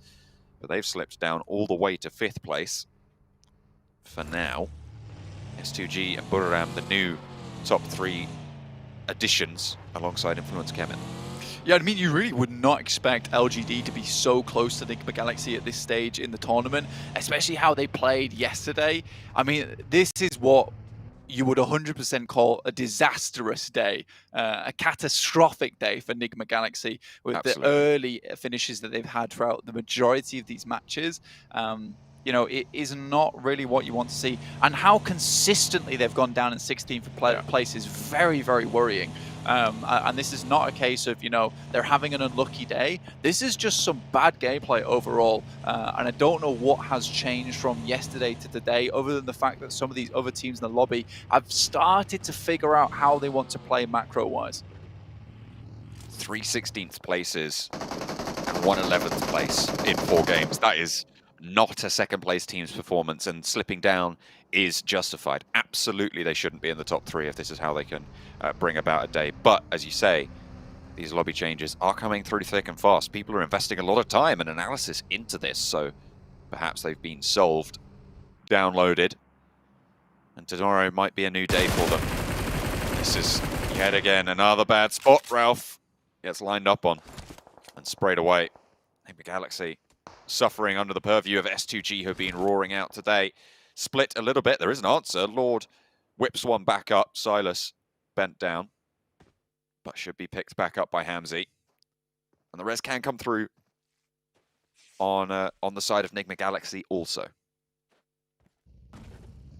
[SPEAKER 10] But they've slipped down all the way to 5th place. For now, S2G and Buriram, the new top 3 additions alongside Influence Kemen.
[SPEAKER 11] Yeah, I mean, you really would not expect LGD to be so close to Nigma Galaxy at this stage in the tournament, especially how they played yesterday. I mean, this is what you would 100% call a disastrous day, a catastrophic day for Nigma Galaxy with
[SPEAKER 10] Absolutely.
[SPEAKER 11] the early finishes that they've had throughout the majority of these matches. You know, it is not really what you want to see. And how consistently they've gone down in 16th place is very, very worrying. And this is not a case of, you know, they're having an unlucky day. This is just some bad gameplay overall. And I don't know what has changed from yesterday to today, other than the fact that some of these other teams in the lobby have started to figure out how they want to play macro-wise.
[SPEAKER 10] 3 16th places and 1 11th place in 4 games. That is not a second place team's performance, and slipping down is justified. Absolutely, they shouldn't be in the top 3 if this is how they can bring about a day. But as you say, these lobby changes are coming through thick and fast. People are investing a lot of time and analysis into this, so perhaps they've been solved, downloaded, and tomorrow might be a new day for them. This is yet again another bad spot. Ralph gets lined up on and sprayed away. Maybe Galaxy suffering under the purview of S2G, who have been roaring out today. Split a little bit. There is an answer. Lord whips one back up. Silas bent down, but should be picked back up by Hamzy. And the res can come through on the side of Nigma Galaxy also.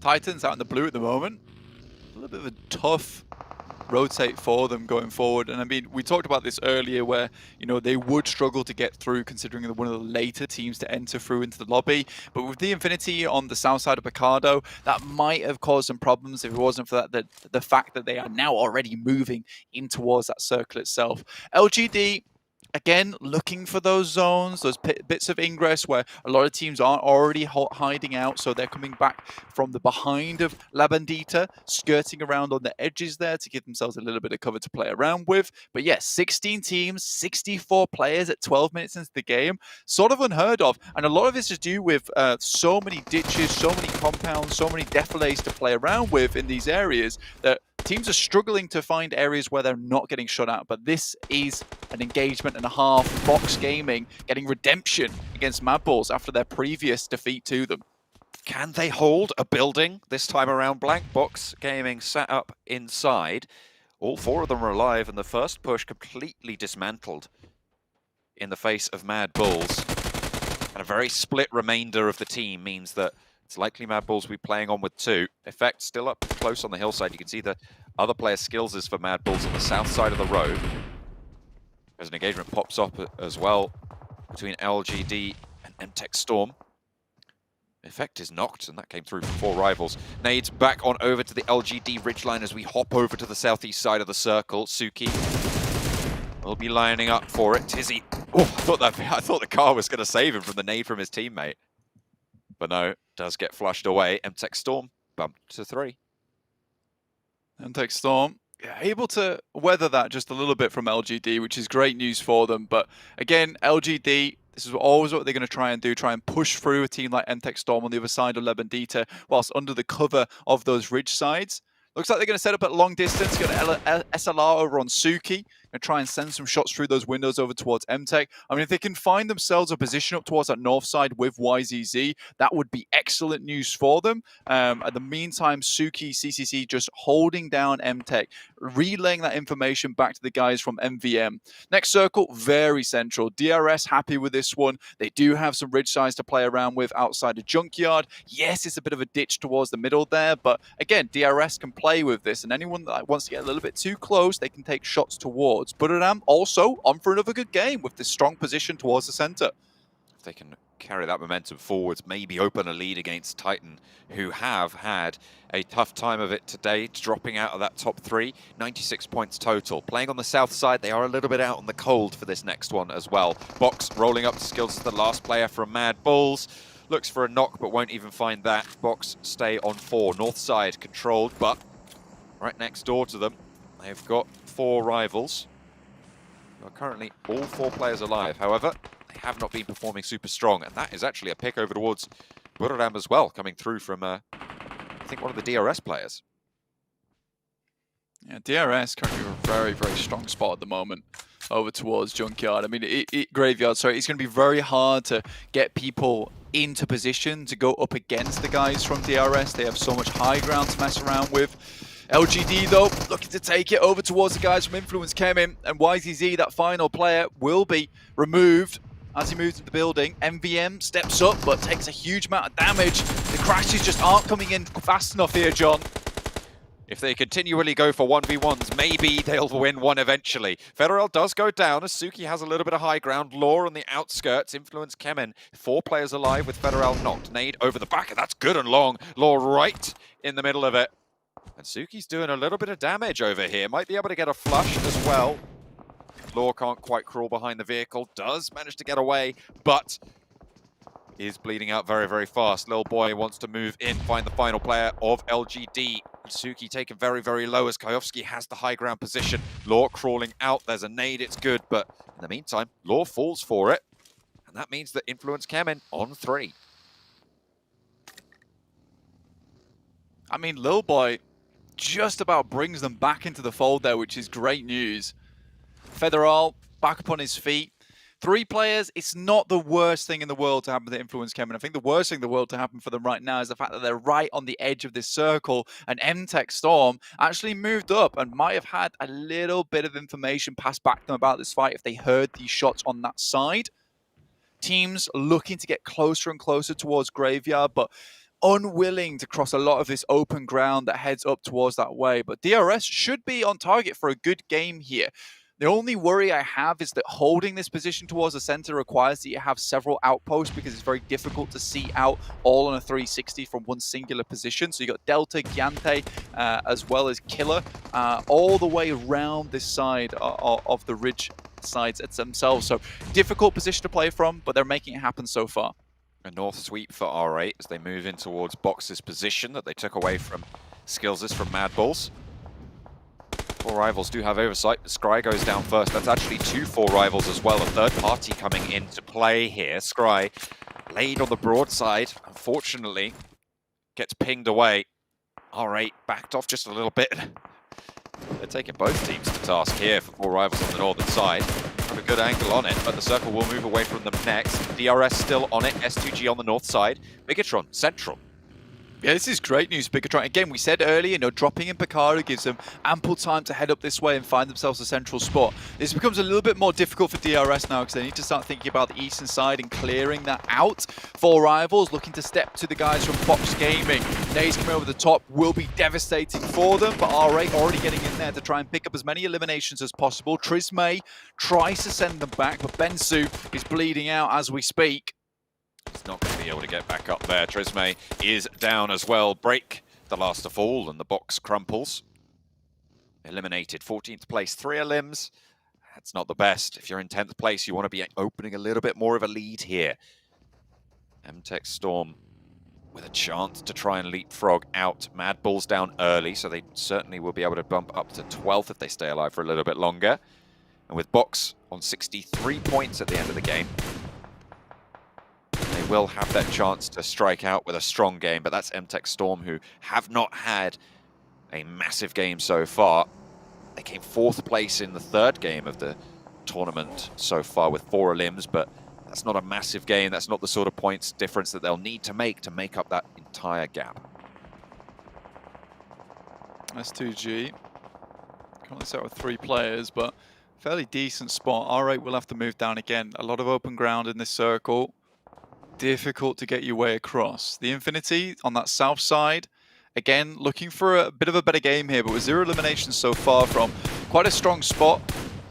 [SPEAKER 11] Titans out in the blue at the moment. A little bit of a tough rotate for them going forward. And I mean, we talked about this earlier where, you know, they would struggle to get through considering they're one of the later teams to enter through into the lobby. But with the Infinity on the south side of Picardo, that might have caused some problems if it wasn't for the fact that they are now already moving in towards that circle itself. LGD, again, looking for those zones, those bits of ingress where a lot of teams aren't already hiding out, so they're coming back from the behind of La Bandita, skirting around on the edges there to give themselves a little bit of cover to play around with. But yes, 16 teams, 64 players at 12 minutes into the game, sort of unheard of. And a lot of this is due with so many ditches, so many compounds, so many defilés to play around with in these areas that teams are struggling to find areas where they're not getting shot at. But this is an engagement and a half. Box Gaming getting redemption against Mad Balls after their previous defeat to them.
[SPEAKER 10] Can they hold a building this time around? Blank Box Gaming sat up inside. All 4 of them are alive, and the first push completely dismantled in the face of Mad Bulls. And a very split remainder of the team means that it's likely Mad Bulls will be playing on with 2. Effect still up close on the hillside. You can see the other player skills is for Mad Bulls on the south side of the road. As an engagement pops up as well between LGD and MTech Storm. Effect is knocked, and that came through from 4 rivals. Nades back on over to the LGD ridgeline as we hop over to the southeast side of the circle. Suki will be lining up for it. Tizzy, oh, I thought the car was going to save him from the nade from his teammate. But no, does get flushed away. MTech Storm bumped to 3.
[SPEAKER 11] MTech Storm, yeah, able to weather that just a little bit from LGD, which is great news for them. But again, LGD, this is always what they're going to try and do, try and push through a team like MTech Storm on the other side of La Bandita, whilst under the cover of those ridge sides. Looks like they're going to set up at long distance, got an SLR over on Suki, going to try and send some shots through those windows over towards MTech. I mean, if they can find themselves a position up towards that north side with YZZ, that would be excellent news for them. At the meantime, Suki, CCC just holding down MTech, relaying that information back to the guys from MVM. Next circle, very central. DRS happy with this one. They do have some ridge sides to play around with outside the junkyard. Yes, it's a bit of a ditch towards the middle there, but again, DRS can play with this, and anyone that wants to get a little bit too close, they can take shots towards. Buradam also on for another good game with this strong position towards the center.
[SPEAKER 10] If they can carry that momentum forwards, maybe open a lead against Titan, who have had a tough time of it today, dropping out of that top 3, 96 points total. Playing on the south side, they are a little bit out on the cold for this next one as well. Box rolling up to skills as the last player from Mad Bulls. Looks for a knock, but won't even find that. Box stay on 4. North side controlled, but right next door to them, they've got 4 rivals. Currently all 4 players alive. However, they have not been performing super strong, and that is actually a pick over towards Buradam as well, coming through from, I think, one of the DRS players.
[SPEAKER 11] Yeah, DRS currently a very, very strong spot at the moment over towards Junkyard. I mean, Graveyard, sorry, it's going to be very hard to get people into position to go up against the guys from DRS. They have so much high ground to mess around with. LGD, though, looking to take it over towards the guys from Influence Chemin, and YZZ, that final player, will be removed as he moves to the building. MVM steps up, but takes a huge amount of damage. The crashes just aren't coming in fast enough here, John.
[SPEAKER 10] If they continually go for 1v1s, maybe they'll win one eventually. Federal does go down as Suki has a little bit of high ground. Law on the outskirts. Influence Kemen. 4 players alive with Federal knocked. Nade over the back, and that's good and long. Law right in the middle of it. And Suki's doing a little bit of damage over here. Might be able to get a flush as well. Law can't quite crawl behind the vehicle. Does manage to get away, but is bleeding out very, very fast. Little boy wants to move in, find the final player of LGD. Suki taken very, very low as Kayovsky has the high ground position. Law crawling out. There's a nade. It's good, but in the meantime, Law falls for it. And that means that Influence Kemen on 3.
[SPEAKER 11] I mean, Lil Boy just about brings them back into the fold there, which is great news. Federal back up on his feet. 3 players, it's not the worst thing in the world to happen to Influence Kemen. I think the worst thing in the world to happen for them right now is the fact that they're right on the edge of this circle, and MTech Storm actually moved up and might have had a little bit of information passed back to them about this fight if they heard these shots on that side. Teams looking to get closer and closer towards Graveyard, but unwilling to cross a lot of this open ground that heads up towards that way. But DRS should be on target for a good game here. The only worry I have is that holding this position towards the center requires that you have several outposts because it's very difficult to see out all on a 360 from one singular position. So you got Delta, Gyante, as well as Killer, all the way around this side of the ridge sides themselves. So difficult position to play from, but they're making it happen so far.
[SPEAKER 10] A north sweep for R8 as they move in towards Box's position that they took away from Skillses from Mad Bulls. 4 rivals do have oversight. Scry goes down first. That's actually 2 4 rivals as well. A third party coming into play here. Scry laid on the broadside. Unfortunately, gets pinged away. R8 backed off just a little bit. They're taking both teams to task here for 4 rivals on the northern side. Have a good angle on it, but the circle will move away from them next. DRS still on it. S2G on the north side. Bigatron central.
[SPEAKER 11] Yeah, this is great news, Bigatron. Again, we said earlier, dropping in Picaro gives them ample time to head up this way and find themselves a central spot. This becomes a little bit more difficult for DRS now because they need to start thinking about the eastern side and clearing that out. 4 rivals looking to step to the guys from Box Gaming. Days coming over the top will be devastating for them, but R8 already getting in there to try and pick up as many eliminations as possible. Trismay tries to send them back, but Bensu is bleeding out as we speak.
[SPEAKER 10] He's not going to be able to get back up there. Trismay is down as well. Break, the last to fall, and the box crumples. Eliminated. 14th place, 3 elims. That's not the best. If you're in 10th place, you want to be opening a little bit more of a lead here. MTech Storm with a chance to try and leapfrog out. Mad Bulls down early, so they certainly will be able to bump up to 12th if they stay alive for a little bit longer. And with Box on 63 points at the end of the game, they will have that chance to strike out with a strong game, but that's MTech Storm, who have not had a massive game so far. They came 4th place in the 3rd game of the tournament so far with 4 elims, but that's not a massive game. That's not the sort of points difference that they'll need to make up that entire gap.
[SPEAKER 11] S2G currently set with 3 players, but fairly decent spot. R8 will have to move down again. A lot of open ground in this circle. Difficult to get your way across. The Infinity on that south side, again, looking for a bit of a better game here, but with 0 eliminations so far from quite a strong spot,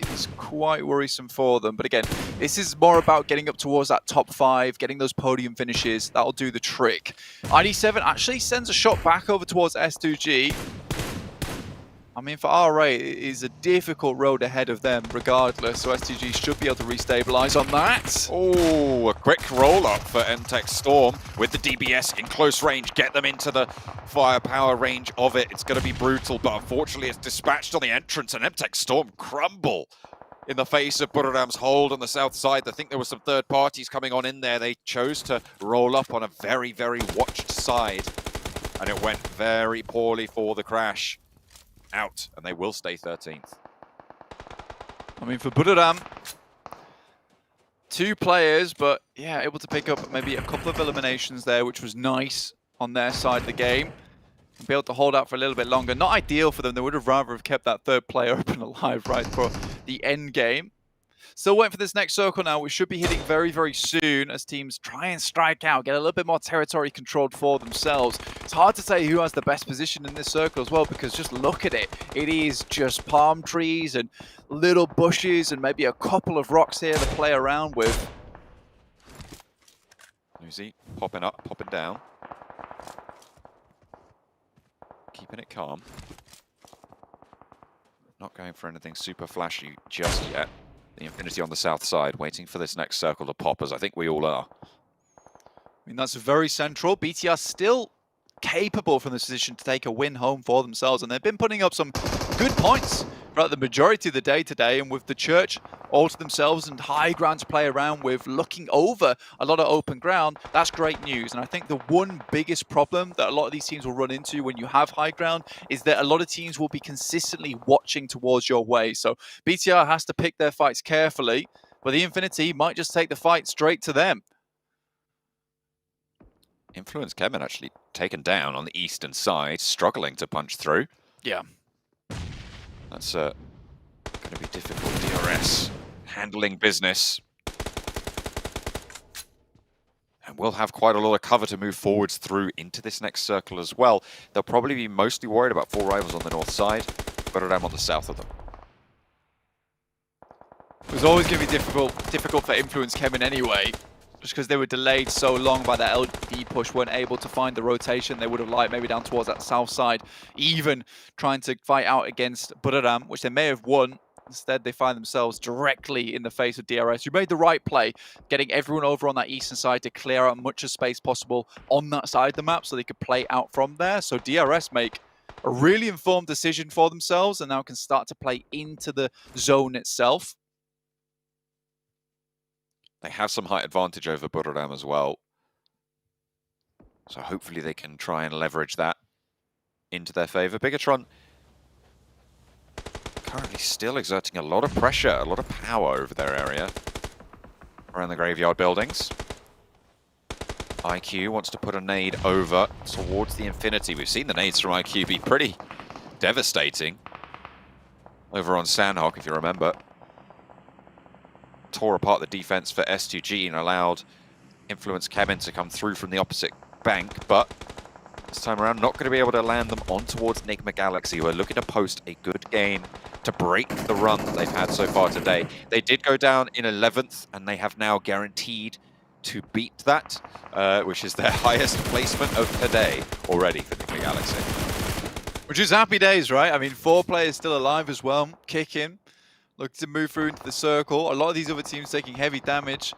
[SPEAKER 11] it's quite worrisome for them. But again, this is more about getting up towards that top 5, getting those podium finishes. That'll do the trick. ID7 actually sends a shot back over towards S2G. I mean, for R8, it is a difficult road ahead of them regardless, so STG should be able to restabilize on that.
[SPEAKER 10] Oh, a quick roll-up for MTech Storm with the DBS in close range. Get them into the firepower range of it. It's going to be brutal, but unfortunately it's dispatched on the entrance, and MTech Storm crumble in the face of Buradam's hold on the south side. I think there were some third parties coming on in there. They chose to roll up on a very, very watched side, and it went very poorly for the Crash. Out, and they will stay 13th.
[SPEAKER 11] I mean, for Buradam, 2 players, but yeah, able to pick up maybe a couple of eliminations there, which was nice on their side of the game. And be able to hold out for a little bit longer. Not ideal for them. They would have rather have kept that 3rd player open alive right for the end game. Still waiting for this next circle now, which should be hitting very, very soon as teams try and strike out, get a little bit more territory controlled for themselves. It's hard to say who has the best position in this circle as well, because just look at it. It is just palm trees and little bushes and maybe a couple of rocks here to play around with.
[SPEAKER 12] Uzi popping up, popping down. Keeping it calm. Not going for anything super flashy just yet. The Infinity on the south side, waiting for this next circle to pop, as I think we all are.
[SPEAKER 11] I mean, that's very central. BTR still capable from this position to take a win home for themselves, and they've been putting up some good points throughout the majority of the day today, and with the church all to themselves and high ground to play around with, looking over a lot of open ground, that's great news. And I think the one biggest problem that a lot of these teams will run into when you have high ground is that a lot of teams will be consistently watching towards your way. So BTR has to pick their fights carefully, but the Infinity might just take the fight straight to them.
[SPEAKER 12] Influence Kevin actually taken down on the eastern side, struggling to punch through.
[SPEAKER 11] Yeah.
[SPEAKER 12] That's going to be difficult. DRS handling business. And we'll have quite a lot of cover to move forwards through into this next circle as well. They'll probably be mostly worried about 4 rivals on the north side, but I'm on the south of them.
[SPEAKER 11] It was always going to be difficult for Influence Kevin anyway, just because they were delayed so long by that LD push, weren't able to find the rotation they would have liked, maybe down towards that south side, even trying to fight out against Buriram, which they may have won. Instead, they find themselves directly in the face of DRS, who made the right play, getting everyone over on that eastern side to clear out much of space possible on that side of the map so they could play out from there. So DRS make a really informed decision for themselves and now can start to play into the zone itself.
[SPEAKER 12] They have some height advantage over Buriram as well. So hopefully they can try and leverage that into their favor. Bigatron currently still exerting a lot of pressure, a lot of power over their area around the graveyard buildings. IQ wants to put a nade over towards the Infinity. We've seen the nades from IQ be pretty devastating over on Sandhawk, if you remember. Tore apart the defense for S2G and allowed Influence Kevin to come through from the opposite bank, but this time around not going to be able to land them on towards Enigma Galaxy, who are looking to post a good game to break the run that they've had so far today. They did go down in 11th, and they have now guaranteed to beat that, which is their highest placement of today already for Enigma Galaxy.
[SPEAKER 11] Which is happy days, right? I mean, 4 players still alive as well, kicking, looking to move through into the circle. A lot of these other teams taking heavy damage.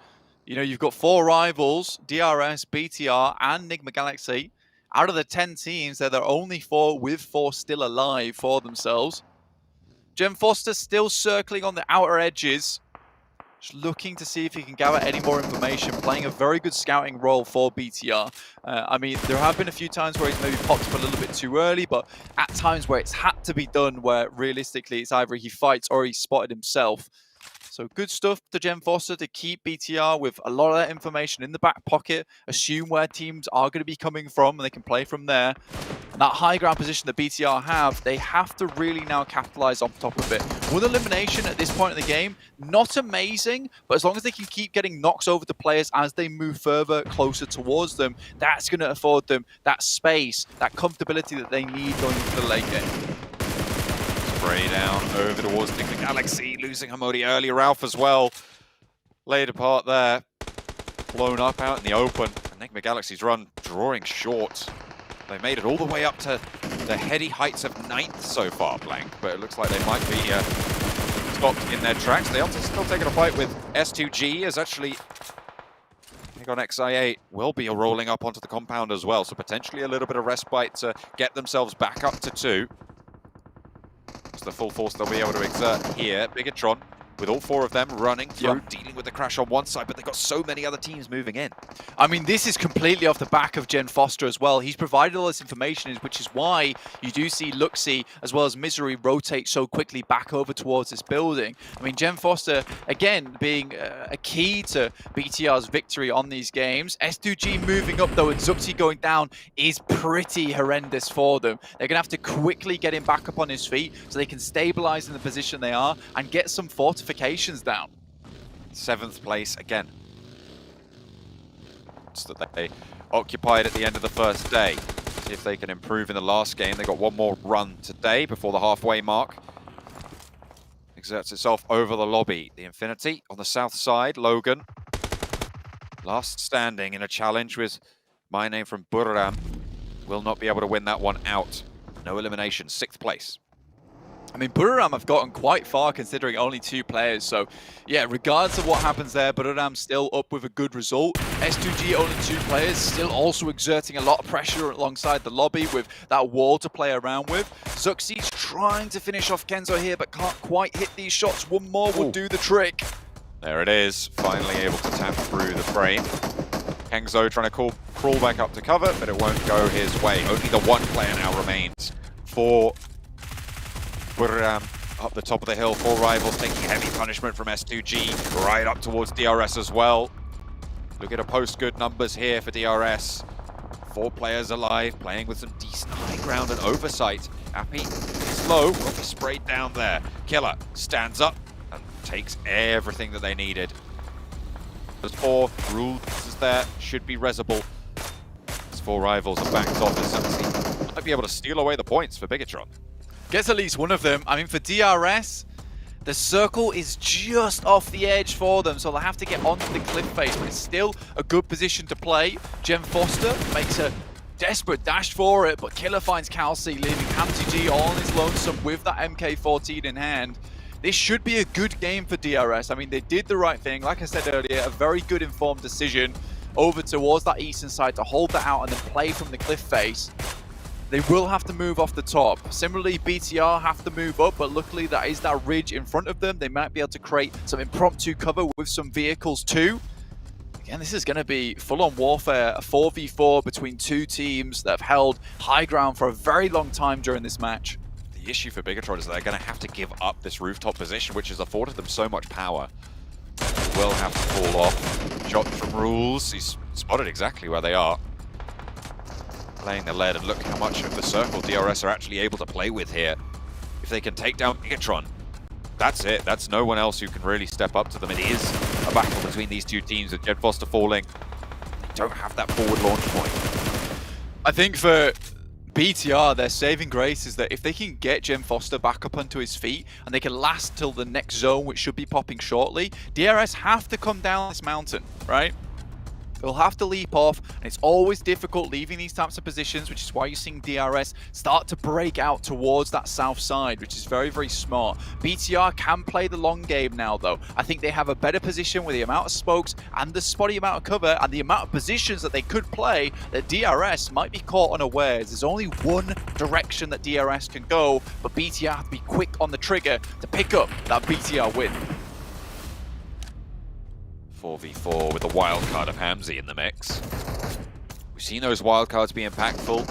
[SPEAKER 11] You know, you've got 4 rivals, DRS, BTR, and Enigma Galaxy. Out of the 10 teams, they're the only 4 with 4 still alive for themselves. Jem Foster still circling on the outer edges, just looking to see if he can gather any more information, playing a very good scouting role for BTR. I mean, there have been a few times where he's maybe popped up a little bit too early, but at times where it's had to be done, where realistically it's either he fights or he's spotted himself. So good stuff to Jem Foster to keep BTR with a lot of that information in the back pocket, assume where teams are going to be coming from, and they can play from there. And that high ground position that BTR have, they have to really now capitalize on top of it. With elimination at this point in the game, not amazing, but as long as they can keep getting knocks over to players as they move further, closer towards them, that's going to afford them that space, that comfortability that they need going into the late game.
[SPEAKER 12] Spray down over towards Enigma Galaxy, losing Hamodi early. Ralph as well, laid apart there, blown up out in the open. Enigma Galaxy's run drawing short. They made it all the way up to the heady heights of 9th so far, Blank, but it looks like they might be stopped in their tracks. They are still taking a fight with S2G, as actually on XI8 will be rolling up onto the compound as well, so potentially a little bit of respite to get themselves back up to 2. It's the full force they'll be able to exert here. Bigatron, with all 4 of them running through, dealing with the crash on one side, but they've got so many other teams moving in.
[SPEAKER 11] I mean, this is completely off the back of Jen Foster as well. He's provided all this information, which is why you do see Luxie as well as Misery rotate so quickly back over towards this building. I mean, Jen Foster, again, being a key to BTR's victory on these games. S2G moving up, though, and Zuxi going down is pretty horrendous for them. They're going to have to quickly get him back up on his feet so they can stabilize in the position they are and get some fortifications down.
[SPEAKER 10] 7th place again. So that they occupied at the end of the first day. See if they can improve in the last game. They got one more run today before the halfway mark. Exerts itself over the lobby. The Infinity on the south side. Logan. Last standing in a challenge with my name from Buriram. Will not be able to win that one out. No elimination. 6th place.
[SPEAKER 11] I mean, Buriram have gotten quite far considering only 2 players. So, yeah, regardless of what happens there, Buriram still up with a good result. S2G only 2 players, still also exerting a lot of pressure alongside the lobby with that wall to play around with. Zuxi's trying to finish off Kenzo here, but can't quite hit these shots. One more will do the trick.
[SPEAKER 10] There it is. Finally able to tap through the frame. Kenzo trying to crawl back up to cover, but it won't go his way. Only the 1 player now remains for Buriram up the top of the hill. 4 rivals taking heavy punishment from S2G, right up towards DRS as well. Look at a post good numbers here for DRS. 4 players alive, playing with some decent high ground and oversight. Appy is low, will be sprayed down there. Killer stands up and takes everything that they needed. There's 4 rules is there, should be resable. These 4 rivals are backed off as Zuxi might be able to steal away the points for Bigatron.
[SPEAKER 11] Gets at least one of them. I mean, for DRS, the circle is just off the edge for them, so they'll have to get onto the cliff face, but it's still a good position to play. Jem Foster makes a desperate dash for it, but Killer finds Calci, leaving Hamzy G all on his lonesome with that MK14 in hand. This should be a good game for DRS. I mean, they did the right thing. Like I said earlier, a very good informed decision over towards that eastern side to hold that out and then play from the cliff face. They will have to move off the top. Similarly, BTR have to move up, but luckily that is that ridge in front of them. They might be able to create some impromptu cover with some vehicles too. Again, this is going to be full-on warfare, a 4v4 between 2 teams that have held high ground for a very long time during this match.
[SPEAKER 10] The issue for Bigatron is that they're going to have to give up this rooftop position, which has afforded them so much power. They will have to fall off. Shot from Rules. He's spotted exactly where they are. Playing the lead, and look how much of the circle DRS are actually able to play with here. If they can take down Bigatron, that's it. That's no one else who can really step up to them. It is a battle between these 2 teams with Jem Foster falling. They don't have that forward launch point.
[SPEAKER 11] I think for BTR, their saving grace is that if they can get Jem Foster back up onto his feet and they can last till the next zone, which should be popping shortly, DRS have to come down this mountain, right? They'll have to leap off, and it's always difficult leaving these types of positions, which is why you're seeing DRS start to break out towards that south side, which is very, very smart. BTR can play the long game now, though. I think they have a better position with the amount of smokes and the spotty amount of cover and the amount of positions that they could play that DRS might be caught unawares. There's only one direction that DRS can go, but BTR have to be quick on the trigger to pick up that BTR win.
[SPEAKER 10] 4v4 with the wildcard of Hamzy in the mix. We've seen those wildcards be impactful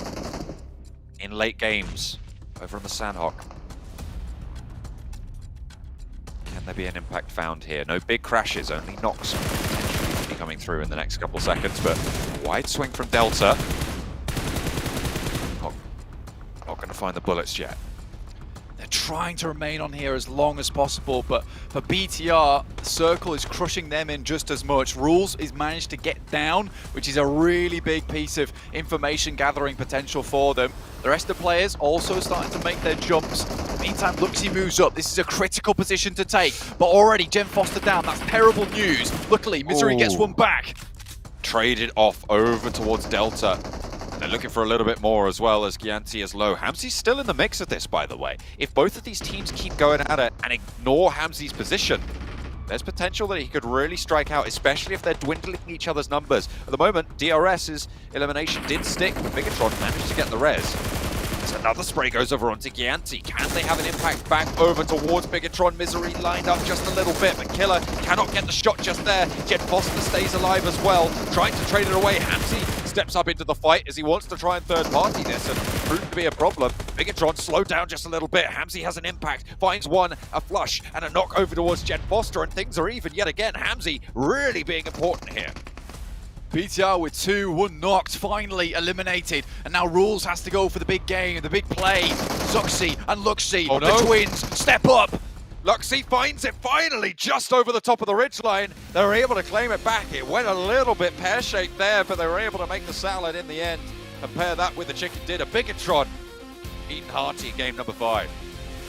[SPEAKER 10] in late games over on the Sandhawk. Can there be an impact found here? No big crashes, only knocks potentially be coming through in the next couple seconds, but wide swing from Delta. Not going to find the bullets yet.
[SPEAKER 11] They're trying to remain on here as long as possible, but for BTR, the circle is crushing them in just as much. Rules is managed to get down, which is a really big piece of information gathering potential for them. The rest of the players also starting to make their jumps. Meantime, Luxy moves up. This is a critical position to take, but already Jem Foster down. That's terrible news. Luckily, Misery gets one back.
[SPEAKER 10] Traded off over towards Delta. They're looking for a little bit more as well as Gianti is low. Hamzy's still in the mix of this, by the way. If both of these teams keep going at it and ignore Hamzy's position, there's potential that he could really strike out, especially if they're dwindling each other's numbers. At the moment, DRS's elimination did stick, but Bigatron managed to get the res. As another spray goes over onto Gianti. Can they have an impact back over towards Bigatron? Misery lined up just a little bit, but Killer cannot get the shot just there. Jem Foster stays alive as well, trying to trade it away. Hamzy steps up into the fight as he wants to try and third party this and prove to be a problem. Bigatron slowed down just a little bit. Hamzy has an impact, finds one, a flush, and a knock over towards Jem Foster, and things are even yet again. Hamzy really being important here.
[SPEAKER 11] BTR with 2, 1 knocked, finally eliminated, and now Rules has to go for the big game, the big play. Zuxi and Luxy, the twins, step up.
[SPEAKER 10] Luxie finds it finally just over the top of the ridgeline. They were able to claim it back. It went a little bit pear-shaped there, but they were able to make the salad in the end and pair that with the chicken dinner. Bigatron eating hearty game number 5.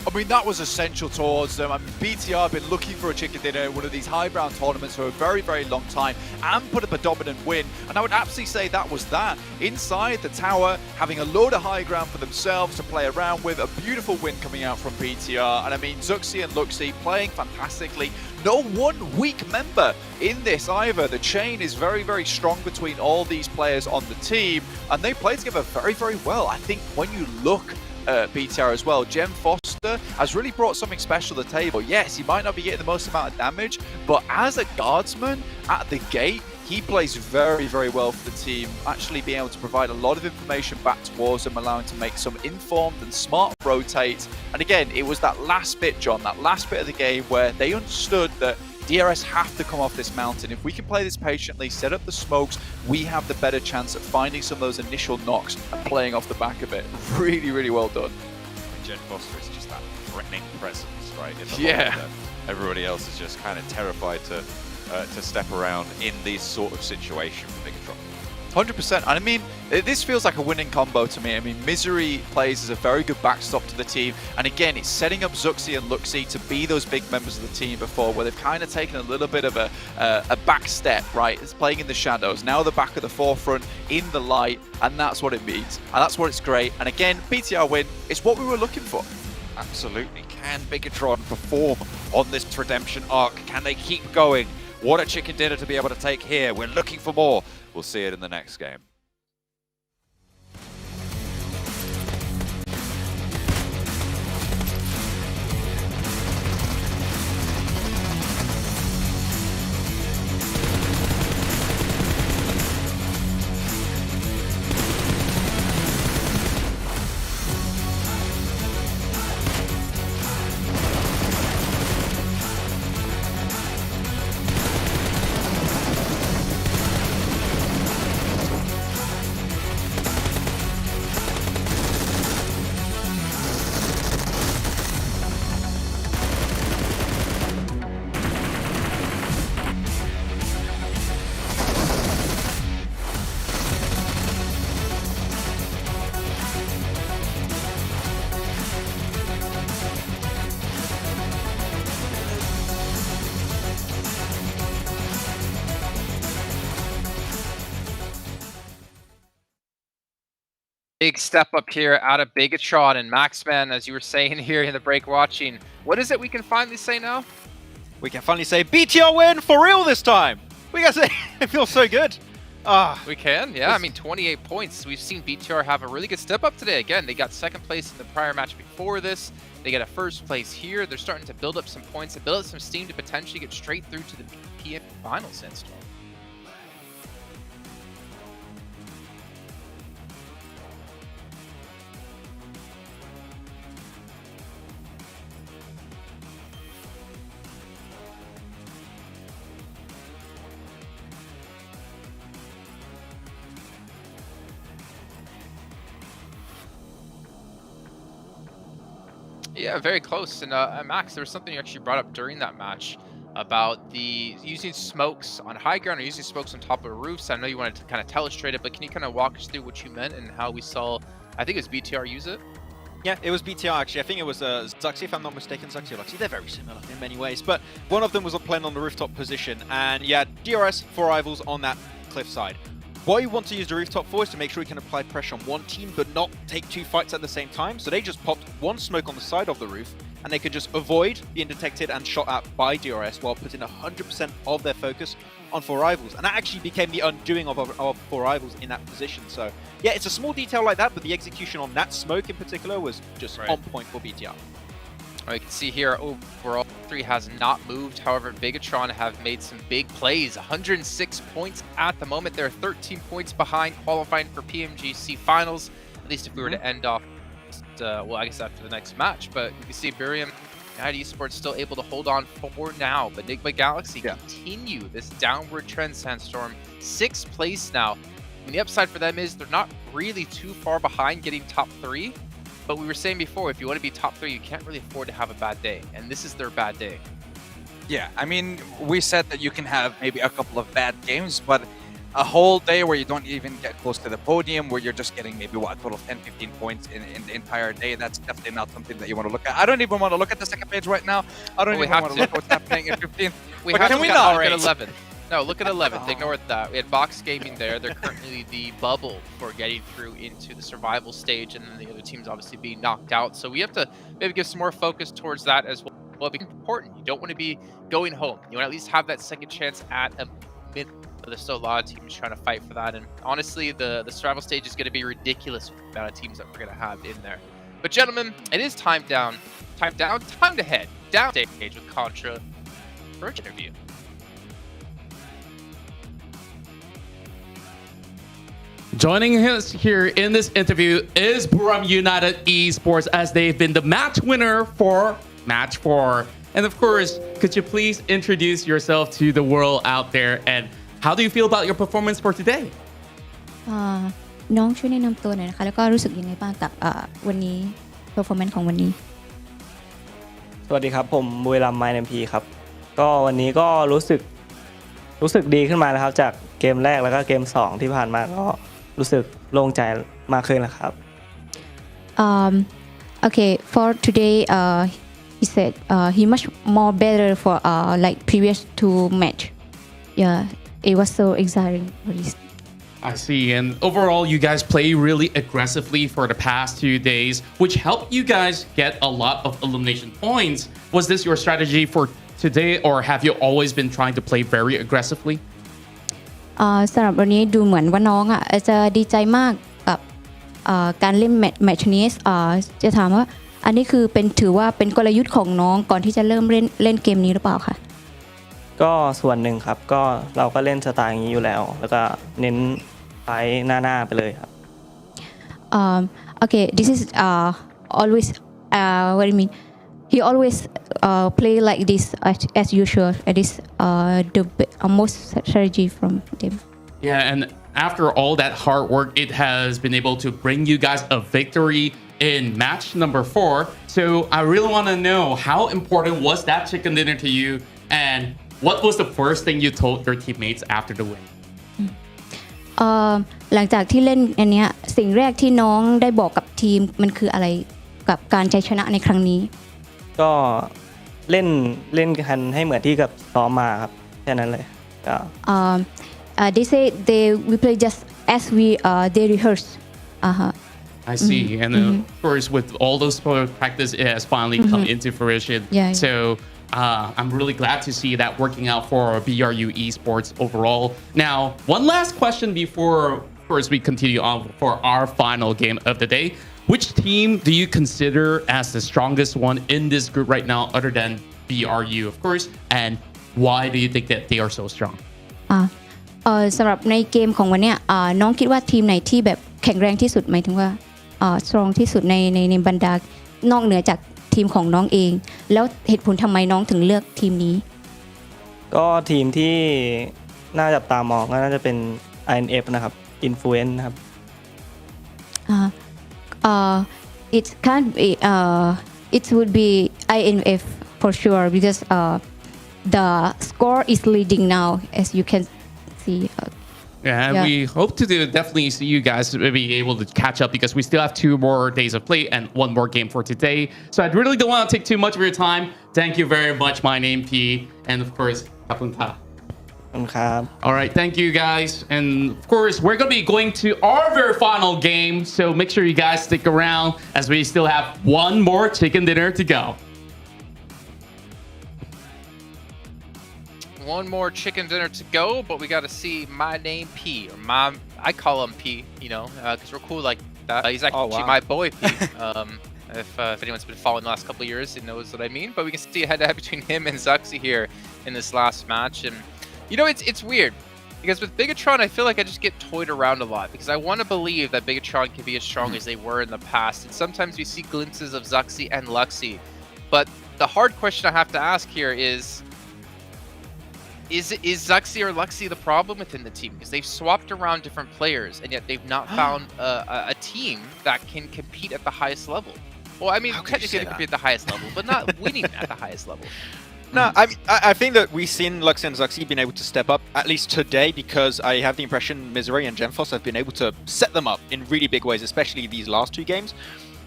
[SPEAKER 11] I mean, that was essential towards them. I mean, BTR have been looking for a chicken dinner in one of these high-ground tournaments for a very, very long time and put up a dominant win. And I would absolutely say that was that. Inside the tower, having a load of high ground for themselves to play around with. A beautiful win coming out from BTR. And I mean, Zuxi and Luxie playing fantastically. No one weak member in this either. The chain is very, very strong between all these players on the team. And they play together very, very well. I think when you look BTR as well, Jem Foster has really brought something special to the table. Yes, he might not be getting the most amount of damage, but as a guardsman at the gate, he plays very, very well for the team, actually being able to provide a lot of information back towards them, allowing to make some informed and smart rotates. And again, it was that last bit, John, that last bit of the game where they understood that DRS have to come off this mountain. If we can play this patiently, set up the smokes, we have the better chance at finding some of those initial knocks and playing off the back of it. Really, really well done.
[SPEAKER 10] Jen Foster is just that threatening presence, right? In the
[SPEAKER 11] Yeah.
[SPEAKER 10] line that everybody else is just kind of terrified to step around in these sort of situation for Bigatron.
[SPEAKER 11] 100%. And I mean, this feels like a winning combo to me. I mean, Misery plays as a very good backstop to the team. And again, it's setting up Zuxi and Luxie to be those big members of the team before, where they've kind of taken a little bit of a back step, right? It's playing in the shadows. Now they're back at the forefront, in the light, and that's what it means. And that's what it's great. And again, BTR win, it's what we were looking for.
[SPEAKER 10] Absolutely. Can Bigatron perform on this redemption arc? Can they keep going? What a chicken dinner to be able to take here. We're looking for more. We'll see it in the next game.
[SPEAKER 7] Big step up here out of Bigatron and Maxman, as you were saying here in the break watching. What is it we can finally say now?
[SPEAKER 8] We can finally say BTR win for real this time. We gotta say, it feels so good.
[SPEAKER 7] We can, yeah. I mean, 28 points. We've seen BTR have a really good step up today. Again, they got second place in the prior match before this. They got a first place here. They're starting to build up some points and build up some steam to potentially get straight through to the PM Finals, Sandstorm. Yeah, very close. And Max, there was something you actually brought up during that match about the using smokes on high ground or using smokes on top of roofs. I know you wanted to kind of tell us straight up, but can you kind of walk us through what you meant and how we saw, I think it was BTR use it?
[SPEAKER 8] Yeah, it was BTR actually. I think it was Zuxi, if I'm not mistaken. Zuxi and Luxie, they're very similar in many ways. But one of them was playing on the rooftop position. And yeah, DRS, 4 rivals on that cliffside. What you want to use the rooftop for is to make sure you can apply pressure on one team but not take 2 fights at the same time. So they just popped 1 smoke on the side of the roof and they could just avoid being detected and shot at by DRS while putting 100% of their focus on 4 rivals. And that actually became the undoing of 4 rivals in that position. So yeah, it's a small detail like that, but the execution on that smoke in particular was just on point for BTR.
[SPEAKER 7] You can see here overall 3 has not moved. However, Bigatron have made some big plays. 106 points at the moment. They're 13 points behind qualifying for PMGC Finals. At least if we were to end off, well, I guess after the next match. But you can see Burium United Esports still able to hold on for now. But Enigma Galaxy continue this downward trend, Sandstorm. 6th place now. And the upside for them is they're not really too far behind getting top 3. But we were saying before, if you want to be top 3, you can't really afford to have a bad day. And this is their bad day.
[SPEAKER 9] Yeah, I mean, we said that you can have maybe a couple of bad games, but a whole day where you don't even get close to the podium, where you're just getting maybe a total of 10, 15 points in the entire day, that's definitely not something that you want to look at. I don't even want to look at the second page right now. I don't even want to look at what's happening in 15th.
[SPEAKER 7] We have to look at 11. No, look at 11th. Ignore that. We had Box Gaming there. They're currently the bubble for getting through into the survival stage, and then the other team's obviously being knocked out. So we have to maybe give some more focus towards that as well. Well, it's important. You don't want to be going home. You want to at least have that second chance at a mid. There's still a lot of teams trying to fight for that. And honestly, the survival stage is going to be ridiculous with the amount of teams that we're going to have in there. But gentlemen, it is time to head down stage with Contra for an interview.
[SPEAKER 4] Joining us here in this interview is Buram United Esports, as they've been the match winner for Match 4. And of course, could you please introduce yourself to the world out there, and how do you feel about your performance for today?
[SPEAKER 13] น้องช่วยแนะนำตัวหน่อยนะคะแล้วก็รู้สึกยังไงบ้างกับวันนี้ performance ของวันนี้
[SPEAKER 14] สวัสดีครับผมบุรีรัมย์ไมน์ MP ครับก็วันนี้ก็รู้สึกดีขึ้นมานะครับจากเกมแรกแล้วก็เกม2ที่ผ่านมาก็รู้สึกโล่งใจมากขึ้นแล้วครับ
[SPEAKER 13] Okay, for today he said he much more better for like previous 2 match. Yeah, it was so exciting for this.
[SPEAKER 4] I see. And overall, you guys play really aggressively for the past 2 days, which helped you guys get a lot of elimination points. Was this your strategy for today, or have you always been trying to play very aggressively?
[SPEAKER 13] สำหรับวันนี้ดูเหมือนว่าน้องจะดีใจมากกับการเล่นแมตช์นี้จะถามว่าอันนี้คือถือว่าเป็นกลยุทธ์ของน้องก่อนที่จะเริ่มเล่นเกมนี้หรือเปล่าคะ
[SPEAKER 14] ก็ส่วนหนึ่งครับก็เราก็เล่นสไตล์อย่างนี้อยู่แล้วแล้วก็เน้นไปหน้าไปเลยครับ
[SPEAKER 13] Okay, this is always what do you mean he always play like this as usual. It is the most strategy from them.
[SPEAKER 4] Yeah, and after all that hard work, it has been able to bring you guys a victory in match number 4. So I really want to know, how important was that chicken dinner to you, and what was the first thing you told your teammates after the win?
[SPEAKER 13] หลังจากที่เล่นอันเนี้ยสิ่งแรกที่น้องได้บอกกับทีมมันคืออะไรกับการชัยชนะในครั้งนี้
[SPEAKER 14] ก็เล่นกันให้เหมือนที่กับซ้อมมาครับแค่นั้นเลยก็
[SPEAKER 13] they say we play just as they rehearse.
[SPEAKER 4] I see. And of course, with all those practice, it has finally come into fruition.
[SPEAKER 13] Yeah.
[SPEAKER 4] So I'm really glad to see that working out for BRU Esports overall. Now, one last question before, of course, we continue on for our final game of the day. Which team do you consider as the strongest one in this group right now, other than BRU, of course? And why do you think that they are so strong?
[SPEAKER 13] สำหรับในเกมของวันเนี้ยน้องคิดว่าทีมไหนที่แบบแข็งแรงที่สุดหมายถึงว่าstrong ที่สุดในบรรดานอกเหนือจากทีมของน้องเองแล้วเหตุผลทำไมน้องถึงเลือกทีมนี้
[SPEAKER 14] ก็ทีมที่น่าจับตามองก็น่าจะเป็น INF นะครับ Influence นะครับ
[SPEAKER 13] it can't be it would be INF for sure because the score is leading now as you can see.
[SPEAKER 4] Yeah, and we hope to definitely see you guys be able to catch up, because we still have 2 more days of play and 1 more game for today. So I really don't want to take too much of your time. Thank you very much, my name P, and of course, Kapunta.
[SPEAKER 14] All
[SPEAKER 4] right, thank you guys. And of course, we're going to be going to our very final game. So make sure you guys stick around, as we still have 1 more chicken dinner to go.
[SPEAKER 7] 1 more chicken dinner to go, but we got to see my name P, or I call him P, you know, because we're cool like that. He's actually my boy P. If anyone's been following the last couple of years, it knows what I mean. But we can see a head-to-head between him and Zuxi here in this last match. And, you know, it's weird, because with Bigatron, I feel like I just get toyed around a lot, because I want to believe that Bigatron can be as strong as they were in the past. And sometimes we see glimpses of Zuxi and Luxi. But the hard question I have to ask here is, Is Zuxi or Luxi the problem within the team? Because they've swapped around different players, and yet they've not found a team that can compete at the highest level. Well, I mean, technically they compete at the highest level, but not winning at the highest level.
[SPEAKER 8] No, I think that we've seen Luxi and Zuxi been able to step up, at least today, because I have the impression Misery and Genfos have been able to set them up in really big ways, especially these last 2 games.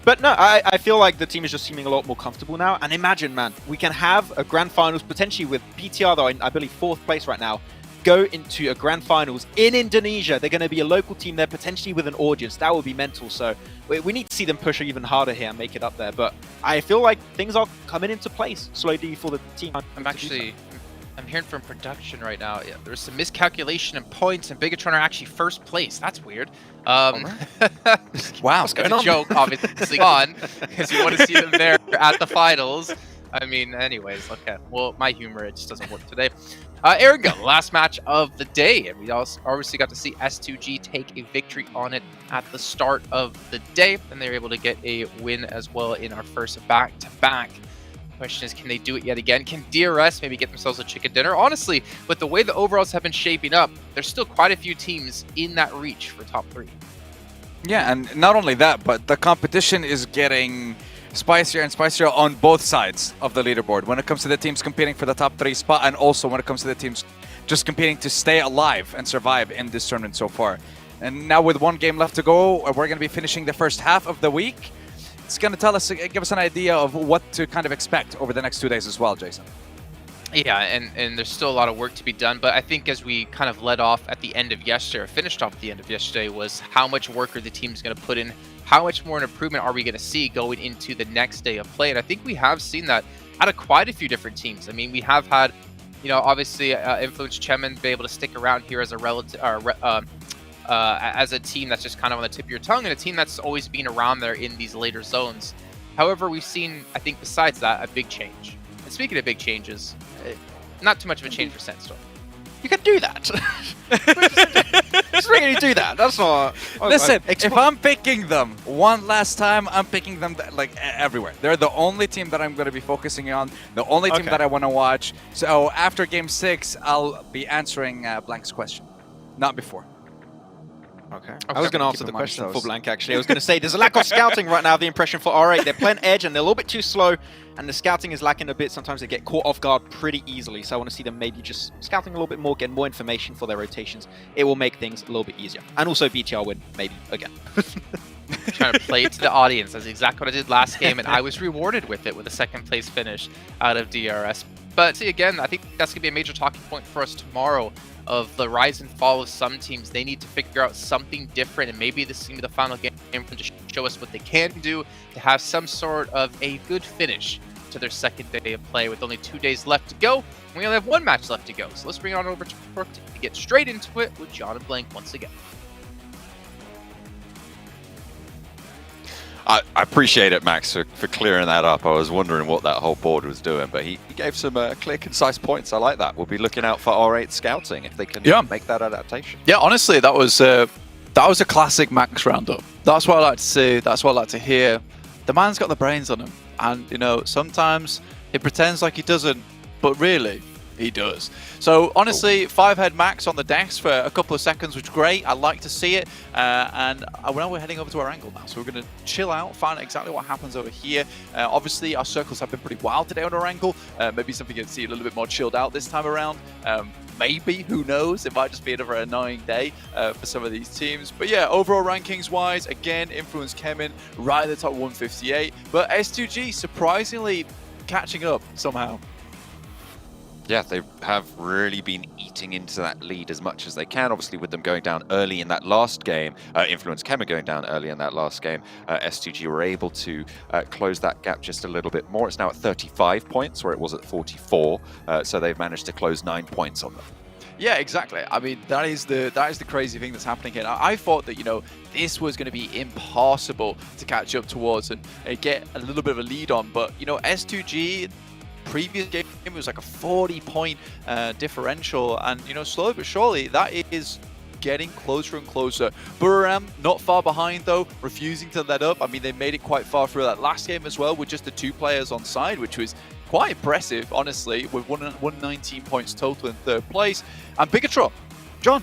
[SPEAKER 8] But no, I feel like the team is just seeming a lot more comfortable now. And imagine, man, we can have a grand finals potentially with BTR, though, in, I believe, 4th place right now, go into a grand finals in Indonesia. They're going to be a local team there, potentially with an audience. That would be mental. So we need to see them push even harder here and make it up there. But I feel like things are coming into place slowly for the team.
[SPEAKER 7] I'm hearing from production right now. Yeah, there's some miscalculation in points, and Bigatron are actually 1st place. That's weird.
[SPEAKER 9] Wow,
[SPEAKER 7] What's going on? A joke, obviously, on because you want to see them there at the finals. I mean, anyways, okay. Well, my humor, it just doesn't work today. Ergo, last match of the day, and we also obviously got to see S2G take a victory on it at the start of the day, and they were able to get a win as well in our first back-to-back. Question is, can they do it yet again? Can DRS maybe get themselves a chicken dinner? Honestly, with the way the overalls have been shaping up, there's still quite a few teams in that reach for top 3.
[SPEAKER 9] Yeah, and not only that, but the competition is getting spicier and spicier on both sides of the leaderboard when it comes to the teams competing for the top 3 spot, and also when it comes to the teams just competing to stay alive and survive in this tournament so far. And now with 1 game left to go, we're going to be finishing the first half of the week. It's going to give us an idea of what to kind of expect over the next 2 days as well, Jason.
[SPEAKER 7] Yeah, and there's still a lot of work to be done, but I think as we kind of led off at the end of yesterday, or finished off at the end of yesterday, was how much work are the teams going to put in, how much more an improvement are we going to see going into the next day of play, and I think we have seen that out of quite a few different teams. I mean, we have had, you know, obviously Influence Chemin be able to stick around here as a relative, as a team that's just kind of on the tip of your tongue, and a team that's always been around there in these later zones. However, we've seen, I think, besides that, a big change. And speaking of big changes, not too much of a change for Sandstorm.
[SPEAKER 8] You can do that. Just really do that. That's not.
[SPEAKER 9] Listen, if I'm picking them one last time, I'm picking them like everywhere. They're the only team that I'm going to be focusing on, the only team that I want to watch. So after Game 6, I'll be answering Blank's question, not before.
[SPEAKER 8] Okay. I was going to answer the question for Blank, actually. I was going to say, there's a lack of scouting right now, the impression for R8. They're playing edge, and they're a little bit too slow, and the scouting is lacking a bit. Sometimes they get caught off guard pretty easily, so I want to see them maybe just scouting a little bit more, getting more information for their rotations. It will make things a little bit easier. And also BTR win, maybe, again.
[SPEAKER 7] Trying to play it to the audience. That's exactly what I did last game, and I was rewarded with it with a 2nd place finish out of DRS. But see, again, I think that's going to be a major talking point for us tomorrow, of the rise and fall of some teams. They need to figure out something different, and maybe this is going to be the final game for them to show us what they can do to have some sort of a good finish to their 2nd day of play with only 2 days left to go. We only have 1 match left to go, so let's bring it on over to Perk to get straight into it with John and Blank once again.
[SPEAKER 12] I appreciate it, Max, for clearing that up. I was wondering what that whole board was doing, but he gave some clear, concise points. I like that. We'll be looking out for R8 scouting if they can make that adaptation.
[SPEAKER 11] Yeah, honestly, that was a classic Max roundup. That's what I like to see. That's what I like to hear. The man's got the brains on him, and you know, sometimes he pretends like he doesn't, but really, he does. So honestly, 5-head Max on the decks for a couple of seconds, which is great. I like to see it. And now we're heading over to our angle now. So we're going to chill out, find out exactly what happens over here. Obviously, our circles have been pretty wild today on our angle. Maybe something you can see a little bit more chilled out this time around. Maybe, who knows? It might just be another annoying day for some of these teams. But yeah, overall rankings-wise, again, Influence Chemin right at the top 158. But S2G surprisingly catching up somehow.
[SPEAKER 12] Yeah, they have really been eating into that lead as much as they can. Obviously, with them going down early in that last game, Influence Chemin going down early in that last game, S2G were able to close that gap just a little bit more. It's now at 35 points, where it was at 44. So they've managed to close 9 points on them.
[SPEAKER 11] Yeah, exactly. I mean, that is the crazy thing that's happening here. I thought that, you know, this was going to be impossible to catch up towards and get a little bit of a lead on. But, you know, S2G, previous game, it was like a 40-point differential, and you know, slowly but surely that is getting closer and closer. Buram not far behind though, refusing to let up. I mean, they made it quite far through that last game as well with just the 2 players on side, which was quite impressive, honestly, with 119 points total in 3rd place. And Bigatron, John,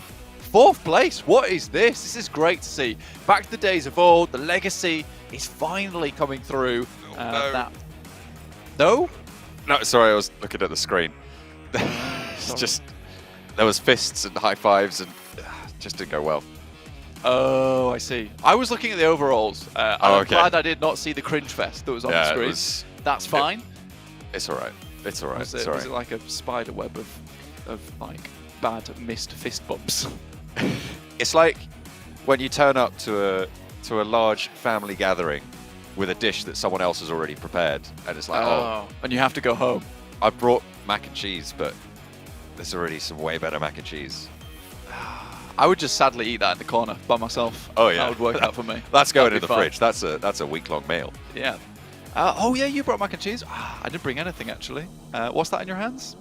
[SPEAKER 11] 4th place. What is this? This is great to see. Back to the days of old. The legacy is finally coming through. No?
[SPEAKER 12] No, sorry, I was looking at the screen. It's just, there was fists and high fives and just didn't go well.
[SPEAKER 11] Oh, I see. I was looking at the overalls. I'm glad I did not see the cringe fest that was on the screen. That's fine.
[SPEAKER 12] It's all right. It's all right.
[SPEAKER 11] Was it like a spider web of like bad missed fist bumps?
[SPEAKER 12] It's like when you turn up to a large family gathering with a dish that someone else has already prepared, and it's like,
[SPEAKER 11] and you have to go home.
[SPEAKER 12] I brought mac and cheese, but there's already some way better mac and cheese.
[SPEAKER 11] I would just sadly eat that in the corner by myself.
[SPEAKER 12] Oh yeah,
[SPEAKER 11] that would work out for me.
[SPEAKER 12] That's going in the fridge. That's a week-long meal.
[SPEAKER 11] Yeah. Oh yeah, you brought mac and cheese. I didn't bring anything actually. What's that in your hands?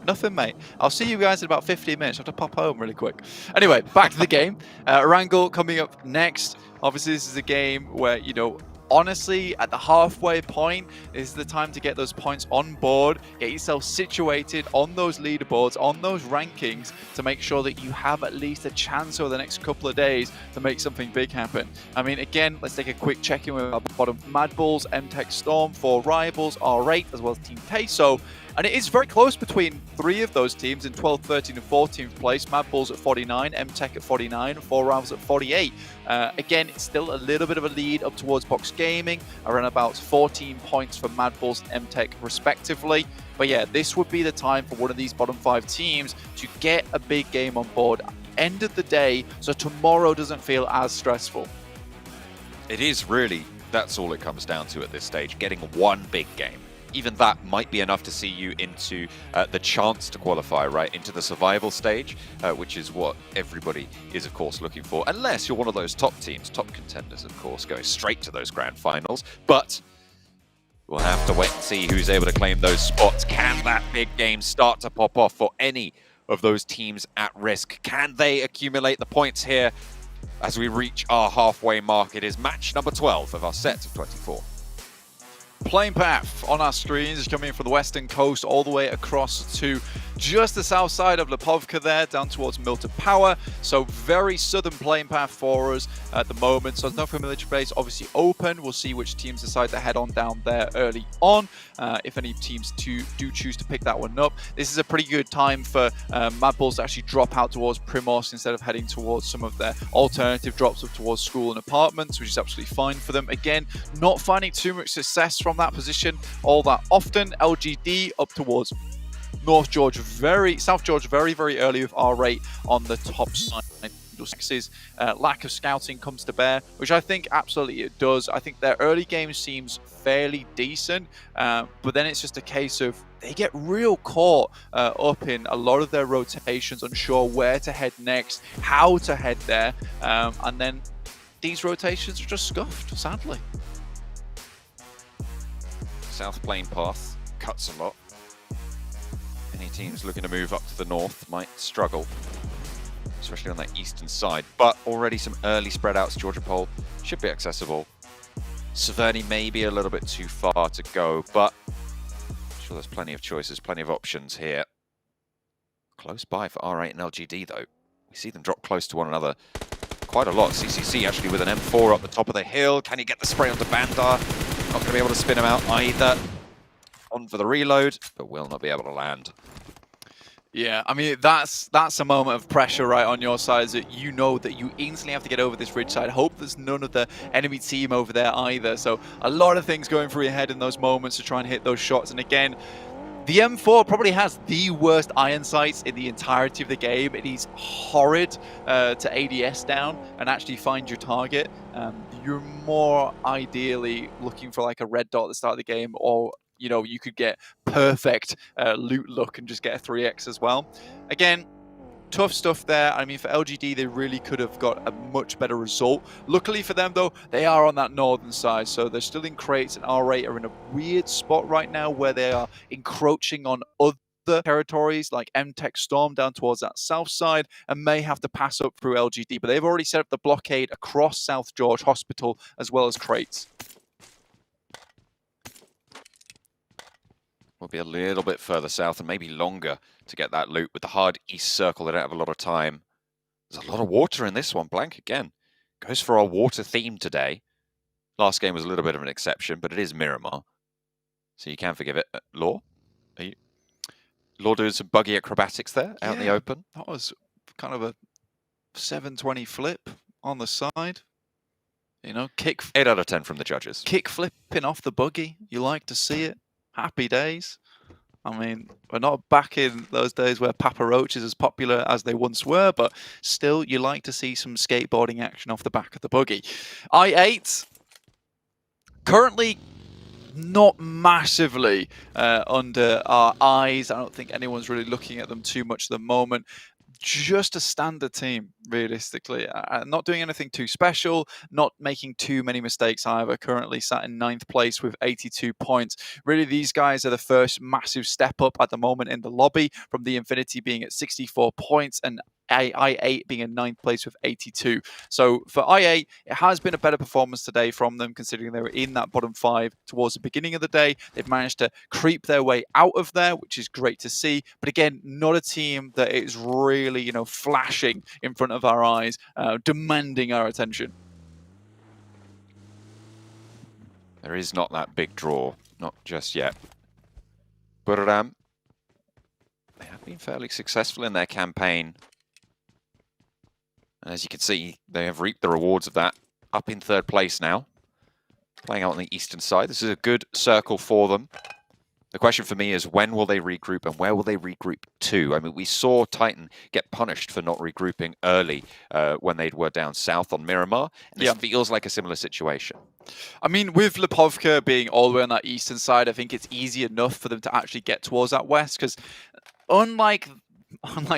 [SPEAKER 11] Nothing, mate. I'll see you guys in about 15 minutes. I have to pop home really quick. Anyway, back to the game. Wrangle coming up next. Obviously, this is a game where, you know, honestly, at the halfway point, this is the time to get those points on board, get yourself situated on those leaderboards, on those rankings, to make sure that you have at least a chance over the next couple of days to make something big happen. I mean, again, let's take a quick check-in with our bottom Mad Bulls, MTech Storm, 4 rivals, R8, as well as Team Teso. And it is very close between 3 of those teams in 12th, 13th, and 14th place. Mad Bulls at 49, MTech at 49, 4 rivals at 48. Again, it's still a little bit of a lead up towards Box Gaming, around about 14 points for Mad Bulls and MTech respectively. But yeah, this would be the time for one of these bottom 5 teams to get a big game on board. End of the day, so tomorrow doesn't feel as stressful.
[SPEAKER 12] It is really, that's all it comes down to at this stage, getting one big game. Even that might be enough to see you into the chance to qualify, right, into the survival stage, which is what everybody is, of course, looking for. Unless you're one of those top teams, top contenders, of course, going straight to those grand finals. But we'll have to wait and see who's able to claim those spots. Can that big game start to pop off for any of those teams at risk? Can they accumulate the points here as we reach our halfway mark? It is match number 12 of our set of 24.
[SPEAKER 11] Plane path on our screens is coming from the western coast all the way across to just the south side of Lipovka there, down towards Milton Power. So very southern plane path for us at the moment. So there's no military base obviously open. We'll see which teams decide to head on down there early on, if any teams do choose to pick that one up. This is a pretty good time for Mad Bulls to actually drop out towards Primos instead of heading towards some of their alternative drops up towards school and apartments, which is absolutely fine for them. Again, not finding too much success from that position all that often. LGD up towards South George very early with R8 on the top side. Lack of scouting comes to bear, which I think absolutely it does. I think their early game seems fairly decent, but then it's just a case of they get real caught up in a lot of their rotations, unsure where to head next, how to head there, and then these rotations are just scuffed, sadly.
[SPEAKER 12] South Plain path cuts a lot. Any teams looking to move up to the north might struggle, especially on that eastern side. But already some early spread outs. Georgia Pole should be accessible. Severny may be a little bit too far to go, but I'm sure there's plenty of choices, plenty of options here. Close by for R8 and LGD though. We see them drop close to one another quite a lot. CCC actually with an M4 up the top of the hill. Can he get the spray onto Bandar? Not going to be able to spin him out either. On for the reload, but will not be able to land.
[SPEAKER 11] Yeah, I mean, that's a moment of pressure right on your side, that you know that you instantly have to get over this ridge side. Hope there's none of the enemy team over there either. So a lot of things going through your head in those moments to try and hit those shots. And again, the M4 probably has the worst iron sights in the entirety of the game. It is horrid to ADS down and actually find your target. You're more ideally looking for like a red dot at the start of the game, or you know, you could get perfect loot luck and just get a 3x as well. Again, tough stuff there. I mean, for LGD, they really could have got a much better result. Luckily for them, though, they are on that northern side, so they're still in crates, and R8 are in a weird spot right now where they are encroaching on other territories like MTech Storm down towards that south side, and may have to pass up through LGD. But they've already set up the blockade across South George Hospital as well as crates.
[SPEAKER 12] will be a little bit further south and maybe longer to get that loot. With the hard east circle, they don't have a lot of time. There's a lot of water in this one. Blank again goes for our water theme today. Last game was a little bit of an exception, but it is Miramar, so you can forgive it. Law, are you? Law doing some buggy acrobatics there out in the open.
[SPEAKER 2] That was kind of a 720 flip on the side. You know,
[SPEAKER 12] 8 out of 10 from the judges.
[SPEAKER 2] Kick flipping off the buggy. You like to see it. Happy days. I mean, we're not back in those days where Papa Roach is as popular as they once were, but still, you like to see some skateboarding action off the back of the buggy. I8, currently not massively under our eyes. I don't think anyone's really looking at them too much at the moment. Just a standard team, realistically. Not doing anything too special, not making too many mistakes either. Currently sat in 9th place with 82 points. Really, these guys are the first massive step up at the moment in the lobby, from the Infinity being at 64 points and I8 being in 9th place with 82. So for I8, it has been a better performance today from them, considering they were in that bottom 5 towards the beginning of the day. They've managed to creep their way out of there, which is great to see. But again, not a team that is really, you know, flashing in front of our eyes, demanding our attention.
[SPEAKER 12] There is not that big draw, not just yet. Buriram, they have been fairly successful in their campaign. And as you can see, they have reaped the rewards of that, up in 3rd place now. Playing out on the eastern side. This is a good circle for them. The question for me is, when will they regroup and where will they regroup to? I mean, we saw Titan get punished for not regrouping early when they were down south on Miramar. And this feels like a similar situation.
[SPEAKER 2] I mean, with Lipovka being all the way on that eastern side, I think it's easy enough for them to actually get towards that west, because unlike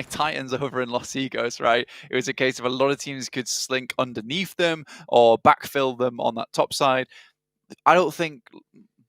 [SPEAKER 2] Titans over in Los Egos, right? It was a case of a lot of teams could slink underneath them or backfill them on that top side. I don't think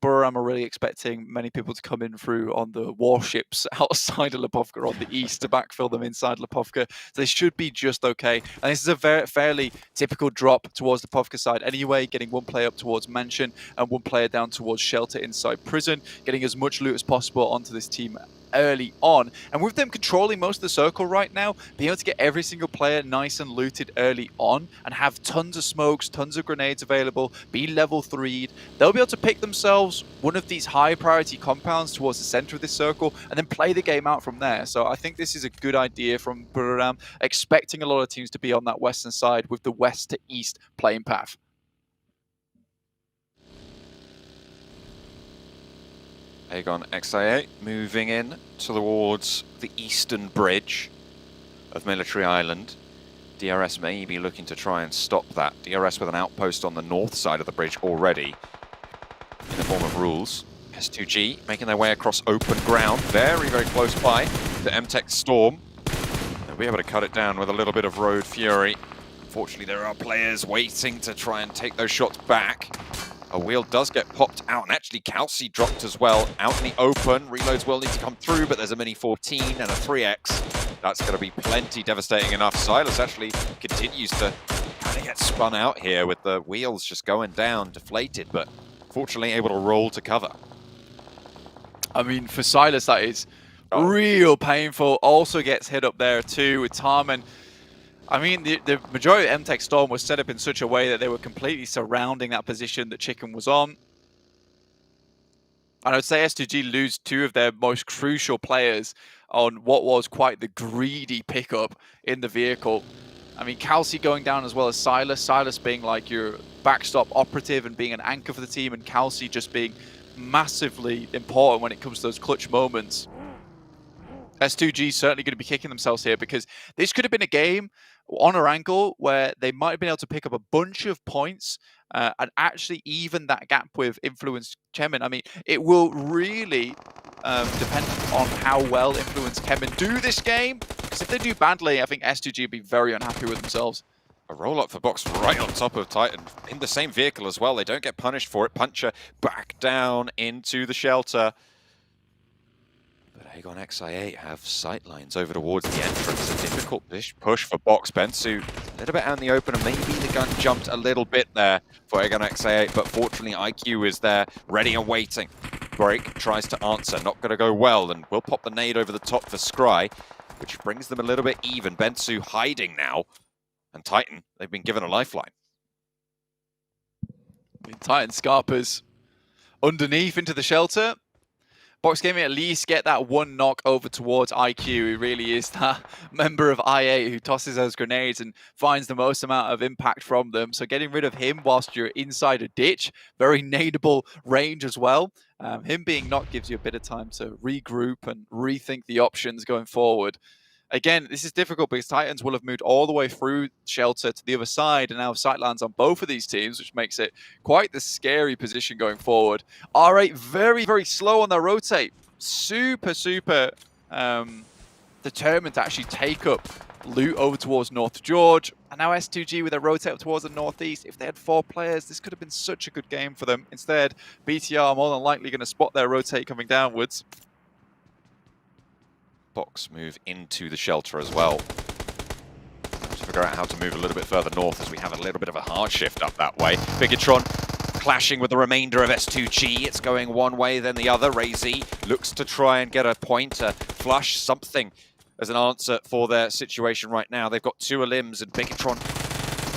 [SPEAKER 2] Buriram are really expecting many people to come in through on the warships outside of Lipovka on the east to backfill them inside Lipovka. So they should be just okay. And this is a fairly typical drop towards the Lipovka side anyway, getting one player up towards Mansion and one player down towards Shelter inside Prison, getting as much loot as possible onto this team early on. And with them controlling most of the circle right now, being able to get every single player nice and looted early on and have tons of smokes, tons of grenades available, be level 3'd, they'll be able to pick themselves one of these high priority compounds towards the center of this circle and then play the game out from there. So I think this is a good idea from Buriram, expecting a lot of teams to be on that western side with the west to east playing path.
[SPEAKER 12] Aegon XIA moving in towards the eastern bridge of Military Island. DRS may be looking to try and stop that. DRS with an outpost on the north side of the bridge already in the form of Rules. S2G making their way across open ground, very, very close by to MTech Storm. They'll be able to cut it down with a little bit of Road Fury. Unfortunately, there are players waiting to try and take those shots back. A wheel does get popped out, and actually Kelsey dropped as well out in the open. Reloads will need to come through, but there's a Mini 14 and a 3X. That's going to be plenty devastating enough. Silas actually continues to kind of get spun out here with the wheels just going down, deflated, but fortunately able to roll to cover.
[SPEAKER 2] I mean, for Silas, that is real painful. Also gets hit up there too with Tarman. I mean, the majority of MTech Storm was set up in such a way that they were completely surrounding that position that Chicken was on. And I would say S2G lose 2 of their most crucial players on what was quite the greedy pickup in the vehicle. I mean, Kelsey going down as well as Silas. Silas being like your backstop operative and being an anchor for the team, and Kelsey just being massively important when it comes to those clutch moments. S2G certainly going to be kicking themselves here, because this could have been a game on a angle where they might have been able to pick up a bunch of points and actually even that gap with Influence Chemin. I mean, it will really depend on how well Influence Chemin do this game, because if they do badly, I think S2G will be very unhappy with themselves.
[SPEAKER 12] A roll-up for Box right on top of Titan, in the same vehicle as well. They don't get punished for it. Puncher back down into the shelter. But Aegon XI8 have sightlines over towards the entrance. A difficult push for Box. Bensu a little bit out in the open, and maybe the gun jumped a little bit there for Aegon XI8, but fortunately IQ is there, ready and waiting
[SPEAKER 10] break, tries to answer, not going to go well, and will pop the nade over the top for Scry, which brings them a little bit even. Bensu hiding now, and Titan, they've been given a lifeline.
[SPEAKER 2] Titan Scarpers underneath into the shelter. Box Gaming at least get that one knock over towards IQ, who really is that member of IA who tosses those grenades and finds the most amount of impact from them. So getting rid of him whilst you're inside a ditch, very nadeable range as well. Him being knocked gives you a bit of time to regroup and rethink the options going forward. Again, this is difficult because Titans will have moved all the way through shelter to the other side and now have sightlines on both of these teams, which makes it quite the scary position going forward. R8 very, very slow on their rotate. Super determined to actually take up loot over towards North George. And now S2G with their rotate up towards the northeast. If they had 4 players, this could have been such a good game for them. Instead, BTR are more than likely going to spot their rotate coming downwards.
[SPEAKER 10] Box move into the shelter as well. To figure out how to move a little bit further north as we have a little bit of a hard shift up that way. Bigatron clashing with the remainder of S2G. It's going one way, then the other. Razy looks to try and get a point, flush something as an answer for their situation right now. They've got 2 limbs and Bigatron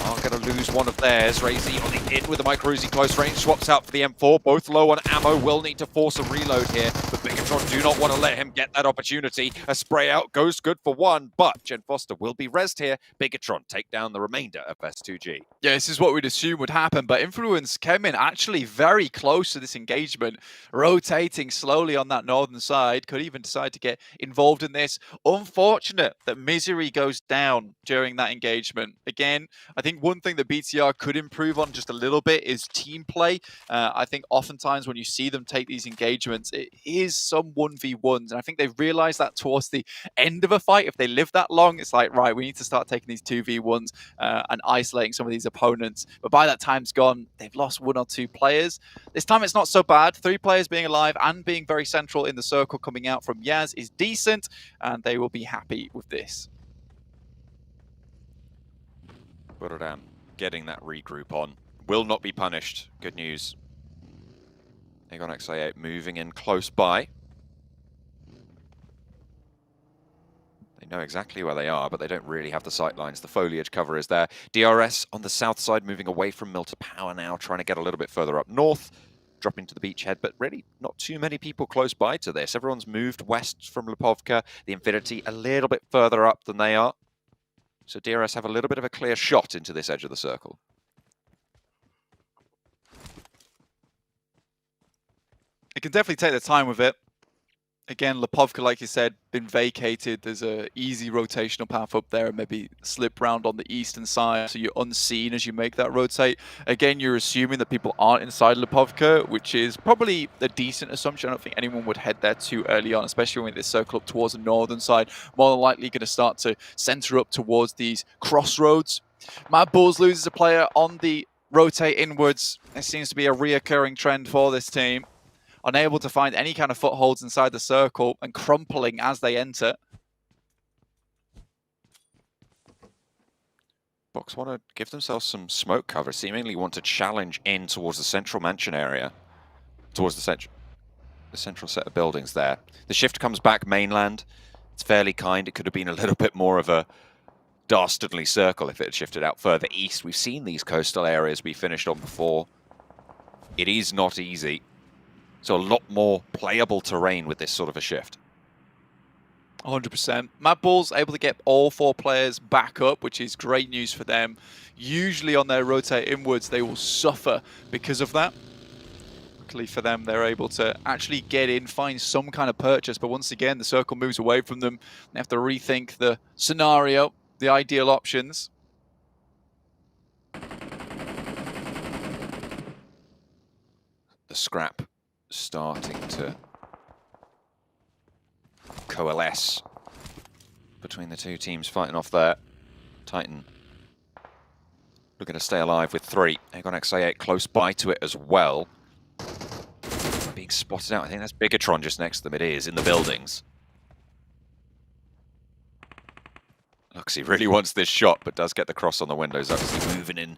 [SPEAKER 10] are going to lose one of theirs. Razy on the in with the Micro Uzi close range, swaps out for the M4. Both low on ammo, will need to force a reload here, but Bigatron do not want to let him get that opportunity. A spray out goes good for one, but Jen Foster will be rezzed here. Bigatron take down the remainder of S2G.
[SPEAKER 2] Yeah, this is what we'd assume would happen, but Influence came in actually very close to this engagement, rotating slowly on that northern side, could even decide to get involved in this. Unfortunate that Misery goes down during that engagement. Again, I think one thing that BTR could improve on just a little bit is team play. I think oftentimes when you see them take these engagements, it is some 1v1s, and I think they've realized that towards the end of a fight, if they live that long, it's like, right, we need to start taking these 2v1s and isolating some of these opponents. But by that time's gone, they've lost 1 or 2 players. This time it's not so bad. 3 players being alive and being very central in the circle coming out from Yaz is decent, and they will be happy with this.
[SPEAKER 10] Buradam getting that regroup on. Will not be punished. Good news. Aegon XA8 moving in close by. They know exactly where they are, but they don't really have the sight lines. The foliage cover is there. DRS on the south side, moving away from Mill to Power now, trying to get a little bit further up north, dropping to the beachhead, but really not too many people close by to this. Everyone's moved west from Lipovka, the Infinity a little bit further up than they are. So DRS have a little bit of a clear shot into this edge of the circle.
[SPEAKER 2] It can definitely take their time with it. Again, Lipovka, like you said, been vacated. There's a easy rotational path up there and maybe slip round on the eastern side, so you're unseen as you make that rotate. Again, you're assuming that people aren't inside Lipovka, which is probably a decent assumption. I don't think anyone would head there too early on, especially when they circle up towards the northern side. More than likely going to start to center up towards these crossroads. Mad Bulls loses a player on the rotate inwards. There seems to be a reoccurring trend for this team. Unable to find any kind of footholds inside the circle and crumpling as they enter.
[SPEAKER 10] Box want to give themselves some smoke cover, seemingly want to challenge in towards the central mansion area, towards the central set of buildings there. The shift comes back mainland. It's fairly kind. It could have been a little bit more of a dastardly circle if it had shifted out further east. We've seen these coastal areas be finished on before. It is not easy. So a lot more playable terrain with this sort of a shift.
[SPEAKER 2] 100%. Mad Bulls able to get all 4 players back up, which is great news for them. Usually on their rotate inwards, they will suffer because of that. Luckily for them, they're able to actually get in, find some kind of purchase. But once again, the circle moves away from them. They have to rethink the scenario, the ideal options.
[SPEAKER 10] The scrap starting to coalesce between the 2 teams fighting off there. Titan looking to stay alive with 3. Aegon XA8 close by to it as well. Being spotted out. I think that's Bigatron just next to them. It is, in the buildings. Luxie really wants this shot, but does get the cross on the windows. Luxie moving in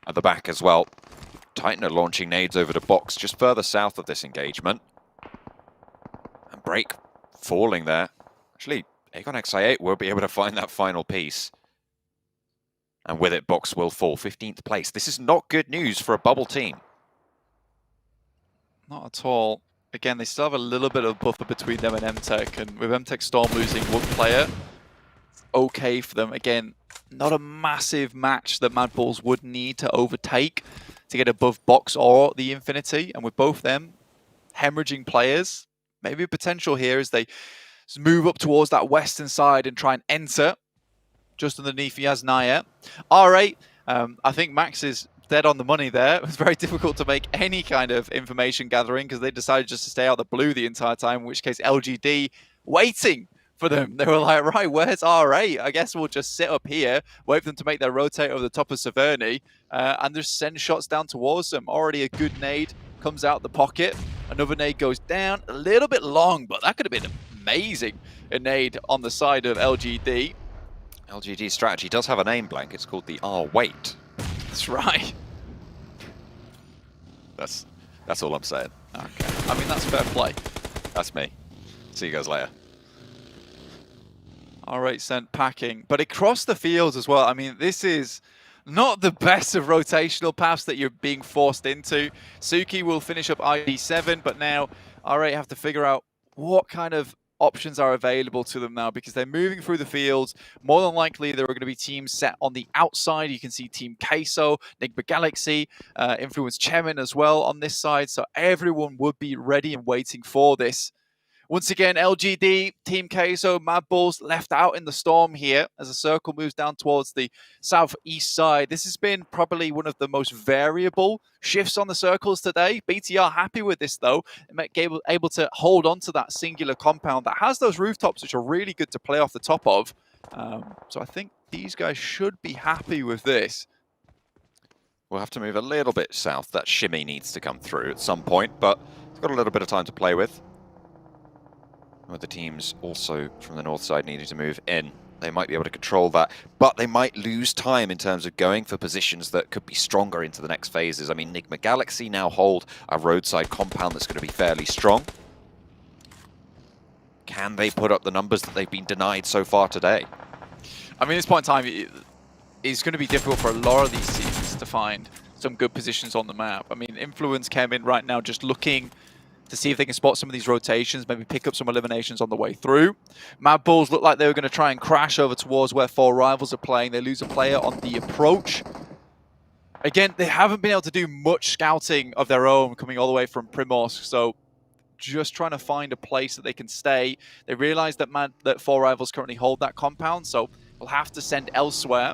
[SPEAKER 10] at the back as well. Titan are launching nades over the box just further south of this engagement. falling there. Actually, Aegon XI8 will be able to find that final piece. And with it, Box will fall 15th place. This is not good news for a bubble team.
[SPEAKER 2] Not at all. Again, they still have a little bit of buffer between them and MTech, and with MTech Storm losing one player, it's okay for them. Again, not a massive match that Mad Bulls would need to overtake to get above Box or the Infinity, and with both them hemorrhaging players, maybe a potential here as they move up towards that western side and try and enter just underneath Yasnaya. R8, I think Max is dead on the money there. It was very difficult to make any kind of information gathering because they decided just to stay out the blue the entire time, in which case LGD waiting for them. They were like, right, where's R8? I guess we'll just sit up here, wait for them to make their rotate over the top of Severny, and just send shots down towards them. Already a good nade comes out the pocket. Another nade goes down, a little bit long, but that could have been amazing. A nade on the side of LGD.
[SPEAKER 10] LGD's strategy does have a name blank. It's called the R-Wait.
[SPEAKER 2] That's right.
[SPEAKER 10] That's all I'm saying.
[SPEAKER 2] Okay. I mean, that's fair play.
[SPEAKER 10] That's me. See you guys later.
[SPEAKER 2] R8 sent packing, but across the fields as well. I mean, this is not the best of rotational paths that you're being forced into. Suki will finish up ID7, but now R8 have to figure out what kind of options are available to them now, because they're moving through the fields. More than likely, there are going to be teams set on the outside. You can see Team Queso, Nigma Galaxy, Influence Chemin as well on this side. So everyone would be ready and waiting for this. Once again, LGD, Team Queso, Mad Bulls left out in the storm here as the circle moves down towards the southeast side. This has been probably one of the most variable shifts on the circles today. BTR happy with this though, able to hold on to that singular compound that has those rooftops which are really good to play off the top of. So I think these guys should be happy with this.
[SPEAKER 10] We'll have to move a little bit south. That shimmy needs to come through at some point, but it's got a little bit of time to play with. With the teams also from the north side needing to move in, they might be able to control that, but they might lose time in terms of going for positions that could be stronger into the next phases. I mean, Nigma Galaxy now hold a roadside compound that's going to be fairly strong. Can they put up the numbers that they've been denied so far today?
[SPEAKER 2] I mean, at this point in time, it's going to be difficult for a lot of these teams to find some good positions on the map. I mean, Influence came in right now just looking to see if they can spot some of these rotations, maybe pick up some eliminations on the way through. Mad Bulls look like they were going to try and crash over towards where 4 rivals are playing. They lose a player on the approach. Again, they haven't been able to do much scouting of their own coming all the way from Primorsk, so just trying to find a place that they can stay. They realize that 4 rivals currently hold that compound, so we'll have to send elsewhere.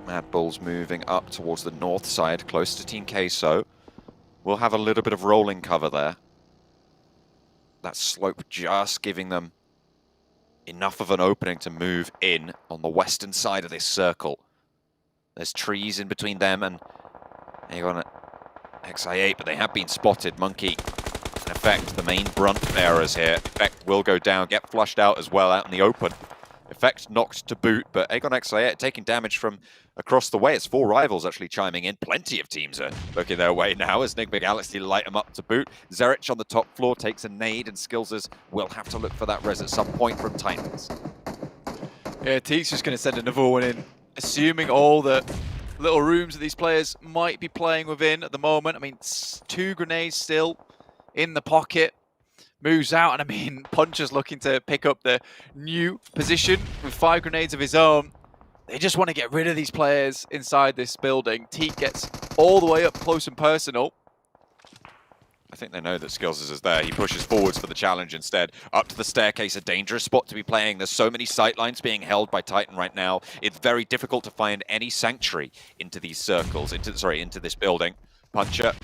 [SPEAKER 10] Mad Bulls moving up towards the north side, close to Team Queso. We'll have a little bit of rolling cover there. That slope just giving them enough of an opening to move in on the western side of this circle. There's trees in between them and Aegon XI8, but they have been spotted. Monkey, in effect, the main brunt bearers here. Effect will go down, get flushed out as well out in the open. Effect knocked to boot, but Aegon XI8 taking damage from across the way. It's 4 rivals actually chiming in. Plenty of teams are looking their way now as Nigma Galaxy light them up to boot. Zerich on the top floor takes a nade, and Skillsers will have to look for that res at some point from Titans.
[SPEAKER 2] Yeah, Teek's just going to send another one in, assuming all the little rooms that these players might be playing within at the moment. I mean, 2 grenades still in the pocket. Moves out, and I mean, Puncher's looking to pick up the new position with 5 grenades of his own. They just want to get rid of these players inside this building. Teak gets all the way up close and personal.
[SPEAKER 10] I think they know that Skillsers is there. He pushes forwards for the challenge instead. Up to the staircase, a dangerous spot to be playing. There's so many sightlines being held by Titan right now. It's very difficult to find any sanctuary into these circles, into this building. Puncher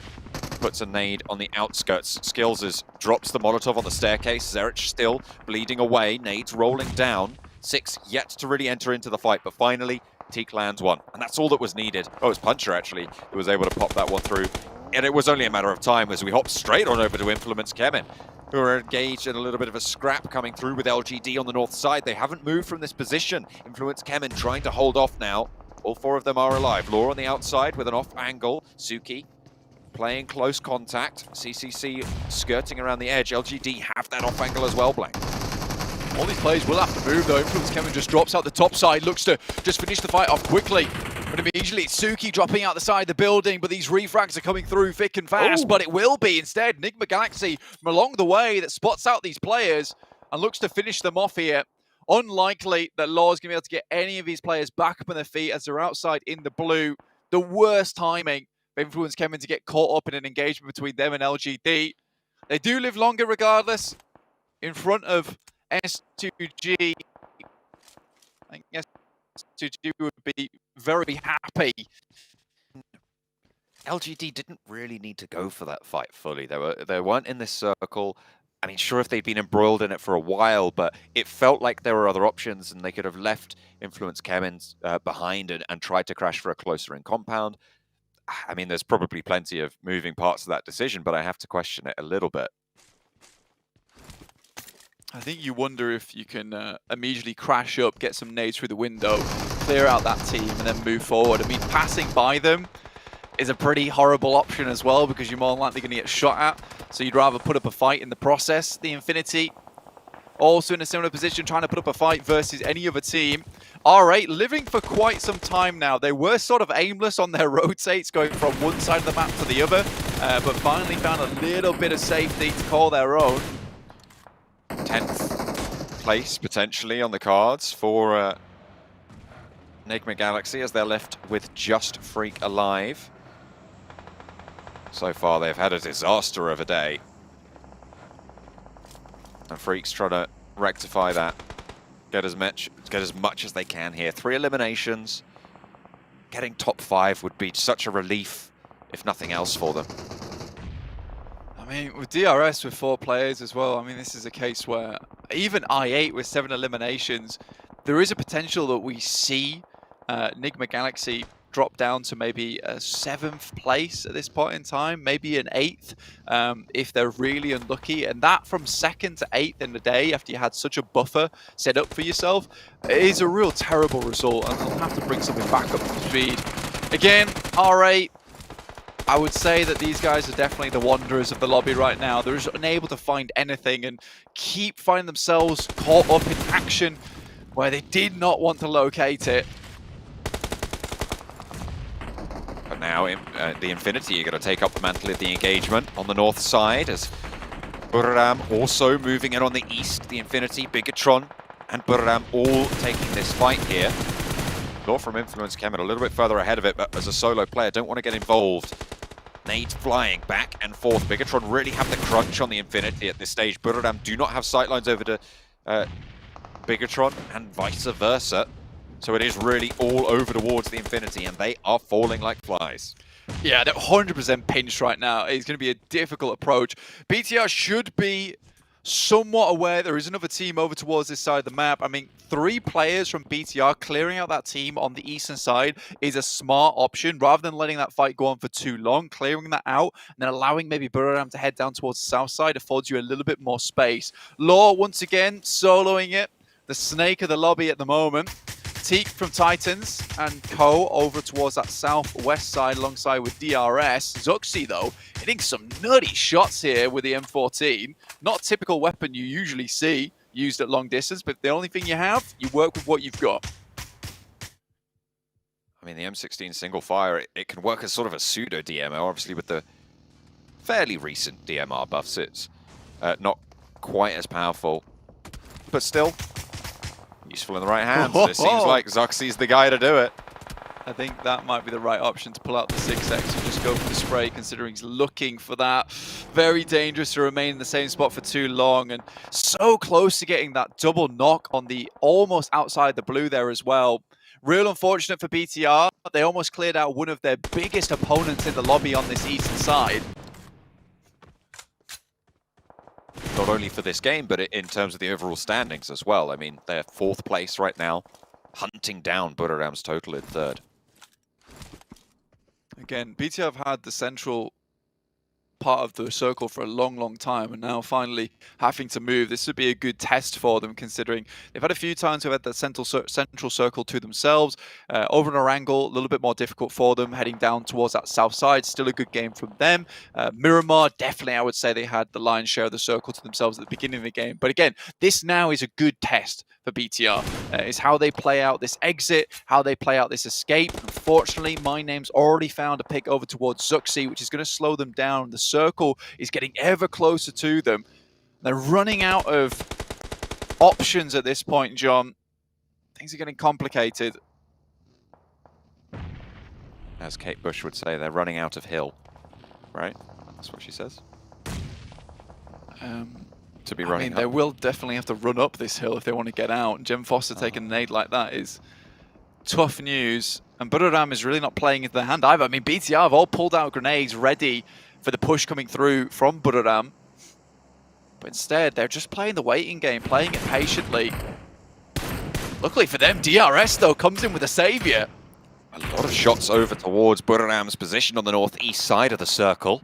[SPEAKER 10] puts a nade on the outskirts. Skillsers drops the Molotov on the staircase. Zerich still bleeding away. Nades rolling down. 6 yet to really enter into the fight, but finally, Teak lands one. And that's all that was needed. Oh, it's Puncher, actually, who was able to pop that one through. And it was only a matter of time as we hop straight on over to Influence Chemin, who are engaged in a little bit of a scrap coming through with LGD on the north side. They haven't moved from this position. Influence Chemin trying to hold off now. All 4 of them are alive. Law on the outside with an off angle. Suki playing close contact. CCC skirting around the edge. LGD have that off angle as well, Blank.
[SPEAKER 2] All these players will have to move though. Influence Kevin just drops out the top side, looks to just finish the fight off quickly. But immediately it's Suki dropping out the side of the building, but these refrags are coming through thick and fast. But it will be instead Enigma Galaxy from along the way that spots out these players and looks to finish them off here. Unlikely that Law's going to be able to get any of these players back up on their feet as they're outside in the blue. The worst timing for Influence Kevin to get caught up in an engagement between them and LGD. They do live longer regardless. In front of S2G, I think S2G would be very happy.
[SPEAKER 10] LGD didn't really need to go for that fight fully. They weren't in this circle. I mean, sure, if they'd been embroiled in it for a while, but it felt like there were other options and they could have left Influence Kemmins behind and tried to crash for a closer in compound. I mean, there's probably plenty of moving parts of that decision, but I have to question it a little bit.
[SPEAKER 2] I think you wonder if you can immediately crash up, get some nades through the window, clear out that team, and then move forward. I mean, passing by them is a pretty horrible option as well because you're more than likely going to get shot at. So you'd rather put up a fight in the process. The Infinity also in a similar position, trying to put up a fight versus any other team. R8 living for quite some time now. They were sort of aimless on their rotates, going from one side of the map to the other, but finally found a little bit of safety to call their own.
[SPEAKER 10] 10th place potentially on the cards for Enigma Galaxy as they're left with just Freak alive. So far they've had a disaster of a day. And Freak's trying to rectify that. Get as much as they can here. 3 eliminations. Getting top 5 would be such a relief, if nothing else, for them.
[SPEAKER 2] I mean, with DRS with 4 players as well, I mean, this is a case where even I8 with 7 eliminations, there is a potential that we see Enigma Galaxy drop down to maybe a 7th place at this point in time, maybe an 8th if they're really unlucky. And that from 2nd to 8th in the day after you had such a buffer set up for yourself is a real terrible result, and they'll have to bring something back up to speed. Again, R8, I would say that these guys are definitely the wanderers of the lobby right now. They're just unable to find anything and keep finding themselves caught up in action where they did not want to locate it.
[SPEAKER 10] But now the Infinity are going to take up the mantle of the engagement on the north side as Burram also moving in on the east. The Infinity, Bigatron and Burram all taking this fight here. Law from Influence Kemet a little bit further ahead of it, but as a solo player, don't want to get involved. Nades flying back and forth. Bigatron really have the crunch on the Infinity at this stage. Burram do not have sightlines over to Bigatron and vice versa. So it is really all over towards the Infinity, and they are falling like flies.
[SPEAKER 2] Yeah, they're 100% pinched right now. It's going to be a difficult approach. BTR should be somewhat aware there is another team over towards this side of the map. I mean, 3 players from BTR clearing out that team on the eastern side is a smart option rather than letting that fight go on for too long. Clearing that out and then allowing maybe Burram to head down towards the south side affords you a little bit more space. Law, once again, soloing it. The snake of the lobby at the moment. Teak from Titans and Co over towards that southwest side alongside with DRS. Zuxi, though, hitting some nutty shots here with the M14. Not a typical weapon you usually see used at long distance, but the only thing you have, you work with what you've got.
[SPEAKER 10] I mean, the M16 single fire, it can work as sort of a pseudo DMR, obviously with the fairly recent DMR buffs. It's not quite as powerful, but still useful in the right hands. It seems like Zuxi's the guy to do it.
[SPEAKER 2] I think that might be the right option to pull out the 6x and just go for the spray, considering he's looking for that. Very dangerous to remain in the same spot for too long, and so close to getting that double knock on the almost outside the blue there as well. Real unfortunate for BTR. They almost cleared out one of their biggest opponents in the lobby on this eastern side.
[SPEAKER 10] Not only for this game, but in terms of the overall standings as well. I mean, they're 4th place right now, hunting down Burram's total in 3rd.
[SPEAKER 2] Again, BTR have had the central part of the circle for a long time, and now finally having to move. This would be a good test for them, considering they've had a few times who've had that central circle to themselves. Over an Orangle, a little bit more difficult for them, heading down towards that south side. Still a good game from them. Miramar, definitely, I would say they had the lion's share of the circle to themselves at the beginning of the game. But again, this now is a good test for BTR. Is how they play out this exit, how they play out this escape. Unfortunately, My Name's already found a pick over towards Zuxi, which is going to slow them down. The circle is getting ever closer to them. They're running out of options at this point, John. Things are getting complicated.
[SPEAKER 10] As Kate Bush would say, they're running out of hill, right? That's what she says. To be running
[SPEAKER 2] they will definitely have to run up this hill if they want to get out. Jem Foster taking a nade like that is tough news. And Buriram is really not playing into their hand either. I mean, BTR have all pulled out grenades ready for the push coming through from Buriram. But instead, they're just playing the waiting game, playing it patiently. Luckily for them, DRS, though, comes in with a savior.
[SPEAKER 10] A lot of shots over towards Buriram's position on the northeast side of the circle.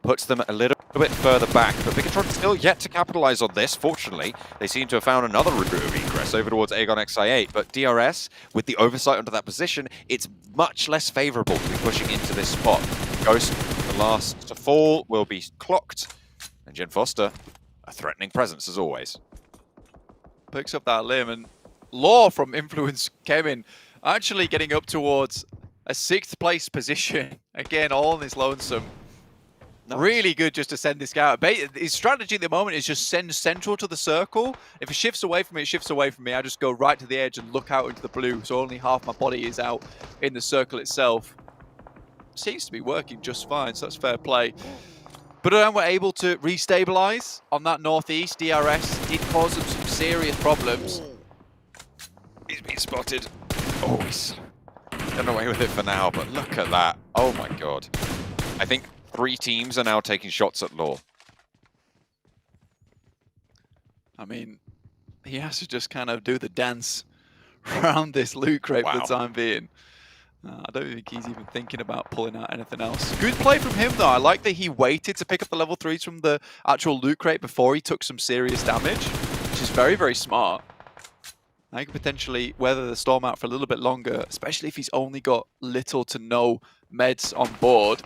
[SPEAKER 10] Puts them a little bit further back, but Bigatron still yet to capitalize on this. Fortunately, they seem to have found another route of egress over towards Aegon XI8, but DRS, with the oversight onto that position, it's much less favorable to be pushing into this spot. Ghost, the last to fall, will be clocked, and Jen Foster, a threatening presence as always.
[SPEAKER 2] Picks up that limb, and Law from Influence came in, actually getting up towards a 6th place position. Again, all in his lonesome. Nice. Really good just to send this guy out. His strategy at the moment is just send central to the circle. If it shifts away from me, it shifts away from me. I just go right to the edge and look out into the blue, so only half my body is out in the circle itself. Seems to be working just fine, so that's fair play. But then we're able to restabilize on that northeast. DRS did cause them some serious problems.
[SPEAKER 10] He's been spotted. Oh, he's done away with it for now, but look at that. Oh my god. I think 3 teams are now taking shots at Law.
[SPEAKER 2] I mean, he has to just kind of do the dance around this loot crate for the time being. I don't think he's even thinking about pulling out anything else. Good play from him, though. I like that he waited to pick up the level 3s from the actual loot crate before he took some serious damage, which is very, very smart. I could potentially weather the storm out for a little bit longer, especially if he's only got little to no meds on board.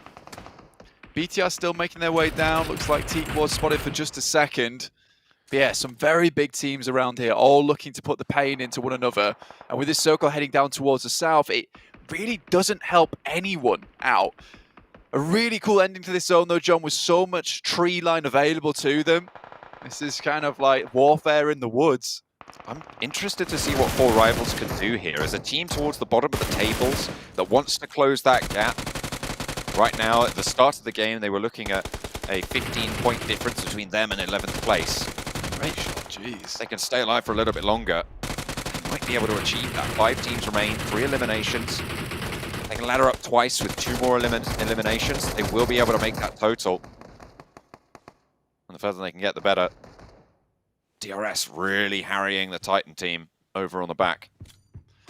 [SPEAKER 2] BTR still making their way down. Looks like Teak was spotted for just a second. But yeah, some very big teams around here, all looking to put the pain into one another. And with this circle heading down towards the south, it really doesn't help anyone out. A really cool ending to this zone, though, John, with so much tree line available to them. This is kind of like warfare in the woods.
[SPEAKER 10] I'm interested to see what 4 Rivals can do here. As a team towards the bottom of the tables that wants to close that gap. Right now, at the start of the game, they were looking at a 15-point difference between them and 11th place.
[SPEAKER 2] Great shot, jeez.
[SPEAKER 10] They can stay alive for a little bit longer. They might be able to achieve that. 5 teams remain, 3 eliminations. They can ladder up twice with 2 more eliminations. They will be able to make that total. And the further they can get, the better. DRS really harrying the Titan team over on the back.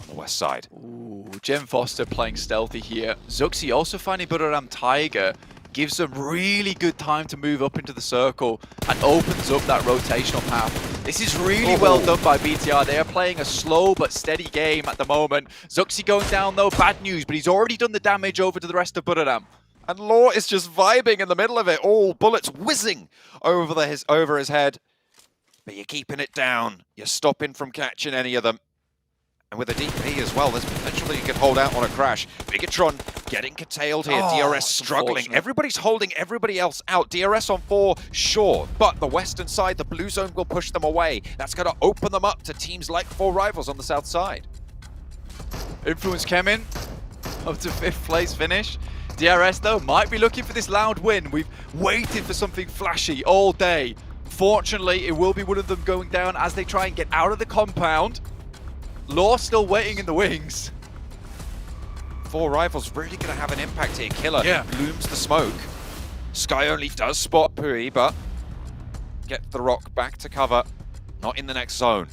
[SPEAKER 10] On the west side.
[SPEAKER 2] Ooh, Jem Foster playing stealthy here. Zuxi also finding Buriram Tiger. Gives them really good time to move up into the circle and opens up that rotational path. This is really well done by BTR. They are playing a slow but steady game at the moment. Zuxi going down though, bad news, but he's already done the damage over to the rest of Buriram.
[SPEAKER 10] And Law is just vibing in the middle of it. All bullets whizzing over his head. But you're keeping it down. You're stopping from catching any of them. And with a DP as well, there's potential that you can hold out on a crash. Bigatron getting curtailed here. DRS struggling. Everybody's holding everybody else out. DRS on 4, sure. But the western side, the blue zone will push them away. That's going to open them up to teams like 4 Rivals on the south side.
[SPEAKER 2] Influence came in. Up to 5th place finish. DRS, though, might be looking for this loud win. We've waited for something flashy all day. Fortunately, it will be one of them going down as they try and get out of the compound. Law still waiting in the wings.
[SPEAKER 10] 4 Rivals really going to have an impact here. Killer blooms the smoke. Sky only does spot Pui, but get the rock back to cover. Not in the next zone.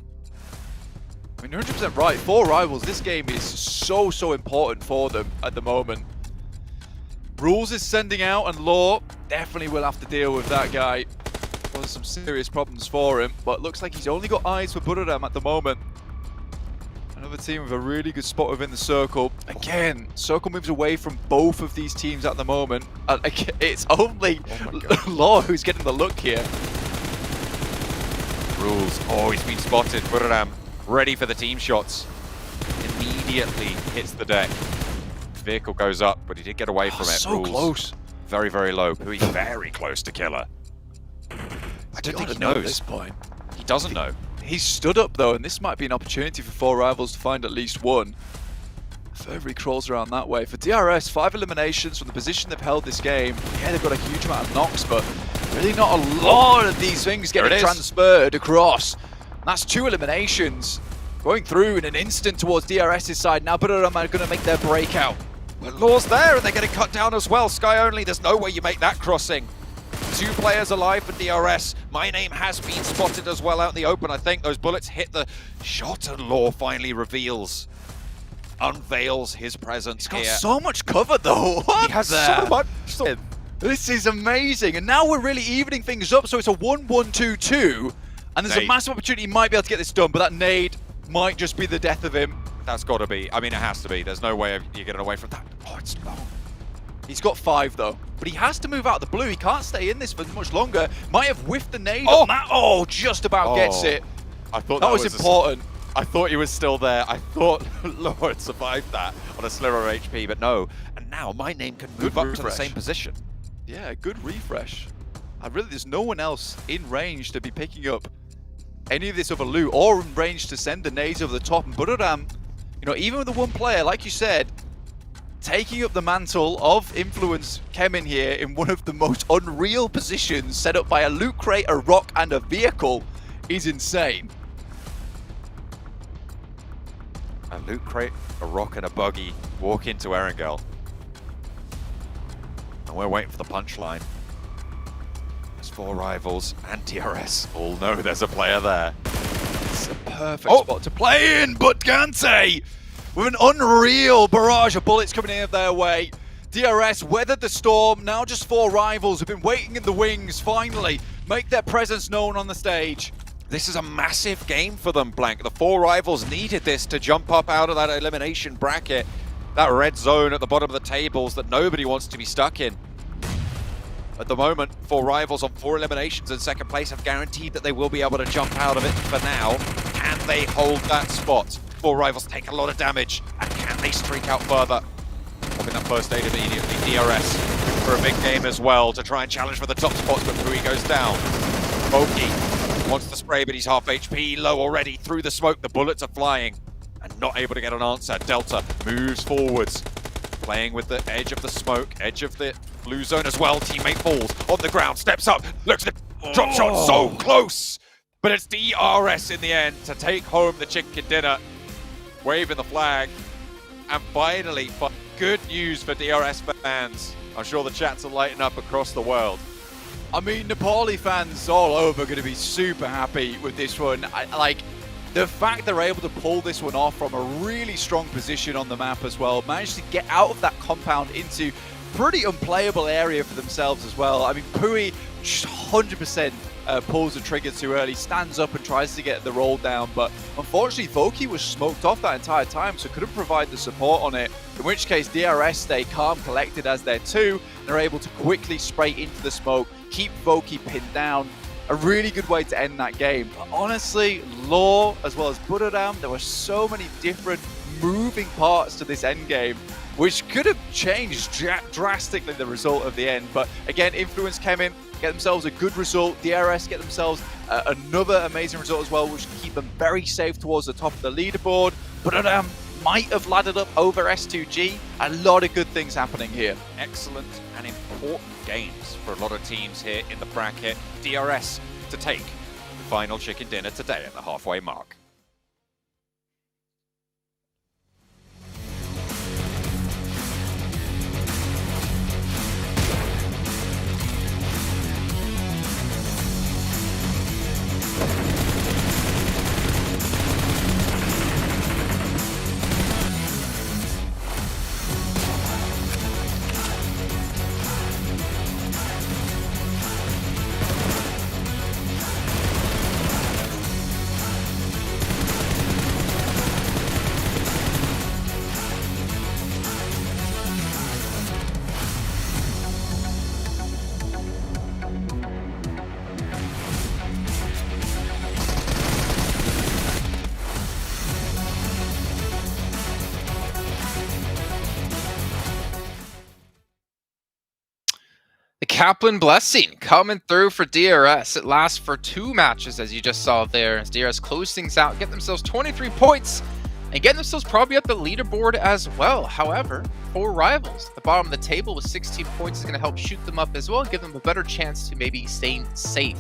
[SPEAKER 2] I mean, 100% right. 4 Rivals, this game is so important for them at the moment. Rules is sending out, and Law definitely will have to deal with that guy. There's some serious problems for him, but looks like he's only got eyes for Buradam at the moment. Another team with a really good spot within the circle. Again, circle moves away from both of these teams at the moment. And it's only Law who's getting the look here.
[SPEAKER 10] Rules. Oh, he's been spotted. Buradam ready for the team shots. Immediately hits the deck. Vehicle goes up, but he did get away from it.
[SPEAKER 2] So
[SPEAKER 10] Rules.
[SPEAKER 2] close.
[SPEAKER 10] Very, very low. Pui very close to killer. I don't think he knows.
[SPEAKER 2] At this point.
[SPEAKER 10] He doesn't know.
[SPEAKER 2] He's stood up though, and this might be an opportunity for 4 rivals to find at least one. Further he crawls around that way. For DRS, 5 eliminations from the position they've held this game. Yeah, they've got a huge amount of knocks, but really not a lot of these things getting transferred across. And that's 2 eliminations going through in an instant towards DRS's side. Now Buradam are going to make their breakout.
[SPEAKER 10] But Law's there, and they're getting cut down as well. Sky only, there's no way you make that crossing. 2 players alive for DRS. My name has been spotted as well out in the open. I think those bullets hit the shot, and Law finally unveils his presence here.
[SPEAKER 2] He's got so much cover though. What
[SPEAKER 10] he has so much.
[SPEAKER 2] This is amazing, and now we're really evening things up. So it's a 1-1-2-2, and there's a massive opportunity. He might be able to get this done, but that nade might just be the death of him.
[SPEAKER 10] That's got to be. I mean, it has to be. There's no way you're getting away from that. Oh, it's long.
[SPEAKER 2] He's got 5 though, but he has to move out of the blue. He can't stay in this for much longer. Might have whiffed the nade on that. Oh, just about gets it.
[SPEAKER 10] I thought
[SPEAKER 2] that was important.
[SPEAKER 10] I thought he was still there. I thought Law had survived that on a sliver of HP, but no. And now my name can move up to the same position.
[SPEAKER 2] Yeah, good refresh. There's no one else in range to be picking up any of this other loot, or in range to send the nades over the top. And Buradam, you know, even with the 1 player, like you said, taking up the mantle of influence, Kemin here in one of the most unreal positions set up by a loot crate, a rock, and a vehicle is insane.
[SPEAKER 10] A loot crate, a rock, and a buggy walk into Erangel. And we're waiting for the punchline. There's 4 rivals and DRS all know there's a player there.
[SPEAKER 2] It's a perfect spot to play in, but Gante with an unreal barrage of bullets coming in their way. DRS weathered the storm. Now just 4 rivals who've been waiting in the wings finally make their presence known on the stage.
[SPEAKER 10] This is a massive game for them, Blank. The 4 rivals needed this to jump up out of that elimination bracket. That red zone at the bottom of the tables that nobody wants to be stuck in. At the moment, 4 rivals on 4 eliminations in second place have guaranteed that they will be able to jump out of it for now. Can they hold that spot? 4 rivals take a lot of damage, and can they streak out further? Popping that first aid immediately. DRS for a big game as well to try and challenge for the top spots, but Pui goes down. Voki wants to spray, but he's half HP, low already through the smoke. The bullets are flying and not able to get an answer. Delta moves forwards, playing with the edge of the smoke, edge of the blue zone as well. Teammate falls on the ground, steps up, looks at the drop shot, so close. But it's DRS in the end to take home the chicken dinner, waving the flag. And finally, good news for DRS fans. I'm sure the chats are lighting up across the world.
[SPEAKER 2] I mean, Nepali fans all over going to be super happy with this one. Like, the fact they're able to pull this one off from a really strong position on the map as well, managed to get out of that compound into pretty unplayable area for themselves as well. I mean, Pui just 100% pulls the trigger too early, stands up and tries to get the roll down, but unfortunately Voki was smoked off that entire time, so couldn't provide the support on it, in which case DRS stay calm, collected as they're 2, and are able to quickly spray into the smoke, keep Voki pinned down. A really good way to end that game. But honestly, Law as well as Buradam, there were so many different moving parts to this end game, which could have changed drastically the result of the end. But again, Influence came in, get themselves a good result. DRS get themselves another amazing result as well, which keep them very safe towards the top of the leaderboard. Buradam might have laddered up over S2G. A lot of good things happening here.
[SPEAKER 10] Excellent and important games for a lot of teams here in the bracket. DRS to take the final chicken dinner today at the halfway mark.
[SPEAKER 7] Kaplan Blessing coming through for DRS. It lasts for 2 matches, as you just saw there, as DRS close things out, get themselves 23 points, and get themselves probably up the leaderboard as well. However, 4 rivals at the bottom of the table with 16 points is going to help shoot them up as well, give them a better chance to maybe stay safe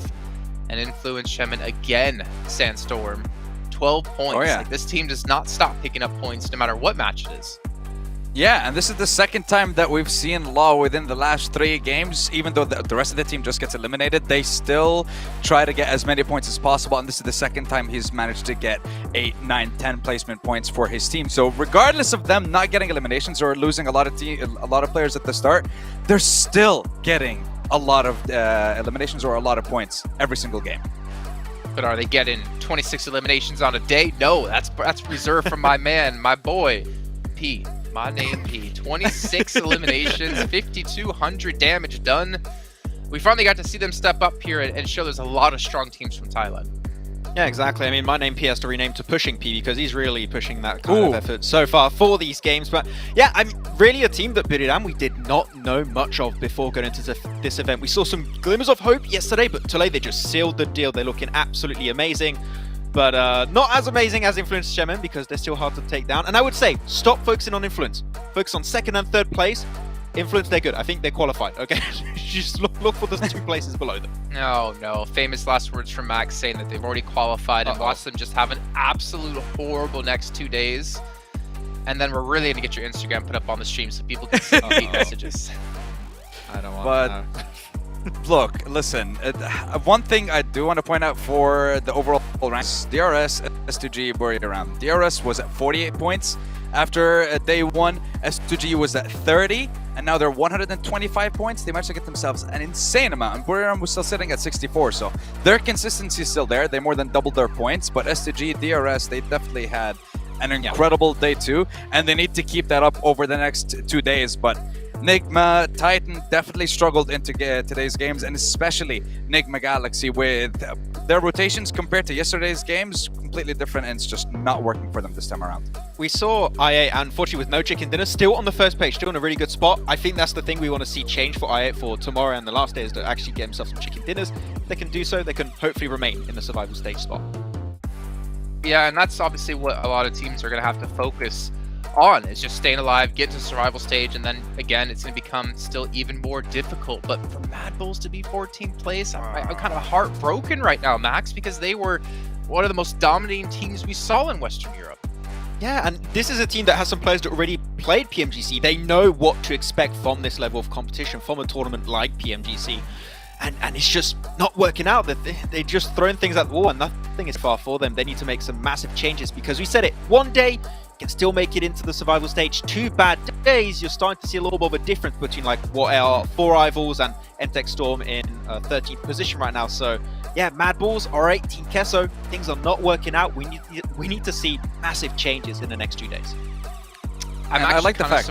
[SPEAKER 7] and influence Shemin again. Sandstorm, 12 points.
[SPEAKER 9] Oh, yeah.
[SPEAKER 7] Like, this team does not stop picking up points no matter what match it is.
[SPEAKER 9] Yeah, and this is the second time that we've seen Law within the last 3 games. Even though the rest of the team just gets eliminated, they still try to get as many points as possible. And this is the second time he's managed to get 8, 9, 10 placement points for his team. So regardless of them not getting eliminations or losing a lot of players at the start, they're still getting a lot of eliminations or a lot of points every single game.
[SPEAKER 7] But are they getting 26 eliminations on a day? No, that's reserved for my man, my boy, P. My name P. 26 eliminations, 5,200 damage done. We finally got to see them step up here and show there's a lot of strong teams from Thailand.
[SPEAKER 8] Yeah, exactly. I mean, my name P has to rename to Pushing P because he's really pushing that kind of effort so far for these games. But yeah, I mean, really a team that Biriram we did not know much of before going into this event. We saw some glimmers of hope yesterday, but today they just sealed the deal. They're looking absolutely amazing. But not as amazing as Influence Shemin because they're still hard to take down. And I would say, stop focusing on Influence. Focus on 2nd and 3rd place. Influence, they're good. I think they're qualified, okay? Just look for the 2 places below them.
[SPEAKER 7] No. Famous last words from Max saying that they've already qualified and watch them just have an absolute horrible next 2 days. And then we're really going to get your Instagram put up on the stream so people can see the messages.
[SPEAKER 8] I don't want to know.
[SPEAKER 9] Look, listen, one thing I do want to point out for the overall ranks, DRS, S2G, Buriram. DRS was at 48 points after day 1, S2G was at 30, and now they're 125 points. They managed to get themselves an insane amount, and Buriram was still sitting at 64, so their consistency is still there. They more than doubled their points, but S2G, DRS, they definitely had an incredible day 2, and they need to keep that up over the next 2 days, but Nigma, Titan definitely struggled into today's games, and especially Nigma Galaxy with their rotations compared to yesterday's games, completely different, and it's just not working for them this time around.
[SPEAKER 8] We saw IA, unfortunately, with no chicken dinner, still on the first page, still in a really good spot. I think that's the thing we want to see change for IA for tomorrow and the last day is to actually get themselves some chicken dinners. If they can do so, they can hopefully remain in the survival stage spot.
[SPEAKER 7] Yeah, and that's obviously what a lot of teams are going to have to focus on, is just staying alive, get to the survival stage, and then again it's going to become still even more difficult. But for Mad Bulls to be 14th place, I'm kind of heartbroken right now, Max, because they were one of the most dominating teams we saw in Western Europe.
[SPEAKER 8] Yeah, and this is a team that has some players that already played PMGC. They know what to expect from this level of competition, from a tournament like PMGC. And it's just not working out. They're just throwing things at the wall and nothing is far for them. They need to make some massive changes because we said it, one day can still make it into the survival stage. 2 bad days, you're starting to see a little bit of a difference between like what are 4 rivals and MTech Storm in 13th position right now. So yeah, Mad Bulls are 18 Kesso. Things are not working out. We need to see massive changes in the next 2 days.
[SPEAKER 7] I like the fact.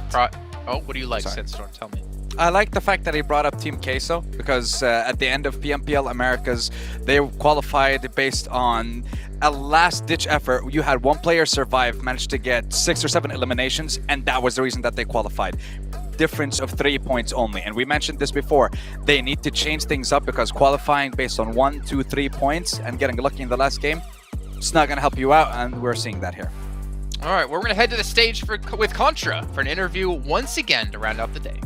[SPEAKER 7] Oh, what do you like, Sandstorm? Tell me.
[SPEAKER 9] I like the fact that he brought up Team Queso because at the end of PMPL Americas, they qualified based on a last-ditch effort. You had 1 player survive, managed to get 6 or 7 eliminations, and that was the reason that they qualified. Difference of 3 points only. And we mentioned this before. They need to change things up because qualifying based on 1, 2, 3 points and getting lucky in the last game, it's not going to help you out, and we're seeing that here.
[SPEAKER 7] All right, we're going to head to the stage with Contra for an interview once again to round out the day.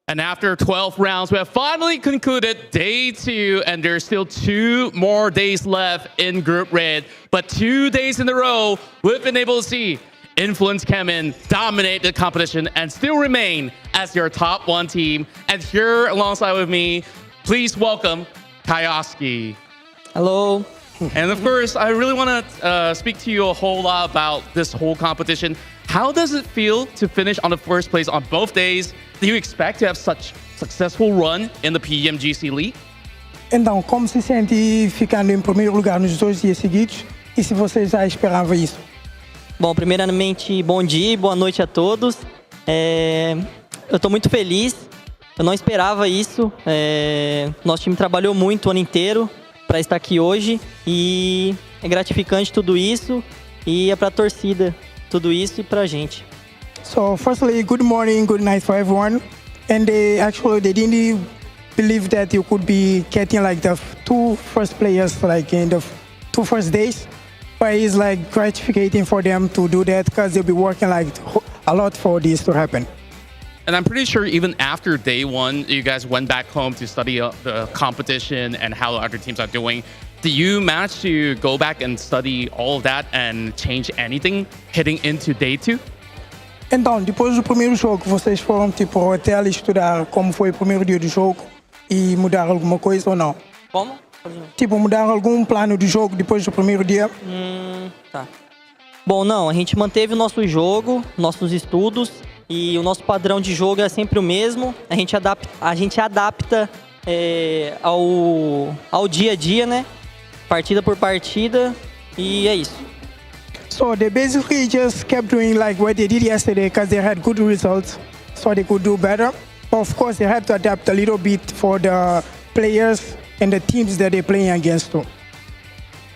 [SPEAKER 4] And after 12 rounds, we have finally concluded day 2, and there's still 2 more days left in Group Red. But 2 days in a row, we've been able to see Influence Kemin dominate the competition and still remain as your top 1 team. And here alongside with me, please welcome Kyoski.
[SPEAKER 15] Hello.
[SPEAKER 4] And of course, I really want to speak to you a whole lot about this whole competition. How does it feel to finish on the first place on both days? Do you expect to have such successful run in the PMGC League?
[SPEAKER 15] Então, como se sente ficando em primeiro lugar nos 2 dias seguidos? E se você já esperava isso?
[SPEAKER 16] Bom, primeiramente, bom dia e boa noite a todos. Eu estou muito feliz. Eu não esperava isso. Nosso time trabalhou muito o ano inteiro para estar aqui hoje e é gratificante tudo isso e é para a torcida tudo isso e para a gente.
[SPEAKER 15] So, firstly, good morning, good night for everyone. and they didn't believe that you could be getting like the two first players like in the 2 first days. But it's like gratificating for them to do that because they'll be working like a lot for this to happen.
[SPEAKER 4] And I'm pretty sure even after day one, you guys went back home to study the competition and how other teams are doing. Do you manage to go back and study all of that and change anything heading into day 2?
[SPEAKER 15] Então, depois do primeiro jogo, vocês foram tipo ao hotel estudar como foi o primeiro dia do jogo e mudar alguma coisa ou não?
[SPEAKER 16] Como?
[SPEAKER 15] Tipo, mudar algum plano do jogo depois do primeiro dia?
[SPEAKER 16] Tá. Bom, não, a gente manteve o nosso jogo, nossos estudos e o nosso padrão de jogo é sempre o mesmo. A gente adapta ao dia a dia, né? Partida por partida e é isso.
[SPEAKER 15] So they basically just kept doing like what they did yesterday because they had good results, so they could do better. But of course, they had to adapt a little bit for the players and the teams that they're playing against too.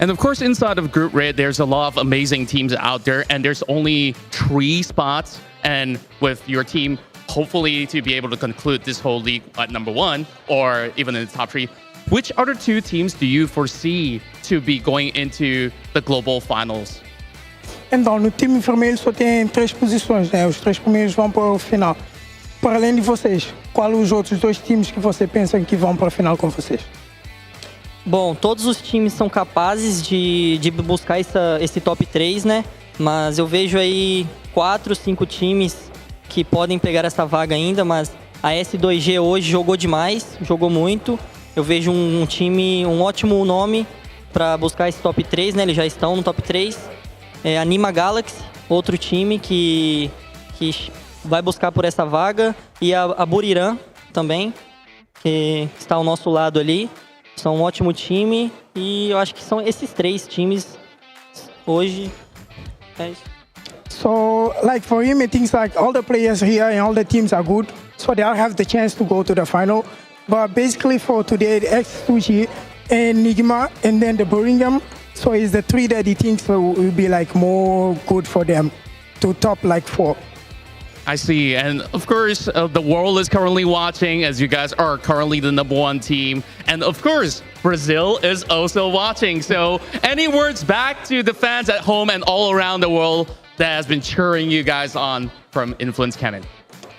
[SPEAKER 4] And of course, inside of Group Red, there's a lot of amazing teams out there, and there's only 3 spots. And with your team, hopefully to be able to conclude this whole league at number 1 or even in the top 3, which other 2 teams do you foresee to be going into the global finals?
[SPEAKER 15] Então, no time vermelho só tem 3 posições, né? Os 3 primeiros vão para o final. Para além de vocês, qual os outros 2 times que você pensa que vão para a final com vocês?
[SPEAKER 16] Bom, todos os times são capazes de buscar esse top 3, né? Mas eu vejo aí 4, 5 times que podem pegar essa vaga ainda, mas a S2G hoje jogou demais, jogou muito. Eu vejo um time, um ótimo nome para buscar esse top 3, né? Eles já estão no top 3. Anima Galaxy, outro time que vai buscar por essa vaga. E a Buriram também, que está ao nosso lado ali. São um ótimo time e eu acho que são esses 3 times hoje. É isso.
[SPEAKER 15] So, like for him, it thinks like all the players here and all the teams are good, so they'll have the chance to go to the final. But basically for today, the X2G and Nigma and then the Birmingham, so it's the 3 that he thinks will be like more good for them to top like 4.
[SPEAKER 4] I see. And of course, the world is currently watching as you guys are currently the number 1 team. And of course, Brazil is also watching. So any words back to the fans at home and all around the world that has been cheering you guys on from Influence Canon?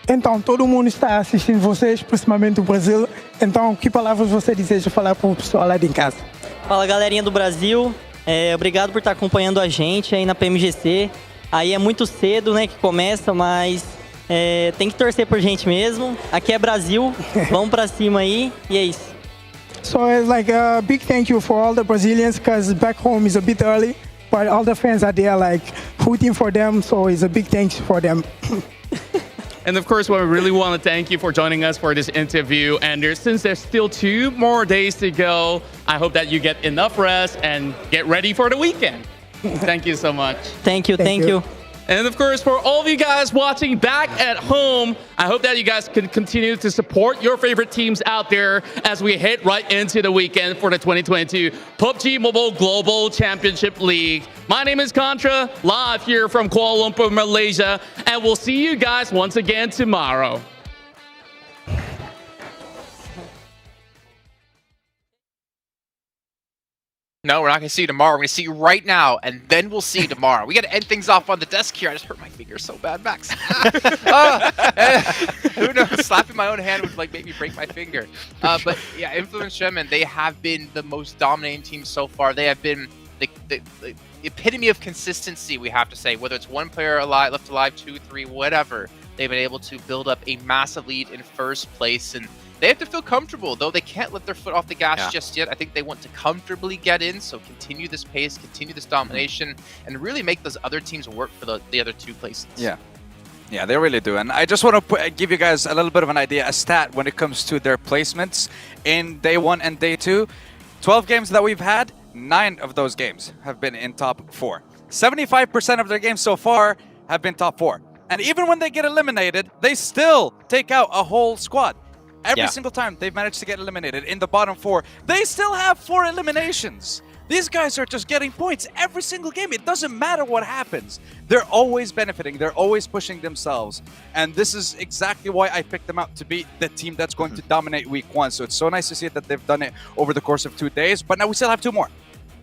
[SPEAKER 15] Então, todo mundo está assistindo vocês, principalmente o Brasil. Então, que palavras você deseja falar para o pessoal lá de casa?
[SPEAKER 16] Fala, galerinha do Brasil. Obrigado por estar acompanhando a gente aí na PMGC. Aí é muito cedo, né, que começa, mas tem que torcer por gente mesmo. Aqui é Brasil, vamos pra cima aí e é isso.
[SPEAKER 15] So it's like a big thank you for all the Brazilians because back home is a bit early, but all the fans are there like rooting for them, so it's a big thanks for them.
[SPEAKER 4] And of course, we really want to thank you for joining us for this interview. And since there's still 2 more days to go, I hope that you get enough rest and get ready for the weekend. Thank you so much.
[SPEAKER 16] Thank you.
[SPEAKER 4] And of course, for all of you guys watching back at home, I hope that you guys can continue to support your favorite teams out there as we head right into the weekend for the 2022 PUBG Mobile Global Championship League. My name is Contra, live here from Kuala Lumpur, Malaysia, and we'll see you guys once again tomorrow.
[SPEAKER 7] No, we're not going to see you tomorrow. We're going to see you right now, and then we'll see you tomorrow. We got to end things off on the desk here. I just hurt my finger so bad, Max. Who knows? Slapping my own hand would like make me break my finger. But yeah, Influence Sherman, they have been the most dominating team so far. They have been the epitome of consistency, we have to say. Whether it's 1 player alive, left alive, 2, 3, whatever, they've been able to build up a massive lead in first place, and they have to feel comfortable, though they can't let their foot off the gas just yet. I think they want to comfortably get in, so continue this pace, continue this domination, and really make those other teams work for the other 2 places.
[SPEAKER 9] Yeah, they really do. And I just want to give you guys a little bit of an idea, a stat when it comes to their placements in day 1 and day 2. 12 games that we've had, 9 of those games have been in top 4. 75% of their games so far have been top 4. And even when they get eliminated, they still take out a whole squad. Every single time they've managed to get eliminated in the bottom 4, they still have 4 eliminations. These guys are just getting points every single game. It doesn't matter what happens. They're always benefiting. They're always pushing themselves. And this is exactly why I picked them out to be the team that's going to dominate week 1. So it's so nice to see that they've done it over the course of 2 days. But now we still have 2 more.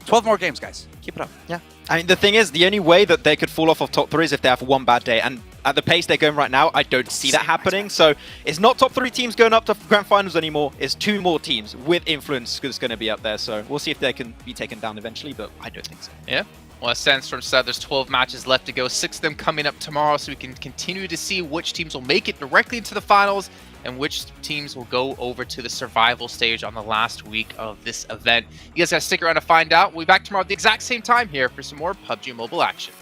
[SPEAKER 9] 12 more games, guys. Keep it up.
[SPEAKER 8] Yeah. I mean, the thing is, the only way that they could fall off of top 3 is if they have one bad day. And at the pace they're going right now, I don't see that happening. So it's not top 3 teams going up to grand finals anymore. It's 2 more teams with influence that's going to be up there. So we'll see if they can be taken down eventually, but I don't think so.
[SPEAKER 7] Yeah. Well, as Sandstorm said, there's 12 matches left to go, 6 of them coming up tomorrow, so we can continue to see which teams will make it directly into the finals and which teams will go over to the survival stage on the last week of this event. You guys gotta stick around to find out. We'll be back tomorrow at the exact same time here for some more PUBG Mobile action.